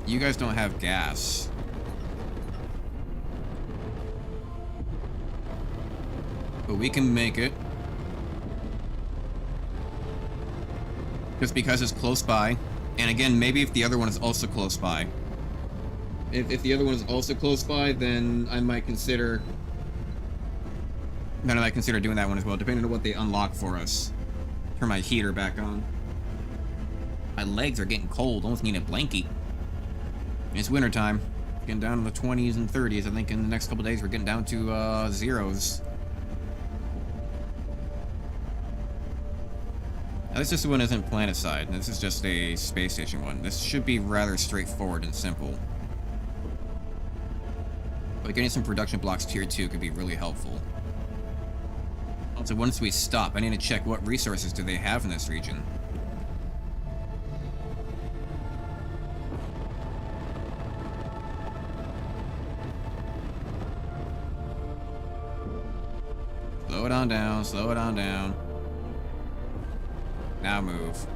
You guys don't have gas. But we can make it. Just because it's close by. And again, maybe if the other one is also close by, If the other one is also close by, then I might consider... Then I might consider doing that one as well, depending on what they unlock for us. Turn my heater back on. My legs are getting cold. Almost need a blankie. It's wintertime. Getting down to the 20s and 30s. I think in the next couple days we're getting down to zeros. Now, this one isn't planet-side. This is just a space station one. This should be rather straightforward and simple. But getting some production blocks tier 2 could be really helpful. Also, once we stop, I need to check what resources do they have in this region. Slow it on down, slow it on down. Now move.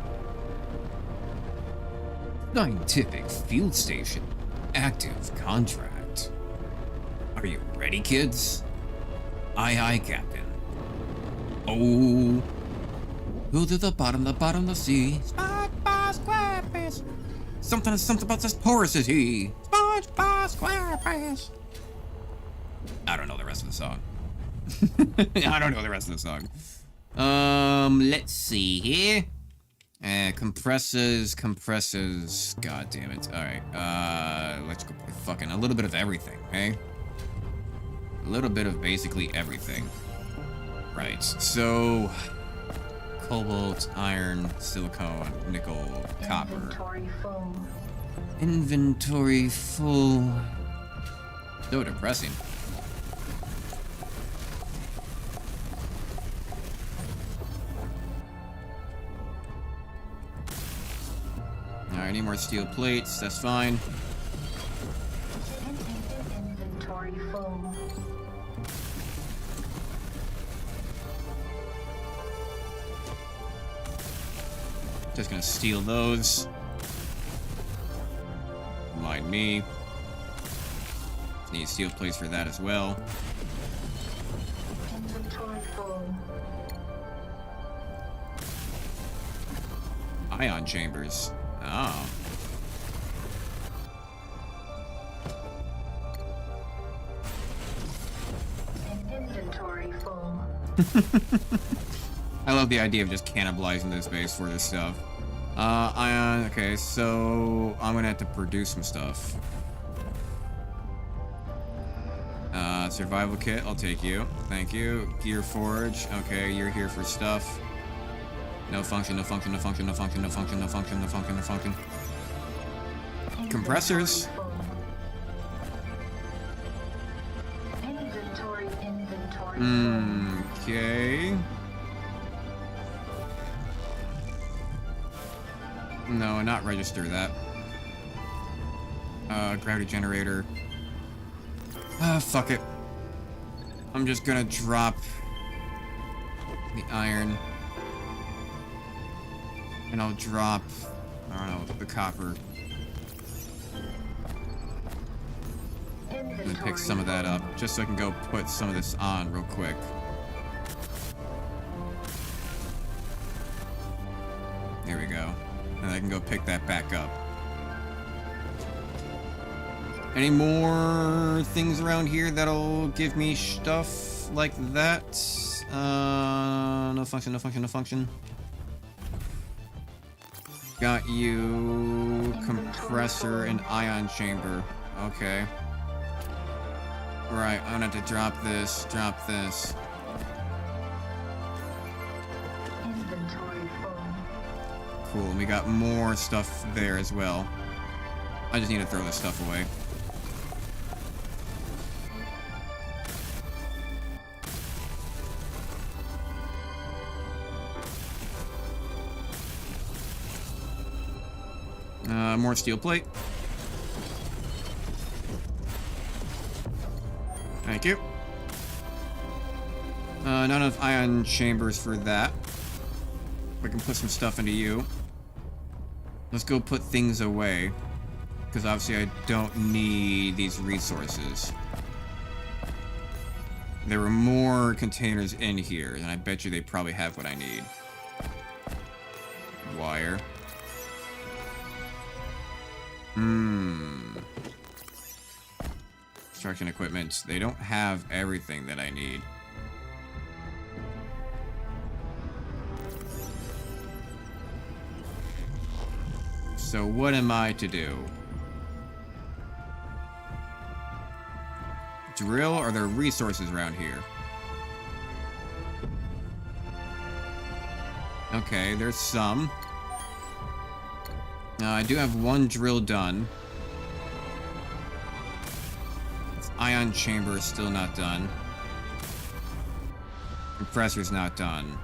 Scientific field station. Active contract. Are you ready, kids? Aye, aye, Captain. Oh. Go to the bottom of the sea. SpongeBob SquarePants. Something about this porosity. SpongeBob SquarePants. I don't know the rest of the song. I don't know the rest of the song. Let's see here. Compressors. God damn it. Alright, let's go fucking a little bit of everything, okay? A little bit of basically everything. Right, so... Cobalt, iron, silicone, nickel, copper. Inventory full. Inventory full. So depressing. Alright, I need more steel plates, that's fine. Inventory full. Just gonna steal those. Mind me. Need steel plates for that as well. Inventory full. Ion chambers. Oh. Inventory full. I love the idea of just cannibalizing this base for this stuff. Ion, okay, so I'm gonna have to produce some stuff. Survival kit, I'll take you. Thank you. Gear forge, okay, you're here for stuff. No function, no function, no function, no function, no function, no function, no function, no function. Compressors. Inventory. Okay. No, not register that. Gravity generator. Fuck it. I'm just gonna drop the iron. And I'll drop, I don't know, the copper. And pick some of that up, just so I can go put some of this on real quick. There we go. And I can go pick that back up. Any more things around here that'll give me stuff like that? No function, no function, no function. Got you compressor and ion chamber. Okay. Right, I'm gonna have to drop this, drop this. Inventory full. Cool, and we got more stuff there as well. I just need to throw this stuff away. More steel plate. Thank you. Not enough ion chambers for that. We can put some stuff into you. Let's go put things away. Because obviously I don't need these resources. There were more containers in here, and I bet you they probably have what I need. Wire. Construction equipment. They don't have everything that I need. So what am I to do? Drill? Are there resources around here? Okay, there's some. I do have one drill done. This ion chamber is still not done. Compressor's not done.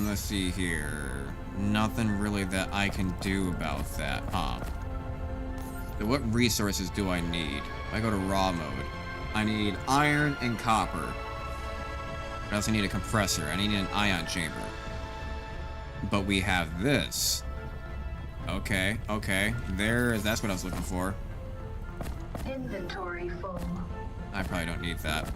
Let's see here. Nothing really that I can do about that, huh? So what resources do I need? If I go to raw mode, I need iron and copper. I also need a compressor. I need an ion chamber. But we have this. Okay, okay. That's what I was looking for. Inventory full. I probably don't need that.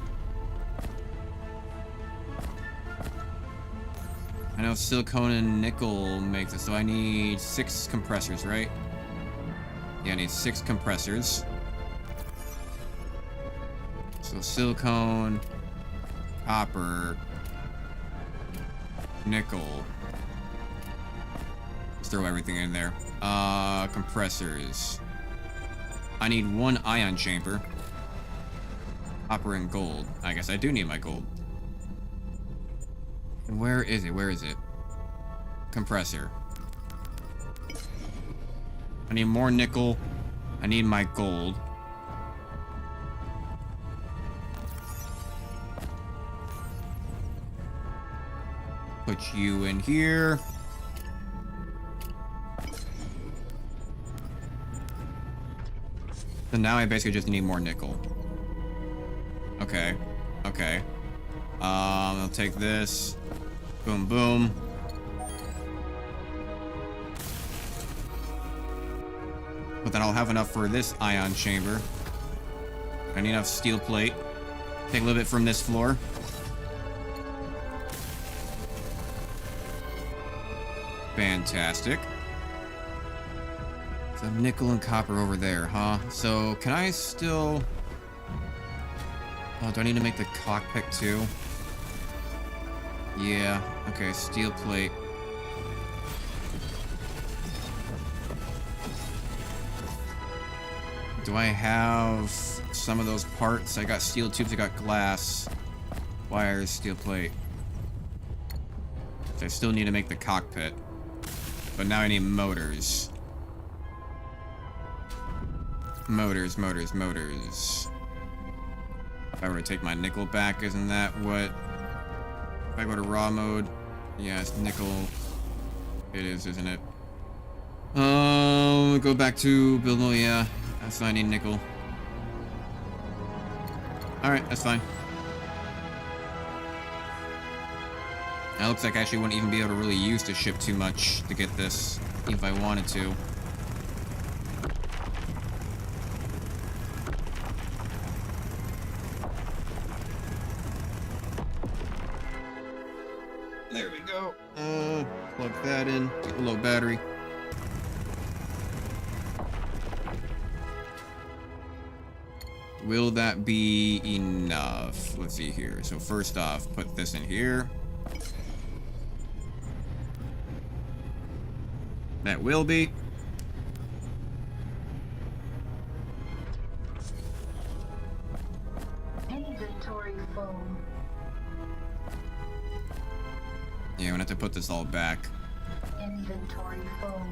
I know silicone and nickel make this, so I need 6 compressors, right? Yeah, I need 6 compressors. So silicone, copper, nickel. Let's throw everything in there. Compressors. I need 1 ion chamber. Copper and gold. I guess I do need my gold. Where is it? Where is it? Compressor. I need more nickel. I need my gold. Put you in here. So now I basically just need more nickel. Okay. Okay. I'll take this. Boom, boom. But then I'll have enough for this ion chamber. I need enough steel plate. Take a little bit from this floor. Fantastic. So nickel and copper over there, huh? So can I still... Oh, do I need to make the cockpit too? Yeah, okay, steel plate. Do I have some of those parts? I got steel tubes, I got glass, wires, steel plate. So I still need to make the cockpit. But now I need motors. Motors. If I were to take my nickel back, isn't that what... If I go to raw mode, yeah, it's nickel. It is, isn't it? Go back to build mode, yeah. That's why I need nickel. Alright, that's fine. That looks like I actually wouldn't even be able to really use the ship too much to get this, if I wanted to. There we go. Plug that in. Get a low battery. Will that be enough? Let's see here. So first off, put this in here. That will be. Inventory full. Yeah, I'm gonna have to put this all back. Inventory full.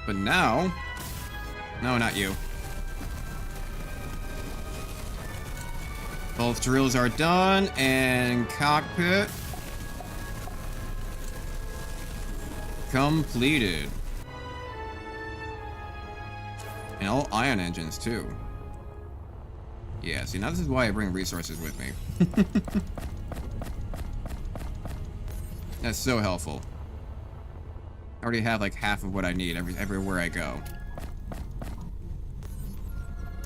But now... No, not you. Both drills are done, and cockpit completed. And all ion engines, too. Yeah, see, now this is why I bring resources with me. That's so helpful. I already have like half of what I need everywhere I go.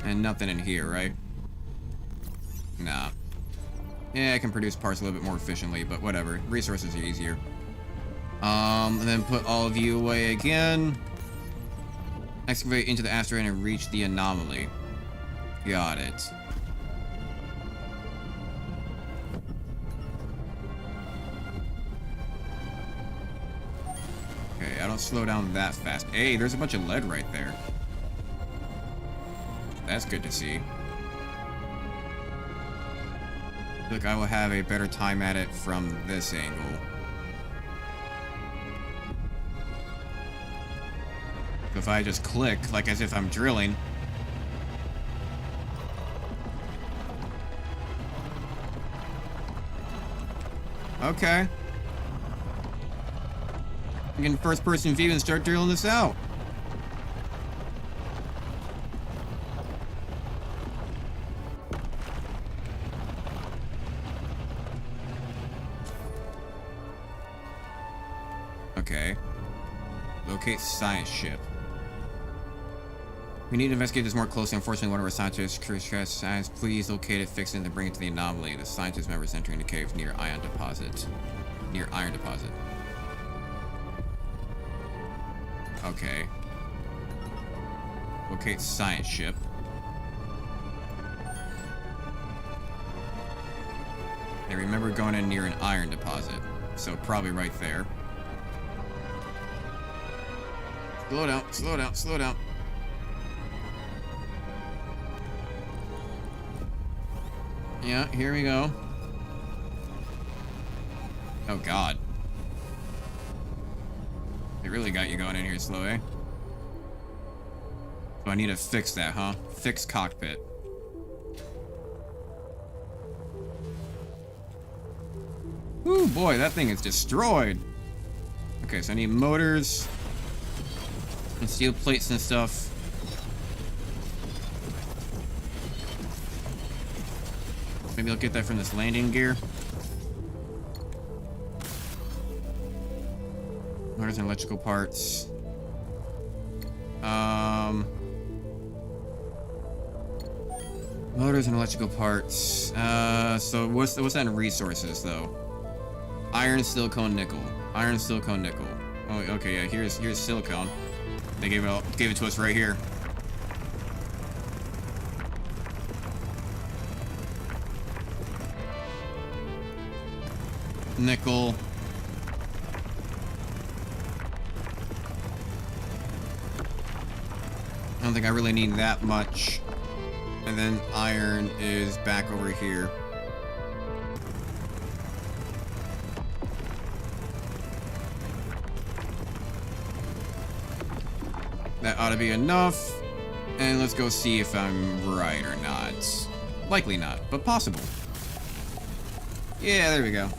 And nothing in here, right? Nah. Yeah, I can produce parts a little bit more efficiently, but whatever. Resources are easier. And then put all of you away again. Excavate into the asteroid and reach the anomaly. Got it. Okay, I don't slow down that fast. Hey, there's a bunch of lead right there. That's good to see. Look, I will have a better time at it from this angle. If I just click, like as if I'm drilling. Okay. I can first person view and start drilling this out. Okay. Locate science ship. We need to investigate this more closely. Unfortunately, one of our scientists, Chris Science, please locate it, fix it, and bring it to the anomaly. The scientist member is entering the cave near iron deposit. Near iron deposit. Okay. Locate science ship. I remember going in near an iron deposit, so probably right there. Slow down, slow down, slow down. Yeah, here we go. Oh god. It really got you going in here slow, eh? So I need to fix that, huh? Fix cockpit. Ooh, boy, that thing is destroyed. Okay, so I need motors and steel plates and stuff. Maybe I'll get that from this landing gear. Motors and electrical parts. Motors and electrical parts. So what's that in resources though? Iron, silicone, nickel. Iron, silicone, nickel. Oh, okay, yeah. Here's silicone. They gave it to us right here. Nickel. I don't think I really need that much. And then iron is back over here. That ought to be enough. And let's go see if I'm right or not. Likely not, but possible. Yeah, there we go.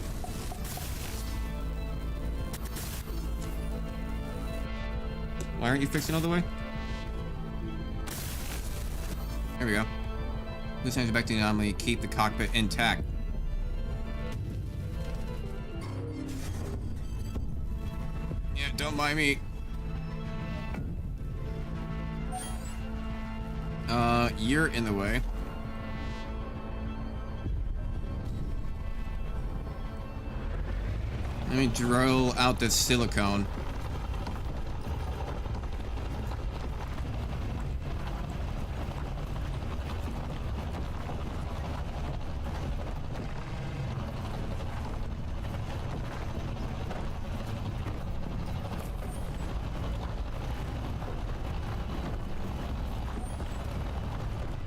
Why aren't you fixing all the way? There we go. This time's back to the anomaly. Keep the cockpit intact. Yeah, don't mind me. You're in the way. Let me drill out this silicone.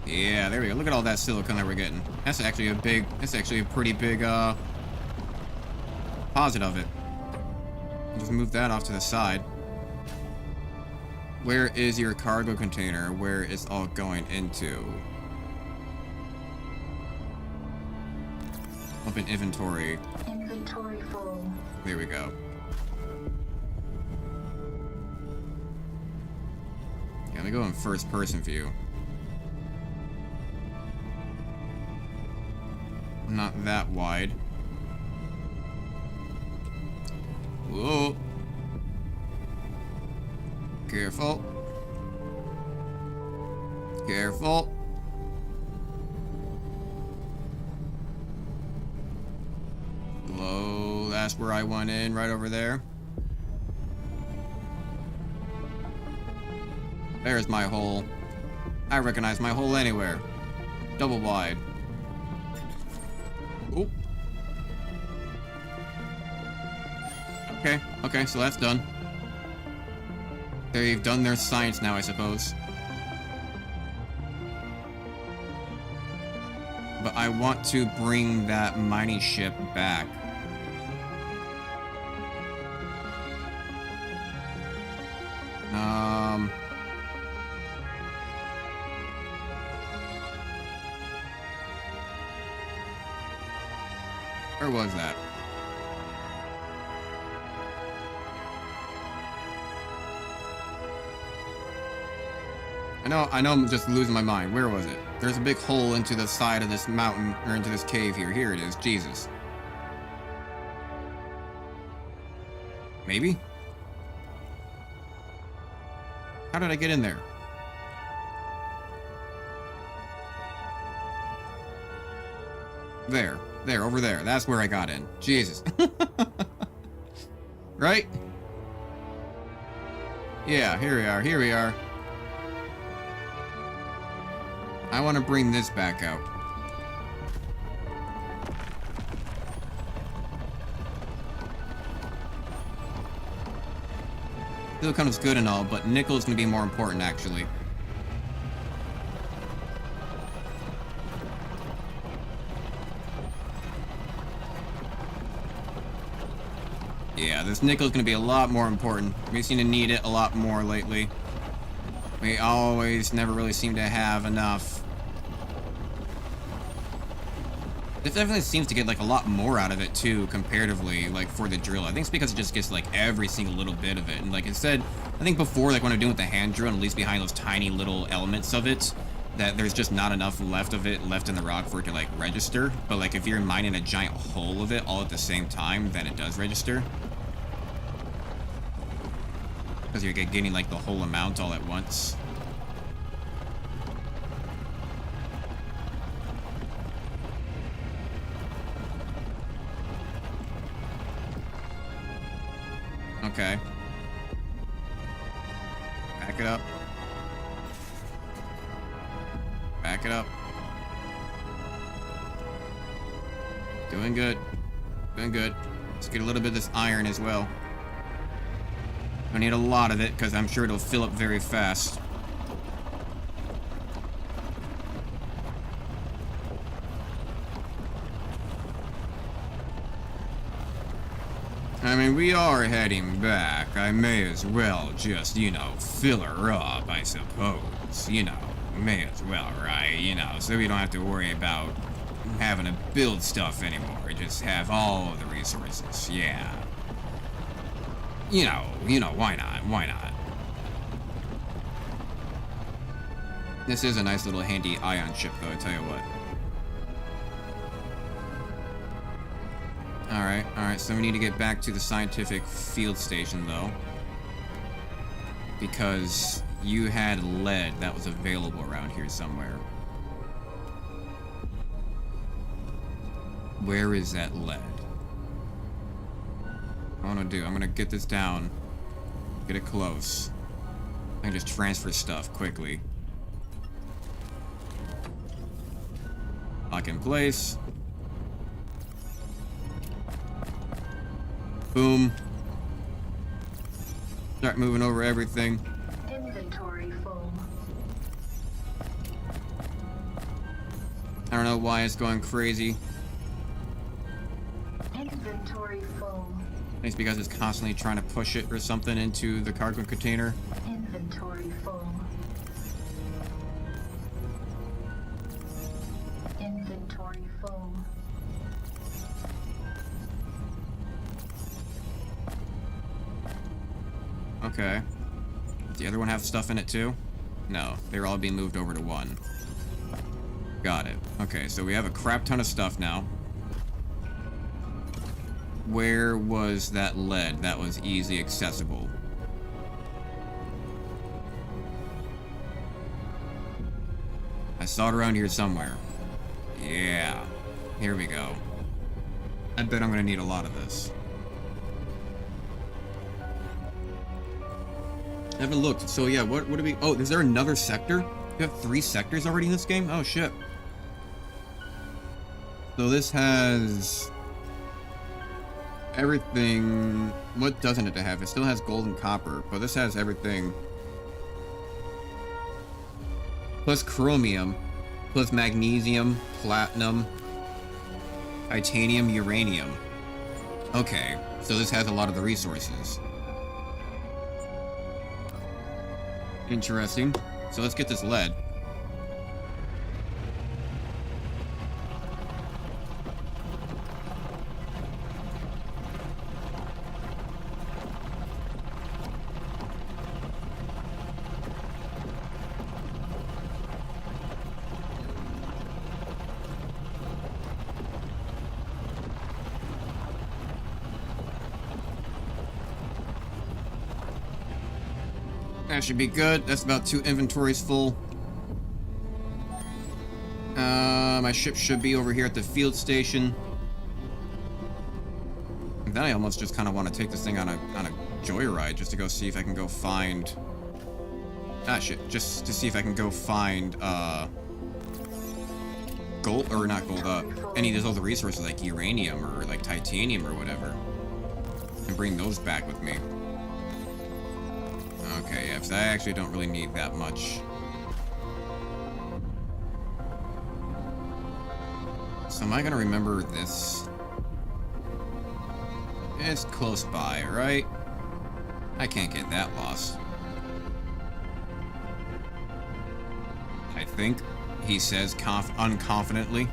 Yeah, there we go. Look at all that silicone that we're getting. That's actually a pretty big deposit of it. Just move that off to the side. Where is your cargo container? Where is all going into? Open inventory. Inventory full. There we go. Yeah, let me go in first person view. Not that wide. Whoa. Careful. Careful. Whoa, that's where I went in, right over there. There's my hole. I recognize my hole anywhere. Double wide. Oh. Okay, so that's done. They've done their science now, I suppose. But I want to bring that mining ship back. Where was that? I know I'm just losing my mind. Where was it? There's a big hole into the side of this mountain, or into this cave here. Here it is. Jesus. Maybe? How did I get in there? There, over there. That's where I got in. Jesus. Right? Yeah, here we are. I want to bring this back out. Silicon's good and all, but nickel is going to be more important, actually. Yeah, this nickel is going to be a lot more important. We seem to need it a lot more lately. We always never really seem to have enough. This definitely seems to get like a lot more out of it too, comparatively, like for the drill. I think it's because it just gets like every single little bit of it. And like I said, I think before, like when I'm doing with the hand drill, and at least behind those tiny little elements of it, that there's just not enough left of it left in the rock for it to like register. But like if you're mining a giant hole of it all at the same time, then it does register. Because you're getting like the whole amount all at once. Okay. Back it up. Back it up. Doing good. Doing good. Let's get a little bit of this iron as well. I need a lot of it because I'm sure it'll fill up very fast. I mean, we are heading back. I may as well just, you know, fill her up, I suppose. You know, may as well, right? You know, so we don't have to worry about having to build stuff anymore. Just have all of the resources. Yeah. You know, why not? Why not? This is a nice little handy ion ship, though, I tell you what. Alright, so we need to get back to the scientific field station, though. Because you had lead that was available around here somewhere. Where is that lead? What I'm gonna do, I'm gonna get this down, get it close. I can just transfer stuff quickly. Lock in place. Boom. Start moving over everything. Inventory full. I don't know why it's going crazy. Inventory full. It's because it's constantly trying to push it or something into the cargo container. Inventory full. Inventory full. Okay. Does the other one have stuff in it too? No, they're all being moved over to one. Got it. Okay, so we have a crap ton of stuff now. Where was that lead that was easily accessible? I saw it around here somewhere. Yeah. Here we go. I bet I'm gonna need a lot of this. I haven't looked. So yeah, what do we... Oh, is there another sector? You have 3 sectors already in this game? Oh, shit. So this has... everything... What doesn't it have? It still has gold and copper, but this has everything. Plus chromium, plus magnesium, platinum, titanium, uranium. Okay, so this has a lot of the resources. Interesting. So let's get this lead. That should be good. That's about 2 inventories full. My ship should be over here at the field station. And then I almost just kind of want to take this thing on a joyride just to go see if I can go find... Ah, shit. Just to see if I can go find, gold, or not gold, any of those other resources like uranium or like titanium or whatever. And bring those back with me. Okay, yeah, because I actually don't really need that much. So am I gonna remember this? It's close by, right? I can't get that lost. I think, he says unconfidently.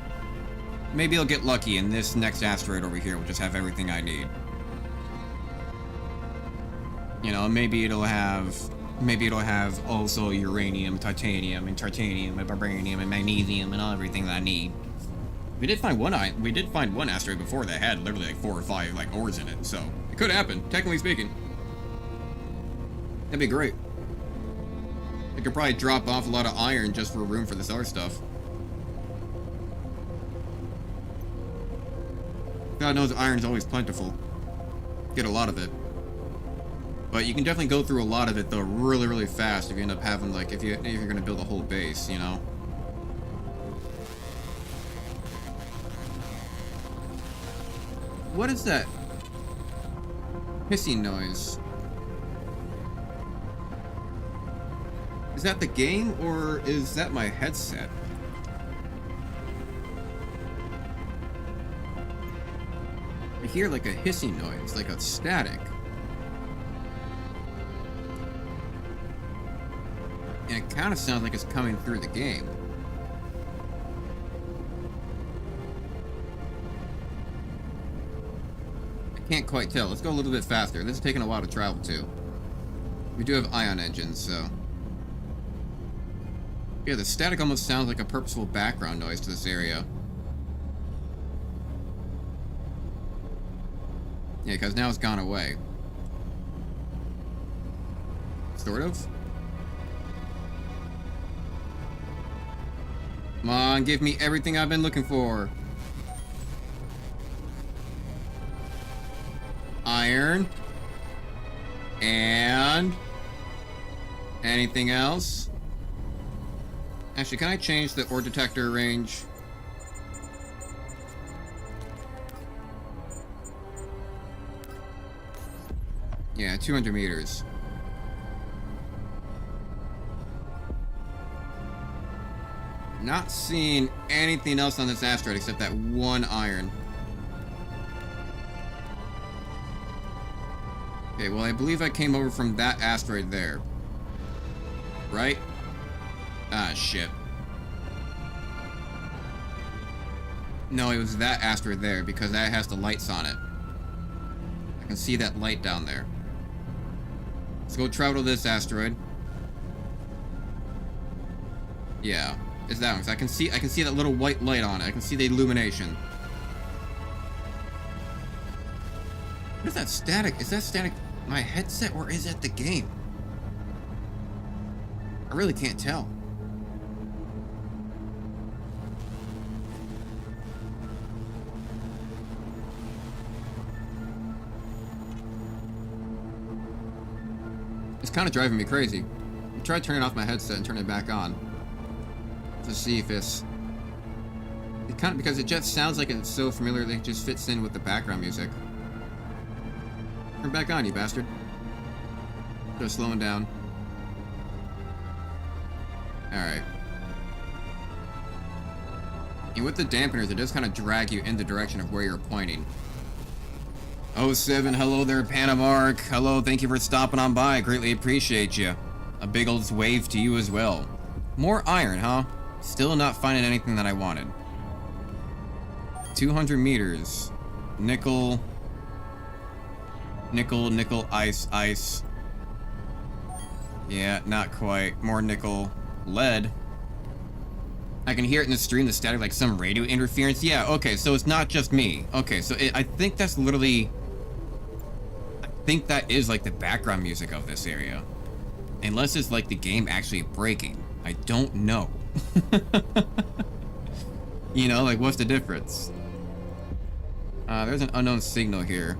Maybe I'll get lucky and this next asteroid over here will just have everything I need. You know, maybe it'll have also uranium, titanium, and vibranium, and magnesium, and all everything that I need. We did find one asteroid before that had literally like 4 or 5 like ores in it, so it could happen, technically speaking. That'd be great. I could probably drop off a lot of iron just for room for this other stuff. God knows iron's always plentiful. Get a lot of it. But you can definitely go through a lot of it though really, really fast if you end up having like if you're gonna build a whole base, you know. What is that hissing noise? Is that the game or is that my headset? I hear like a hissing noise, like a static. And it kind of sounds like it's coming through the game. I can't quite tell. Let's go a little bit faster. This is taking a while to travel too. We do have ion engines, so... Yeah, the static almost sounds like a purposeful background noise to this area. Yeah, because now it's gone away. Sort of. Come on, give me everything I've been looking for. Iron. And... anything else? Actually, can I change the ore detector range? Yeah, 200 meters. Not seeing anything else on this asteroid except that one iron. Okay, well, I believe I came over from that asteroid there. Right? Ah, shit. No, it was that asteroid there because that has the lights on it. I can see that light down there. Let's go travel to this asteroid. Yeah, it's that one. I can see that little white light on it. I can see the illumination. What is that static? Is that static my headset or is it the game? I really can't tell. It's kind of driving me crazy. I tried turning off my headset and turning it back on to see if it's... It kind of, because it just sounds like it's so familiar that it just fits in with the background music. Turn it back on, you bastard. Just slowing down. Alright. And with the dampeners, it does kind of drag you in the direction of where you're pointing. 07, hello there, Panamark. Hello, thank you for stopping on by. I greatly appreciate you. A big old wave to you as well. More iron, huh? Still not finding anything that I wanted. 200 meters. Nickel. Nickel, nickel, ice, ice. Yeah, not quite. More nickel. Lead. I can hear it in the stream, the static, like some radio interference. Yeah, okay, so it's not just me. Okay, so I think that's literally... I think that is like the background music of this area. Unless it's like the game actually breaking. I don't know. You know, like what's the difference? There's an unknown signal here.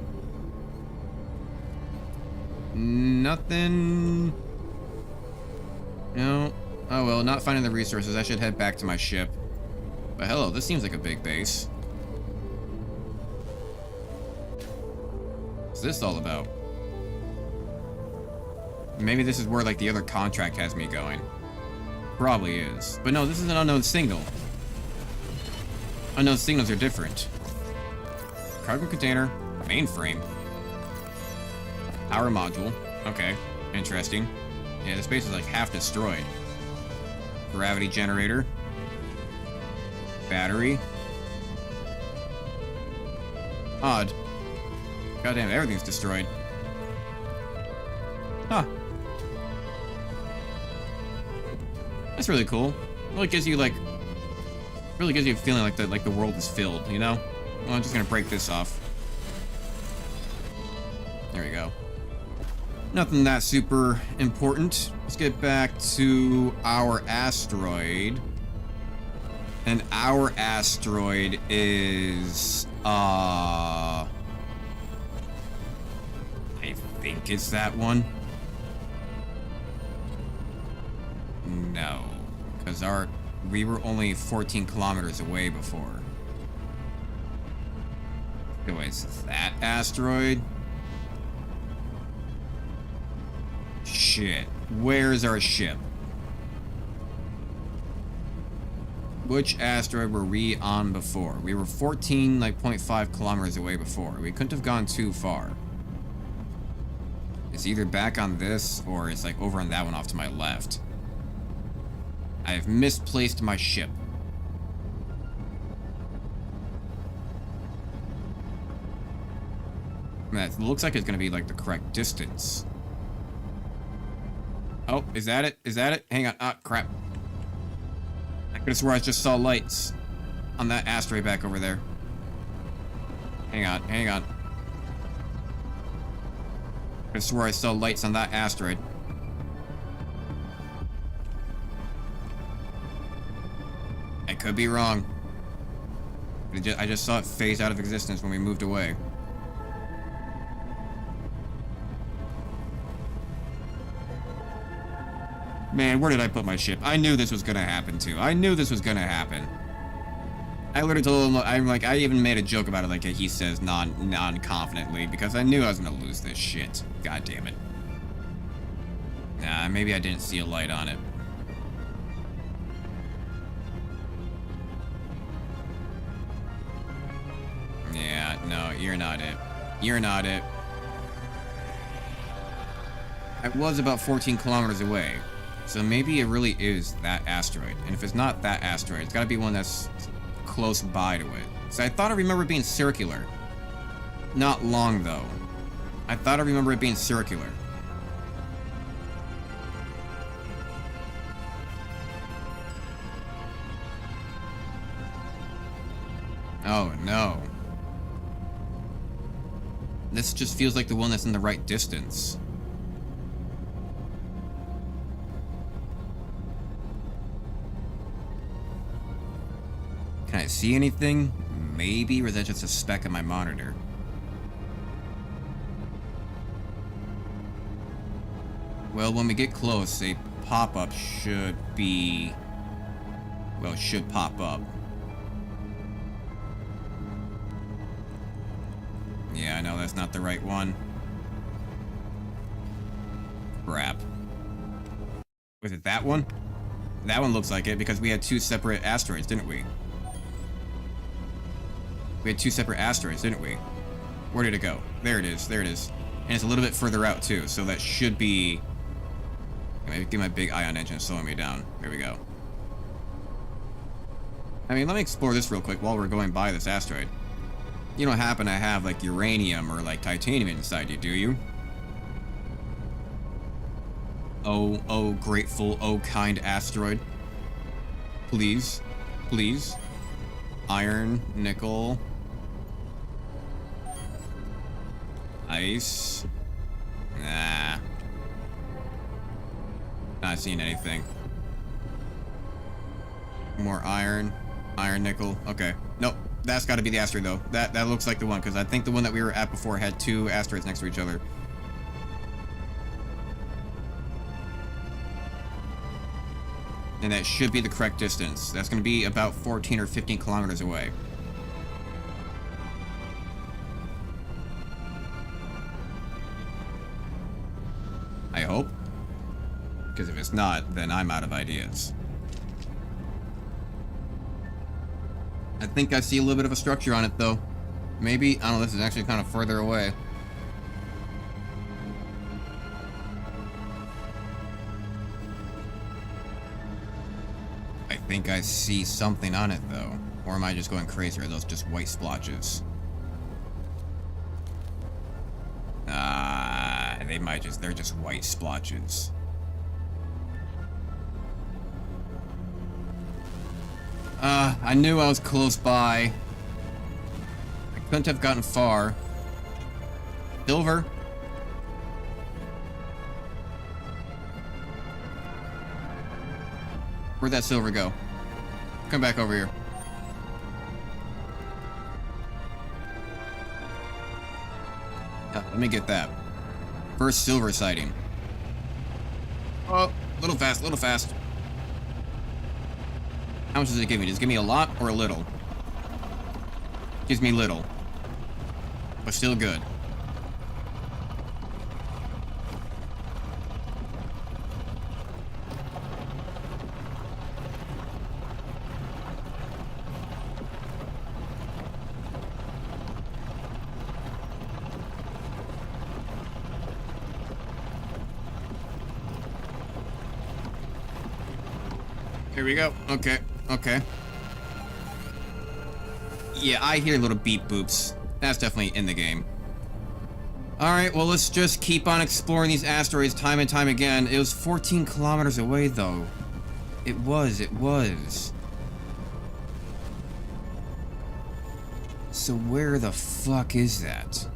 Nothing... No. Oh well, not finding the resources. I should head back to my ship. But hello, this seems like a big base. What's this all about? Maybe this is where like the other contract has me going. Probably is. But no, this is an unknown signal. Unknown signals are different. Cargo container. Mainframe. Power module. Okay. Interesting. Yeah, this base is like half destroyed. Gravity generator. Battery. Odd. Goddamn, everything's destroyed. Huh. That's really cool. Really gives you like... Really gives you a feeling like the world is filled, you know? Well, I'm just gonna break this off. There we go. Nothing that super important. Let's get back to our asteroid. And our asteroid is... I think it's that one. No. Because we were only 14 kilometers away before. Wait, is that asteroid? Shit. Where's our ship? Which asteroid were we on before? We were 14.5 kilometers away before. We couldn't have gone too far. It's either back on this or it's like over on that one off to my left. I have misplaced my ship. That looks like it's gonna be like the correct distance. Oh, is that it? Is that it? Hang on. Ah, crap. I could have swore I just saw lights on that asteroid back over there. Hang on, hang on. I could have swore I saw lights on that asteroid. I could be wrong. I just saw it phase out of existence when we moved away. Man, where did I put my ship? I knew this was gonna happen too. I knew this was gonna happen. I literally told him, I even made a joke about it, like he says non-confidently, because I knew I was gonna lose this shit. God damn it. Nah, maybe I didn't see a light on it. Yeah, no, you're not it. You're not it. I was about 14 kilometers away. So maybe it really is that asteroid. And if it's not that asteroid, it's gotta be one that's close by to it. So I thought I remember it being circular. Not long, though. I thought I remember it being circular. Oh, no. This just feels like the one that's in the right distance. Can I see anything? Maybe, or is that just a speck on my monitor? Well, when we get close, a pop-up should be... Well, should pop up. Yeah, I know that's not the right one. Crap. Was it that one? That one looks like it because we had two separate asteroids, didn't we? We had two separate asteroids, didn't we? Where did it go? There it is. There it is. And it's a little bit further out, too, so that should be... Maybe get my big ion engine slowing me down. There we go. I mean, let me explore this real quick while we're going by this asteroid. You don't happen to have, like, uranium or, like, titanium inside you, do you? Oh, grateful, oh, kind asteroid. Please. Please. Iron, nickel. Ice. Nah. Not seeing anything. More iron. Iron, nickel. Okay. Nope. That's got to be the asteroid, though. That looks like the one, because I think the one that we were at before had two asteroids next to each other. And that should be the correct distance. That's going to be about 14 or 15 kilometers away. I hope. Because if it's not, then I'm out of ideas. I think I see a little bit of a structure on it, though. Maybe, I don't know, this is actually kind of further away. I think I see something on it, though. Or am I just going crazy? Or are those just white splotches? They're just white splotches. I knew I was close by. I couldn't have gotten far. Silver? Where'd that silver go? Come back over here. Let me get that. First silver sighting. Oh, little fast, little fast. How much does it give me? Does it give me a lot or a little? Gives me little. But still good. Here we go. Okay. Okay. Yeah, I hear little beep boops. That's definitely in the game. Alright, well, let's just keep on exploring these asteroids time and time again. It was 14 kilometers away, though. It was. So where the fuck is that?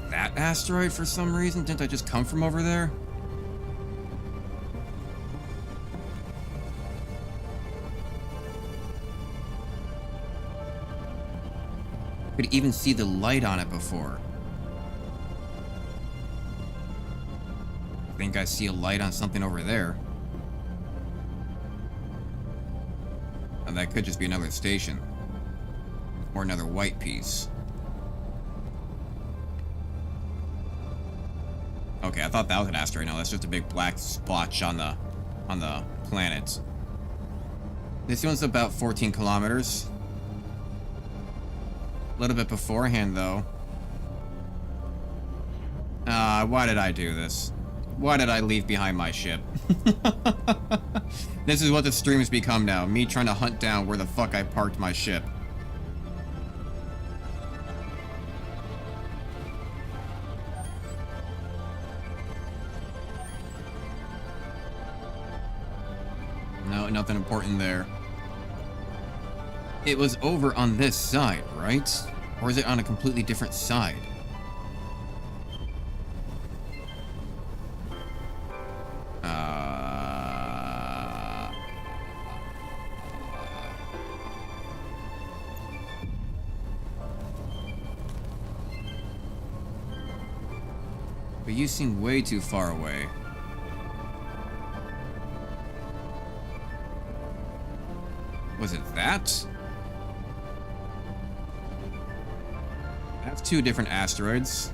That asteroid for some reason? Didn't I just come from over there? Could even see the light on it before. I think I see a light on something over there. And that could just be another station. Or another white piece. Okay, I thought that was an asteroid. No, that's just a big black splotch on the planet. This one's about 14 kilometers. A little bit beforehand, though. Why did I do this? Why did I leave behind my ship? This is what the stream has become now. Me trying to hunt down where the fuck I parked my ship. No, nothing important there. It was over on this side, right? Or is it on a completely different side? But you seem way too far away. Was it that? That's two different asteroids.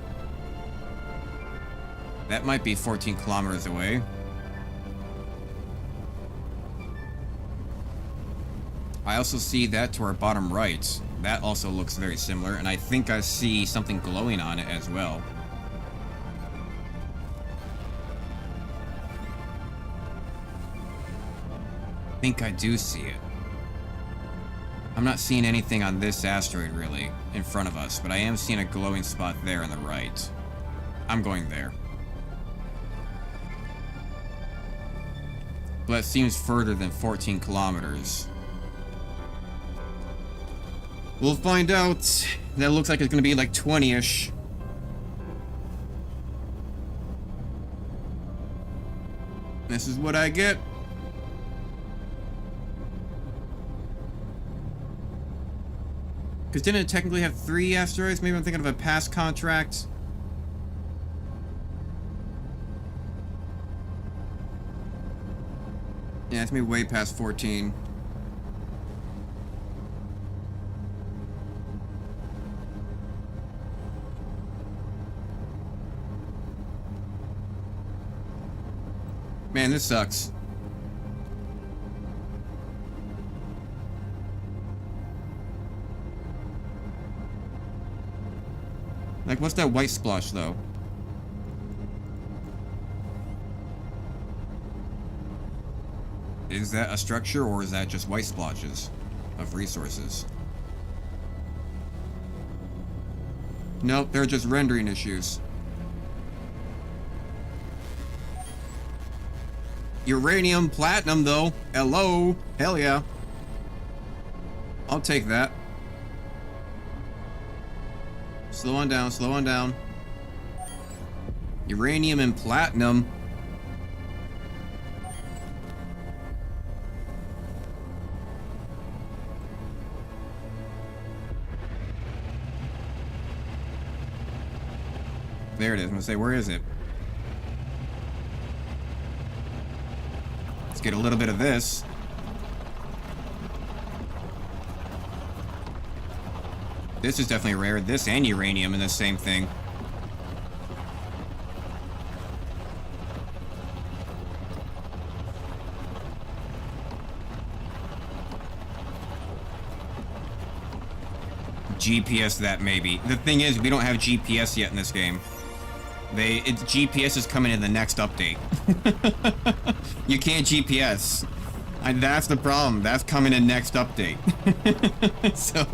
That might be 14 kilometers away. I also see that to our bottom right. That also looks very similar, and I think I see something glowing on it as well. I think I do see it. I'm not seeing anything on this asteroid, really, in front of us, but I am seeing a glowing spot there on the right. I'm going there. But it seems further than 14 kilometers. We'll find out. That looks like it's going to be like 20-ish. This is what I get. Because didn't it technically have 3 asteroids? Maybe I'm thinking of a past contract. Yeah, it's maybe way past 14. Man, this sucks. Like, what's that white splosh, though? Is that a structure, or is that just white splotches of resources? Nope, they're just rendering issues. Uranium, platinum, though. Hello. Hell yeah. I'll take that. Slow on down, slow on down. Uranium and platinum. There it is. I'm gonna say, where is it? Let's get a little bit of this. This is definitely rare. This and uranium in the same thing. GPS that maybe. The thing is, we don't have GPS yet in this game. GPS is coming in the next update. You can't GPS. That's the problem. That's coming in next update. So,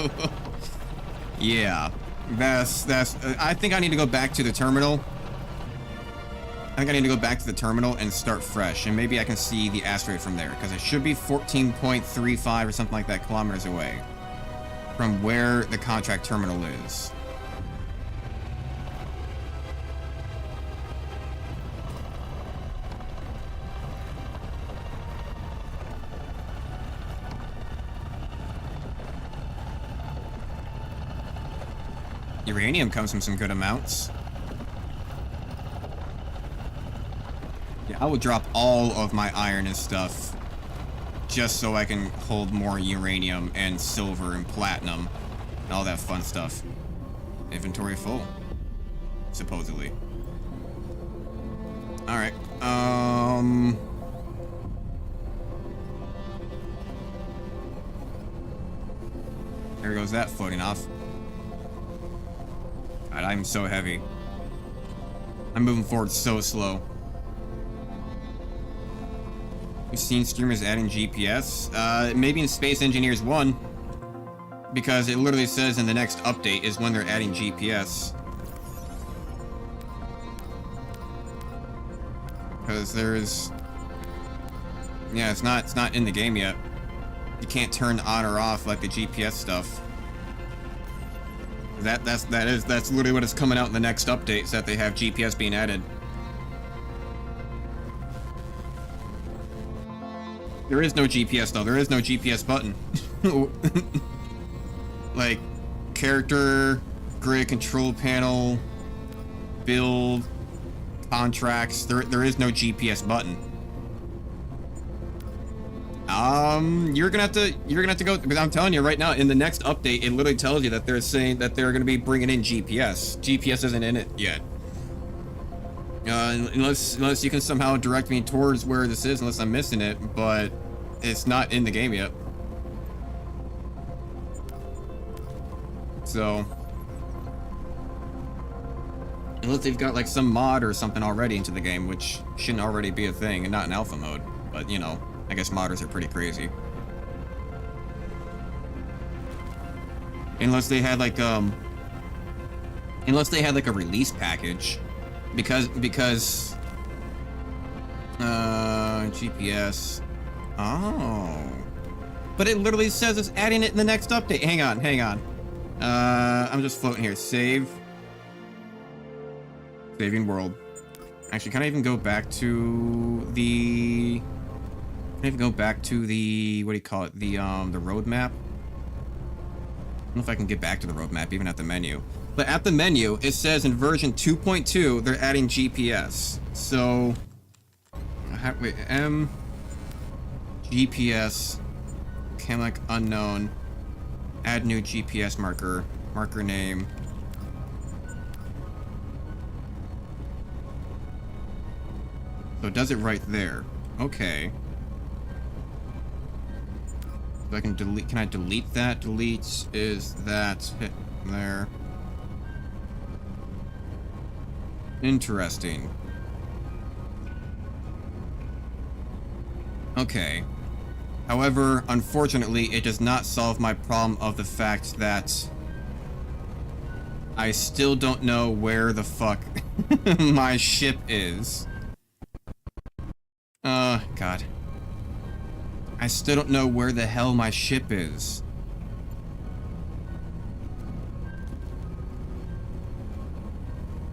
yeah, that's. I think I need to go back to the terminal. I think I need to go back to the terminal and start fresh, and maybe I can see the asteroid from there, because it should be 14.35 or something like that kilometers away from where the contract terminal is. Uranium comes from some good amounts. Yeah, I will drop all of my iron and stuff just so I can hold more uranium and silver and platinum and all that fun stuff. Inventory full, supposedly. Alright, there goes that floating off. God, I'm so heavy. I'm moving forward so slow. We've seen streamers adding GPS. Maybe in Space Engineers 1. Because it literally says in the next update is when they're adding GPS. Because there's... Yeah, it's not in the game yet. You can't turn on or off like the GPS stuff. That's literally what is coming out in the next update, is that they have GPS being added. There is no GPS though. There is no GPS button. Like character, grid control panel, build, contracts. There is no GPS button. You're gonna have to go, but I'm telling you right now, in the next update, it literally tells you that they're saying that they're gonna be bringing in GPS. GPS isn't in it yet. Unless you can somehow direct me towards where this is, unless I'm missing it, but it's not in the game yet. So, unless they've got like some mod or something already into the game, which shouldn't already be a thing and not in alpha mode, but you know, I guess modders are pretty crazy. Unless they had like a release package, because GPS. Oh, but it literally says it's adding it in the next update. Hang on. I'm just floating here. Saving world. Actually, can I even go back to the? Can I even go back to the, what do you call it? The roadmap? I don't know if I can get back to the roadmap, even at the menu. But at the menu, it says in version 2.2, they're adding GPS. So, wait, GPS, Camlec unknown, add new GPS marker, marker name. So it does it right there. Okay. So I can delete, can I delete that? Delete is that hit there. Interesting. Okay. However, unfortunately, it does not solve my problem of the fact that I still don't know where the fuck my ship is. God. I still don't know where the hell my ship is.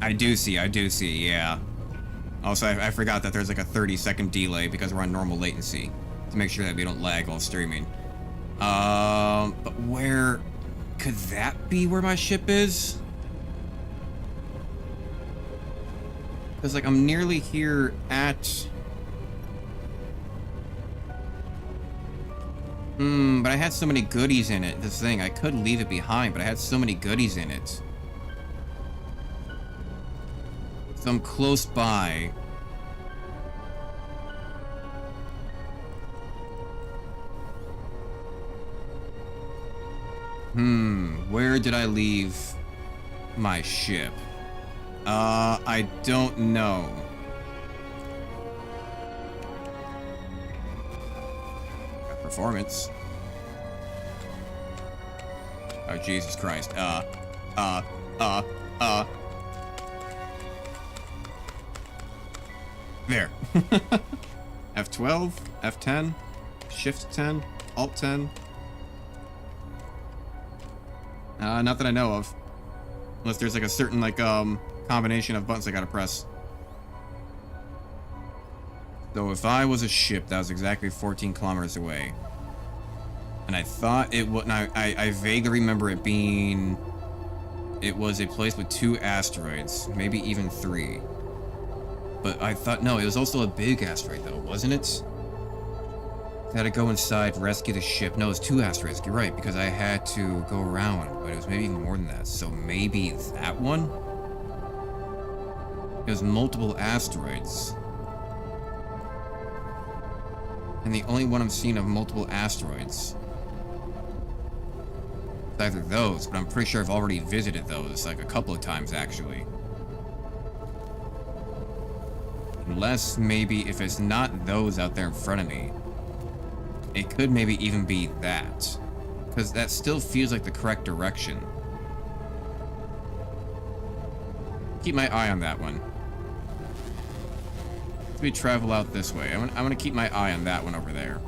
I do see, yeah. Also, I forgot that there's like a 30-second delay because we're on normal latency to make sure that we don't lag while streaming. But where could that be where my ship is? Because like I'm nearly here at... but I had so many goodies in it. This thing, I could leave it behind, but I had so many goodies in it. So I'm close by. Where did I leave my ship? I don't know. Performance. Oh, Jesus Christ. There. F12, F10, Shift 10, Alt 10. Not that I know of. Unless there's like a certain like combination of buttons I gotta press. So if I was a ship that was exactly 14 kilometers away, and I thought it would, I vaguely remember it being, it was a place with 2 asteroids, maybe even 3. But I thought, no, it was also a big asteroid though, wasn't it? I had to go inside, rescue the ship. No, it was 2 asteroids, you're right, because I had to go around, but it was maybe even more than that. So maybe that one? It was multiple asteroids. And the only one I'm seeing of multiple asteroids is either those, but I'm pretty sure I've already visited those like a couple of times actually. Unless maybe if it's not those out there in front of me, it could maybe even be that. Because that still feels like the correct direction. Keep my eye on that one. We travel out this way. I'm gonna keep my eye on that one over there.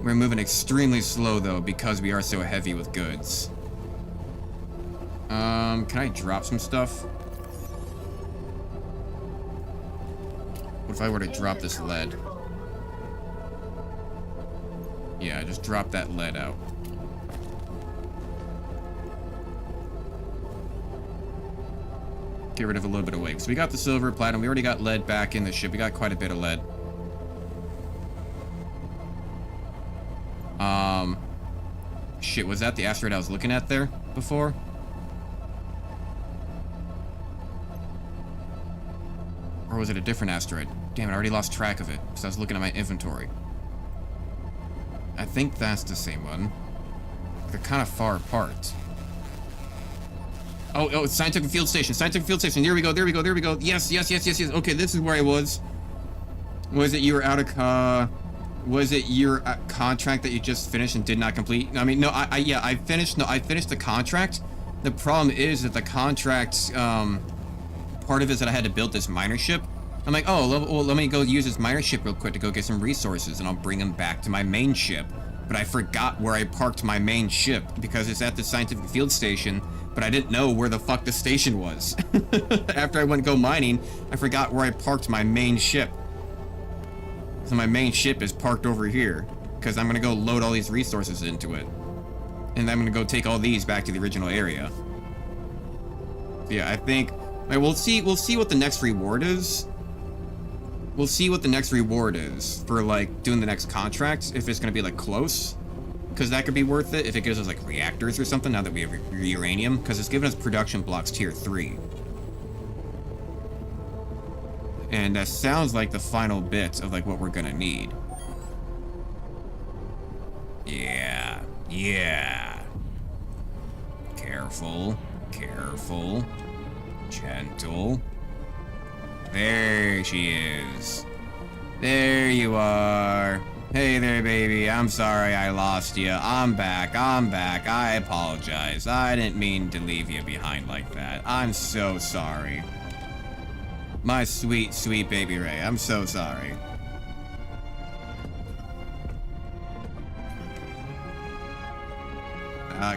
We're moving extremely slow though because we are so heavy with goods. Can I drop some stuff? What if I were to drop this lead? Yeah, just drop that lead out. get rid of a little bit of weight. So we got the silver, platinum. We already got lead back in the ship. We got quite a bit of lead. Shit, was that the asteroid I was looking at there before? Or was it a different asteroid? Damn it, I already lost track of it because I was looking at my inventory. I think that's the same one. They're kind of far apart. Oh, it's Scientific Field Station. Scientific Field Station. There we go, there we go, there we go. Yes. Okay, this is where I was. Was it you were out of, was it your contract that you just finished and did not complete? I mean, no, I finished the contract. The problem is that the contract, part of it is that I had to build this miner ship. I'm like, oh, well, let me go use this miner ship real quick to go get some resources, and I'll bring them back to my main ship. But I forgot where I parked my main ship because it's at the Scientific Field Station, but I didn't know where the fuck the station was. After I went go mining, I forgot where I parked my main ship. So my main ship is parked over here because I'm gonna go load all these resources into it, and I'm gonna go take all these back to the original area. Yeah, I think. Right, we'll see what the next reward is. We'll see what the next reward is for like doing the next contract. If it's gonna be like close, because that could be worth it. If it gives us like reactors or something. Now that we have uranium, because it's giving us production blocks tier 3. And that sounds like the final bit of like what we're gonna need. Yeah. Careful. Gentle. There she is. There you are. Hey there, baby. I'm sorry I lost you. I'm back. I apologize. I didn't mean to leave you behind like that. I'm so sorry. My sweet, sweet baby Ray. I'm so sorry.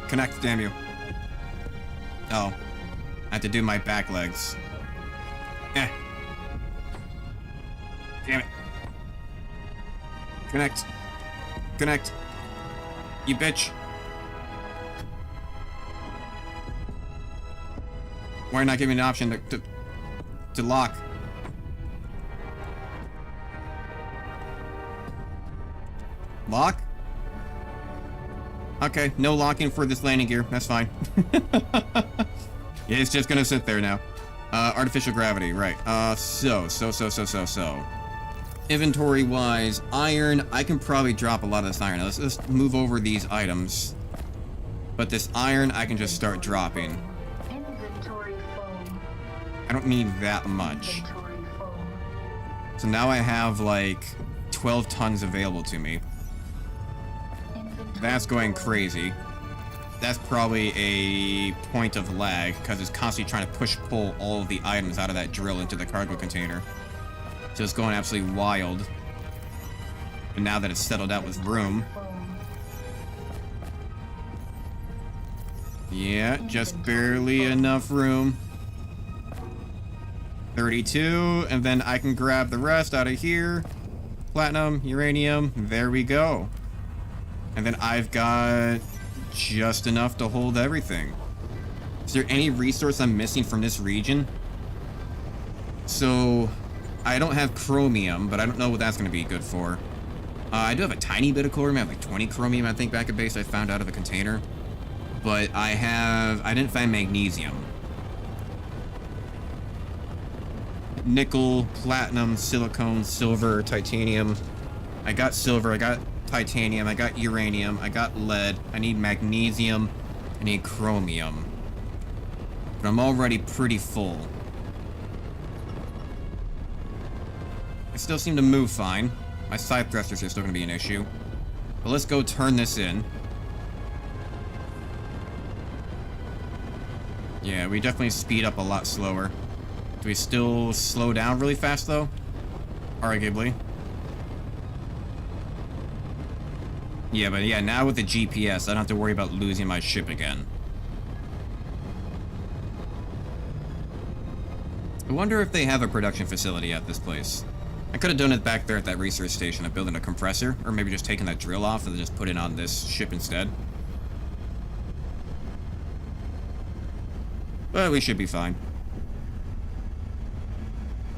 Connect, damn you. Oh. I have to do my back legs. Damn it. Connect. You bitch. Why not give me an option to lock? Lock? Okay, no locking for this landing gear. That's fine. It's just gonna sit there now. Artificial gravity, right. So. Inventory-wise, iron, I can probably drop a lot of this iron. Let's move over these items. But this iron, I can just start dropping. Inventory full. I don't need that much. Inventory full. So now I have, like, 12 tons available to me. That's going crazy. That's probably a point of lag, because it's constantly trying to pull all of the items out of that drill into the cargo container. So it's going absolutely wild. And now that it's settled out with room. Yeah, just barely enough room. 32, and then I can grab the rest out of here. Platinum, uranium, there we go. And then I've got just enough to hold everything. Is there any resource I'm missing from this region? So, I don't have chromium, but I don't know what that's going to be good for. I do have a tiny bit of chromium. I have like 20 chromium, I think, back at base I found out of a container. But I didn't find magnesium. Nickel, platinum, silicone, silver, titanium. I got silver, I got titanium, I got uranium, I got lead, I need magnesium, I need chromium. But I'm already pretty full. I still seem to move fine. My side thrusters are still going to be an issue. But let's go turn this in. Yeah, we definitely speed up a lot slower. Do we still slow down really fast, though? Arguably. Yeah, but yeah, now with the GPS, I don't have to worry about losing my ship again. I wonder if they have a production facility at this place. I could have done it back there at that research station of building a compressor, or maybe just taking that drill off and just put it on this ship instead. But we should be fine.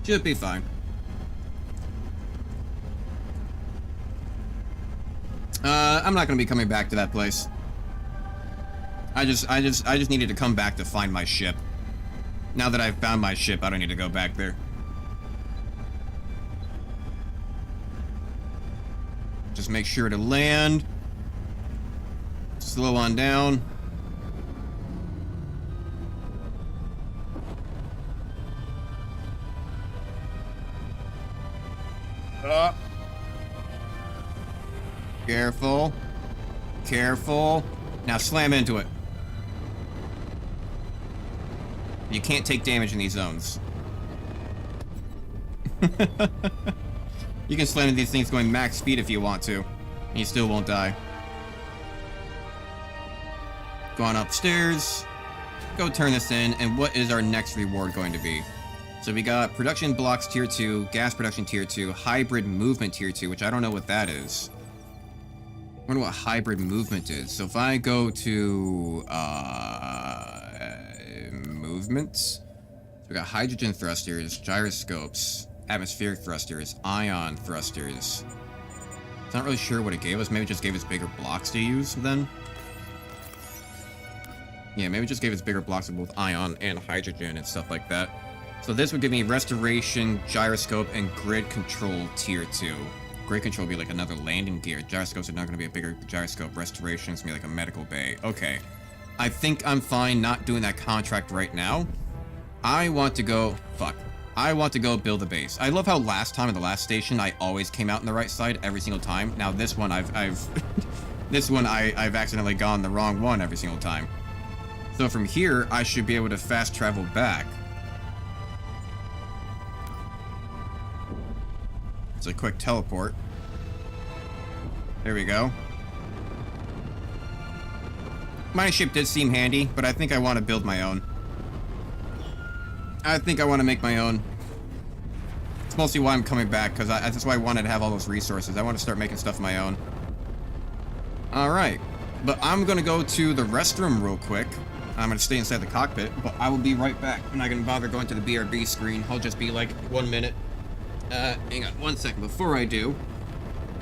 Should be fine. I'm not gonna be coming back to that place. I just needed to come back to find my ship. Now that I've found my ship, I don't need to go back there. Just make sure to land. Slow on down. Careful. Careful. Now slam into it. You can't take damage in these zones. You can slam into these things going max speed if you want to, and you still won't die. Go on upstairs. Go turn this in, and what is our next reward going to be? So we got production blocks tier 2, gas production tier 2, hybrid movement tier 2, which I don't know what that is. I wonder what hybrid movement is. So if I go to movements, so we got hydrogen thrusters, gyroscopes, atmospheric thrusters, ion thrusters. I'm not really sure what it gave us. Maybe it just gave us bigger blocks to use then. Yeah, maybe it just gave us bigger blocks of both ion and hydrogen and stuff like that. So this would give me restoration, gyroscope, and grid control tier 2. Grid control would be like another landing gear. Gyroscopes are not going to be a bigger gyroscope. Restoration is going to be like a medical bay. Okay. I think I'm fine not doing that contract right now. I want to go... Fuck. I want to go build a base. I love how last time at the last station, I always came out on the right side every single time. Now this one, I've accidentally gone the wrong one every single time. So from here, I should be able to fast travel back. It's a quick teleport. There we go. My ship did seem handy, but I think I want to build my own. I think I want to make my own. It's mostly why I'm coming back, because that's why I wanted to have all those resources. I want to start making stuff of my own. Alright. But I'm going to go to the restroom real quick. I'm going to stay inside the cockpit, but I will be right back. I'm not going to bother going to the BRB screen. I'll just be like 1 minute. Hang on 1 second before I do.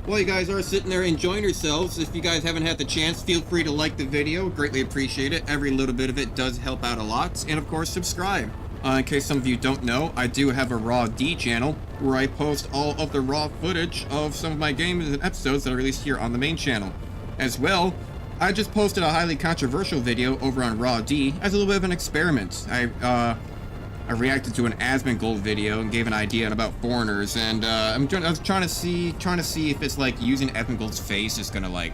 While you guys are sitting there enjoying yourselves, if you guys haven't had the chance, feel free to like the video. Greatly appreciate it. Every little bit of it does help out a lot. And of course, subscribe. In case some of you don't know, I do have a Raw D channel where I post all of the raw footage of some of my games and episodes that are released here on the main channel. As well, I just posted a highly controversial video over on Raw D as a little bit of an experiment. I reacted to an Asmongold video and gave an idea about foreigners, and I was trying to see if it's like using Asmongold's face is gonna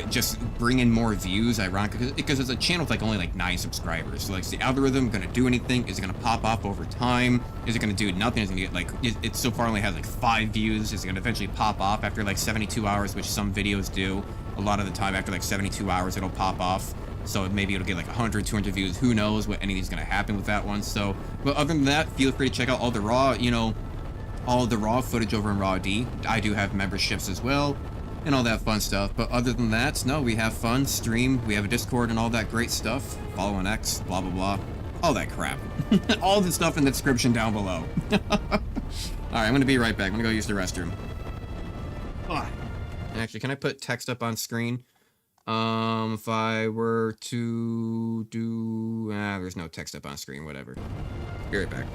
just bring in more views, ironically, because it's a channel with like only like 9 subscribers. So like, is the algorithm gonna do anything? Is it gonna pop off over time? Is it gonna do nothing? Is it gonna get like, it so far only has like 5 views. Is it gonna eventually pop off after like 72 hours, which some videos do? A lot of the time after like 72 hours it'll pop off. So maybe it'll get like 100, 200 views. Who knows what anything's gonna happen with that one. So, but other than that, feel free to check out all the raw, all the raw footage over in Raw D. I do have memberships as well, and all that fun stuff. But other than that, no, we have fun, stream, we have a Discord and all that great stuff. Follow on X, blah, blah, blah. All that crap. All the stuff in the description down below. Alright, I'm gonna be right back. I'm gonna go use the restroom. Actually, can I put text up on screen? If I were to do... there's no text up on screen, whatever. Be right back.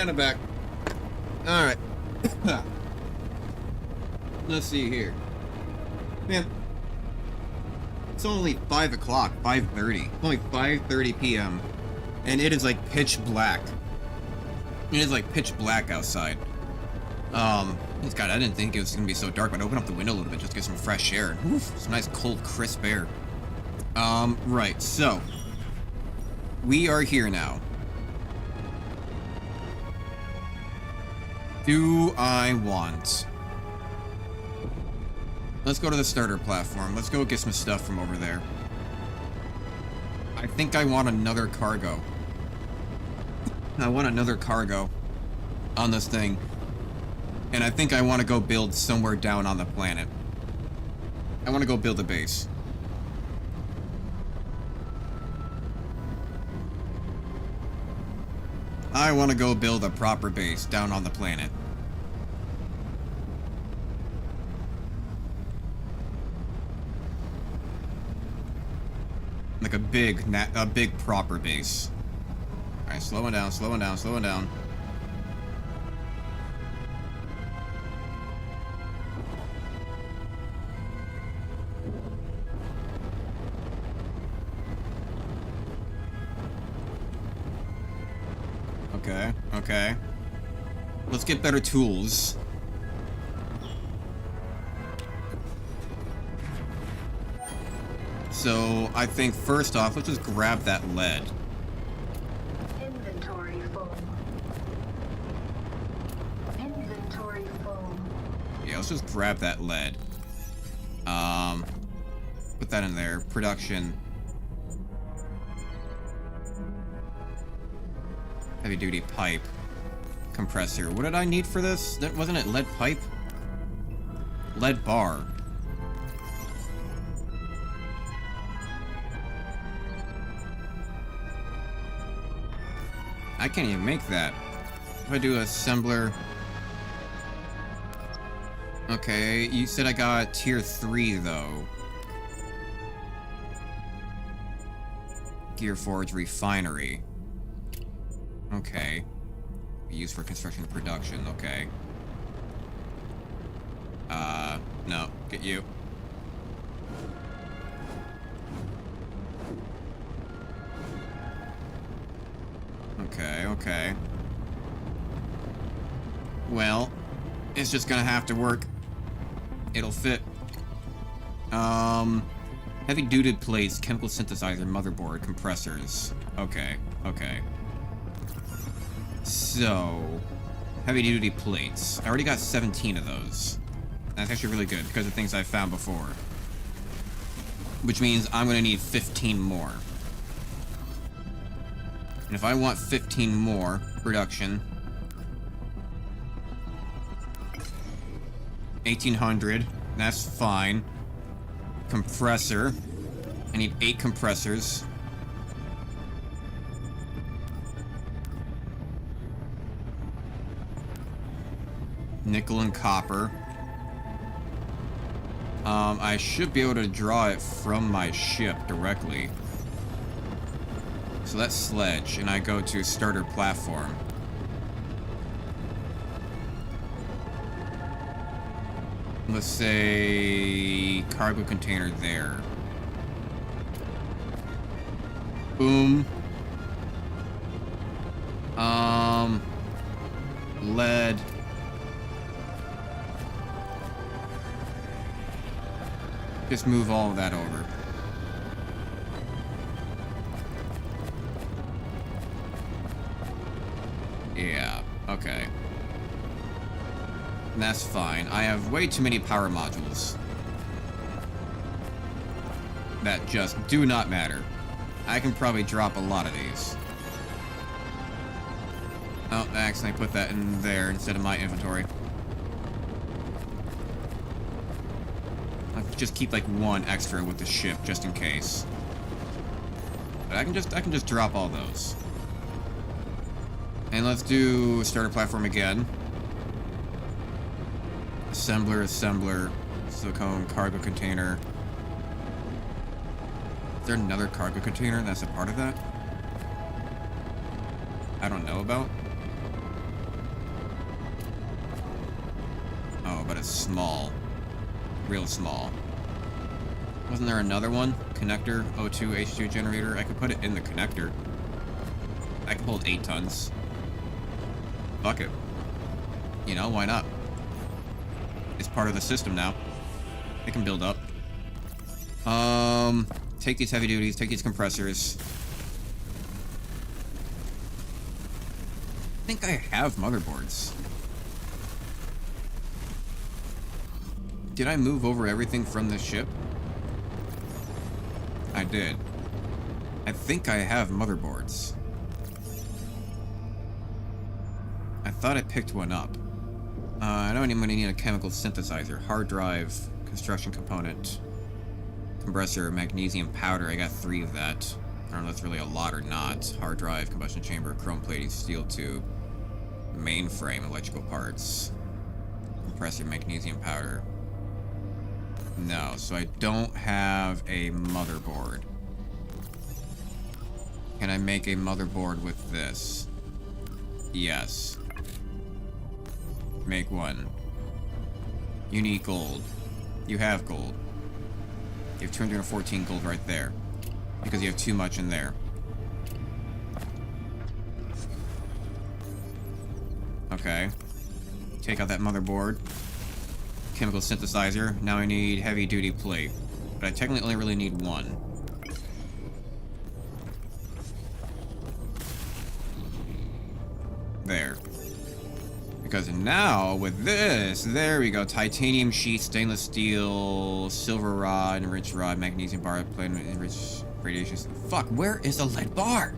And I'm back. Alright. Let's see here. Man. It's only 5 o'clock, 5:30. Only 5:30 p.m. And it is like pitch black. It is like pitch black outside. God, I didn't think it was gonna be so dark, but I opened up the window a little bit just to get some fresh air. Oof, some nice cold, crisp air. Right, so. We are here now. Do I want... Let's go to the starter platform. Let's go get some stuff from over there. I think I want another cargo. I want another cargo on this thing. And I think I want to go build somewhere down on the planet. I want to go build a base. I want to go build a proper base down on the planet. Like a big proper base. Alright, slowing down, slowing down, slowing down. Okay, okay. Let's get better tools. So, I think first off, let's just grab that lead. Inventory full. Inventory full. Yeah, let's just grab that lead. Put that in there. Production. Heavy duty pipe. Compressor. What did I need for this? That wasn't it lead pipe? Lead bar. I can't even make that. If I do assembler... Okay, you said I got tier 3 though. Gearforge refinery. Okay. Used for construction and production, okay. No, get you. Okay, okay. Well, it's just gonna have to work. It'll fit. Heavy duty plates, chemical synthesizer, motherboard, compressors. Okay, okay. So, heavy duty plates. I already got 17 of those. That's actually really good because of things I found before. Which means I'm gonna need 15 more. And if I want 15 more production, 1800, that's fine. Compressor, I need 8 compressors. Nickel and copper. I should be able to draw it from my ship directly. So that's sledge, and I go to starter platform. Let's say cargo container there. Boom. Lead. Just move all of that over. Yeah, okay. That's fine. I have way too many power modules. That just do not matter. I can probably drop a lot of these. Oh, I accidentally put that in there instead of my inventory. I'll just keep like one extra with the ship just in case. But I can just drop all those. And let's do starter platform again. Assembler, silicone, cargo container. Is there another cargo container that's a part of that? I don't know about. but it's small. Real small. Wasn't there another one? Connector, O2, H2 generator. I could put it in the connector. I could hold 8 tons. Fuck it. You know, why not? It's part of the system now. It can build up. Take these heavy duties, take these compressors. I think I have motherboards. Did I move over everything from this ship? I did. I think I have motherboards. I thought I picked one up. I know I'm going to need a chemical synthesizer, hard drive, construction component, compressor, magnesium powder. I got 3 of that. I don't know if that's really a lot or not. Hard drive, combustion chamber, chrome plating, steel tube, mainframe, electrical parts, compressor, magnesium powder. No, so I don't have a motherboard. Can I make a motherboard with this? Yes. Make one. You need gold. You have gold. You have 214 gold right there. Because you have too much in there. Okay. Take out that motherboard. Chemical synthesizer. Now I need heavy duty plate. But I technically only really need 1. There. Because now, with this, there we go. Titanium sheet, stainless steel, silver rod, enriched rod, magnesium bar, plate, enriched radiation. Fuck, where is the lead bar?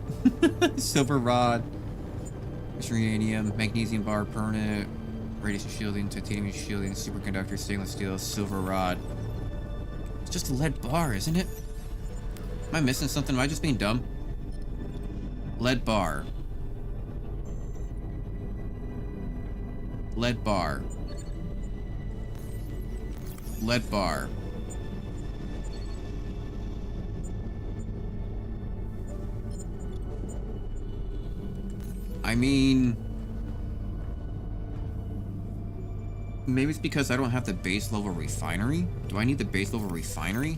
Silver rod, uranium, magnesium bar, permanent, radiation shielding, titanium shielding, superconductor, stainless steel, silver rod. It's just a lead bar, isn't it? Am I missing something? Am I just being dumb? Lead bar. Lead bar. Lead bar. I mean... maybe it's because I don't have the base level refinery? Do I need the base level refinery?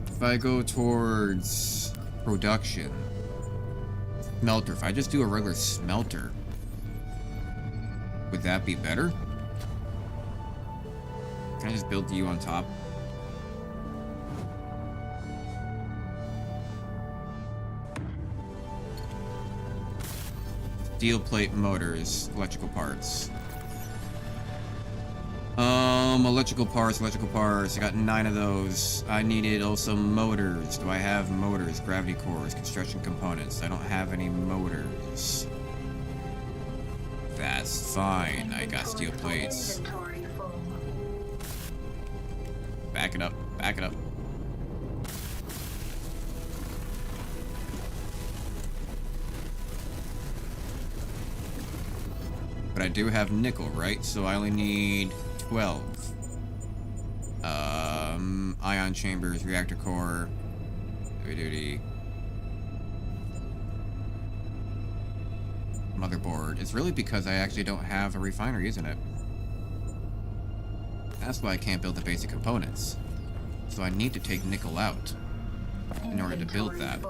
If I go towards production... smelter. If I just do a regular smelter... would that be better? Can I just build you on top? Steel plate motors, electrical parts. Electrical parts. I got 9 of those. I needed also motors. Do I have motors? Gravity cores, construction components. I don't have any motors. That's fine. I got steel plates. Back it up. Back it up. But I do have nickel, right? So I only need 12. Ion chambers, reactor core, heavy duty. Motherboard. It's really because I actually don't have a refinery, isn't it? That's why I can't build the basic components. So I need to take nickel out in order to build that.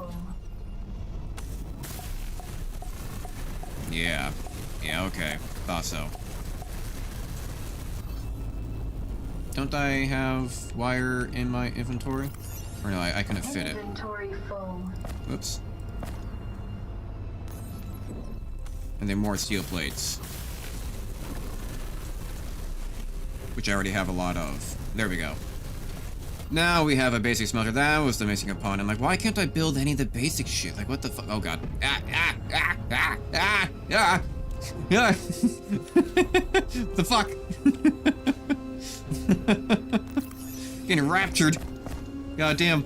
Yeah. Yeah, okay. Thought so. Don't I have wire in my inventory? Or no, I couldn't fit it. Oops. And then more steel plates. Which I already have a lot of. There we go. Now we have a basic smelter. That was the missing component. I'm like, why can't I build any of the basic shit? Like, what the fuck? Oh, God. The fuck? Getting raptured. God damn.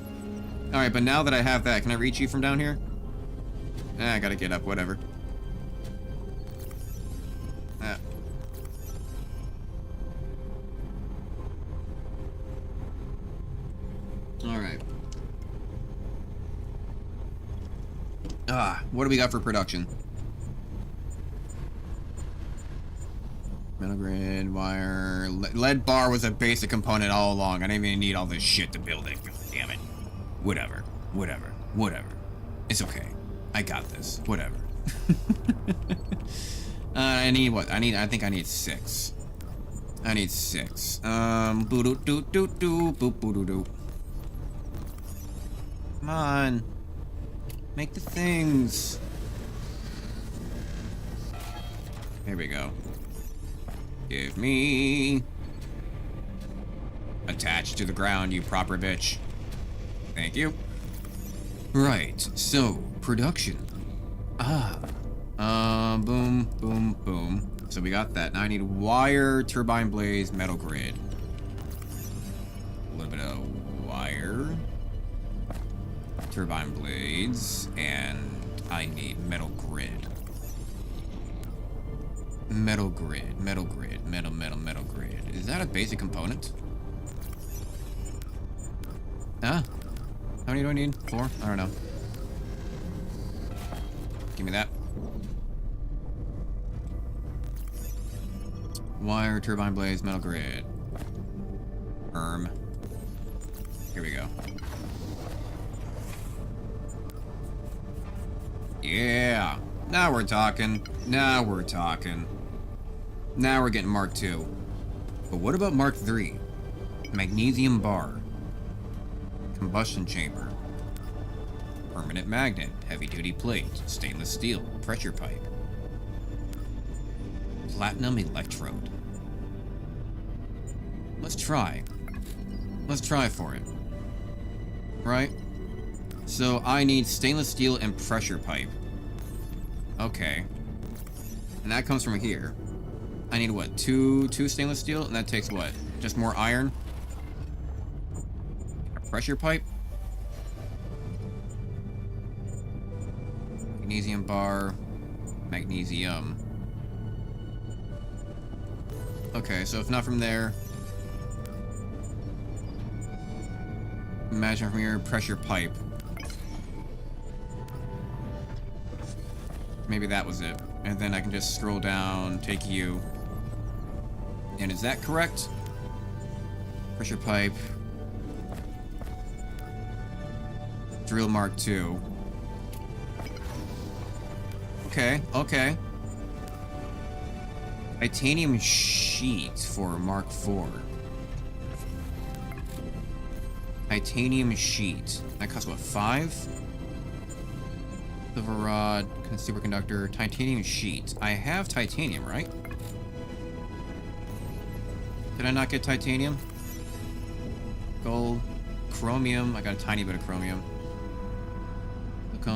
Alright, but now that I have that, can I reach you from down here? I gotta get up, whatever. Alright. What do we got for production? grid, wire. Lead bar was a basic component all along. I didn't even need all this shit to build it. God damn it. Whatever. It's okay. I got this. Whatever. I need what? I think I need 6. I need 6. Boo doo doo doo doo boop boo doo doo. Come on. Make the things. Here we go. Give me. Attached to the ground, you proper bitch. Thank you. Right, so, production. Boom, boom, boom. So we got that. Now I need wire, turbine blades, metal grid. A little bit of wire. Turbine blades, and I need metal grid. Metal grid, metal grid, metal grid. Is that a basic component? Huh? How many do I need? 4? I don't know. Give me that. Wire, turbine blades, metal grid. Here we go. Yeah. Now we're talking. Now we're talking. Now we're getting Mark II. But what about Mark III? Magnesium bar. Combustion chamber. Permanent magnet. Heavy-duty plate. Stainless steel. Pressure pipe. Platinum electrode. Let's try. Let's try for it. Right? So I need stainless steel and pressure pipe. Okay. And that comes from here. I need what? Two stainless steel? And that takes what? Just more iron? A pressure pipe? Magnesium bar. Magnesium. Okay, so if not from there... Imagine from here, pressure pipe. Maybe that was it. And then I can just scroll down, take you. And is that correct? Pressure pipe. Drill Mark II. Okay, okay. Titanium sheet for Mark IV. Titanium sheet. That costs what, 5? Silver rod, superconductor, titanium sheet. I have titanium, right? Did I not get titanium? Gold, chromium. I got a tiny bit of chromium.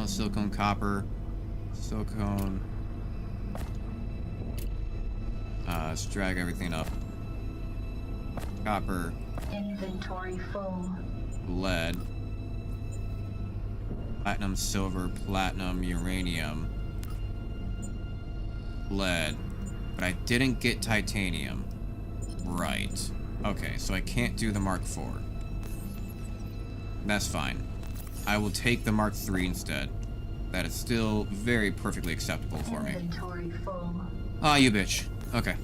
Silicone, copper, silicone. Let's drag everything up. Copper. Inventory full. Lead. Platinum, silver, platinum, uranium. Lead. But I didn't get titanium. Right. Okay, so I can't do the Mark IV. That's fine. I will take the Mark III instead. That is still very perfectly acceptable for me. Inventory full. Ah, you bitch. Okay.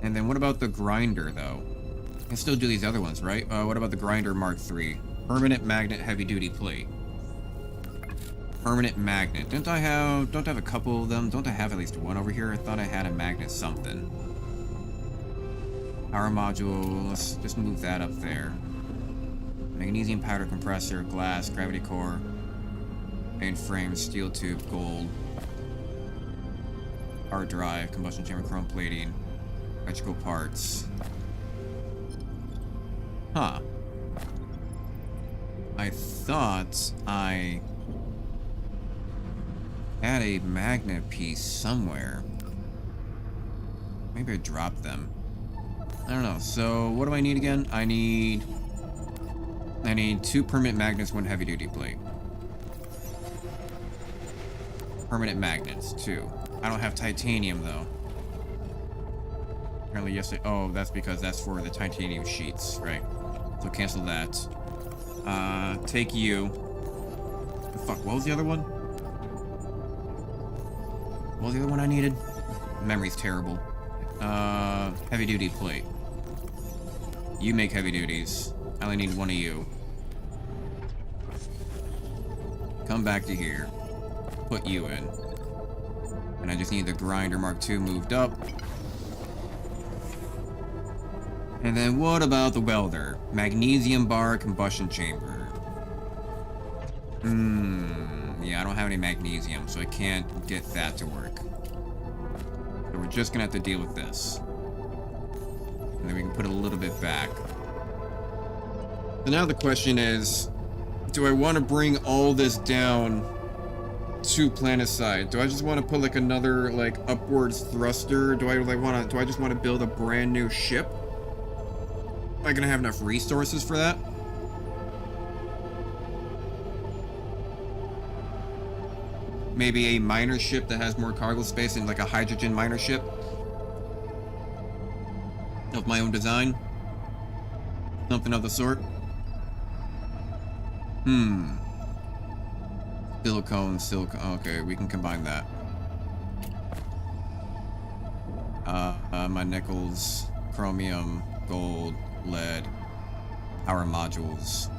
And then what about the grinder, though? I can still do these other ones, right? What about the grinder Mark III? Permanent magnet heavy-duty plate. Permanent magnet. Don't I have a couple of them? Don't I have at least one over here? I thought I had a magnet something. Power module. Let's just move that up there. Magnesium powder compressor, glass, gravity core, main frame, steel tube, gold, hard drive, combustion chamber, chrome plating, electrical parts. Huh. I thought I had a magnet piece somewhere. Maybe I dropped them. I don't know. So what do I need again? I need 2 permanent magnets, 1 heavy duty plate. Permanent magnets, 2. I don't have titanium though. Apparently yes, oh, that's because that's for the titanium sheets, right? So cancel that. Take you. Fuck, what was the other one? What was the other one I needed? Memory's terrible. Heavy duty plate. You make heavy duties. I only need one of you. Come back to here. Put you in. And I just need the grinder Mark II moved up. And then what about the welder? Magnesium bar combustion chamber. Yeah, I don't have any magnesium, so I can't get that to work. So we're just gonna have to deal with this. And then we can put a little bit back. So now the question is, do I want to bring all this down to planet-side? Do I just want to put like another like upwards thruster? Do I just want to build a brand new ship? Am I gonna have enough resources for that? Maybe a miner ship that has more cargo space and like a hydrogen miner ship of my own design? Something of the sort? Silicone. Okay, we can combine that. My nickels, chromium, gold, lead, power modules.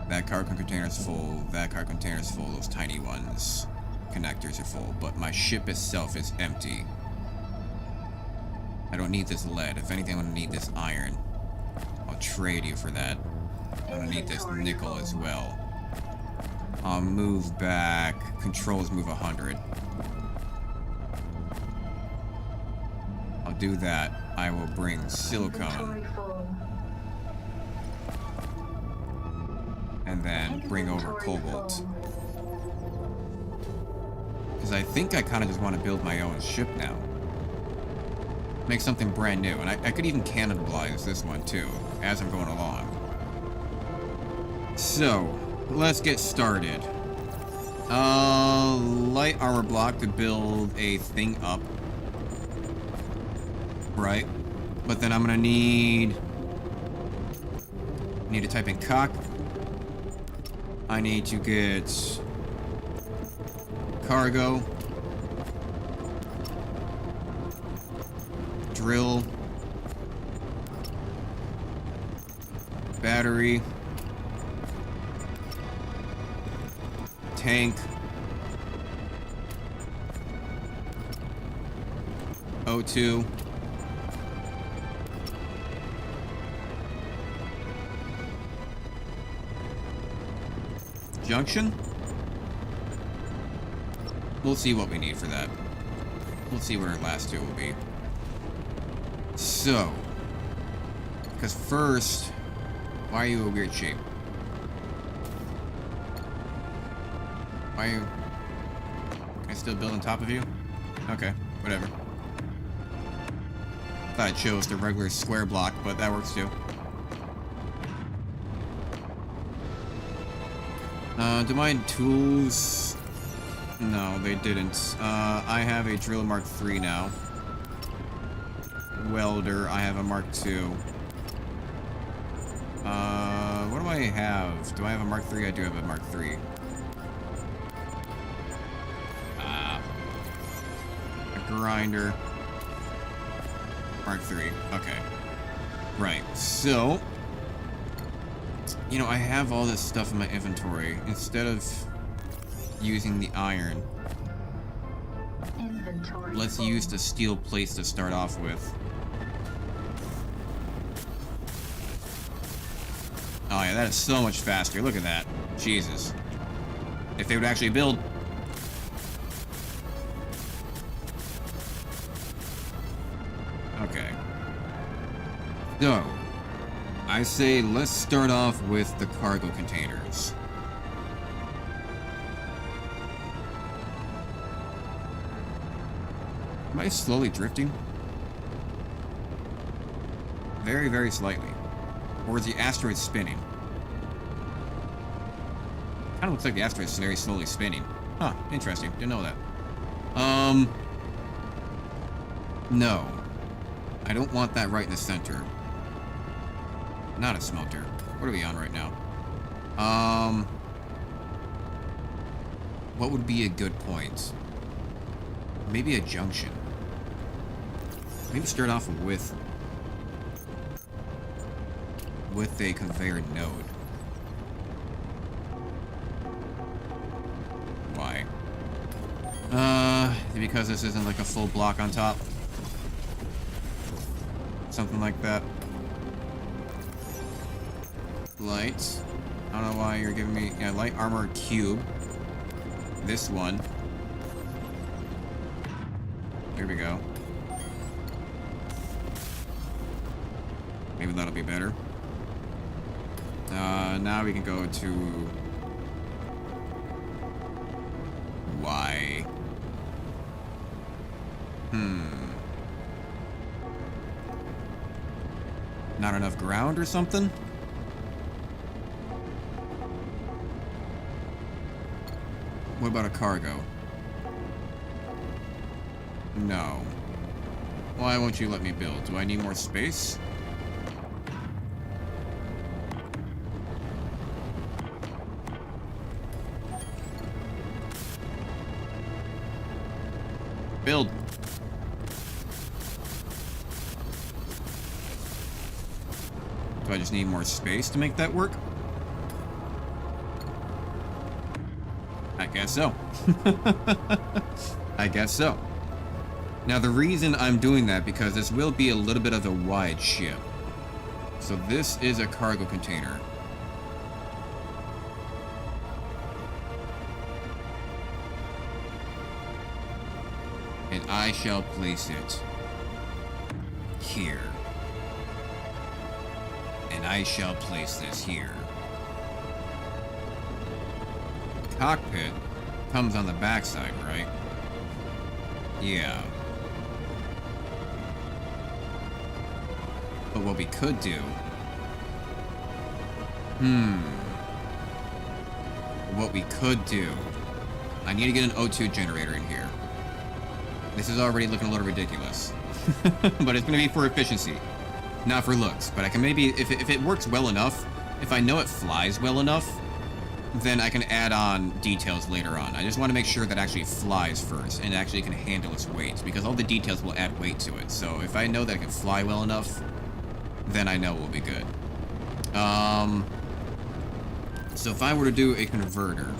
That cargo container's full, that cargo container's full, those tiny ones. Connectors are full, but my ship itself is empty. I don't need this lead. If anything, I'm gonna need this iron. I'll trade you for that. I'm gonna need this nickel as well. I'll move back. Controls move 100. I'll do that. I will bring silicone. And then bring over cobalt. Because I think I kind of just want to build my own ship now. Make something brand new. And I could even cannibalize this one too, as I'm going along. So, let's get started. Light armor block to build a thing up. Right. But then I'm gonna need to type in cock. I need to get cargo, drill, battery, tank, O2, junction? We'll see what we need for that. We'll see what our last two will be. So, because first, why are you a weird shape? Why are you... Can I still build on top of you? Okay, whatever. Thought I chose the regular square block, but that works too. Do my tools... No, they didn't. I have a drill Mark III now. Welder, I have a Mark II. What do I have? Do I have a Mark III? I do have a Mark III. A grinder. Mark III. Okay. Right. So, you know, I have all this stuff in my inventory. Instead of using the iron, let's use the steel plates to start off with. Oh yeah, that is so much faster. Look at that. Jesus. If they would actually build. Okay. So, I say let's start off with the cargo containers. Am I slowly drifting? Very, very slightly. Or is the asteroid spinning? Kind of looks like the asteroid is very slowly spinning. Huh, interesting. Didn't know that. No. I don't want that right in the center. Not a smelter. What are we on right now? What would be a good point? Maybe a junction. Maybe start off with a conveyor node. Why? Because this isn't like a full block on top. Something like that. Light. I don't know why you're giving me... Yeah, light armor cube. This one. There we go. Maybe that'll be better. Now we can go to... Y. Not enough ground or something? What about a cargo? No. Why won't you let me build? Do I need more space? Build. Do I just need more space to make that work? I guess so. I guess so. Now the reason I'm doing that, because this will be a little bit of a wide ship. So this is a cargo container. And I shall place it here. And I shall place this here. Cockpit comes on the backside, right? Yeah. But what we could do... What we could do... I need to get an O2 generator in here. This is already looking a little ridiculous. But it's going to be for efficiency. Not for looks. But I can maybe... If it works well enough, if I know it flies well enough, then I can add on details later on. I just want to make sure that it actually flies first and actually can handle its weight, because all the details will add weight to it. So if I know that it can fly well enough, then I know we'll be good. So if I were to do a converter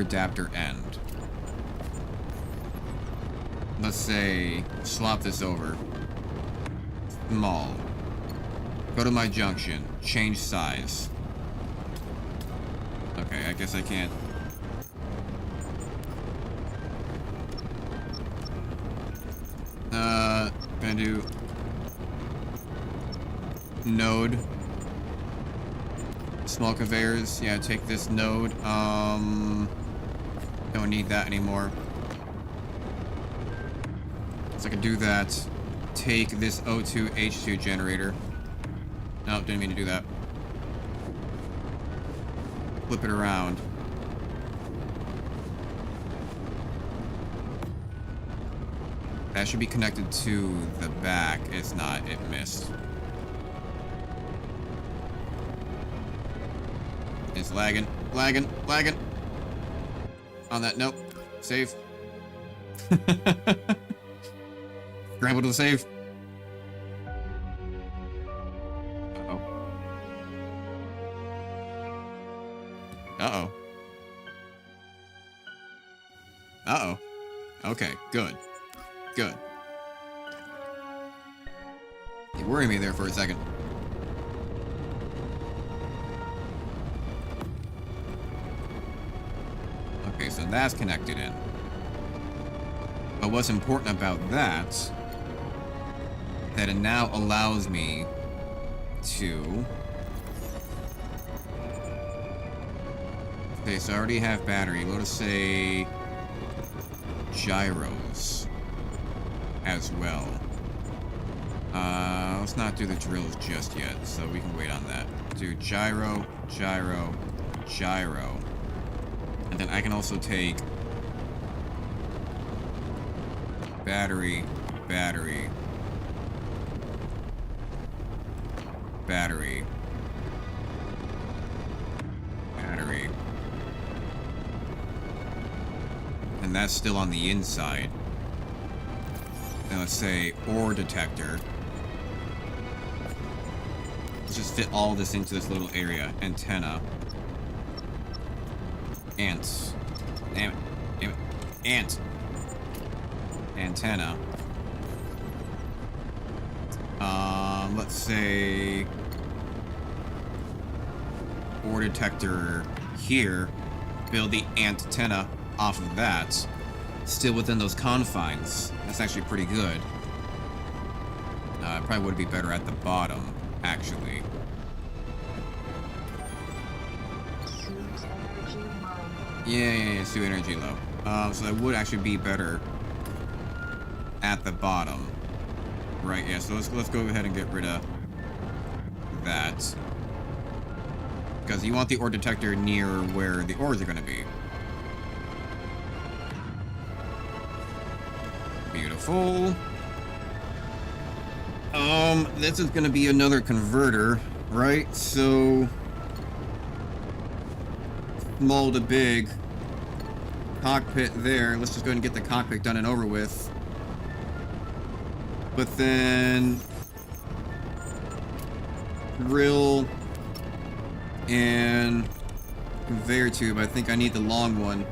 adapter end, let's say swap this over, small, go to my junction, change size. Okay, I guess I can't. Gonna do node. Small conveyors. Yeah, take this node. Don't need that anymore. So I can do that. Take this O2 H2 generator. No, didn't mean to do that. Flip it around. That should be connected to the back. It's not. It missed. It's lagging. Lagging. Lagging. On that note. Save. Scramble to the save. Uh-oh. Uh-oh. Okay, good. Good. You worried me there for a second. Okay, so that's connected in. But what's important about that it now allows me to... Okay, so I already have battery. Let's say gyros as well. Let's not do the drills just yet, so we can wait on that. Do gyro, gyro, gyro. And then I can also take battery, battery, battery, battery, and that's still on the inside. Now let's say ore detector. Let's just fit all this into this little area. Antenna. Ants. Damn it. Damn it. Ant. Antenna. Let's say ore detector here. Build the antenna off of that. Still within those confines. That's actually pretty good. It probably would be better at the bottom, actually. Yeah, Sue energy low. So that would actually be better at the bottom. Right, yeah, so let's go ahead and get rid of that. Because you want the ore detector near where the ores are going to be. Beautiful. This is going to be another converter, right? So small to big. Cockpit there. Let's just go ahead and get the cockpit done and over with. But then drill and conveyor tube. I think I need the long one.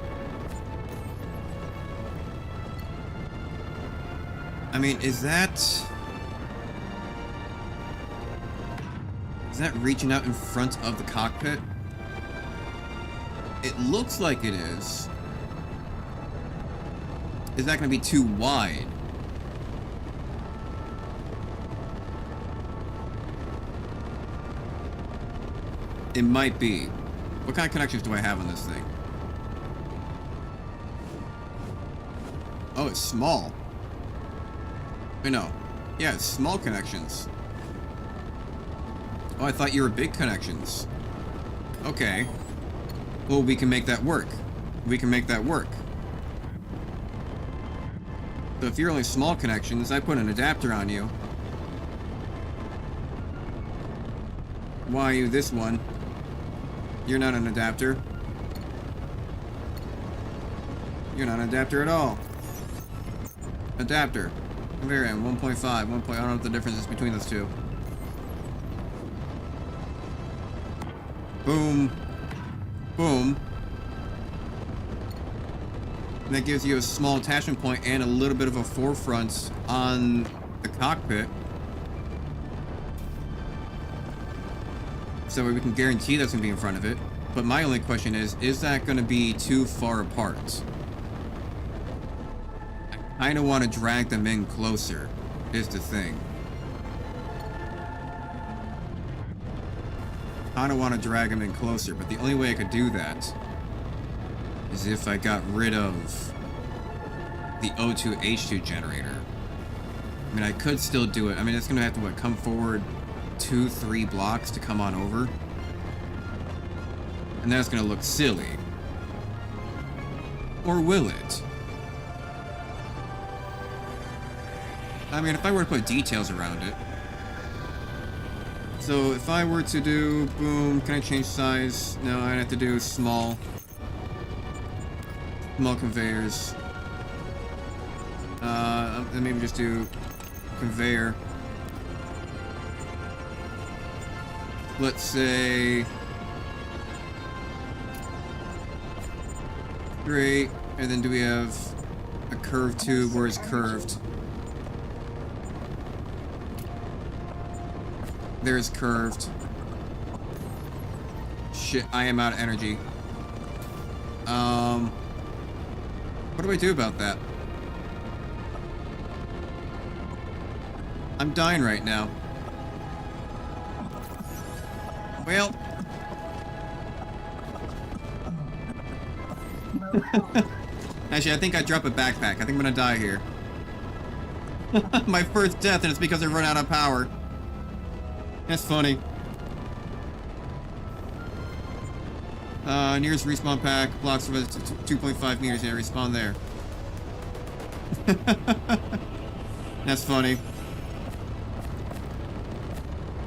I mean, is that reaching out in front of the cockpit? It looks like it is. Is that going to be too wide? It might be. What kind of connections do I have on this thing? Oh, it's small. Wait, no. Yeah, it's small connections. Oh, I thought you were big connections. Okay. Well, we can make that work. We can make that work. So if you're only small connections, I put an adapter on you. Why are you this one? You're not an adapter. You're not an adapter at all. Adapter. Variant 1.5, I don't know what the difference is between those two. Boom. Boom. And that gives you a small attachment point and a little bit of a forefront on the cockpit. So we can guarantee that's going to be in front of it. But my only question is that going to be too far apart? I kind of want to drag them in closer, is the thing. I don't want to drag them in closer, but the only way I could do that is if I got rid of the O2H2 generator. I mean, I could still do it. I mean, it's going to have to, what, come forward 2-3 blocks to come on over? And that's going to look silly. Or will it? I mean, if I were to put details around it. So if I were to do, boom, can I change size? No, I'd have to do small. Small conveyors. And maybe just do conveyor. Let's say 3, and then do we have a curved tube where it's curved? There's curved. Shit, I am out of energy. What do I do about that? I'm dying right now. Well. Actually, I think I dropped a backpack. I think I'm gonna die here. My first death, and it's because I run out of power. That's funny. Nearest respawn pack blocks for 2.5 meters. Yeah, respawn there. That's funny.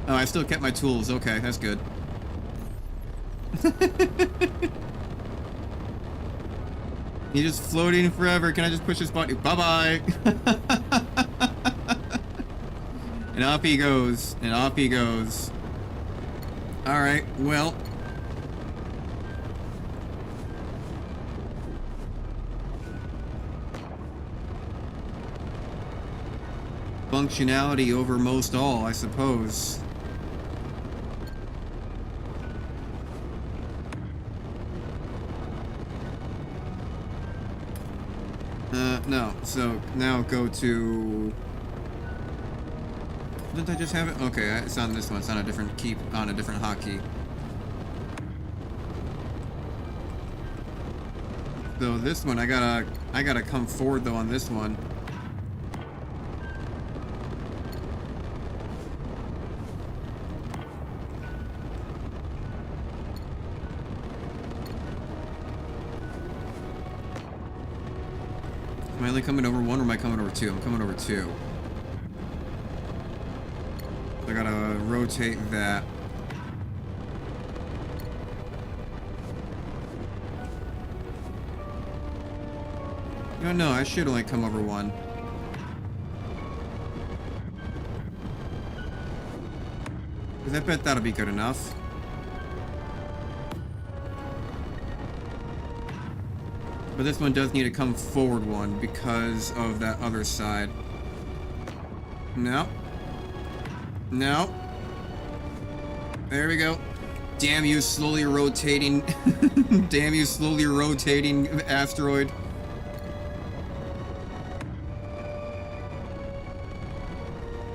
Oh, I still kept my tools. Okay, that's good. He's just floating forever. Can I just push this button? Bye-bye. And off he goes. And off he goes. Alright, well. Functionality over most all, I suppose. No. So now go to. Didn't I just have it? Okay, it's on this one. It's on a different key, on a different hotkey. So this one, I gotta come forward though on this one. Am I only coming over one or am I coming over two? I'm coming over two. I gotta rotate that. No, I should only come over one. Because I bet that'll be good enough. But this one does need to come forward one because of that other side. No. No. There we go. Damn you, slowly rotating. Damn you, slowly rotating asteroid.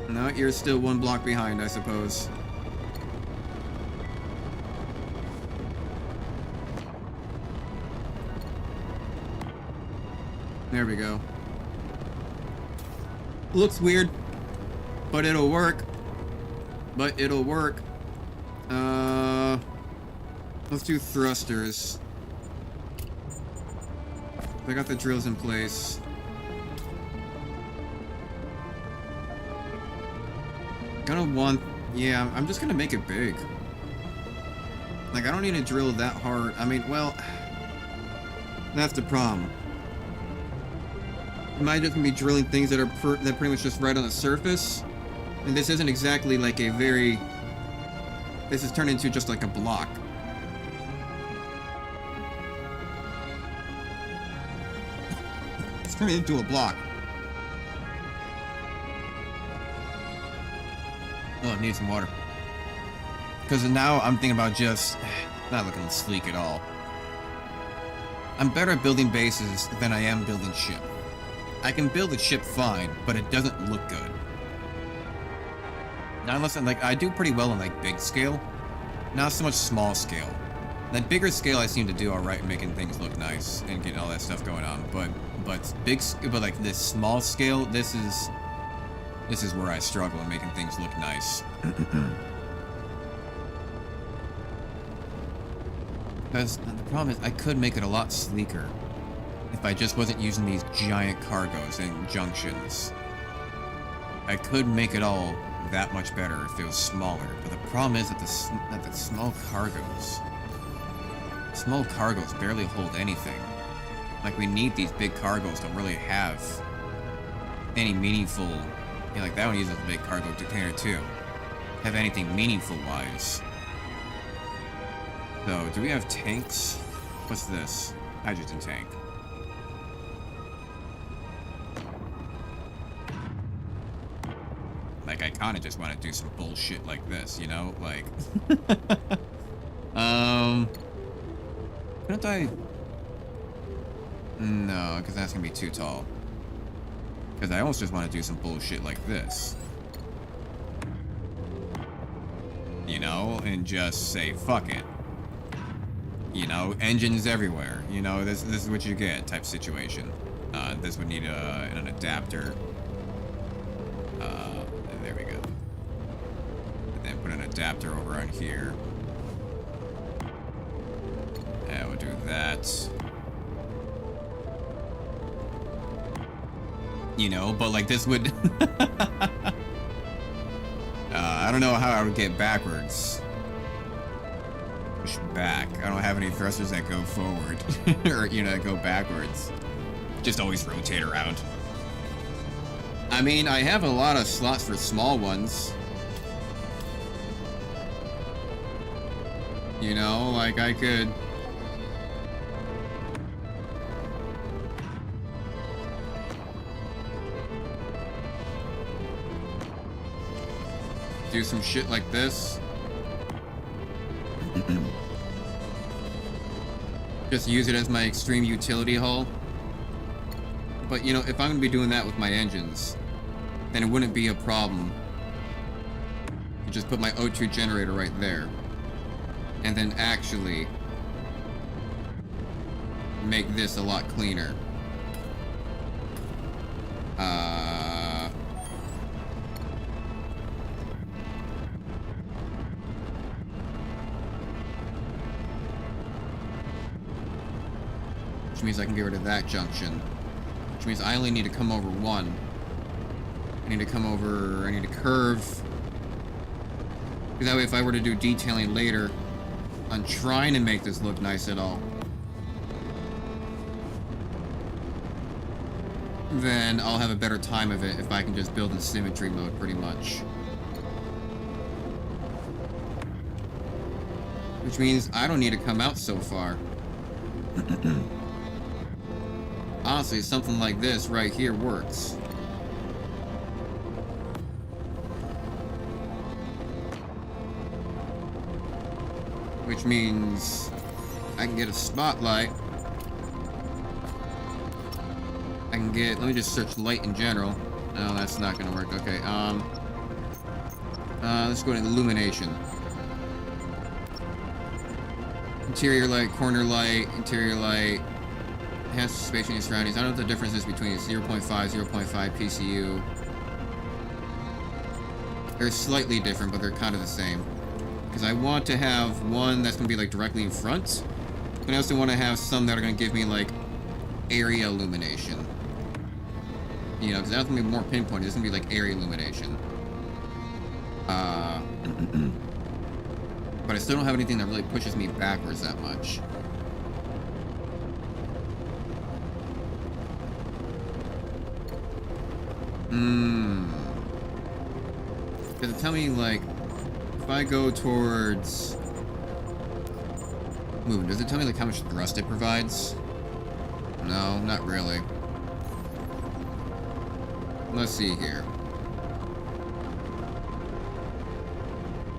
No, you're still one block behind, I suppose. There we go. Looks weird, but it'll work. But it'll work. Let's do thrusters. I got the drills in place. Gonna want, yeah, I'm just gonna make it big. Like, I don't need to drill that hard. I mean, well, that's the problem. Am I just gonna be drilling things that are pretty much just right on the surface? And this isn't exactly like a very... This is turned into just like a block. It's turned into a block. Oh, I need some water. Because now I'm thinking about just... Not looking sleek at all. I'm better at building bases than I am building ship. I can build a ship fine, but it doesn't look good. Not unless I'm like, I do pretty well on like big scale, not so much small scale. That bigger scale I seem to do alright, making things look nice and getting all that stuff going on. But like this small scale, this is where I struggle in making things look nice. Because the problem is, I could make it a lot sleeker if I just wasn't using these giant cargoes and junctions. I could make it all that much better if it was smaller, but the problem is that the small cargoes barely hold anything. Like, we need these big cargoes to really have any meaningful, you know, like that one uses a big cargo container too, have anything meaningful wise. So, do we have tanks? What's this? Hydrogen tank. Like, I kinda just want to do some bullshit like this, you know? Like... Couldn't I... No, because that's gonna be too tall. Because I almost just want to do some bullshit like this. You know? And just say, fuck it. You know? Engines everywhere. You know? This is what you get type situation. This would need an adapter. There we go. And then put an adapter over on here. Yeah, we'll do that. You know, but like this would... I don't know how I would get backwards. push back. I don't have any thrusters that go forward. Or, you know, that go backwards. Just always rotate around. I mean, I have a lot of slots for small ones. You know, like I could... do some shit like this. Just use it as my extreme utility hull. But, you know, if I'm going to be doing that with my engines, then it wouldn't be a problem. You just put my O2 generator right there. And then actually make this a lot cleaner. Which means I can get rid of that junction. Which means I only need to come over one. I need to curve. Because that way if I were to do detailing later, I'm trying to make this look nice at all, then I'll have a better time of it if I can just build in symmetry mode pretty much. Which means I don't need to come out so far. Honestly, something like this right here works. Which means I can get a spotlight. I can get, let me just search light in general. No, that's not gonna work. Okay, let's go to illumination. Interior light, corner light, interior light. Enhance spatial in your surroundings. I don't know what the difference is between 0.5, 0.5 PCU. They're slightly different, but they're kind of the same. Because I want to have one that's going to be like directly in front, but I also want to have some that are going to give me like area illumination. You know, because that's going to be more pinpointed. It's going to be like area illumination. But I still don't have anything that really pushes me backwards that much. Does it tell me, like, if I go towards moving, does it tell me, like, how much thrust it provides? No, not really. Let's see here.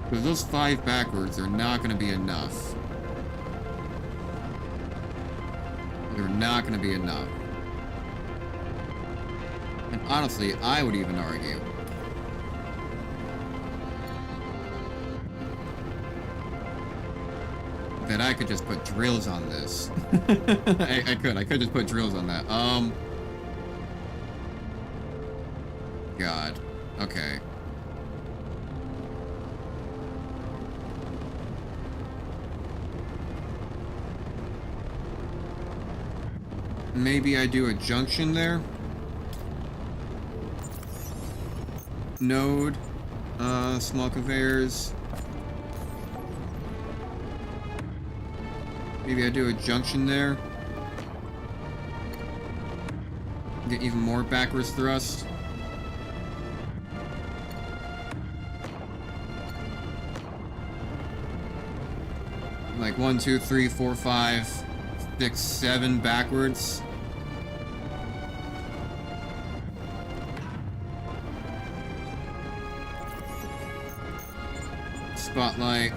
Because those 5 backwards are not going to be enough. They're not going to be enough. And honestly, I would even argue that I could just put drills on this. I could just put drills on that. God. Okay. Maybe I do a junction there. Node. Small conveyors. Maybe I do a junction there. Get even more backwards thrust. Like 1, 2, 3, 4, 5, 6, 7 backwards. Spotlight.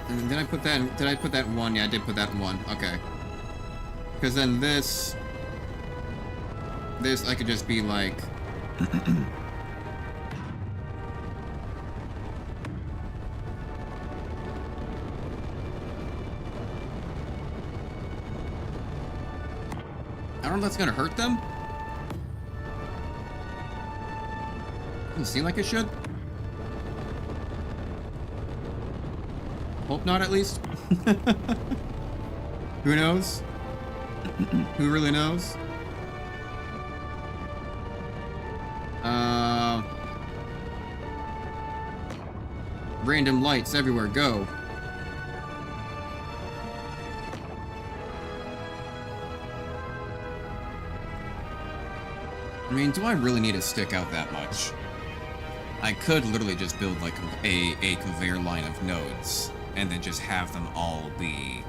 And did I put that? Did I put that in 1? Yeah, I did put that in 1. Okay. Because then this I could just be like. I don't know if that's gonna hurt them. Doesn't seem like it should. Hope not, at least. Who knows? Who really knows? Random lights everywhere, go. I mean, do I really need to stick out that much? I could literally just build like a conveyor line of nodes and then just have them all be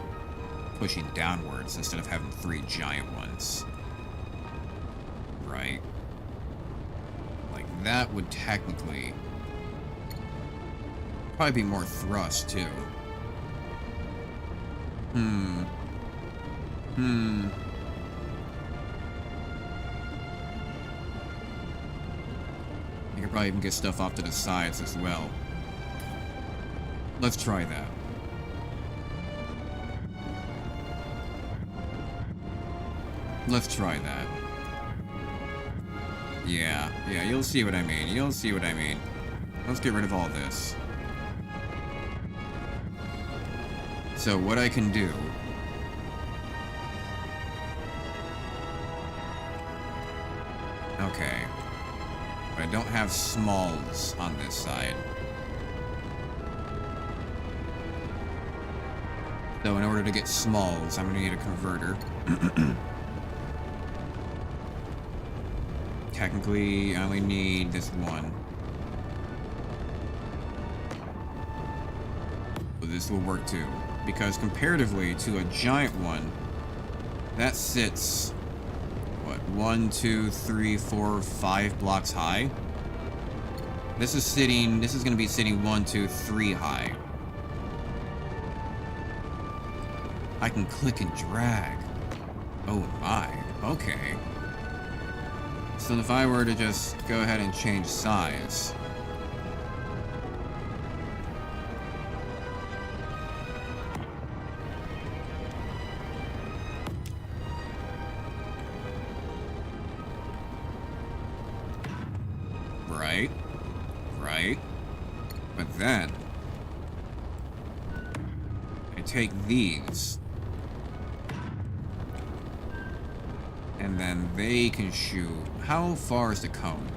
pushing downwards instead of having 3 giant ones. Right? Like, that would technically probably be more thrust, too. You could probably even get stuff off to the sides as well. Let's try that. Let's try that. Yeah, you'll see what I mean. You'll see what I mean. Let's get rid of all this. So what I can do... Okay. But I don't have smalls on this side. So in order to get smalls, I'm going to need a converter. Technically, I only need this one. But this will work too. Because comparatively to a giant one, that sits, what, 1, 2, 3, 4, 5 blocks high? This is going to be sitting 1, 2, 3 high. I can click and drag. Oh my, okay. So if I were to just go ahead and change size. Right. But then I take these. And then they can shoot. How far is the cone?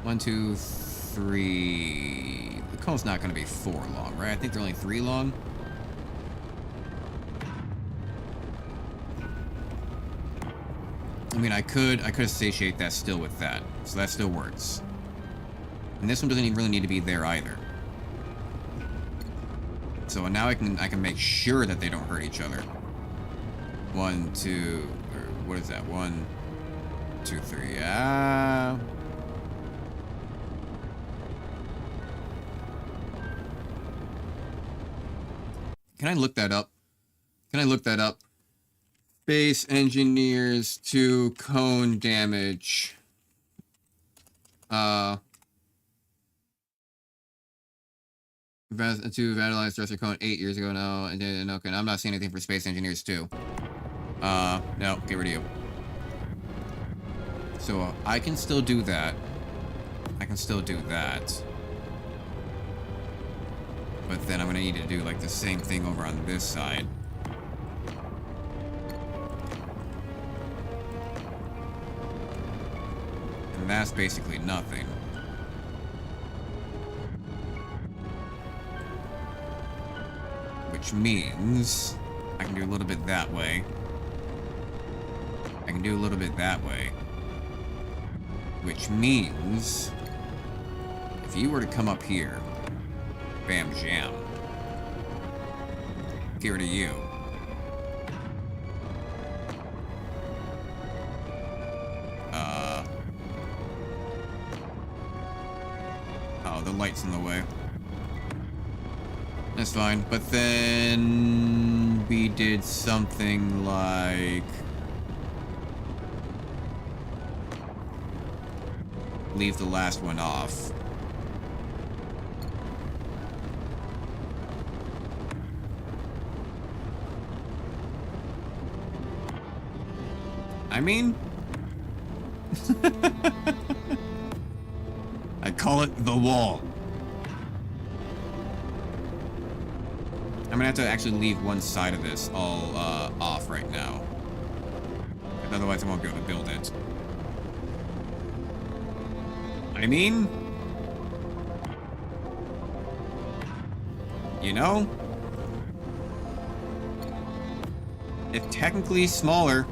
1, 2, 3. The cone's not going to be 4 long, right? I think they're only 3 long. I mean, I could satiate that still with that, so that still works. And this one doesn't even really need to be there either. So now I can make sure that they don't hurt each other. 1, 2. What is that? 1, 2, 3. Can I look that up? Base engineers to cone damage. To vandalize Dresser Cone 8 years ago now. And okay, I'm not seeing anything for Space Engineers 2. No, get rid of you. So, I can still do that. But then I'm gonna need to do, like, the same thing over on this side. And that's basically nothing. Which means I can do a little bit that way. I can do a little bit that way. Which means if you were to come up here, bam jam, get rid of you. Oh, the light's in the way. That's fine, but then we did something like leave the last one off. I mean, I call it the wall. I'm gonna have to actually leave one side of this all off right now. Otherwise I won't be able to build it. I mean... You know? It's technically smaller.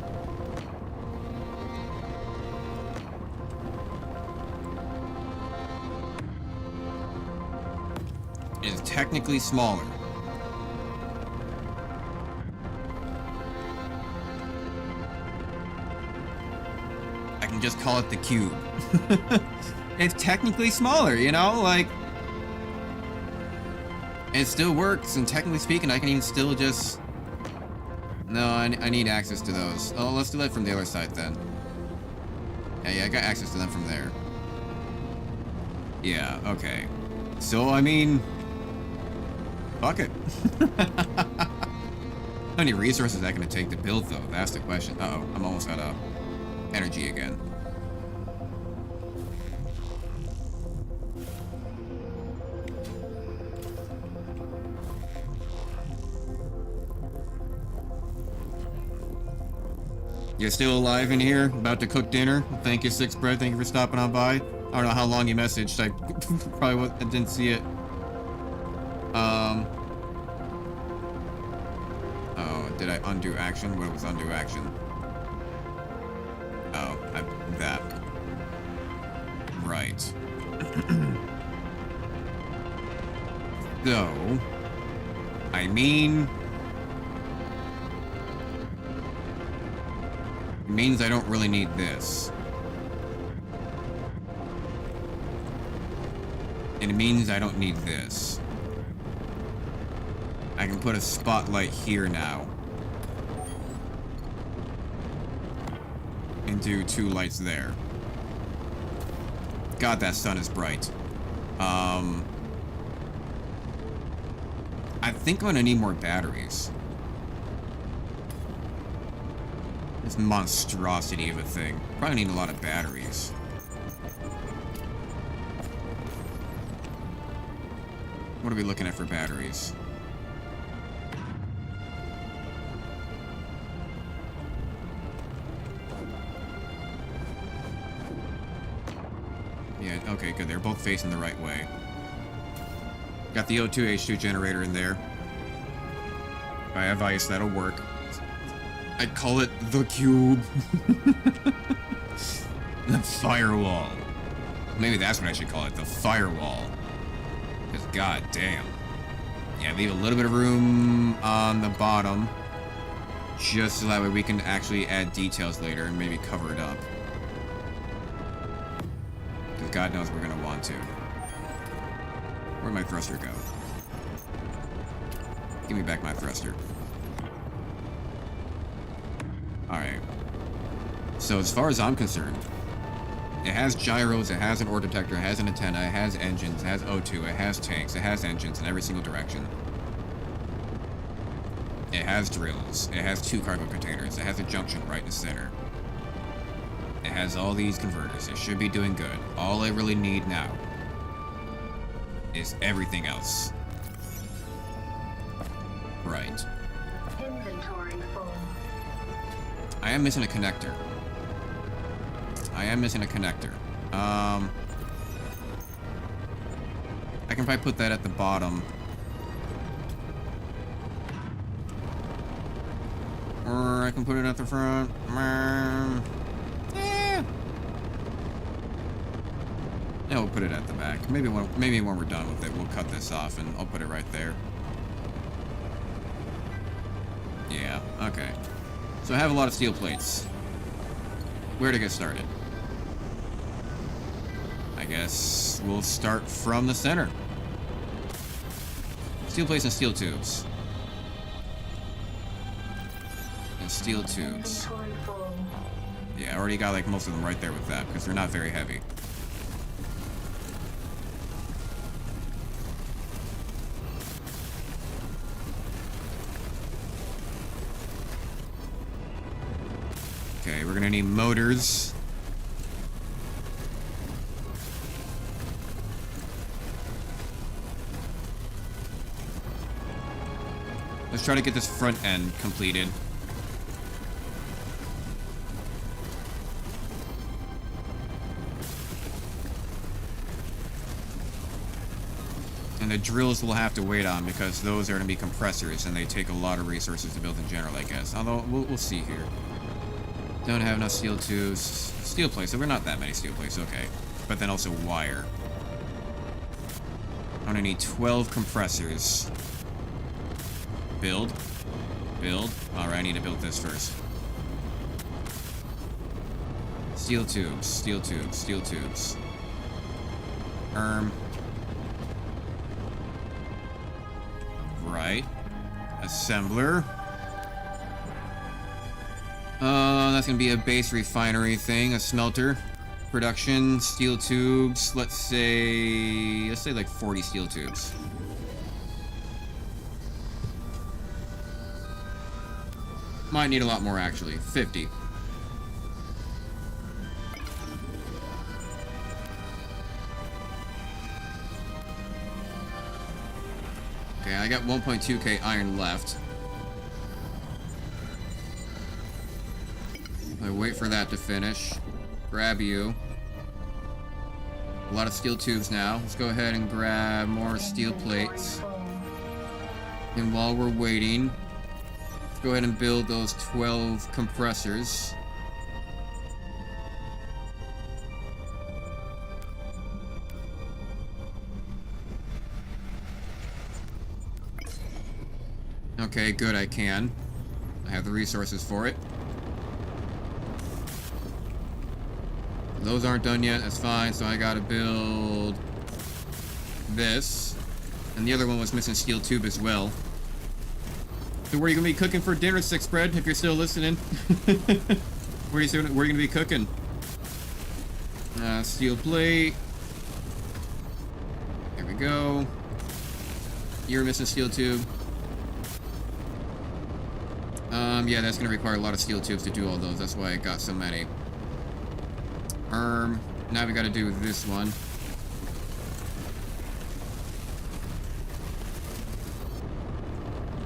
It's technically smaller. I can just call it the cube. It's technically smaller, you know? Like... It still works, and technically speaking, I can even still just... No, I need access to those. Oh, let's do that from the other side, then. Yeah, I got access to them from there. Yeah, okay. So, I mean... Fuck it. How many resources is that going to take to build, though? That's the question. Uh-oh, I'm almost out of energy again. You're still alive in here? About to cook dinner? Thank you, Six Bread. Thank you for stopping on by. I don't know how long you messaged. I probably didn't see it. Oh, did I undo action? What was undo action? Oh, that. Right. So, I mean... It means I don't really need this. And it means I don't need this. I can put a spotlight here now. And do 2 lights there. God, that sun is bright. I think I'm gonna need more batteries. This monstrosity of a thing. Probably need a lot of batteries. What are we looking at for batteries? Yeah, okay, good. They're both facing the right way. Got the O2 H2 generator in there. If I have ice, that'll work. I call it the cube. The firewall. Maybe that's what I should call it, the firewall. Because god damn. Yeah, leave a little bit of room on the bottom. Just so that way we can actually add details later and maybe cover it up. Because god knows we're going to want to. Where'd my thruster go? Give me back my thruster. Alright. So as far as I'm concerned, it has gyros, it has an ore detector, it has an antenna, it has engines, it has O2, it has tanks, it has engines in every single direction. It has drills, it has 2 cargo containers, it has a junction right in the center. It has all these converters, it should be doing good. All I really need now is everything else. Right. Inventory full. I am missing a connector. I can probably put that at the bottom. Or I can put it at the front. Yeah, we'll put it at the back. Maybe when we're done with it, we'll cut this off and I'll put it right there. Yeah, okay. So I have a lot of steel plates. Where to get started? I guess we'll start from the center. Steel plates and steel tubes. And steel tubes. Inventory full. Yeah, I already got like most of them right there with that because they're not very heavy. Okay, we're gonna need motors. Let's try to get this front end completed. And the drills will have to wait on because those are going to be compressors and they take a lot of resources to build in general, I guess. Although, we'll see here. Don't have enough steel tubes. Steel plates, so we're not that many steel plates, okay. But then also wire. I'm going to need 12 compressors. Build. Build. Alright, I need to build this first. Steel tubes, steel tubes, steel tubes. Right. Assembler. That's gonna be a base refinery thing, a smelter. Production, steel tubes, let's say like 40 steel tubes. Might need a lot more actually, 50. Okay, I got 1.2k iron left. I wait for that to finish. Grab you. A lot of steel tubes now. Let's go ahead and grab more steel plates. And while we're waiting, let's go ahead and build those 12 compressors. Okay, good, I can. I have the resources for it. Those aren't done yet, that's fine, so I gotta build this. And the other one was missing steel tube as well. So where are you gonna be cooking for dinner, Six Bread, if you're still listening? where are you gonna be cooking? Steel plate. There we go. You're missing steel tube. Yeah, that's gonna require a lot of steel tubes to do all those. That's why I got so many. Now we gotta do this one.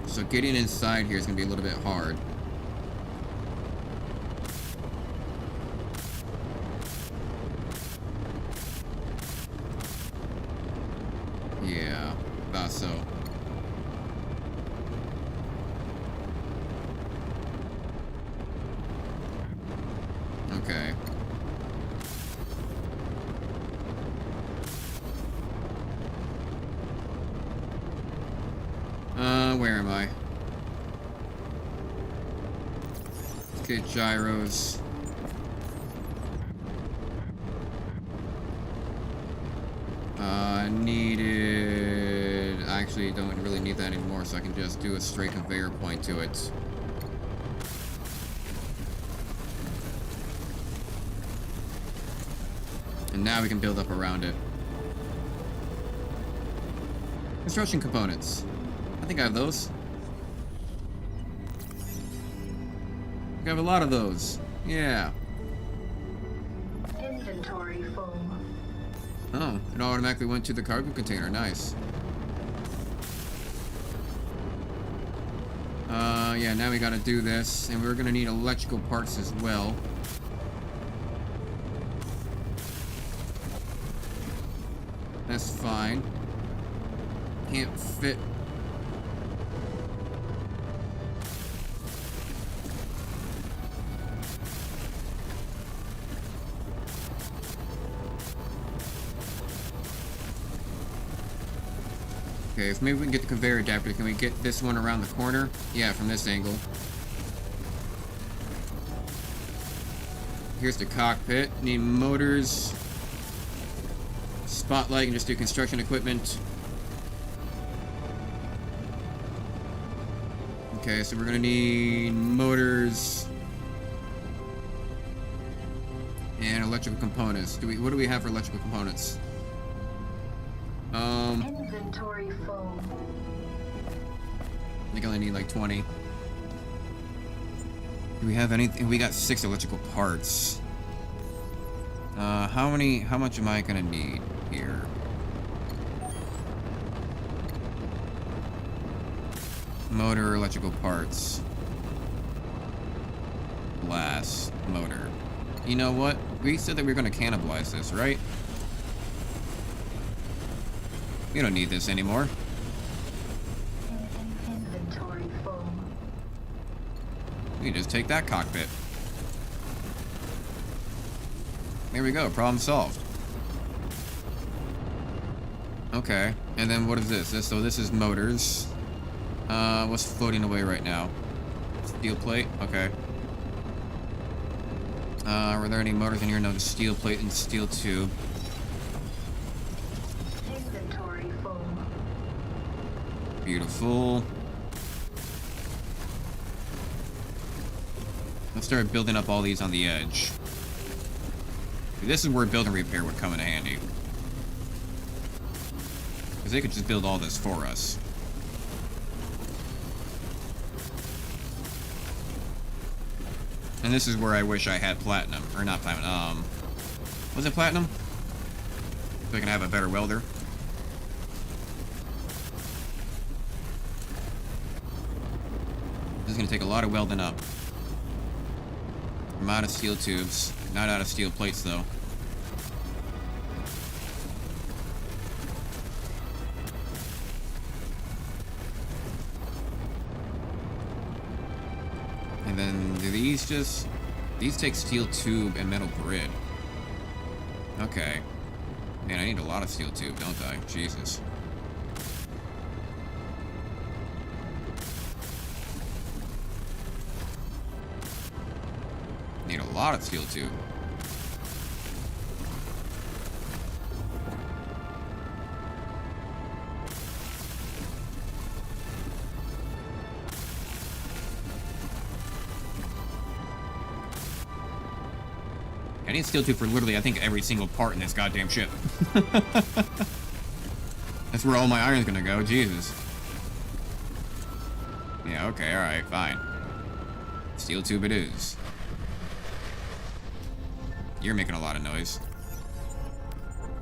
So getting inside here is gonna be a little bit hard. Yeah, thought so. Okay. Where am I? Let's get gyros. Needed... Actually, don't really need that anymore, so I can just do a straight conveyor point to it. And now we can build up around it. Construction components. I think I have those. I have a lot of those. Yeah. Inventory full. Oh, it automatically went to the cargo container. Nice. Yeah, now we gotta do this. And we're gonna need electrical parts as well. That's fine. Can't fit. Okay, so maybe we can get the conveyor adapter. Can we get this one around the corner? Yeah, from this angle. Here's the cockpit. Need motors. Spotlight, and just do construction equipment. Okay, so we're gonna need motors and electrical components. What do we have for electrical components? Inventory full. I think I only need like 20. Do we have anything? We got 6 electrical parts. How much am I gonna need here? Motor, electrical parts. Glass, motor. You know what? We said that we were gonna cannibalize this, right? We don't need this anymore. Inventory full. We can just take that cockpit. There we go, problem solved. Okay, and then what is this? So this is motors. What's floating away right now? Steel plate? Okay. Were there any motors in here? No, just steel plate and steel tube. Inventory full. Beautiful. Let's start building up all these on the edge. This is where build and repair would come in handy. Because they could just build all this for us. And this is where I wish I had platinum. Or not platinum, was it platinum? So I can have a better welder. This is going to take a lot of welding up. I'm out of steel tubes. Not out of steel plates, though. And then do these just... These take steel tube and metal grid. Okay. Man, I need a lot of steel tube, don't I? Jesus. Need a lot of steel tube. I need steel tube for literally, I think, every single part in this goddamn ship. That's where all my iron's gonna go, Jesus. Yeah, okay, alright, fine. Steel tube it is. You're making a lot of noise.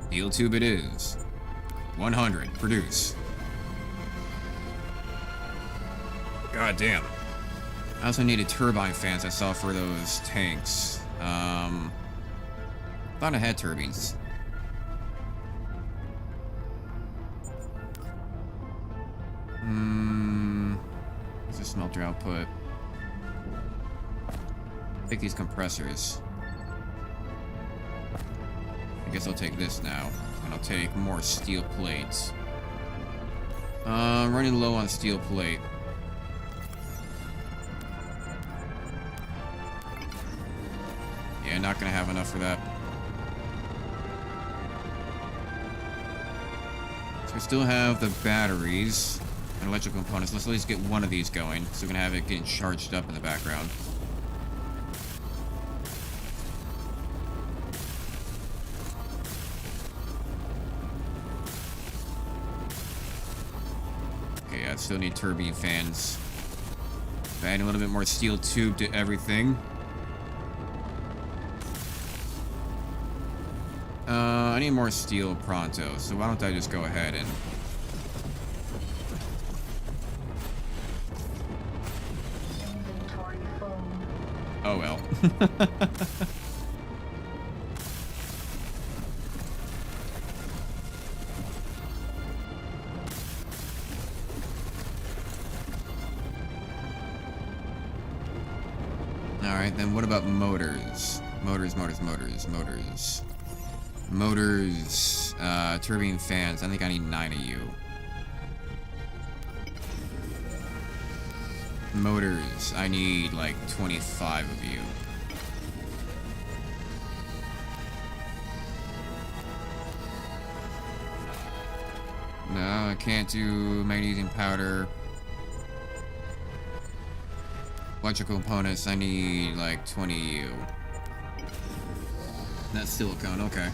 Steel tube it is. 100, produce. God damn. I also needed turbine fans I saw for those tanks. Thought I had turbines. What's the smelter output? Take these compressors. I guess I'll take this now. And I'll take more steel plates. Running low on steel plate. Yeah, not gonna have enough for that. So we still have the batteries and electrical components. Let's at least get one of these going, so we can have it getting charged up in the background. Okay, I still need turbine fans. Adding a little bit more steel tube to everything. I need more steel pronto, so why don't I just go ahead and... Inventory full. Oh well. Alright, then what about motors? Motors. Turbine fans. I think I need 9 of you. Motors. I need like 25 of you. No, I can't do magnesium powder. Electrical components. I need like 20 of you. That's silicone, okay.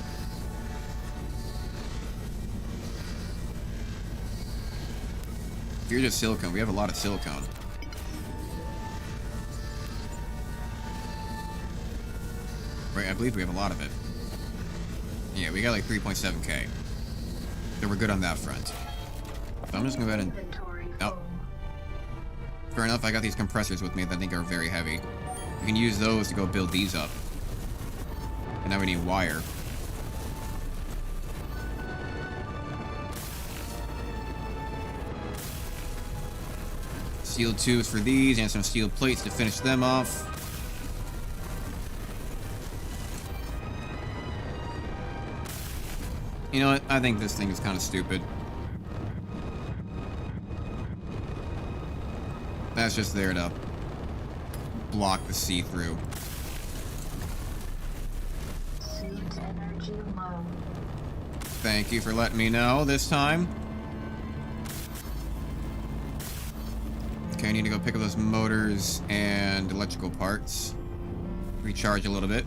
If you're just silicone, we have a lot of silicone. Right, I believe we have a lot of it. Yeah, we got like 3.7k. So we're good on that front. So I'm just gonna go ahead and... Oh. Fair enough, I got these compressors with me that I think are very heavy. We can use those to go build these up. And now we need wire. steel tubes for these and some steel plates to finish them off. You know what? I think this thing is kind of stupid. That's just there to block the see-through. Suit energy low. Thank you for letting me know this time. Okay, I need to go pick up those motors and electrical parts. Recharge a little bit.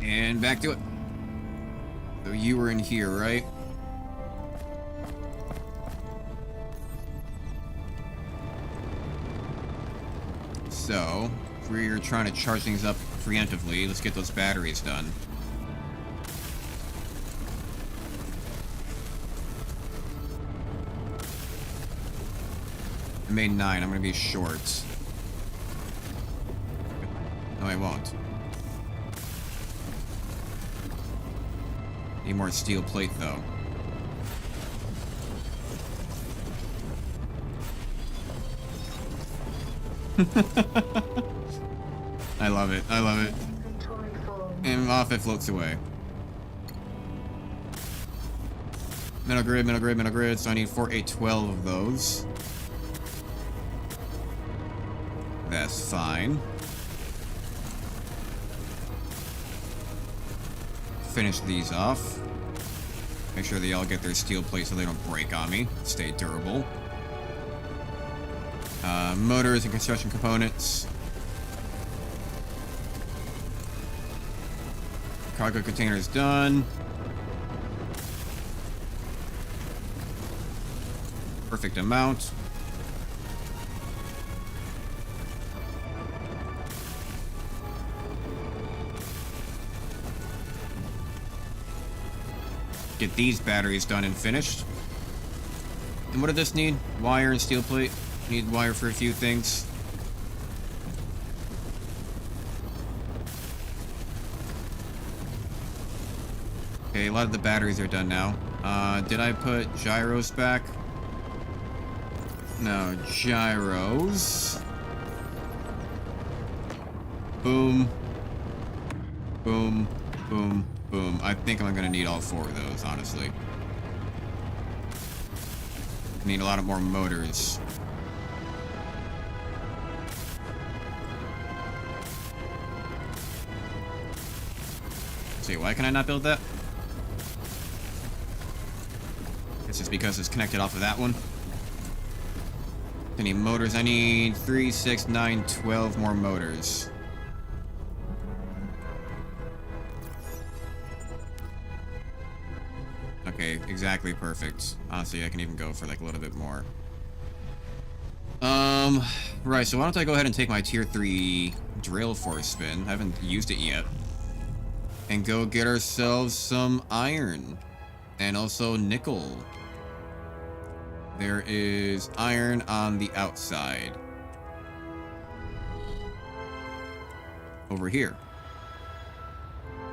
And back to it. So you were in here, right? So, if we're trying to charge things up preemptively, let's get those batteries done. I made 9. I'm gonna be short. No, I won't. Need more steel plate, though. I love it. I love it. Inventory full. And off it floats away. Metal grid, metal grid, metal grid. So I need 4, 8, 12 of those. That's fine. Finish these off. Make sure they all get their steel plate so they don't break on me. Stay durable. Motors and construction components. Cargo containers done. Perfect amount. Get these batteries done and finished. And what did this need? Wire and steel plate. Need wire for a few things. Okay, a lot of the batteries are done now. Did I put gyros back? No, gyros. Boom. Boom. Boom. Boom. I think I'm gonna need all 4 of those, honestly. Need a lot of more motors. See, why can I not build that? It's just because it's connected off of that one. I need motors. I need 3, 6, 9, 12 more motors. Okay, exactly perfect. Honestly, I can even go for like a little bit more. Right, so why don't I go ahead and take my tier 3 drill for a spin. I haven't used it yet. And go get ourselves some iron. And also nickel. There is iron on the outside. Over here.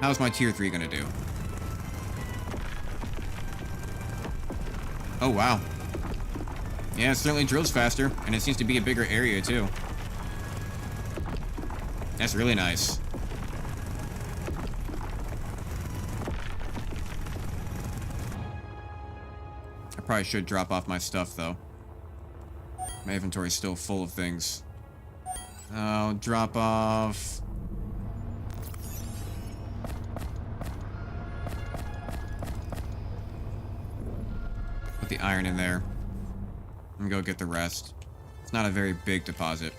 How's my tier 3 gonna do? Oh, wow. Yeah, it certainly drills faster, and it seems to be a bigger area, too. That's really nice. I probably should drop off my stuff, though. My inventory's still full of things. I'll drop off... Put the iron in there. And go get the rest. It's not a very big deposit.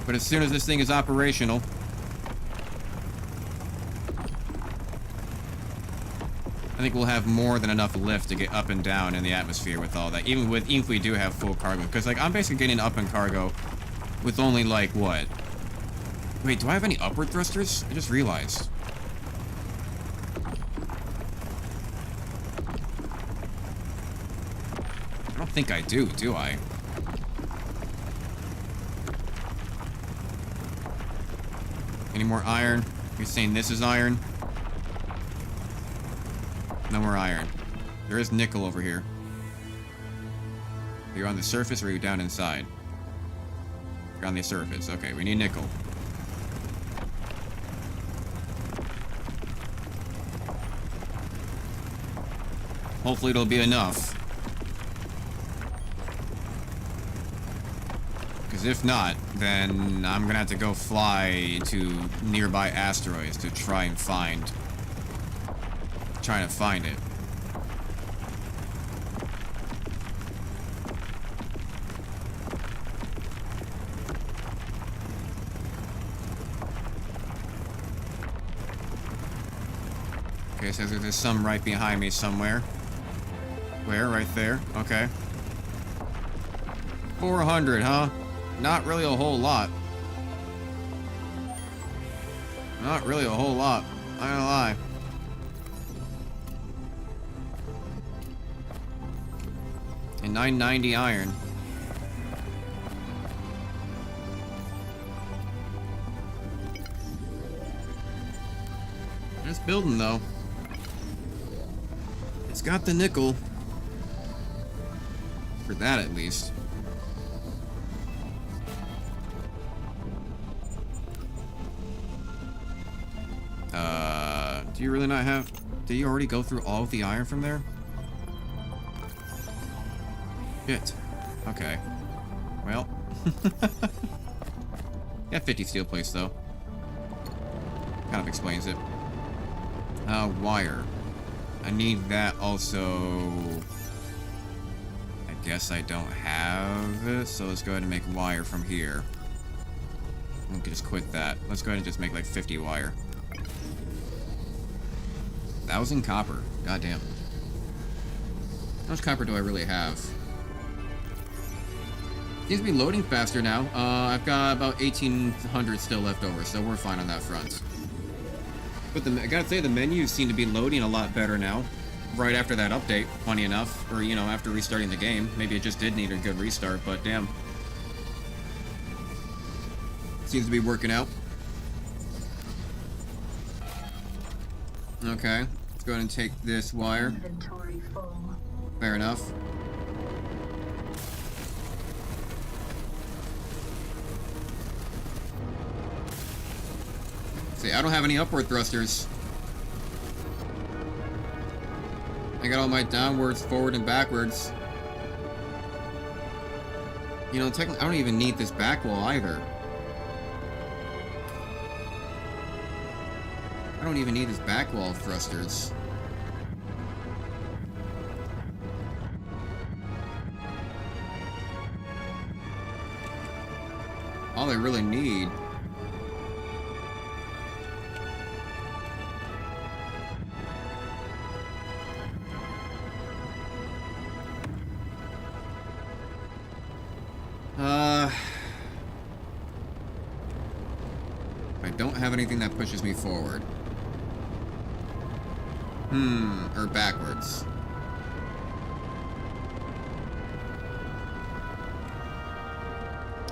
But as soon as this thing is operational... I think we'll have more than enough lift to get up and down in the atmosphere with all that. Even if we do have full cargo. Because, like, I'm basically getting up in cargo with only, like, what? Wait, do I have any upward thrusters? I just realized. I don't think I do I? Any more iron? You're saying this is iron? No more iron. There is nickel over here. You're on the surface or are you down inside? You're on the surface. Okay, we need nickel. Hopefully it'll be enough. Because if not, then I'm gonna have to go fly to nearby asteroids to try to find it. Okay, so there's some right behind me somewhere. Where? Right there. Okay. 400, huh? Not really a whole lot. Not really a whole lot. I don't lie. And 990 iron. This building, though. It's got the nickel. For that, at least. Do you really not have... Did you already go through all of the iron from there? Shit. Okay. Well. Got 50 steel plates, though. Kind of explains it. Wire. I need that also... I guess I don't have it, so let's go ahead and make wire from here. We can just quit that. Let's go ahead and just make like 50 wire. 1,000 copper. Goddamn. How much copper do I really have? Seems to be loading faster now. I've got about 1,800 still left over, so we're fine on that front. But I gotta say, the menus seem to be loading a lot better now. Right after that update, funny enough. Or, you know, after restarting the game. Maybe it just did need a good restart, but damn. Seems to be working out. Okay. Let's go ahead and take this wire. Inventory full. Fair enough. See, I don't have any upward thrusters. I got all my downwards, forward, and backwards. You know, technically, I don't even need this back wall either. I don't even need his back wall thrusters. All I really need... I don't have anything that pushes me forward. Or backwards.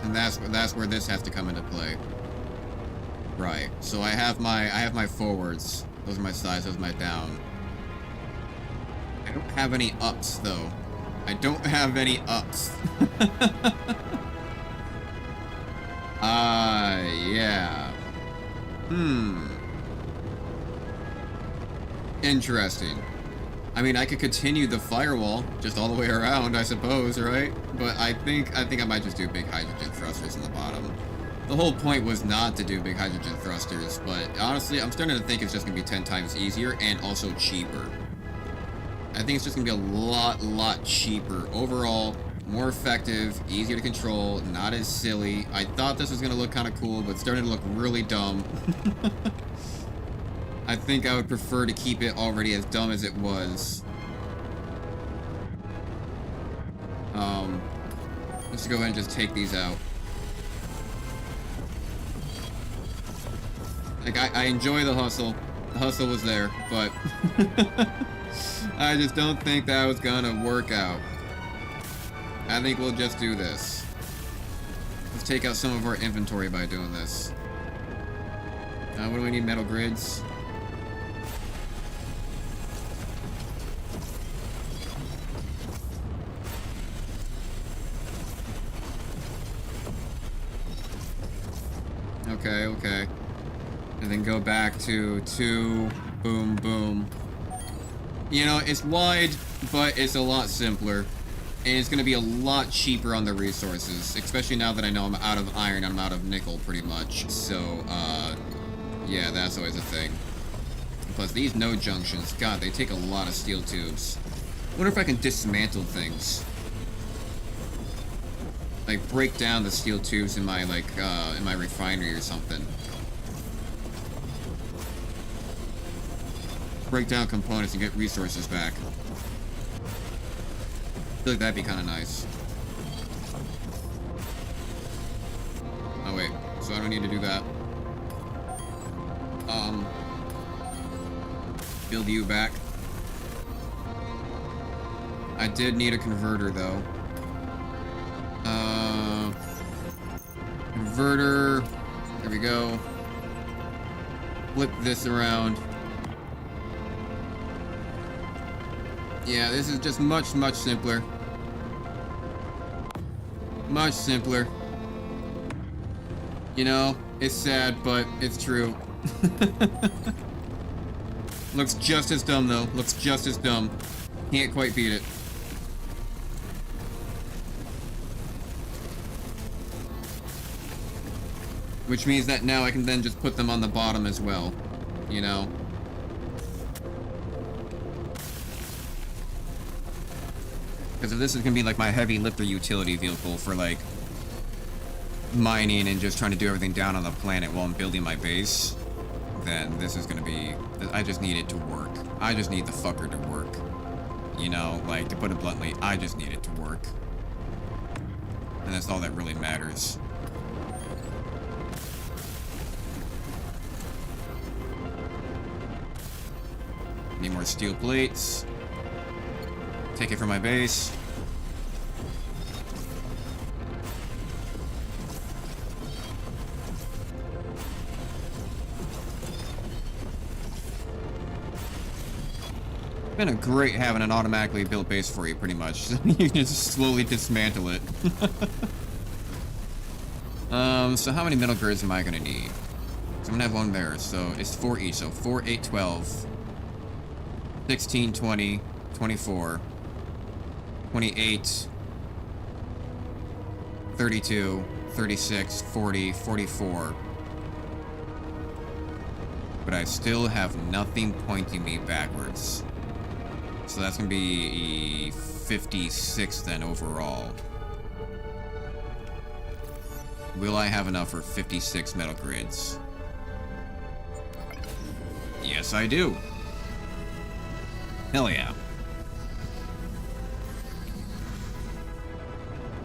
And that's where this has to come into play. Right. So I have my forwards. Those are my sides, those are my down. I don't have any ups though. I don't have any ups. Yeah. Interesting. I mean, I could continue the firewall just all the way around, I suppose, right? But I think I might just do big hydrogen thrusters in the bottom. The whole point was not to do big hydrogen thrusters, but honestly, I'm starting to think it's just gonna be 10 times easier and also cheaper. I think it's just gonna be a lot cheaper overall, more effective, easier to control, not as silly. I thought this was gonna look kind of cool, but it's starting to look really dumb. I think I would prefer to keep it already as dumb as it was. Let's go ahead and just take these out. Like, I enjoy the hustle. The hustle was there, but I just don't think that was gonna work out. I think we'll just do this. Let's take out some of our inventory by doing this. What do we need? Metal grids. okay. And then go back to 2, boom, boom. You know, it's wide, but it's a lot simpler. And it's gonna be a lot cheaper on the resources, especially now that I know I'm out of iron, I'm out of nickel, pretty much. So, yeah, that's always a thing. Plus, these node junctions, god, they take a lot of steel tubes. I wonder if I can dismantle things. Like, break down the steel tubes in my, like, in my refinery or something. Break down components and get resources back. I feel like that'd be kind of nice. Oh, wait. So I don't need to do that. Build you back. I did need a converter, though. Converter. There we go. Flip this around. Yeah, this is just much simpler. Much simpler. You know, it's sad, but it's true. Looks just as dumb, though. Looks just as dumb. Can't quite beat it. Which means that now I can then just put them on the bottom as well. You know? Because if this is going to be like my heavy lifter utility vehicle for like mining and just trying to do everything down on the planet while I'm building my base, then this is going to be... I just need it to work. I just need the fucker to work. You know, like, to put it bluntly, I just need it to work. And that's all that really matters. Need more steel plates. Take it from my base. It's been a great having an automatically built base for you, pretty much. You can just slowly dismantle it. So how many metal grids am I gonna need? So I'm gonna have one there, so it's 4 each, so 4, 8, 12, 16, 20, 24, 28, 32, 36, 40, 44. But I still have nothing pointing me backwards. So that's gonna be 56 then overall. Will I have enough for 56 metal grids? Yes, I do. Hell yeah.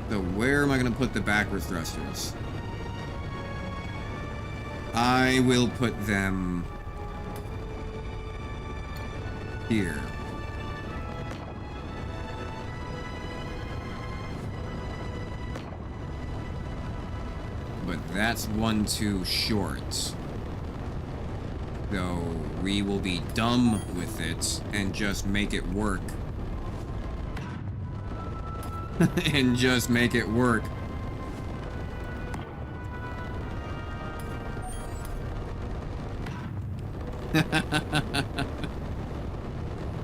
So where am I gonna put the backwards thrusters? I will put them here. But that's one too short. So we will be dumb with it and just make it work. And just make it work.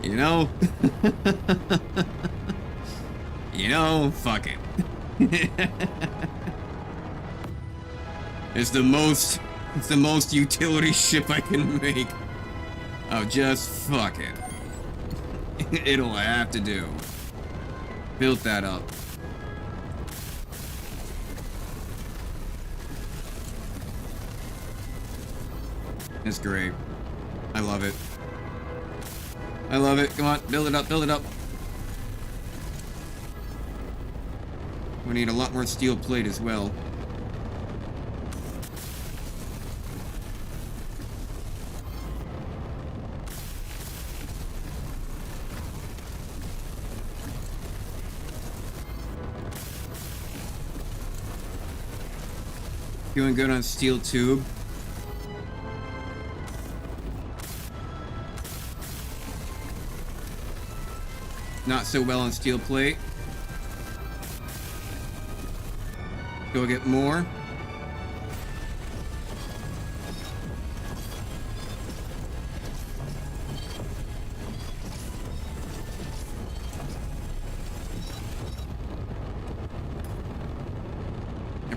You know? You know, fuck it. It's the most utility ship I can make. Oh, just fuck it. It'll have to do. Built that up. It's great. I love it. I love it. Come on, build it up, build it up. We need a lot more steel plate as well. Doing good on steel tube. Not so well on steel plate. Go get more.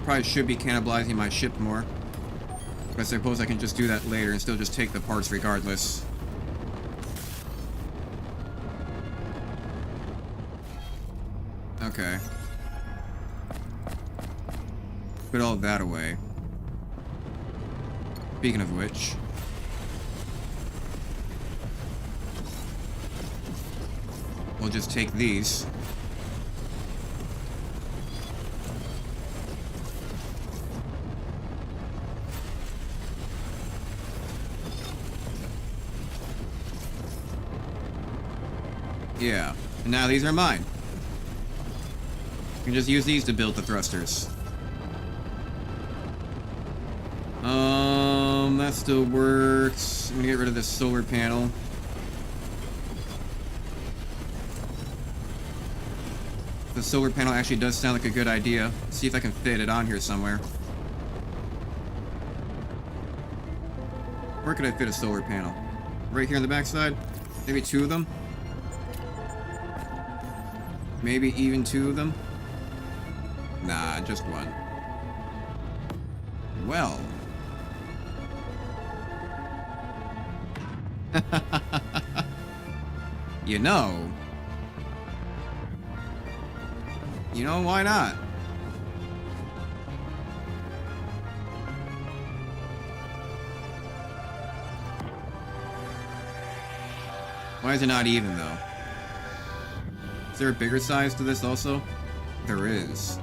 probably should be cannibalizing my ship more. But I suppose I can just do that later and still just take the parts regardless. Okay. Put all that away. Speaking of which... we'll just take these. Yeah, and now these are mine. You can just use these to build the thrusters. That still works. I'm gonna get rid of this solar panel. The solar panel actually does sound like a good idea. See if I can fit it on here somewhere. Where could I fit a solar panel? Right here on the backside? Maybe 2 of them? Maybe even 2 of them? Nah, just 1. Well. You know, why not? Why is it not even, though? Is there a bigger size to this also? There is.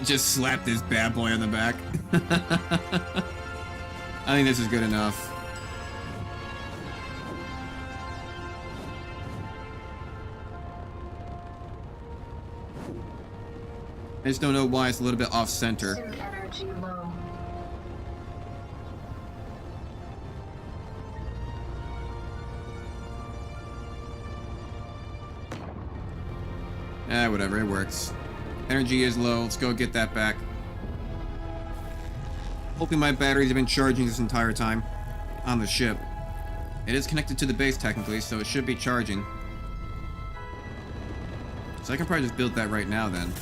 Just slapped this bad boy on the back. I think this is good enough. I just don't know why it's a little bit off center. Suit energy low. Whatever, it works. Energy is low, let's go get that back. Hoping my batteries have been charging this entire time on the ship. It is connected to the base technically, so it should be charging. So I can probably just build that right now then.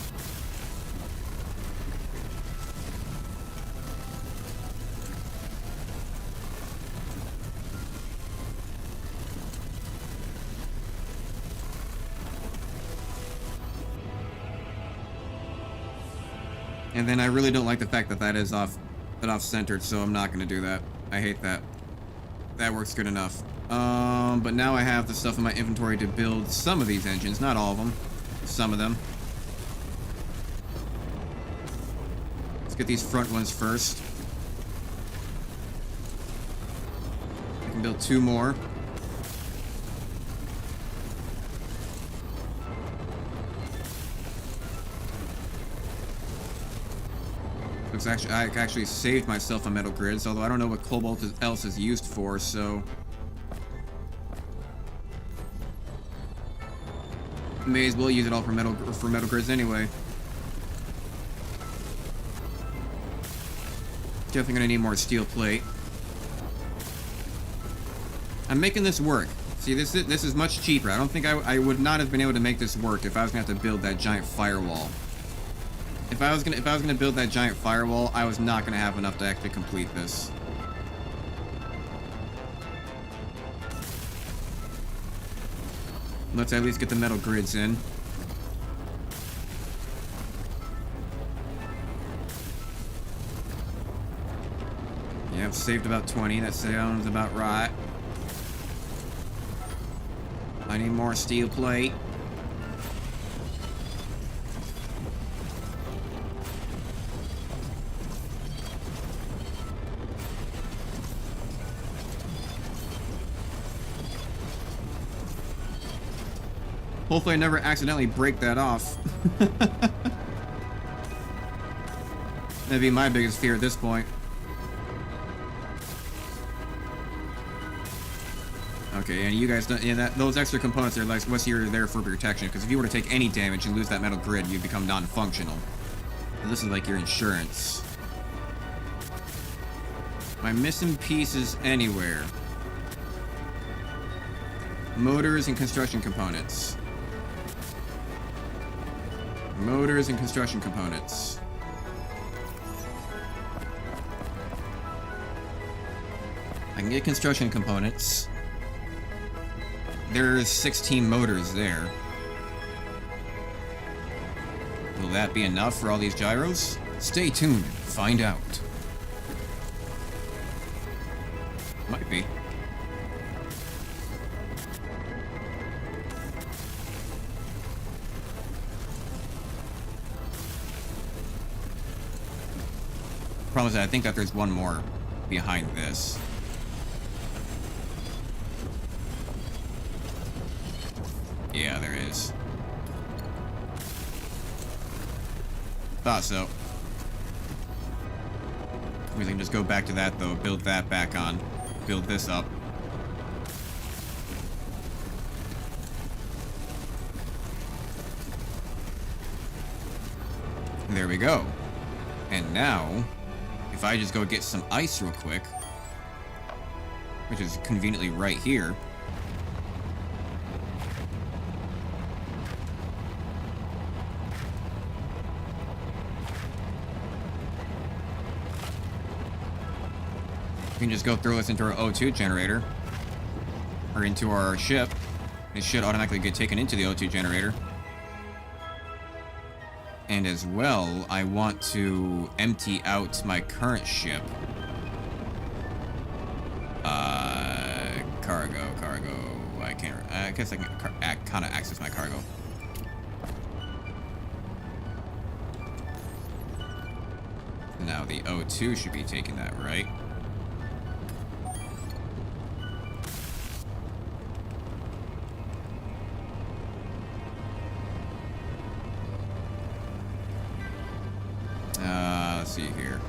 And then I really don't like the fact that that is off-centered, so I'm not going to do that. I hate that. That works good enough. But now I have the stuff in my inventory to build some of these engines. Not all of them. Some of them. Let's get these front ones first. I can build 2 more. I actually saved myself on metal grids, although I don't know what cobalt else is used for, so... may as well use it all for metal grids anyway. Definitely gonna need more steel plate. I'm making this work. See, this is much cheaper. I don't think I would not have been able to make this work if I was gonna have to build that giant firewall. If I was gonna build that giant firewall, I was not gonna have enough to actually complete this. Let's at least get the metal grids in. Yeah, I've saved about 20. That sounds about right. I need more steel plate. Hopefully I never accidentally break that off. That'd be my biggest fear at this point. Okay, and you guys don't, yeah, those extra components are like what's there for protection, because if you were to take any damage and lose that metal grid, you'd become non-functional. So this is like your insurance. Am I missing pieces anywhere? Motors and construction components. Motors and construction components. I can get construction components. There's 16 motors there. Will that be enough for all these gyros? Stay tuned, find out. Might be. Problem is that I think that there's one more behind this. Yeah, there is. Thought so. We can just go back to that though, build that back on, build this up. There we go. And now, if I just go get some ice real quick, which is conveniently right here. We can just go throw this into our O2 generator, or into our ship. It should automatically get taken into the O2 generator. And as well, I want to empty out my current ship. Cargo. I can't. I guess I can kind of access my cargo. Now the O2 should be taking that, right? Let's see here.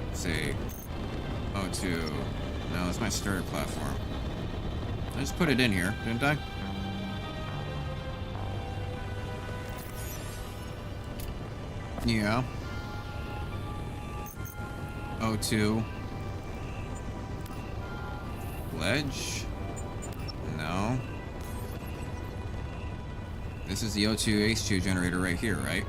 Let's see. O2. No, it's my starter platform. I just put it in here, didn't I? Yeah. O2. Ledge. No. This is the O2 H2 generator right here, right?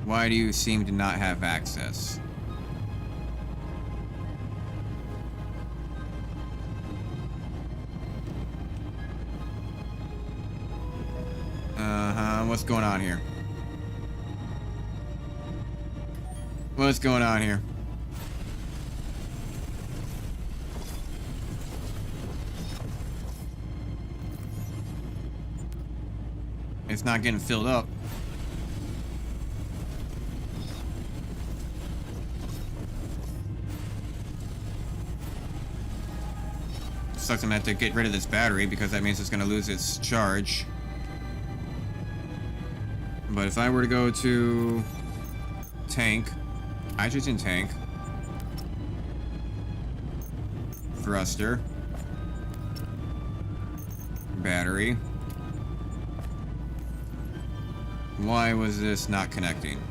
Why do you seem to not have access? What's going on here? What's going on here? It's not getting filled up. Sucks I'm gonna have to get rid of this battery because that means it's gonna lose its charge. But if I were to go to tank, hydrogen tank, thruster, battery, why was this not connecting?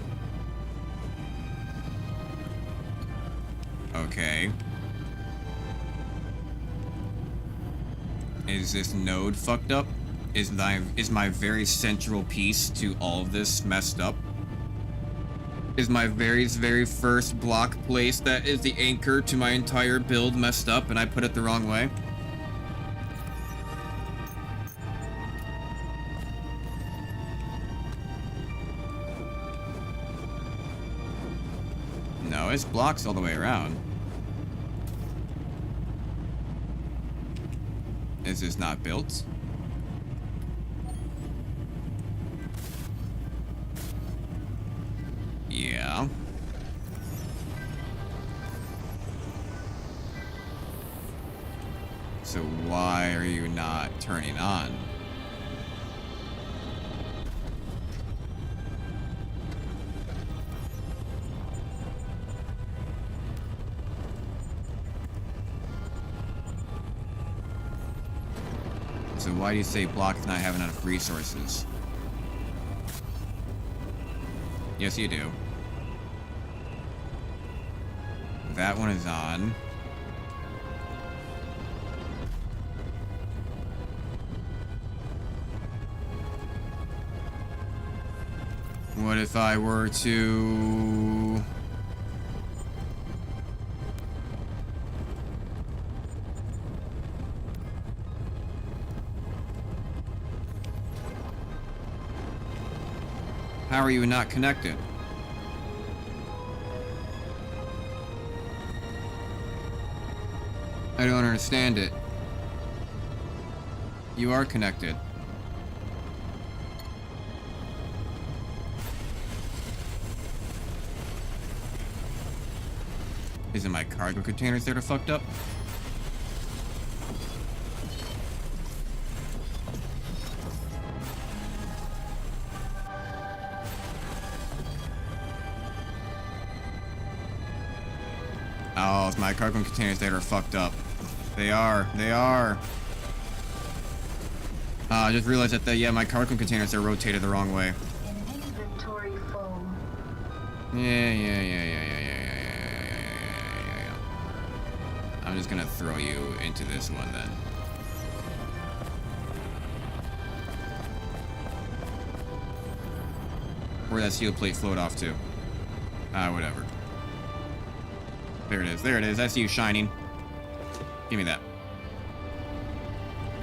Okay. Is this node fucked up? Is my very central piece to all of this messed up? Is my very first block place that is the anchor to my entire build messed up and I put it the wrong way? No, it's blocks all the way around. Is this not built? Yeah. So why are you not turning on? So why do you say block not have enough resources? Yes, you do. That one is on. What if I were to... How are you not connected? I don't understand it. You are connected. Is it my cargo containers that are fucked up? Oh, it's my cargo containers that are fucked up. They are. I just realized that, yeah, my cargo containers are rotated the wrong way. An inventory full. Yeah. I'm just gonna throw you into this one then. Where'd that steel plate float off to? Whatever. There it is. I see you shining. Give me that.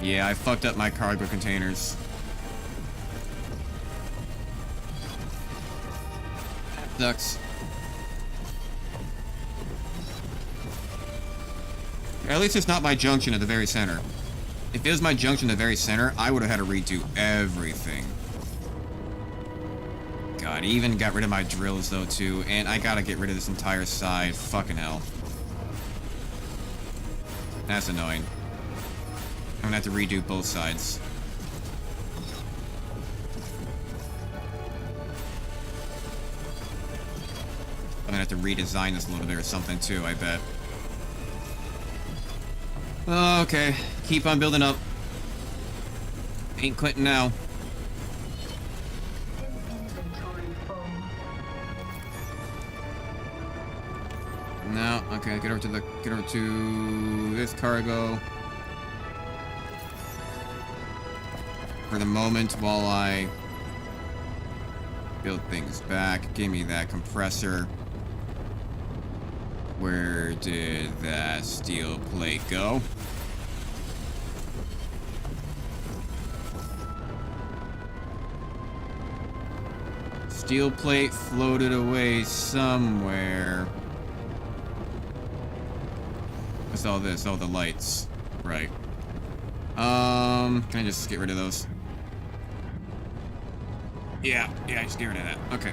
Yeah, I fucked up my cargo containers. Sucks. At least it's not my junction at the very center. If it was my junction at the very center, I would have had to redo everything. God, he even got rid of my drills though too, and I gotta get rid of this entire side. Fucking hell. That's annoying. I'm gonna have to redo both sides. I'm gonna have to redesign this a little bit or something too, I bet. Okay, keep on building up. Ain't quitting now. Inventory full. No, okay, get over to this cargo. For the moment while I build things back. Give me that compressor. Where did that steel plate go? Steel plate floated away somewhere. What's all this? Oh, the lights. Right. Can I just get rid of those? Yeah, just get rid of that. Okay.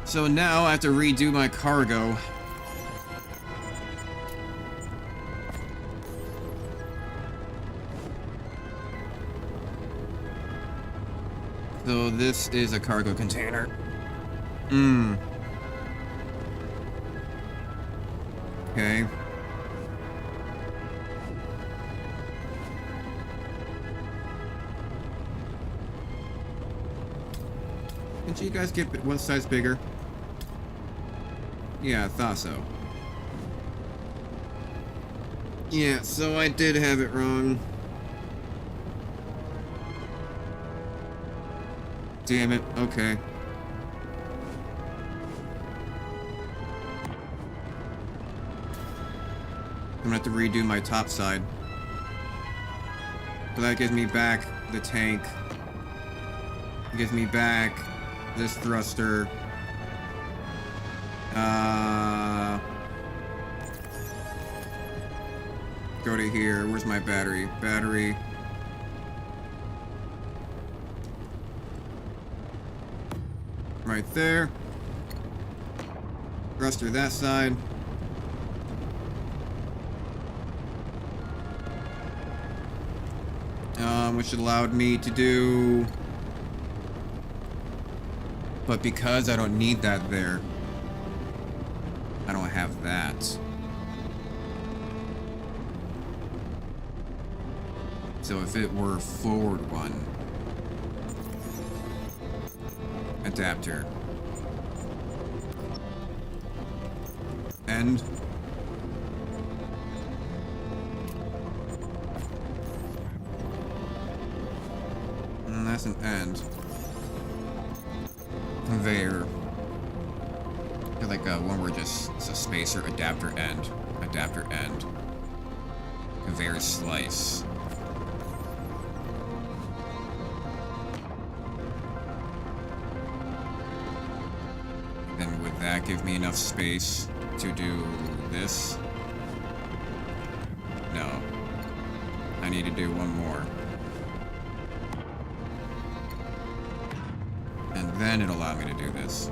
So now I have to redo my cargo. So this is a cargo container. Okay. Did you guys get one size bigger? Yeah, I thought so. Yeah, so I did have it wrong. Damn it, okay. I'm gonna have to redo my top side. So that gives me back the tank. It gives me back this thruster. Go to here. Where's my battery? Battery. Right there. Thruster that side. Which allowed me to do... But because I don't need that there, I don't have that. So if it were forward one, adapter, end, and that's an end. Conveyor. I feel like one word just, it's a spacer, adapter end, conveyor slice. Then would that give me enough space to do this? No. I need to do one more. And then it'll allow me to do this.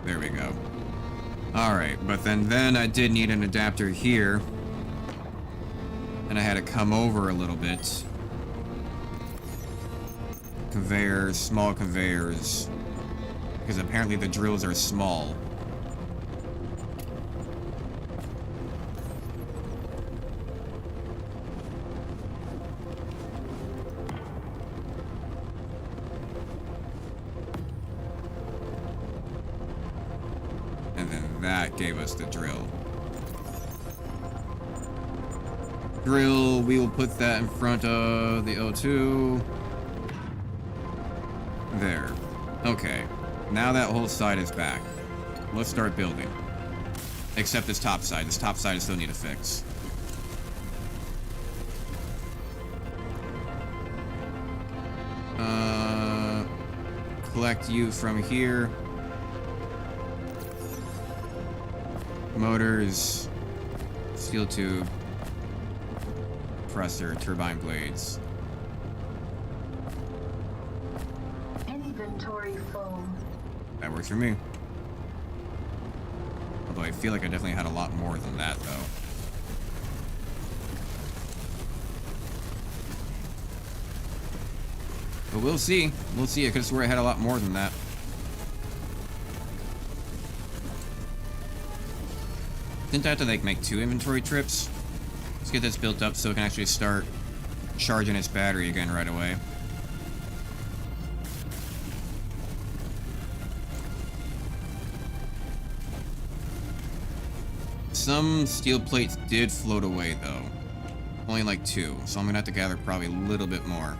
There we go. Alright, but then I did need an adapter here. And I had to come over a little bit. Conveyors, small conveyors. Because apparently the drills are small. And then that gave us the drill. Drill, we will put that in front of the O2. There. Okay. Now that whole side is back. Let's start building. Except this top side. This top side I still need to fix. Collect you from here. Motors. Steel tube. Compressor. Turbine blades. Inventory foam. That works for me. Although I feel like I definitely had a lot more than that, though. But we'll see. We'll see. I could swear I had a lot more than that. Didn't I have to, like, make 2 inventory trips? Let's get this built up so it can actually start charging its battery again right away. Some steel plates did float away, though. Only like 2, so I'm gonna have to gather probably a little bit more.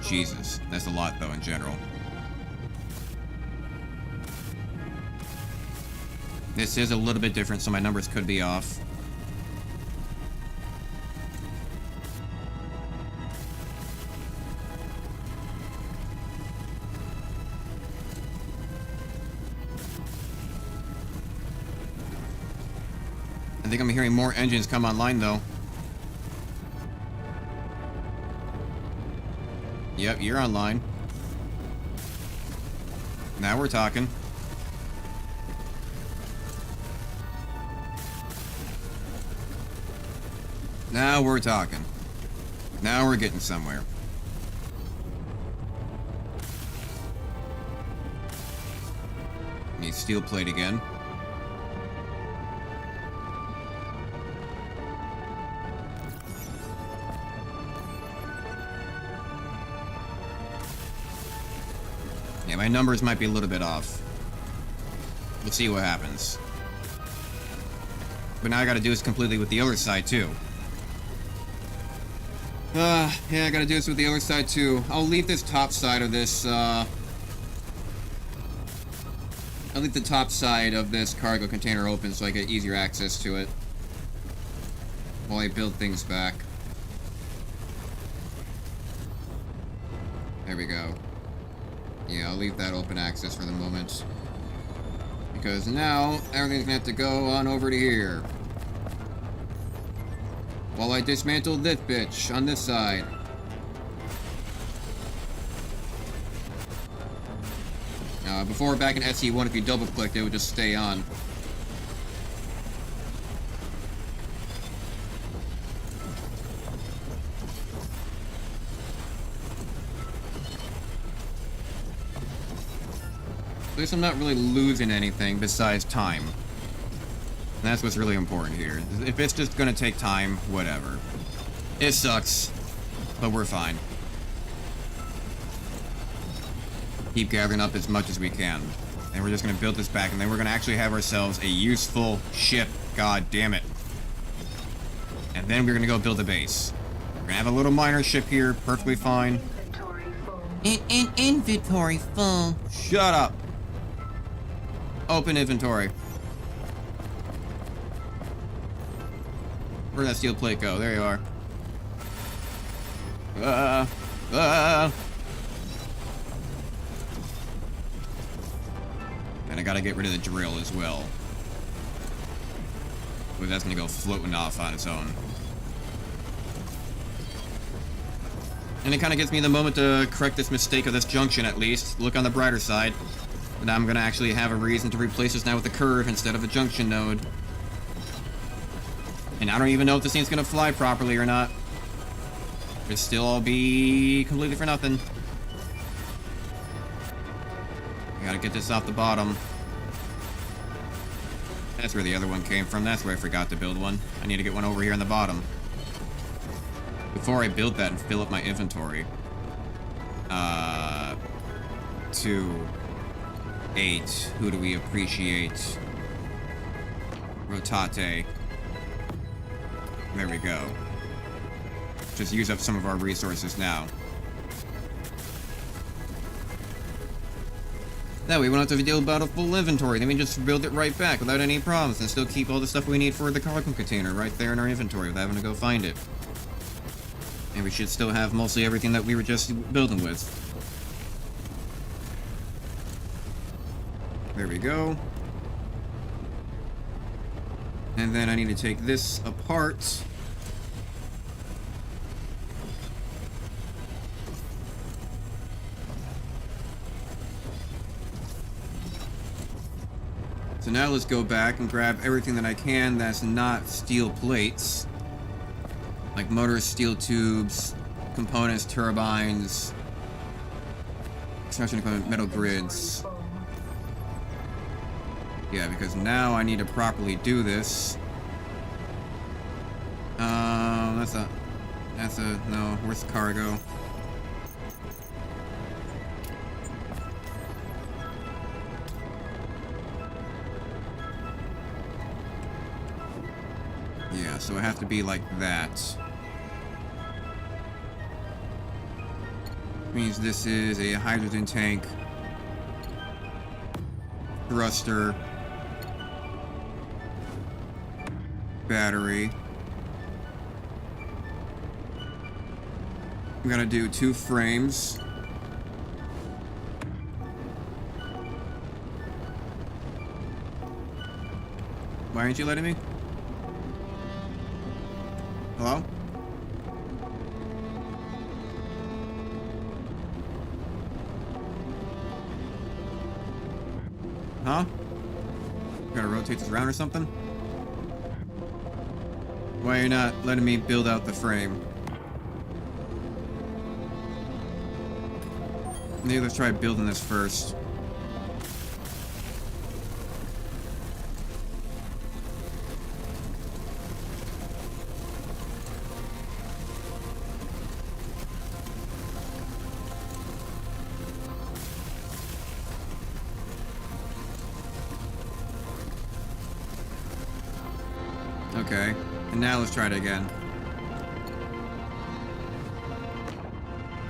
Jesus, that's a lot, though, in general. This is a little bit different, so my numbers could be off. I think I'm hearing more engines come online, though. Yep, you're online. Now we're talking. Now we're talking. Now we're getting somewhere. Need steel plate again. Yeah, my numbers might be a little bit off. We'll see what happens. But now I gotta do this completely with the other side, too. Yeah, I gotta do this with the other side, too. I'll leave this top side of this, I'll leave the top side of this cargo container open so I get easier access to it. While I build things back. There we go. Yeah, I'll leave that open access for the moment. Because now, everything's gonna have to go on over to here. While I dismantle this bitch on this side. Before back in SE1, if you double clicked, it would just stay on. At least I'm not really losing anything besides time. That's what's really important here. If it's just gonna take time, whatever. It sucks, but we're fine. Keep gathering up as much as we can. And we're just gonna build this back, and then we're gonna actually have ourselves a useful ship. God damn it. And then we're gonna go build a base. We're gonna have a little miner ship here, perfectly fine. Inventory full. Inventory full. Shut up. Open inventory. Where'd that steel plate go? There you are. And I gotta get rid of the drill as well. But that's gonna go floating off on its own. And it kind of gives me the moment to correct this mistake of this junction, at least. Look on the brighter side. And I'm gonna actually have a reason to replace this now with a curve instead of a junction node. And I don't even know if this thing's gonna fly properly or not. It'll still all be completely for nothing. I gotta get this off the bottom. That's where the other one came from. That's where I forgot to build one. I need to get one over here on the bottom. Before I build that and fill up my inventory. 2, 8. Who do we appreciate? Rotate. There we go. Just use up some of our resources now. That way we don't have to deal about a full inventory. Then we just build it right back without any problems and still keep all the stuff we need for the cargo container right there in our inventory without having to go find it. And we should still have mostly everything that we were just building with. There we go. And then I need to take this apart. So now let's go back and grab everything that I can that's not steel plates. Like motors, steel tubes, components, turbines, construction equipment, metal grids. Yeah, because now I need to properly do this. No, where's the cargo? Yeah, so it have to be like that. Means this is a hydrogen tank, thruster, battery. I'm gonna do 2 frames. Why aren't you letting me? Hello? Huh? Gotta rotate this around or something? Why are you not letting me build out the frame? Maybe let's try building this first. Okay, and now let's try it again.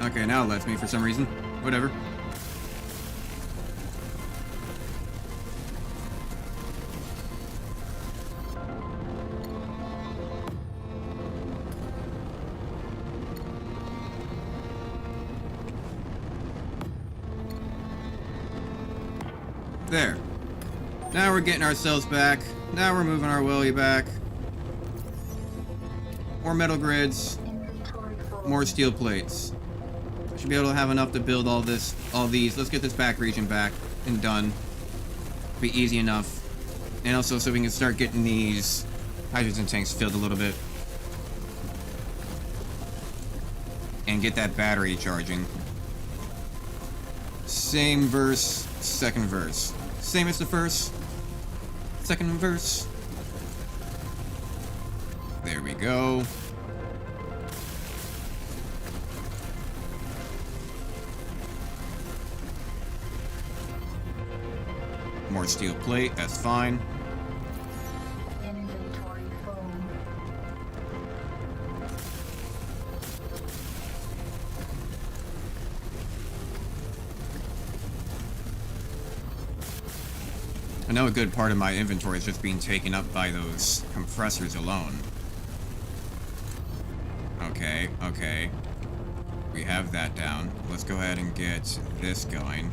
Okay, now it lets me for some reason. Whatever. There. Now we're getting ourselves back. Now we're moving our willy back. More metal grids. More steel plates. Should be able to have enough to build all these. Let's get this back region back and done. Be easy enough. And also so we can start getting these hydrogen tanks filled a little bit. And get that battery charging. Same verse, second verse. Same as the first, second verse, There we go. More steel plate, that's fine. Inventory full. I know a good part of my inventory is just being taken up by those compressors alone. Okay, okay. We have that down. Let's go ahead and get this going.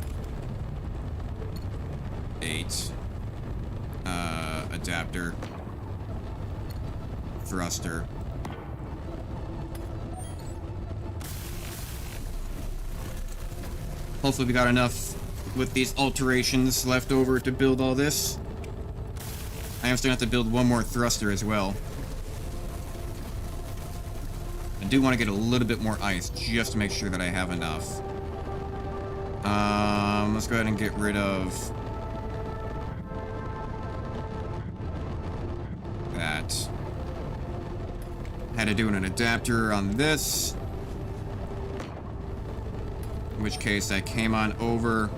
8. Adapter. Thruster. Hopefully we got enough with these alterations left over to build all this. I am still going to have to build one more thruster as well. I do want to get a little bit more ice just to make sure that I have enough. Let's go ahead and get rid of that. Had to do an adapter on this. In which case I came on over.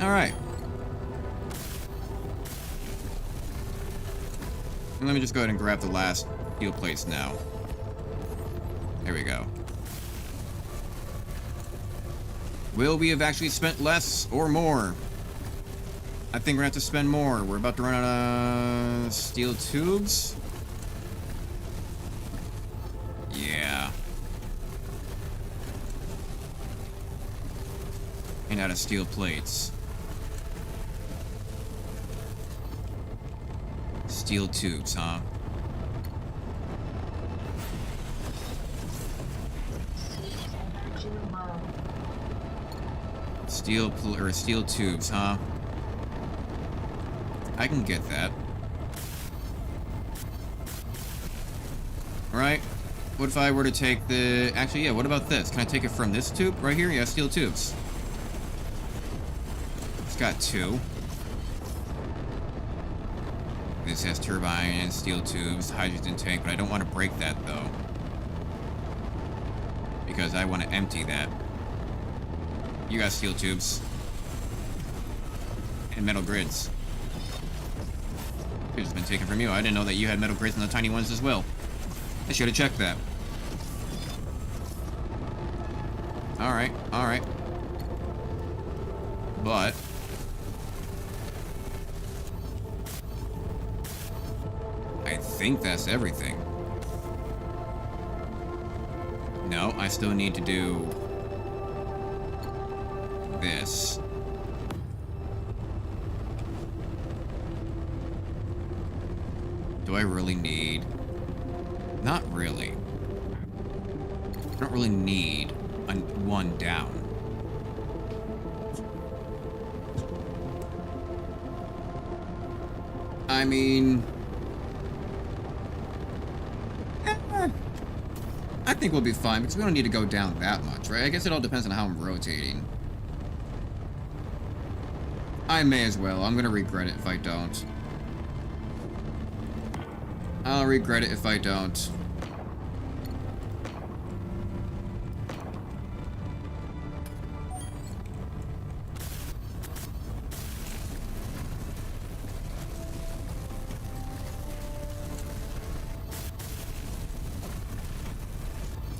Alright. And let me just go ahead and grab the last steel plates now. There we go. Will we have actually spent less or more? I think we're gonna have to spend more. We're about to run out of steel tubes. Yeah. And out of steel plates. Steel tubes, huh? Energy low. Steel tubes, huh? I can get that. Right? What if I were to take the... Actually, yeah, what about this? Can I take it from this tube right here? Yeah, steel tubes. It's got 2. This has turbine and steel tubes, hydrogen tank, but I don't want to break that, though. Because I want to empty that. You got steel tubes. And metal grids. Could have been taken from you. I didn't know that you had metal grids and the tiny ones as well. I should have checked that. Alright, alright. But... I think that's everything. No, I still need to do... this. Do I really need... Not really. I don't really need one down. I mean... I think we'll be fine, because we don't need to go down that much, right? I guess it all depends on how I'm rotating. I may as well. I'm gonna regret it if I don't. I'll regret it if I don't.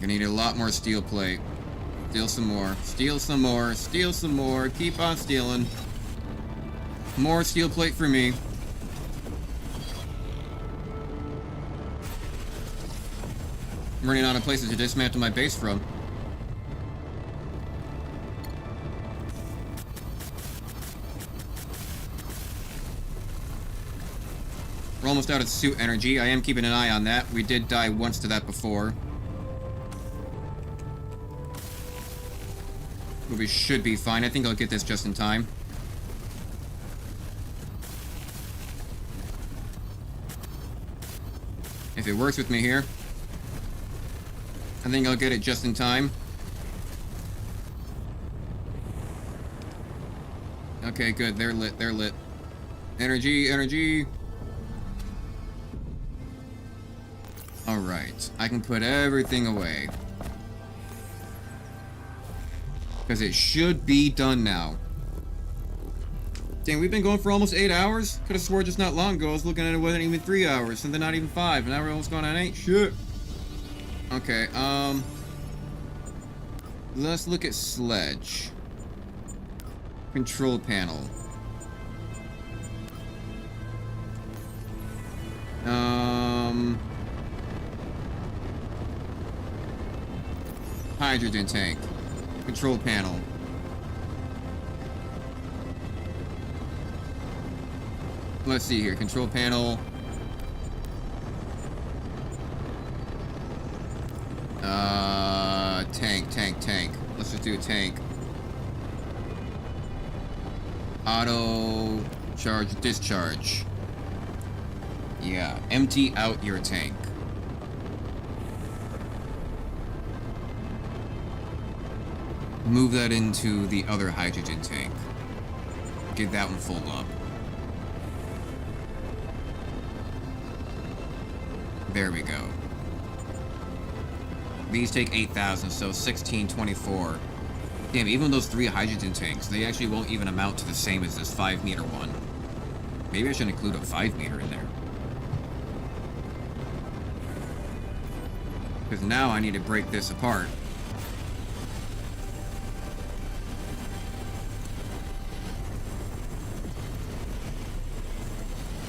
Gonna need a lot more steel plate. Steal some more. Steal some more. Steal some more. Keep on stealing. More steel plate for me. I'm running out of places to dismantle my base from. We're almost out of suit energy. I am keeping an eye on that. We did die once to that before. But we should be fine. I think I'll get this just in time. If it works with me here. I think I'll get it just in time. Okay, good. They're lit. They're lit. Energy, energy. Alright. I can put everything away. Because it should be done now. Dang, we've been going for almost 8 hours? Could have swore just not long ago I was looking at it wasn't even 3 hours, and then not even 5, and now we're almost going on 8? Shit. Okay, let's look at Sledge. Control panel. Hydrogen tank. Control panel. Let's see here. Control panel. Tank. Let's just do a tank. Auto charge discharge. Yeah, empty out your tank. Move that into the other hydrogen tank. Get that one full up. There we go. These take 8,000, so 1624. Damn, even those 3 hydrogen tanks, they actually won't even amount to the same as this 5-meter one. Maybe I should include a 5-meter in there. Because now I need to break this apart.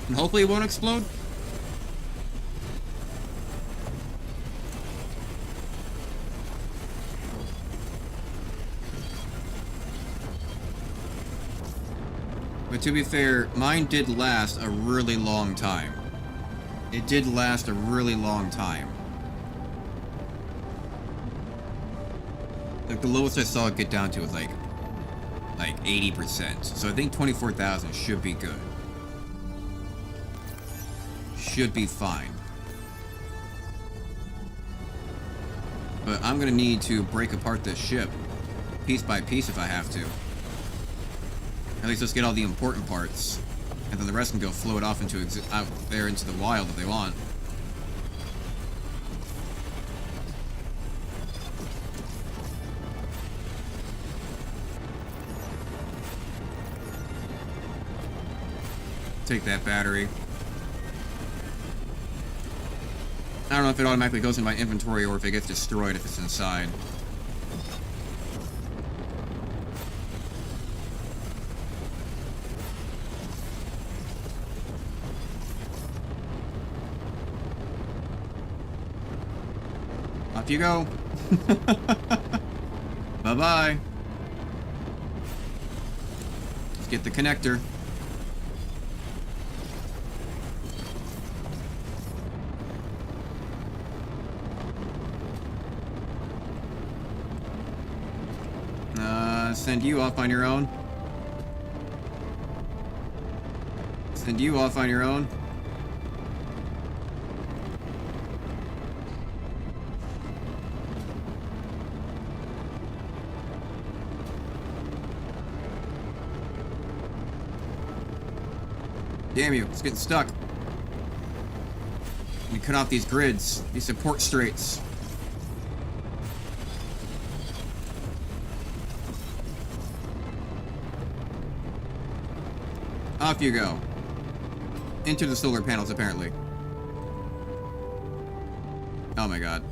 And hopefully it won't explode. But to be fair, mine did last a really long time. It did last a really long time. Like, the lowest I saw it get down to was like 80%. So I think 24,000 should be good. Should be fine. But I'm gonna need to break apart this ship piece by piece if I have to. At least let's get all the important parts, and then the rest can go float off into out there into the wild if they want. Take that battery. I don't know if it automatically goes in my inventory or if it gets destroyed if it's inside. Off you go. Bye-bye. Let's get the connector. Send you off on your own. Send you off on your own. Damn you, it's getting stuck. We cut off these grids, these support straits. Off you go. Into the solar panels, apparently. Oh my god.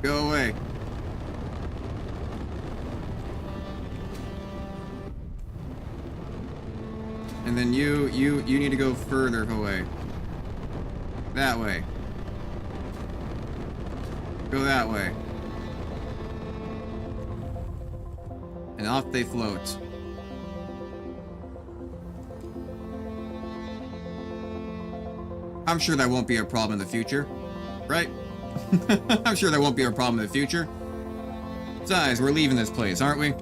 Go away. And then you need to go further away. That way. Go that way. And off they float. I'm sure that won't be a problem in the future, right? I'm sure that won't be a problem in the future. Besides, we're leaving this place, aren't we?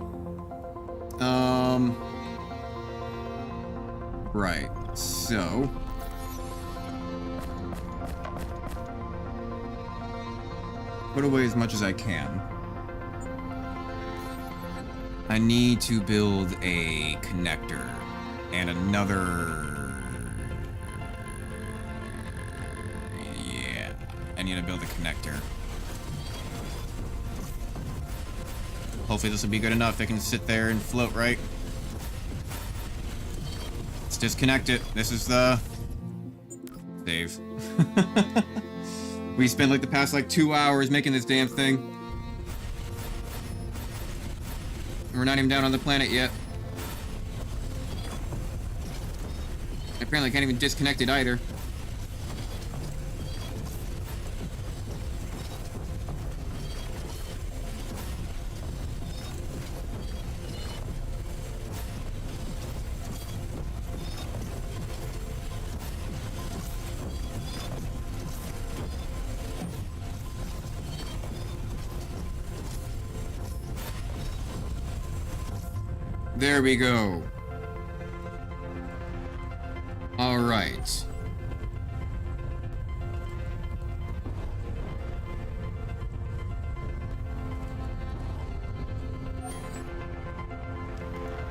Right, so... put away as much as I can. I need to build a connector and another... yeah, I need to build a connector. Hopefully this will be good enough. It can sit there and float, right? Let's disconnect it. This is the... save. We spent like the past like 2 hours making this damn thing. We're not even down on the planet yet. Apparently I can't even disconnect it either. There we go. All right.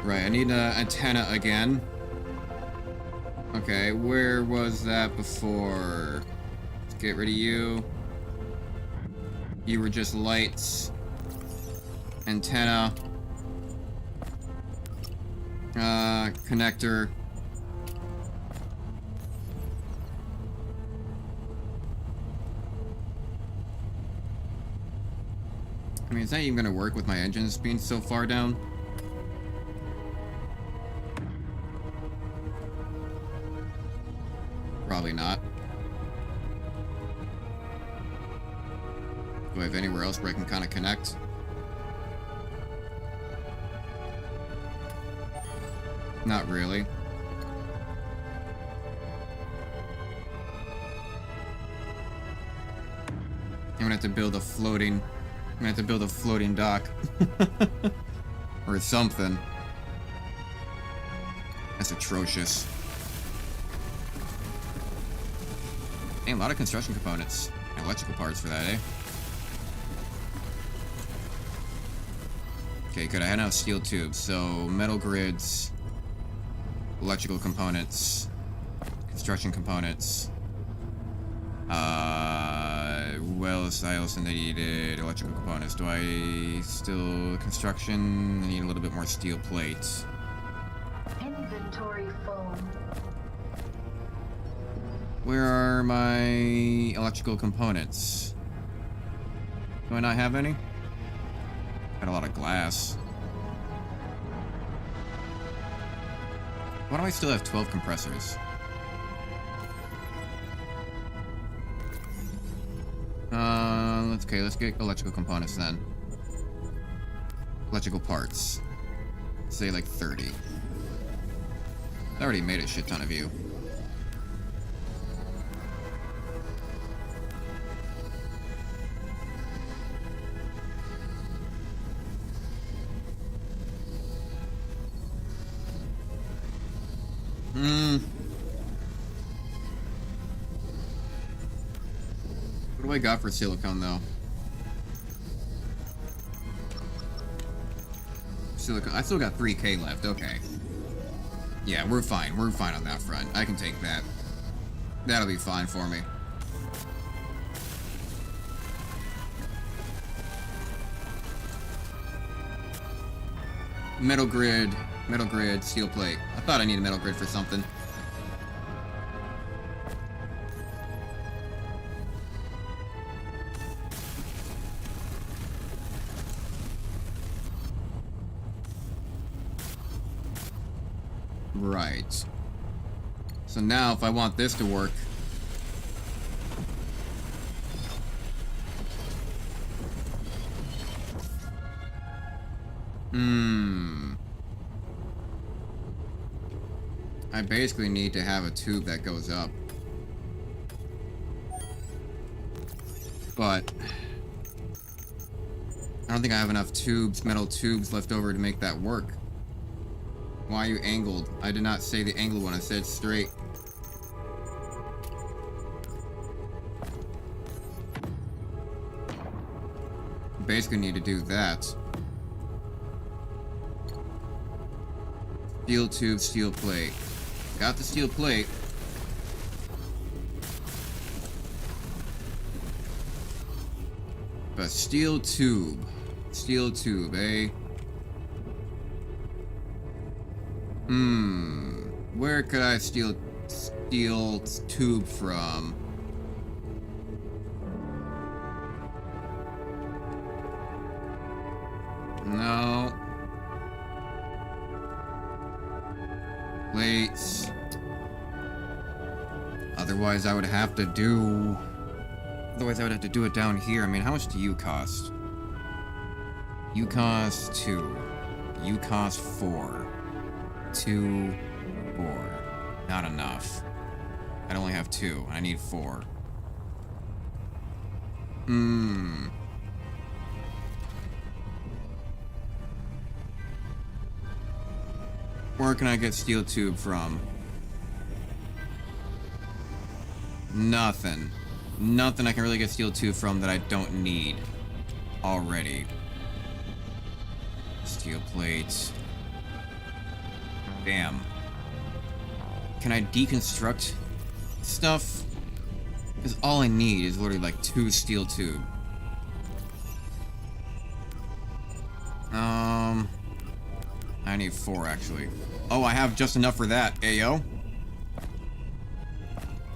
Right, I need an antenna again. Okay, where was that before? Let's get rid of you. You were just lights. Antenna. Connector. I mean, is that even gonna work with my engines being so far down? Probably not. Do I have anywhere else where I can kind of connect? Not really. I'm gonna have to build a floating... I'm gonna have to build a floating dock. Or something. That's atrocious. Damn, a lot of construction components. And electrical parts for that, eh? Okay, good. I had enough steel tubes. So, metal grids... electrical components, construction components, well, I also needed electrical components. Do I still, construction, I need a little bit more steel plates. Inventory full. Where are my electrical components? Do I not have any? Got a lot of glass. Why do I still have 12 compressors? Let's get electrical components then. Electrical parts. Say like 30. I already made a shit ton of you. What do I got for silicone, though? Silicone. I still got 3K left. Okay. Yeah, we're fine. We're fine on that front. I can take that. That'll be fine for me. Metal grid, steel plate. I thought I needed metal grid for something. Right. So now if I want this to work... I basically need to have a tube that goes up. But... I don't think I have enough tubes, metal tubes left over to make that work. Why are you angled? I did not say the angled one, I said straight. Basically need to do that. Steel tube, steel plate. Got the steel plate. But steel tube, eh? Where could I steal tube from? No. Plates. Otherwise, I would have to do... Otherwise, I would have to do it down here. I mean, how much do you cost? You cost 2. You cost 4. 2, 4. Not enough. I'd only have 2. I need 4. Where can I get steel tube from? Nothing. Nothing I can really get steel tube from that I don't need already. Steel plates. Bam. Can I deconstruct stuff? Because all I need is literally like 2 steel tube. I need 4 actually. Oh, I have just enough for that. Ayo.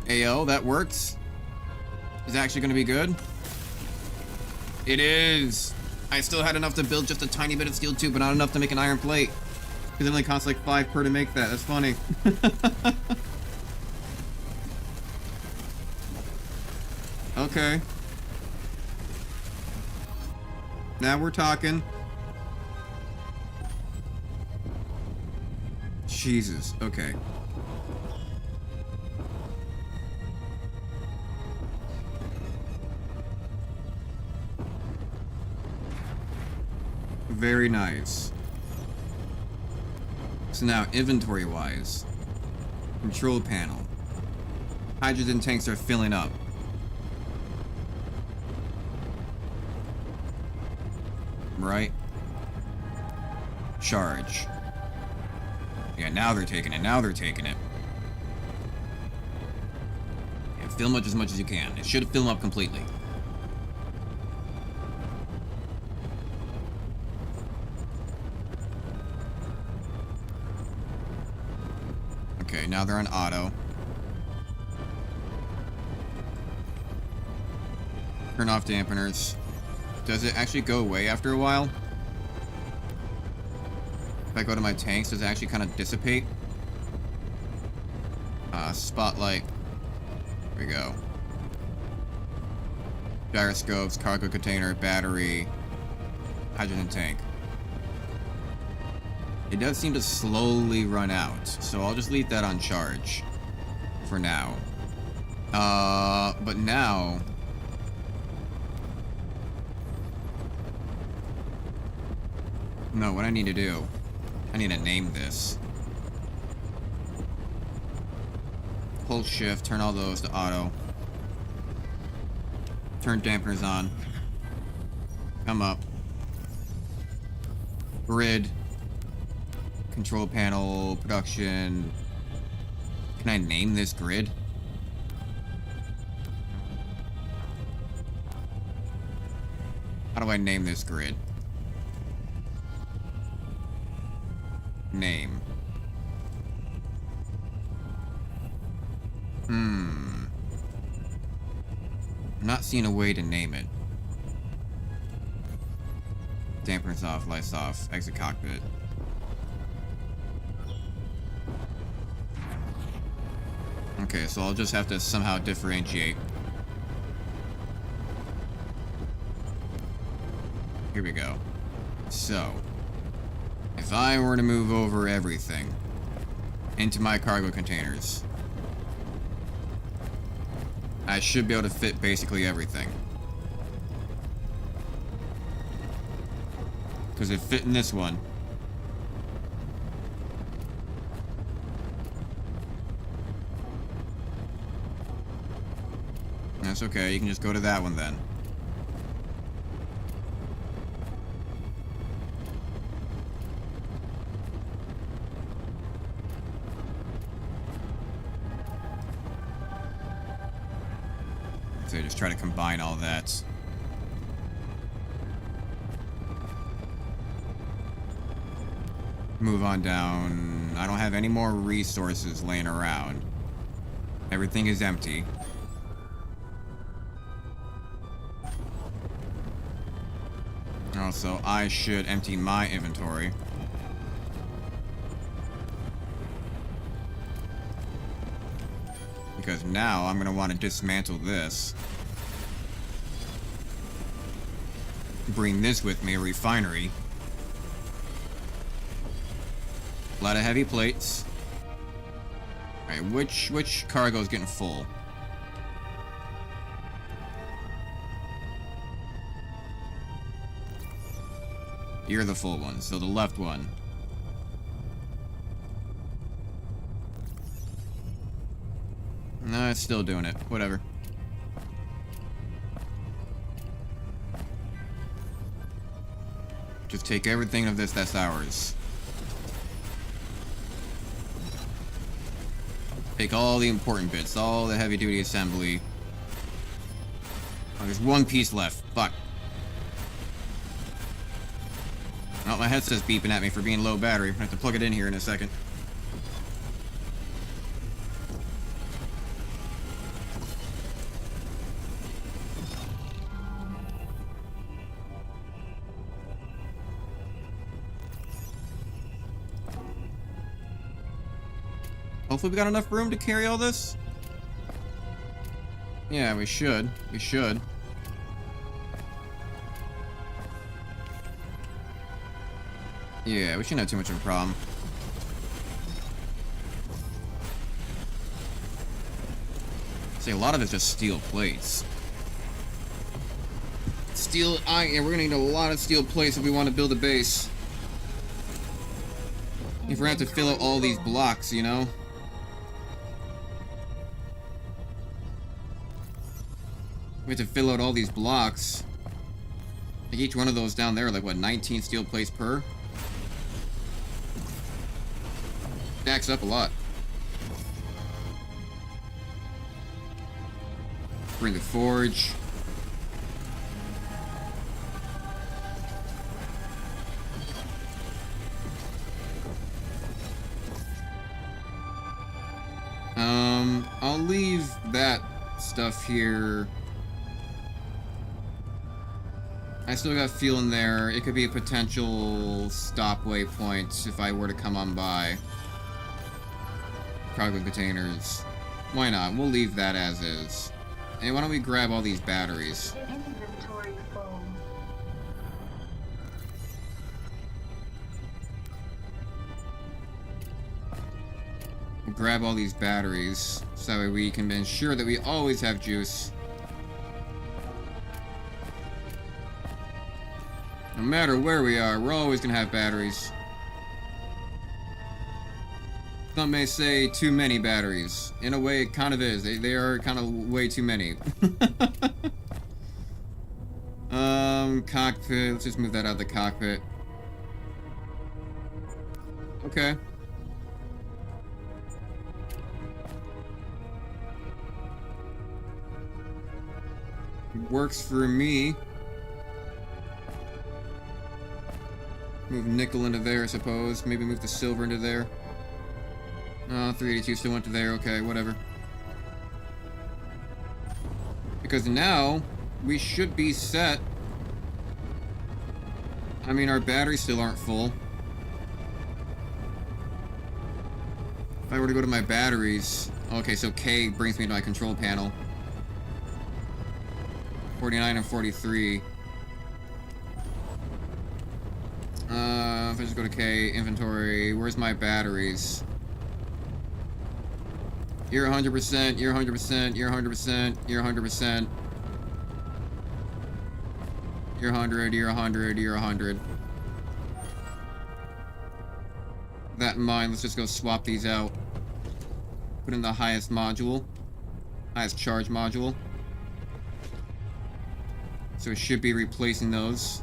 Ayo, that works. Is it actually going to be good? It is. I still had enough to build just a tiny bit of steel tube, but not enough to make an iron plate. Because it only costs like 5 per to make that. That's funny. Okay. Now we're talking. Jesus. Okay. Very nice. So now, inventory-wise, control panel. Hydrogen tanks are filling up. Right? Charge. Yeah, now they're taking it. Now they're taking it. Yeah, fill much as you can. It should fill up completely. Okay, now they're on auto. Turn off dampeners. Does it actually go away after a while? If I go to my tanks, does it actually kind of dissipate? Spotlight. There we go. Gyroscopes, cargo container, battery, hydrogen tank. It does seem to slowly run out, so I'll just leave that on charge for now. But now... No, what I need to do, I need to name this. Hold shift, turn all those to auto. Turn dampeners on. Come up. Grid. Control panel, production. Can I name this grid? How do I name this grid? Name. I'm not seeing a way to name it. Dampeners off, lights off, exit cockpit. Okay, so I'll just have to somehow differentiate. Here we go. So, if I were to move over everything into my cargo containers, I should be able to fit basically everything. Because it fit in this one. That's okay, you can just go to that one then. So just try to combine all that. Move on down. I don't have any more resources laying around. Everything is empty. Also, I should empty my inventory. Because now I'm going to want to dismantle this. Bring this with me, a refinery. A lot of heavy plates. Alright, which cargo is getting full? You're the full one, so the left one. No, it's still doing it. Whatever. Just take everything of this that's ours. Take all the important bits, all the heavy-duty assembly. Oh, there's one piece left. Fuck. Oh, my headset's beeping at me for being low battery. I have to plug it in here in a second. Hopefully we got enough room to carry all this. Yeah, we should. We should. Yeah, we shouldn't have too much of a problem. See, a lot of it's just steel plates. Steel, yeah, we're gonna need a lot of steel plates if we want to build a base. If we're gonna have to fill out all these blocks, you know? We have to fill out all these blocks. Like each one of those down there, like what, 19 steel plates per? Stacks up a lot. Bring the forge. I'll leave that stuff here. I still got a feeling there. It could be a potential stop waypoint if I were to come on by. Cargo containers. Why not? We'll leave that as is. And why don't we grab all these batteries? Inventory full. We'll grab all these batteries so that way we can ensure that we always have juice. No matter where we are, we're always gonna have batteries. Some may say too many batteries. In a way, it kind of is. They are kind of way too many. Cockpit. Let's just move that out of the cockpit. Okay. Works for me. Move nickel into there, I suppose. Maybe move the silver into there. Oh, 382 still went to there. Okay, whatever. Because now, we should be set. I mean, our batteries still aren't full. If I were to go to my batteries... Okay, so K brings me to my control panel. 49 and 43. If I just go to K, inventory, where's my batteries? You're 100%, you're 100%, you're 100%, you're 100%. You're 100, you're 100, you're 100. That in mind, let's just go swap these out. Put in the highest module. Highest charge module. So it should be replacing those.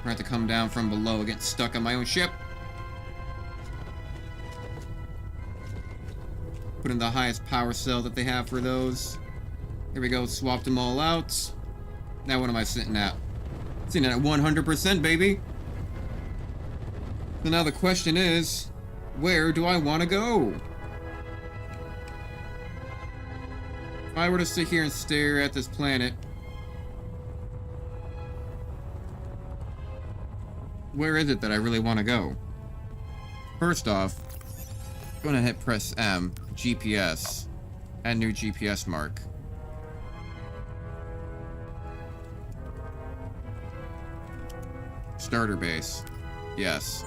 I have to come down from below, get stuck on my own ship. Put in the highest power cell that they have for those. Here we go, swapped them all out. Now what am I sitting at? Sitting at 100%, baby. So now the question is, where do I want to go? If I were to sit here and stare at this planet, where is it that I really want to go? First off, I'm going to hit press M, GPS, add new GPS mark. Starter base. Yes.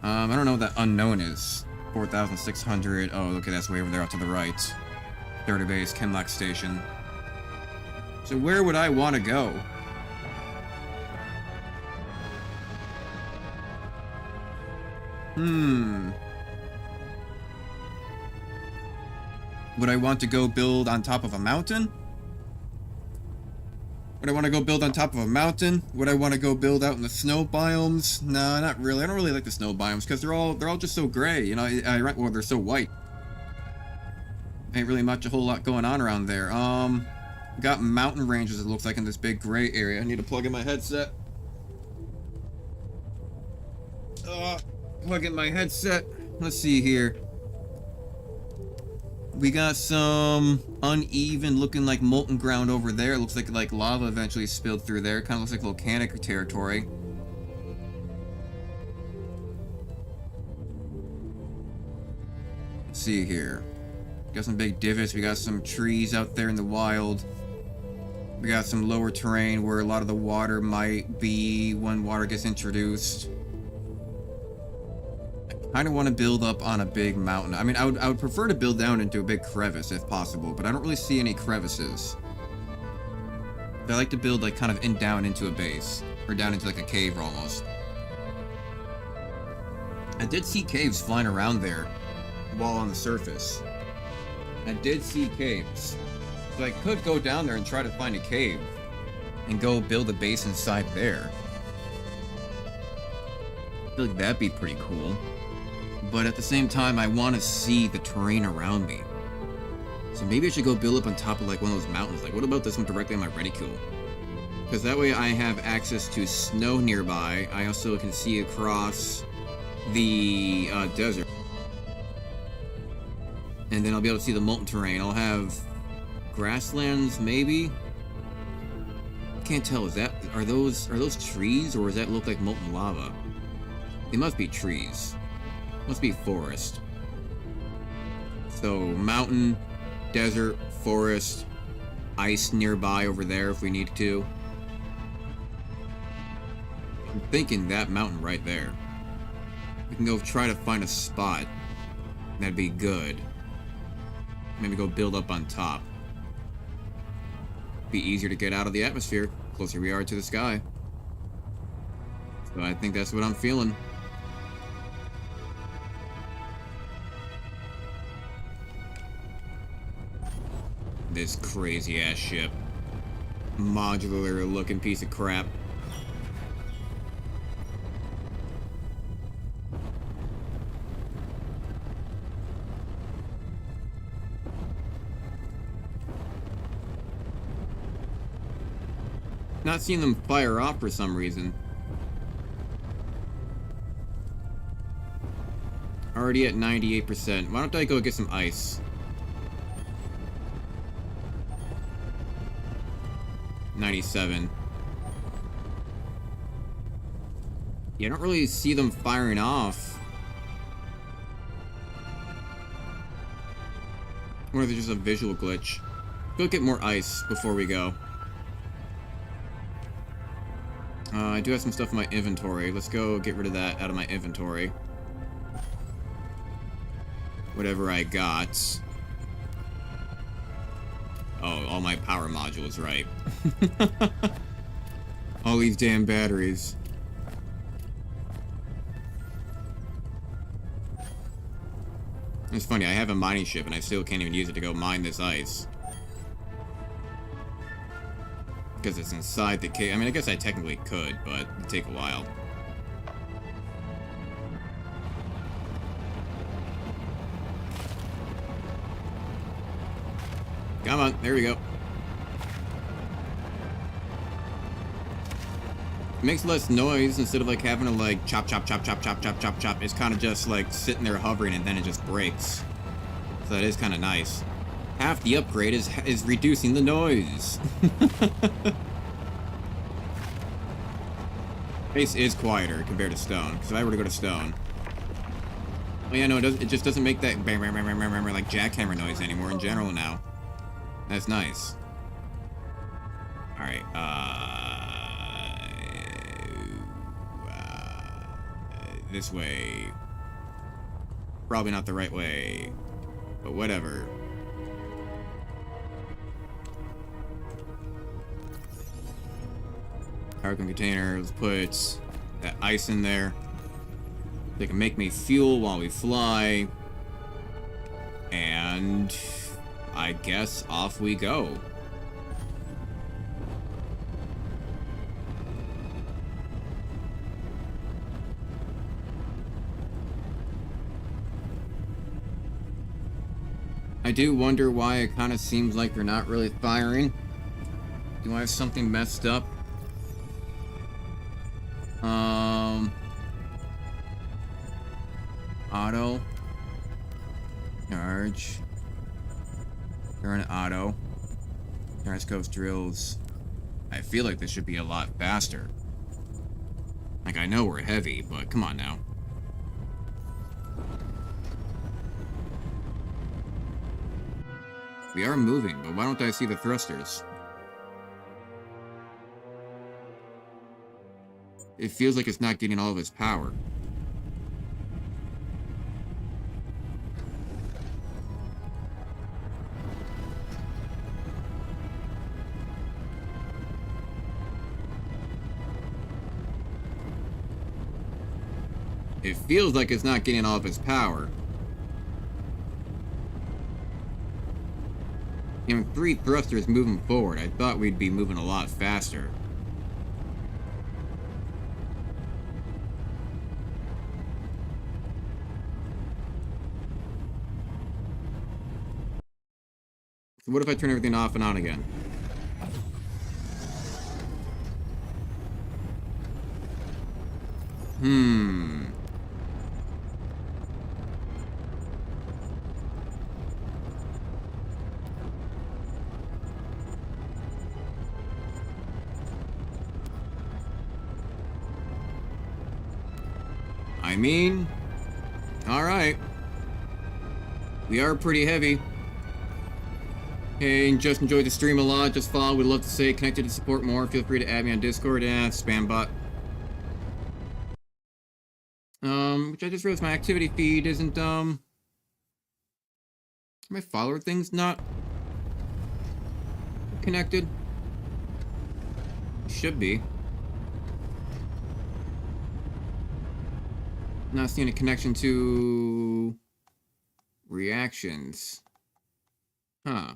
I don't know what that unknown is. 4,600. Oh, okay, that's way over there off to the right. Starter base, Kenlock Station. So where would I want to go? Would I want to go build on top of a mountain? Would I want to go build on top of a mountain? Would I want to go build out in the snow biomes? No, not really. I don't really like the snow biomes because they're all just so gray. You know, well, they're so white. Ain't really much a whole lot going on around there. Got mountain ranges. It looks like in this big gray area. I need to plug in my headset. Plug in my headset. Let's see here. We got some uneven looking like molten ground over there. It looks like lava eventually spilled through there. Kind of looks like volcanic territory. Let's see here. Got some big divots. We got some trees out there in the wild. We got some lower terrain where a lot of the water might be when water gets introduced. I kind of want to build up on a big mountain. I mean, I would prefer to build down into a big crevice if possible, but I don't really see any crevices. I like to build like kind of down into a base, or down into like a cave almost. I did see caves flying around there while on the surface. I did see caves. So I could go down there and try to find a cave and go build a base inside there. I feel like that'd be pretty cool. But at the same time, I want to see the terrain around me. So maybe I should go build up on top of like one of those mountains. Like, what about this one directly on my reticule? Because that way I have access to snow nearby. I also can see across the desert. And then I'll be able to see the molten terrain. I'll have grasslands, maybe? Can't tell. Are those trees, or does that look like molten lava? They must be trees. Must be forest. So mountain, desert, forest, ice nearby over there if we need to. I'm thinking that mountain right there. We can go try to find a spot. That'd be good. Maybe go build up on top. Be easier to get out of the atmosphere, closer we are to the sky. So I think that's what I'm feeling. This crazy ass ship. Modular looking piece of crap. Not seeing them fire off for some reason. Already at 98%. Why don't I go get some ice? 97. Yeah, I don't really see them firing off. Or is it just a visual glitch? Go get more ice before we go. I do have some stuff in my inventory. Let's go get rid of that out of my inventory. Whatever I got. Oh, all my power modules, right. All these damn batteries. It's funny, I have a mining ship and I still can't even use it to go mine this ice. Because it's inside the cave. I mean, I guess I technically could, but it'd take a while. Come on, there we go. It makes less noise instead of like having to like chop, chop, chop, chop, chop, chop, chop, chop. It's kind of just like sitting there hovering and then it just breaks. So that is kind of nice. Half the upgrade is reducing the noise. Base is quieter compared to stone. Because if I were to go to stone, oh yeah, no, it just doesn't make that bang, bang, bang, bang, bang, bang, like jackhammer noise anymore in general now. That's nice. All right. This way. Probably not the right way, but whatever. Cargo container. Let's put that ice in there. They can make me fuel while we fly. And I guess off we go. I do wonder why it kind of seems like they're not really firing. Do I have something messed up? Auto. Charge. Turn auto. Periscope drills. I feel like this should be a lot faster. Like, I know we're heavy, but come on now. We are moving, but why don't I see the thrusters? It feels like it's not getting all of its power. It feels like it's not getting all of its power. And with 3 thrusters moving forward, I thought we'd be moving a lot faster. So what if I turn everything off and on again? I mean, alright. We are pretty heavy. Hey, just enjoyed the stream a lot. Just follow. Would love to stay connected to support more. Feel free to add me on Discord. Spam bot. Which I just realized my activity feed isn't, my follower thing's not connected. Should be. Not seeing a connection to reactions. Huh.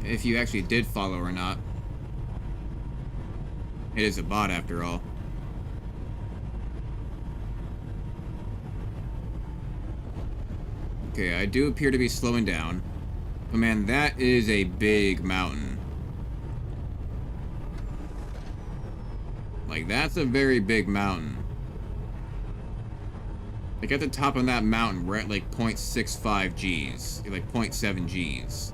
If you actually did follow or not. It is a bot after all. Okay, I do appear to be slowing down. But man, that is a big mountain. Like, that's a very big mountain. Like, at the top of that mountain, we're at like 0.65 Gs. Like 0.7 Gs.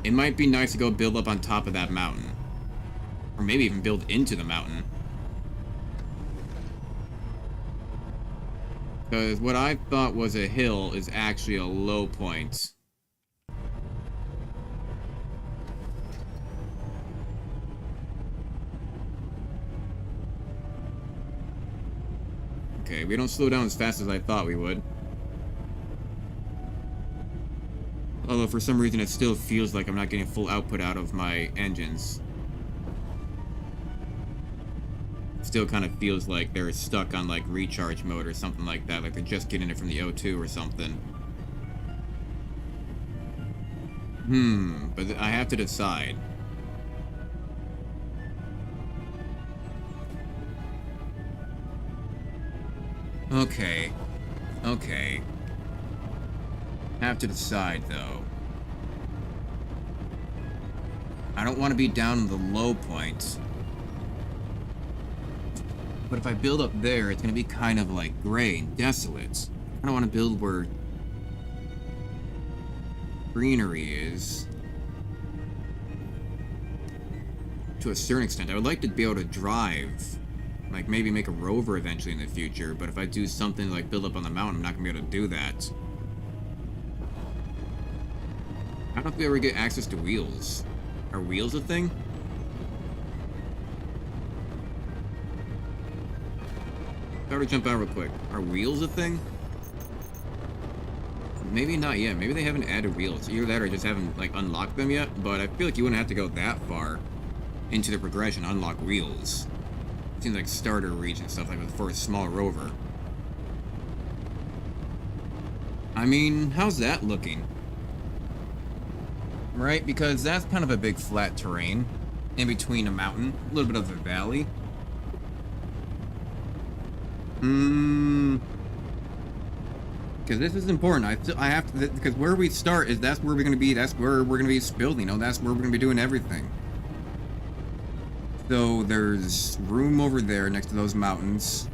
It might be nice to go build up on top of that mountain. Or maybe even build into the mountain. Because what I thought was a hill is actually a low point. Okay, we don't slow down as fast as I thought we would. Although for some reason it still feels like I'm not getting full output out of my engines. Still kind of feels like they're stuck on like recharge mode or something like that, like they're just getting it from the O2 or something. But I have to decide. Okay. Okay. Have to decide, though. I don't want to be down in the low point. But if I build up there, it's going to be kind of like gray and desolate. I don't want to build where greenery is. To a certain extent. I would like to be able to drive. Like, maybe make a rover eventually in the future. But if I do something like build up on the mountain, I'm not going to be able to do that. I don't know if we ever get access to wheels. Are wheels a thing? If I were to jump out real quick. Are wheels a thing? Maybe not yet. Maybe they haven't added wheels. Either that or just haven't, like, unlocked them yet. But I feel like you wouldn't have to go that far into the progression to unlock wheels. It seems like starter reach and stuff like that for a small rover. I mean, how's that looking? Right? Because that's kind of a big flat terrain in between a mountain, a little bit of a valley. Because this is important. I have to, because where we start is that's where we're going to be. That's where we're going to be building. You know, that's where we're going to be doing everything. So there's room over there next to those mountains.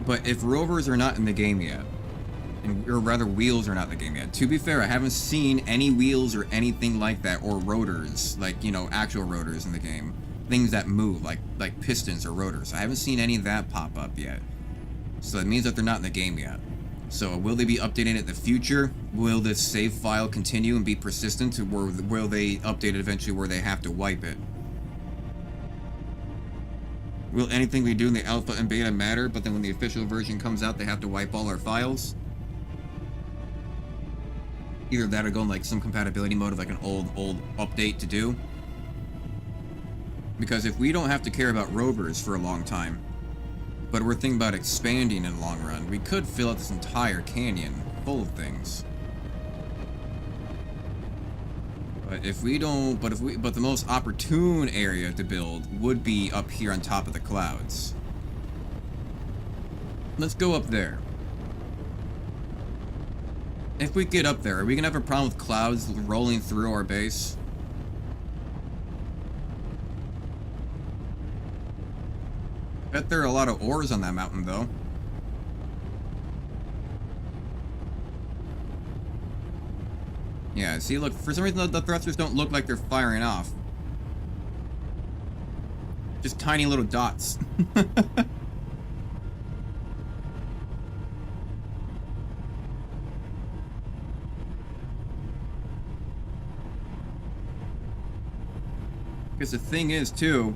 But if rovers are not in the game yet, or rather wheels are not in the game yet. To be fair, I haven't seen any wheels or anything like that, or rotors, like, you know, actual rotors in the game. Things that move, like pistons or rotors. I haven't seen any of that pop up yet. So that means that they're not in the game yet. So will they be updating it in the future? Will this save file continue and be persistent? Or will they update it eventually where they have to wipe it? Will anything we do in the alpha and beta matter, but then when the official version comes out, they have to wipe all our files? Either that or go in like some compatibility mode of like an old update to do. Because if we don't have to care about rovers for a long time, but we're thinking about expanding in the long run, we could fill out this entire canyon full of things. But if we don't, but the most opportune area to build would be up here on top of the clouds. Let's go up there. If we get up there, are we gonna have a problem with clouds rolling through our base? Bet there are a lot of ores on that mountain, though. Yeah, see, look, for some reason the thrusters don't look like they're firing off. Just tiny little dots. Because the thing is, too,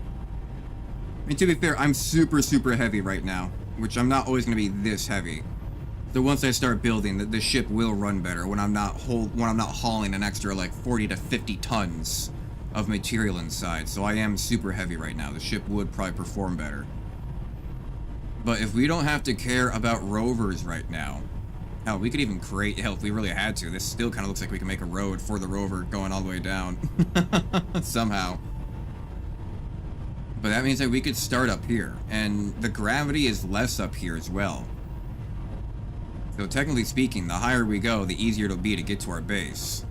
I mean, to be fair, I'm super heavy right now, which I'm not always going to be this heavy. So once I start building, the ship will run better when I'm not hauling an extra like 40 to 50 tons of material inside. So I am super heavy right now. The ship would probably perform better. But if we don't have to care about rovers right now, hell, we could even create, hell, if we really had to, this still kind of looks like we can make a road for the rover going all the way down. Somehow. But that means that we could start up here, and the gravity is less up here as well. So technically speaking, the higher we go, the easier it'll be to get to our base.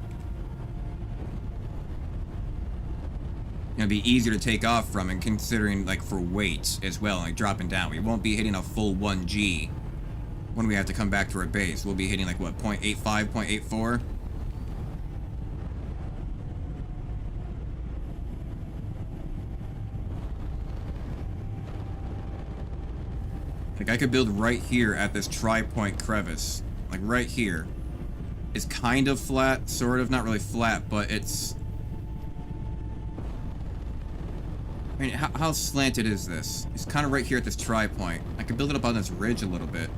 It'll be easier to take off from, and considering, like, for weight as well, like dropping down. We won't be hitting a full 1G when we have to come back to our base. We'll be hitting, like, what, 0.85, 0.84? Like, I could build right here at this tri-point crevice. Like, right here. It's kind of flat, sort of. Not really flat, but it's... I mean, how slanted is this? It's kind of right here at this tri-point. I could build it up on this ridge a little bit.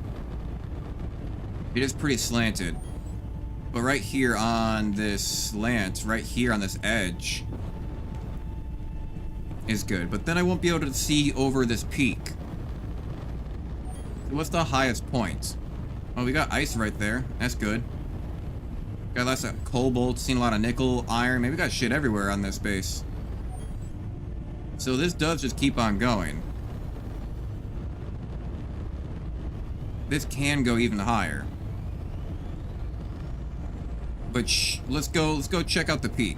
It is pretty slanted. But right here on this slant, right here on this edge, is good. But then I won't be able to see over this peak. What's the highest point? Oh, we got ice right there. That's good. Got lots of cobalt, seen a lot of nickel, iron. Maybe we got shit everywhere on this base. So this does just keep on going. This can go even higher. But let's go check out the peak.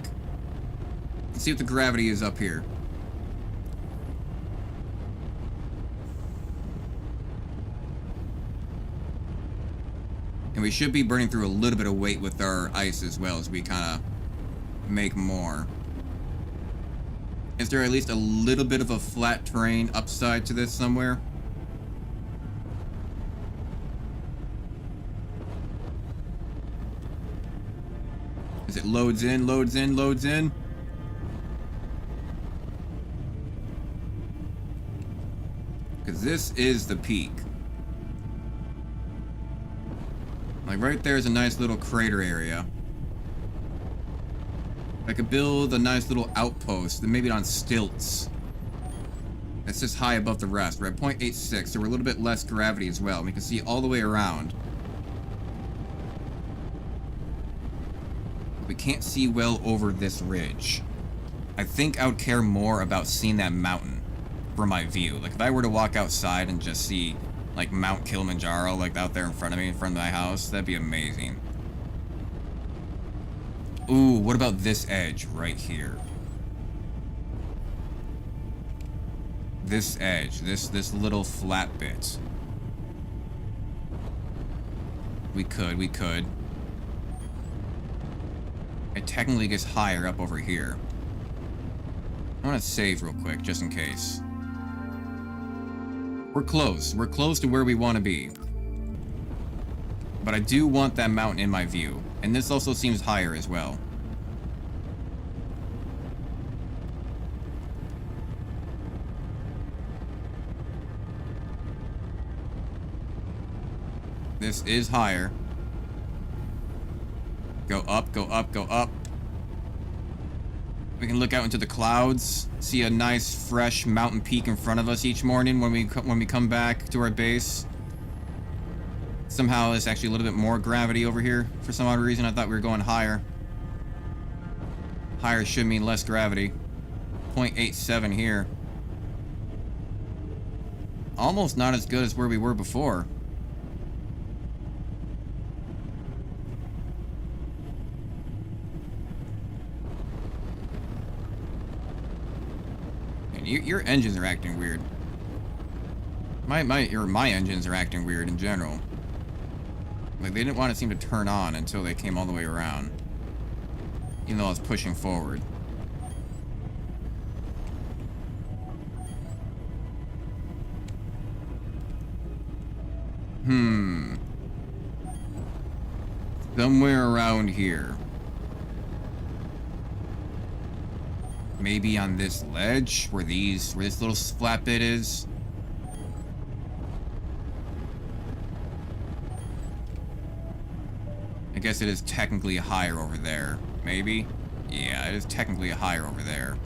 Let's see what the gravity is up here. And we should be burning through a little bit of weight with our ice as well as we kind of make more. Is there at least a little bit of a flat terrain upside to this somewhere? As it loads in, loads in, loads in. Because this is the peak. Like right there is a nice little crater area. I could build a nice little outpost, maybe on stilts. That's just high above the rest. We're at 0.86, so we're a little bit less gravity as well. We can see all the way around. We can't see well over this ridge. I think I would care more about seeing that mountain from my view. Like if I were to walk outside and just see like Mount Kilimanjaro like out there in front of me, in front of my house, that'd be amazing. Ooh, what about this edge right here? This edge, this little flat bit. We could. It technically gets higher up over here. I want to save real quick, just in case. We're close. We're close to where we want to be. But I do want that mountain in my view. And this also seems higher as well. This is higher. Go up, go up, go up. We can look out into the clouds, see a nice fresh mountain peak in front of us each morning when we come back to our base. Somehow there's actually a little bit more gravity over here. For some odd reason, I thought we were going higher. Higher should mean less gravity. 0.87 here. Almost not as good as where we were before. Your engines are acting weird. My engines are acting weird in general. Like they didn't want to seem to turn on until they came all the way around. Even though I was pushing forward. Somewhere around here. Maybe on this ledge where this little flat bit is. I guess it is technically higher over there. Maybe? Yeah, it is technically higher over there.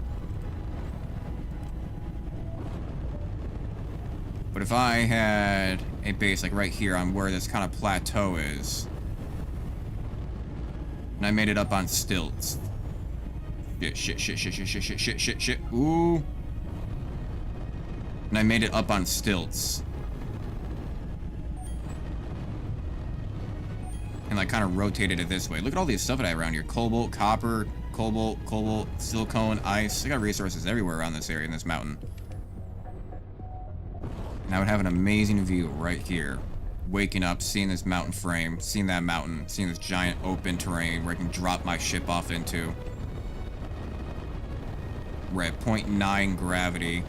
But if I had a base like right here on where this kind of plateau is, and I made it up on stilts. Shit. Ooh. And I made it up on stilts. And like kind of rotated it this way. Look at all these stuff that I have around here. Cobalt, copper, cobalt, silicone, ice. I got resources everywhere around this area in this mountain. And I would have an amazing view right here. Waking up, seeing this mountain frame, seeing that mountain, seeing this giant open terrain where I can drop my ship off into. We're at 0.9 gravity.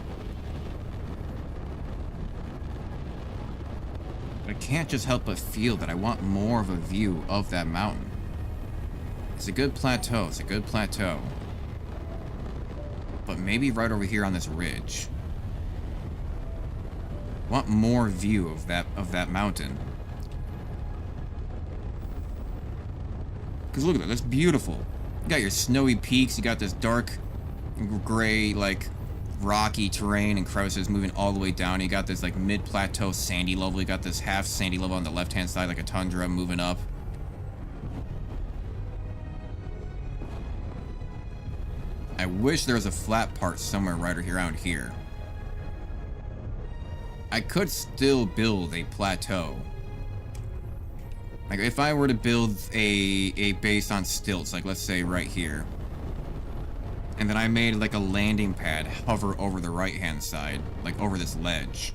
But I can't just help but feel that I want more of a view of that mountain. It's a good plateau. It's a good plateau. But maybe right over here on this ridge. I want more view of that mountain. Because look at that. That's beautiful. You got your snowy peaks. You got this dark gray, like, rocky terrain and crevices moving all the way down. You got this, like, mid-plateau sandy level. You got this half sandy level on the left-hand side, like a tundra moving up. I wish there was a flat part somewhere right around here. I could still build a plateau. Like, if I were to build a base on stilts, like, let's say right here. And then I made, like, a landing pad hover over the right-hand side. Like, over this ledge.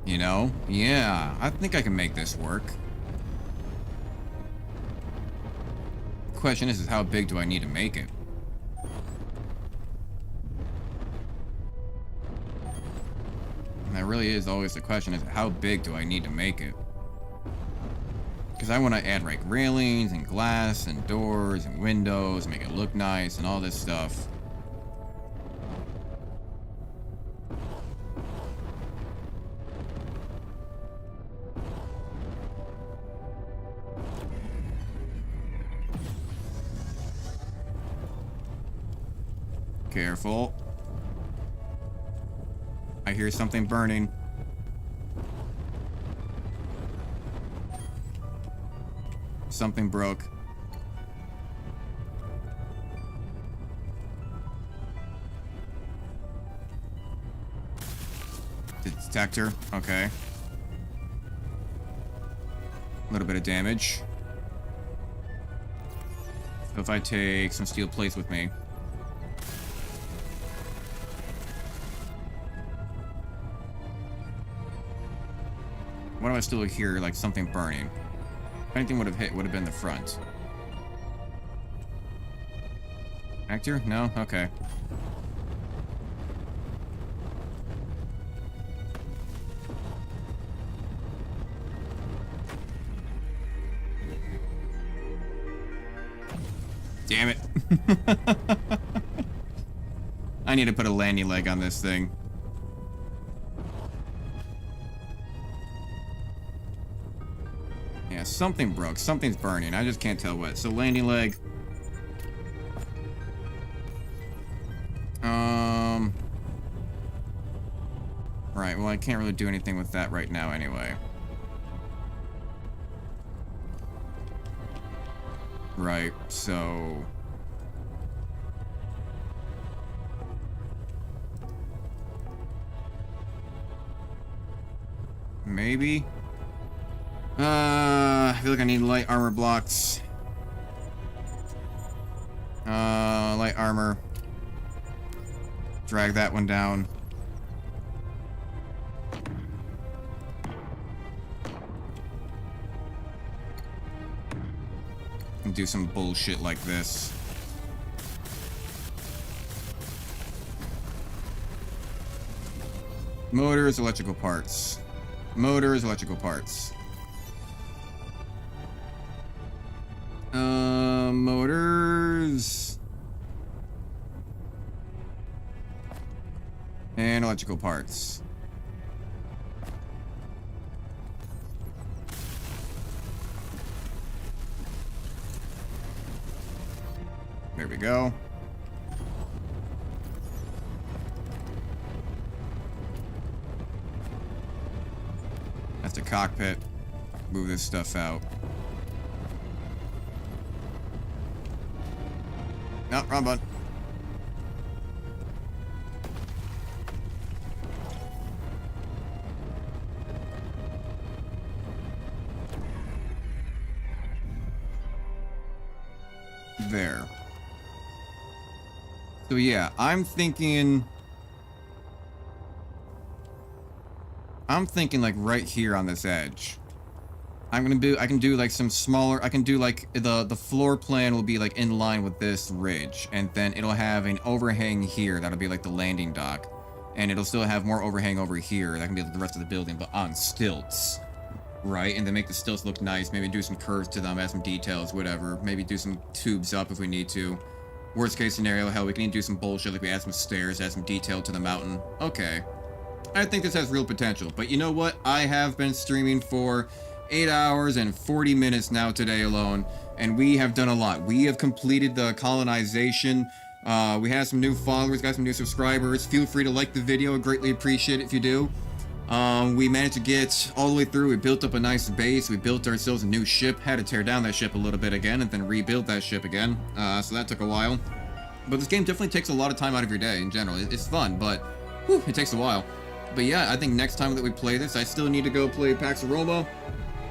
You know? Yeah, I think I can make this work. The question is how big do I need to make it? And that really is always the question, is how big do I need to make it? Because I want to add, like, railings and glass and doors and windows, make it look nice and all this stuff. Careful. I hear something burning. Something broke. Detector. Okay. A little bit of damage. So if I take some steel plates with me. Why do I still hear, like, something burning? If anything would have hit, would have been the front. Actor? No? Okay. Damn it. I need to put a landing leg on this thing. Yeah, something broke. Something's burning. I just can't tell what. So landing leg. Right, well, I can't really do anything with that right now anyway. Right, so... maybe? I feel like I need light armor blocks. Light armor. Drag that one down. And do some bullshit like this. Motors, electrical parts. Motors, electrical parts. Motors. And electrical parts. There we go. That's the cockpit. Move this stuff out. No, wrong button. There. So yeah, I'm thinking like right here on this edge. I can do like some smaller, I can do like the floor plan will be like in line with this ridge, and then it'll have an overhang here that'll be like the landing dock, and it'll still have more overhang over here that can be like the rest of the building, but on stilts, right? And then make the stilts look nice, maybe do some curves to them, add some details, whatever, maybe do some tubes up if we need to. Worst case scenario, hell, we can even do some bullshit like we add some stairs, add some detail to the mountain. Okay. I think this has real potential, but you know what? I have been streaming for 8 hours and 40 minutes now today alone, and we have done a lot. We have completed the colonization. We have some new followers, got some new subscribers. Feel free to like the video. I greatly appreciate it if you do. We managed to get all the way through. We built up a nice base. We built ourselves a new ship. Had to tear down that ship a little bit again and then rebuild that ship again. So that took a while. But this game definitely takes a lot of time out of your day in general. It's fun, but whew, it takes a while. But yeah, I think next time that we play this, I still need to go play Pax Roma.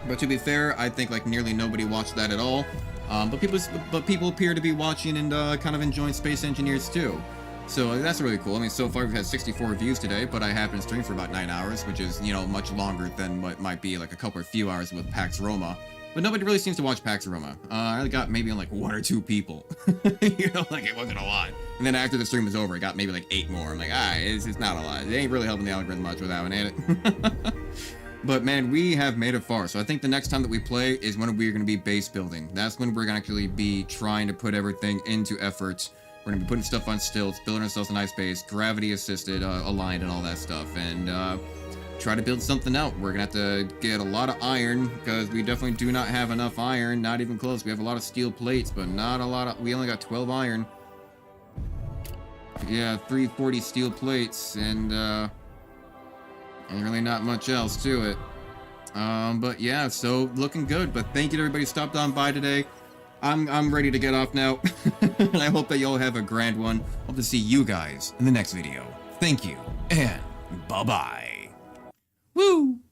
But to be fair, I think like nearly nobody watched that at all. But people appear to be watching and kind of enjoying Space Engineers too. So that's really cool. I mean, so far we've had 64 views today, but I have been streaming for about 9 hours, which is, you know, much longer than what might be like a couple or few hours with Pax Roma. But nobody really seems to watch Pax Roma. I got maybe like 1 or 2 people. You know, like it wasn't a lot. And then after the stream was over, I got maybe like 8 more. I'm like, it's not a lot. It ain't really helping the algorithm much with that one, ain't it? But man, we have made it far. So I think the next time that we play is when we're going to be base building. That's when we're going to actually be trying to put everything into effort. We're going to be putting stuff on stilts, building ourselves a nice base, gravity assisted, aligned and all that stuff. And try to build something out. We're going to have to get a lot of iron because we definitely do not have enough iron. Not even close. We have a lot of steel plates, but not a lot of... We only got 12 iron. Yeah, 340 steel plates and really not much else to it. But yeah, so looking good. But thank you to everybody who stopped on by today. I'm ready to get off now. And I hope that y'all have a grand one. Hope to see you guys in the next video. Thank you, and bye-bye. Woo!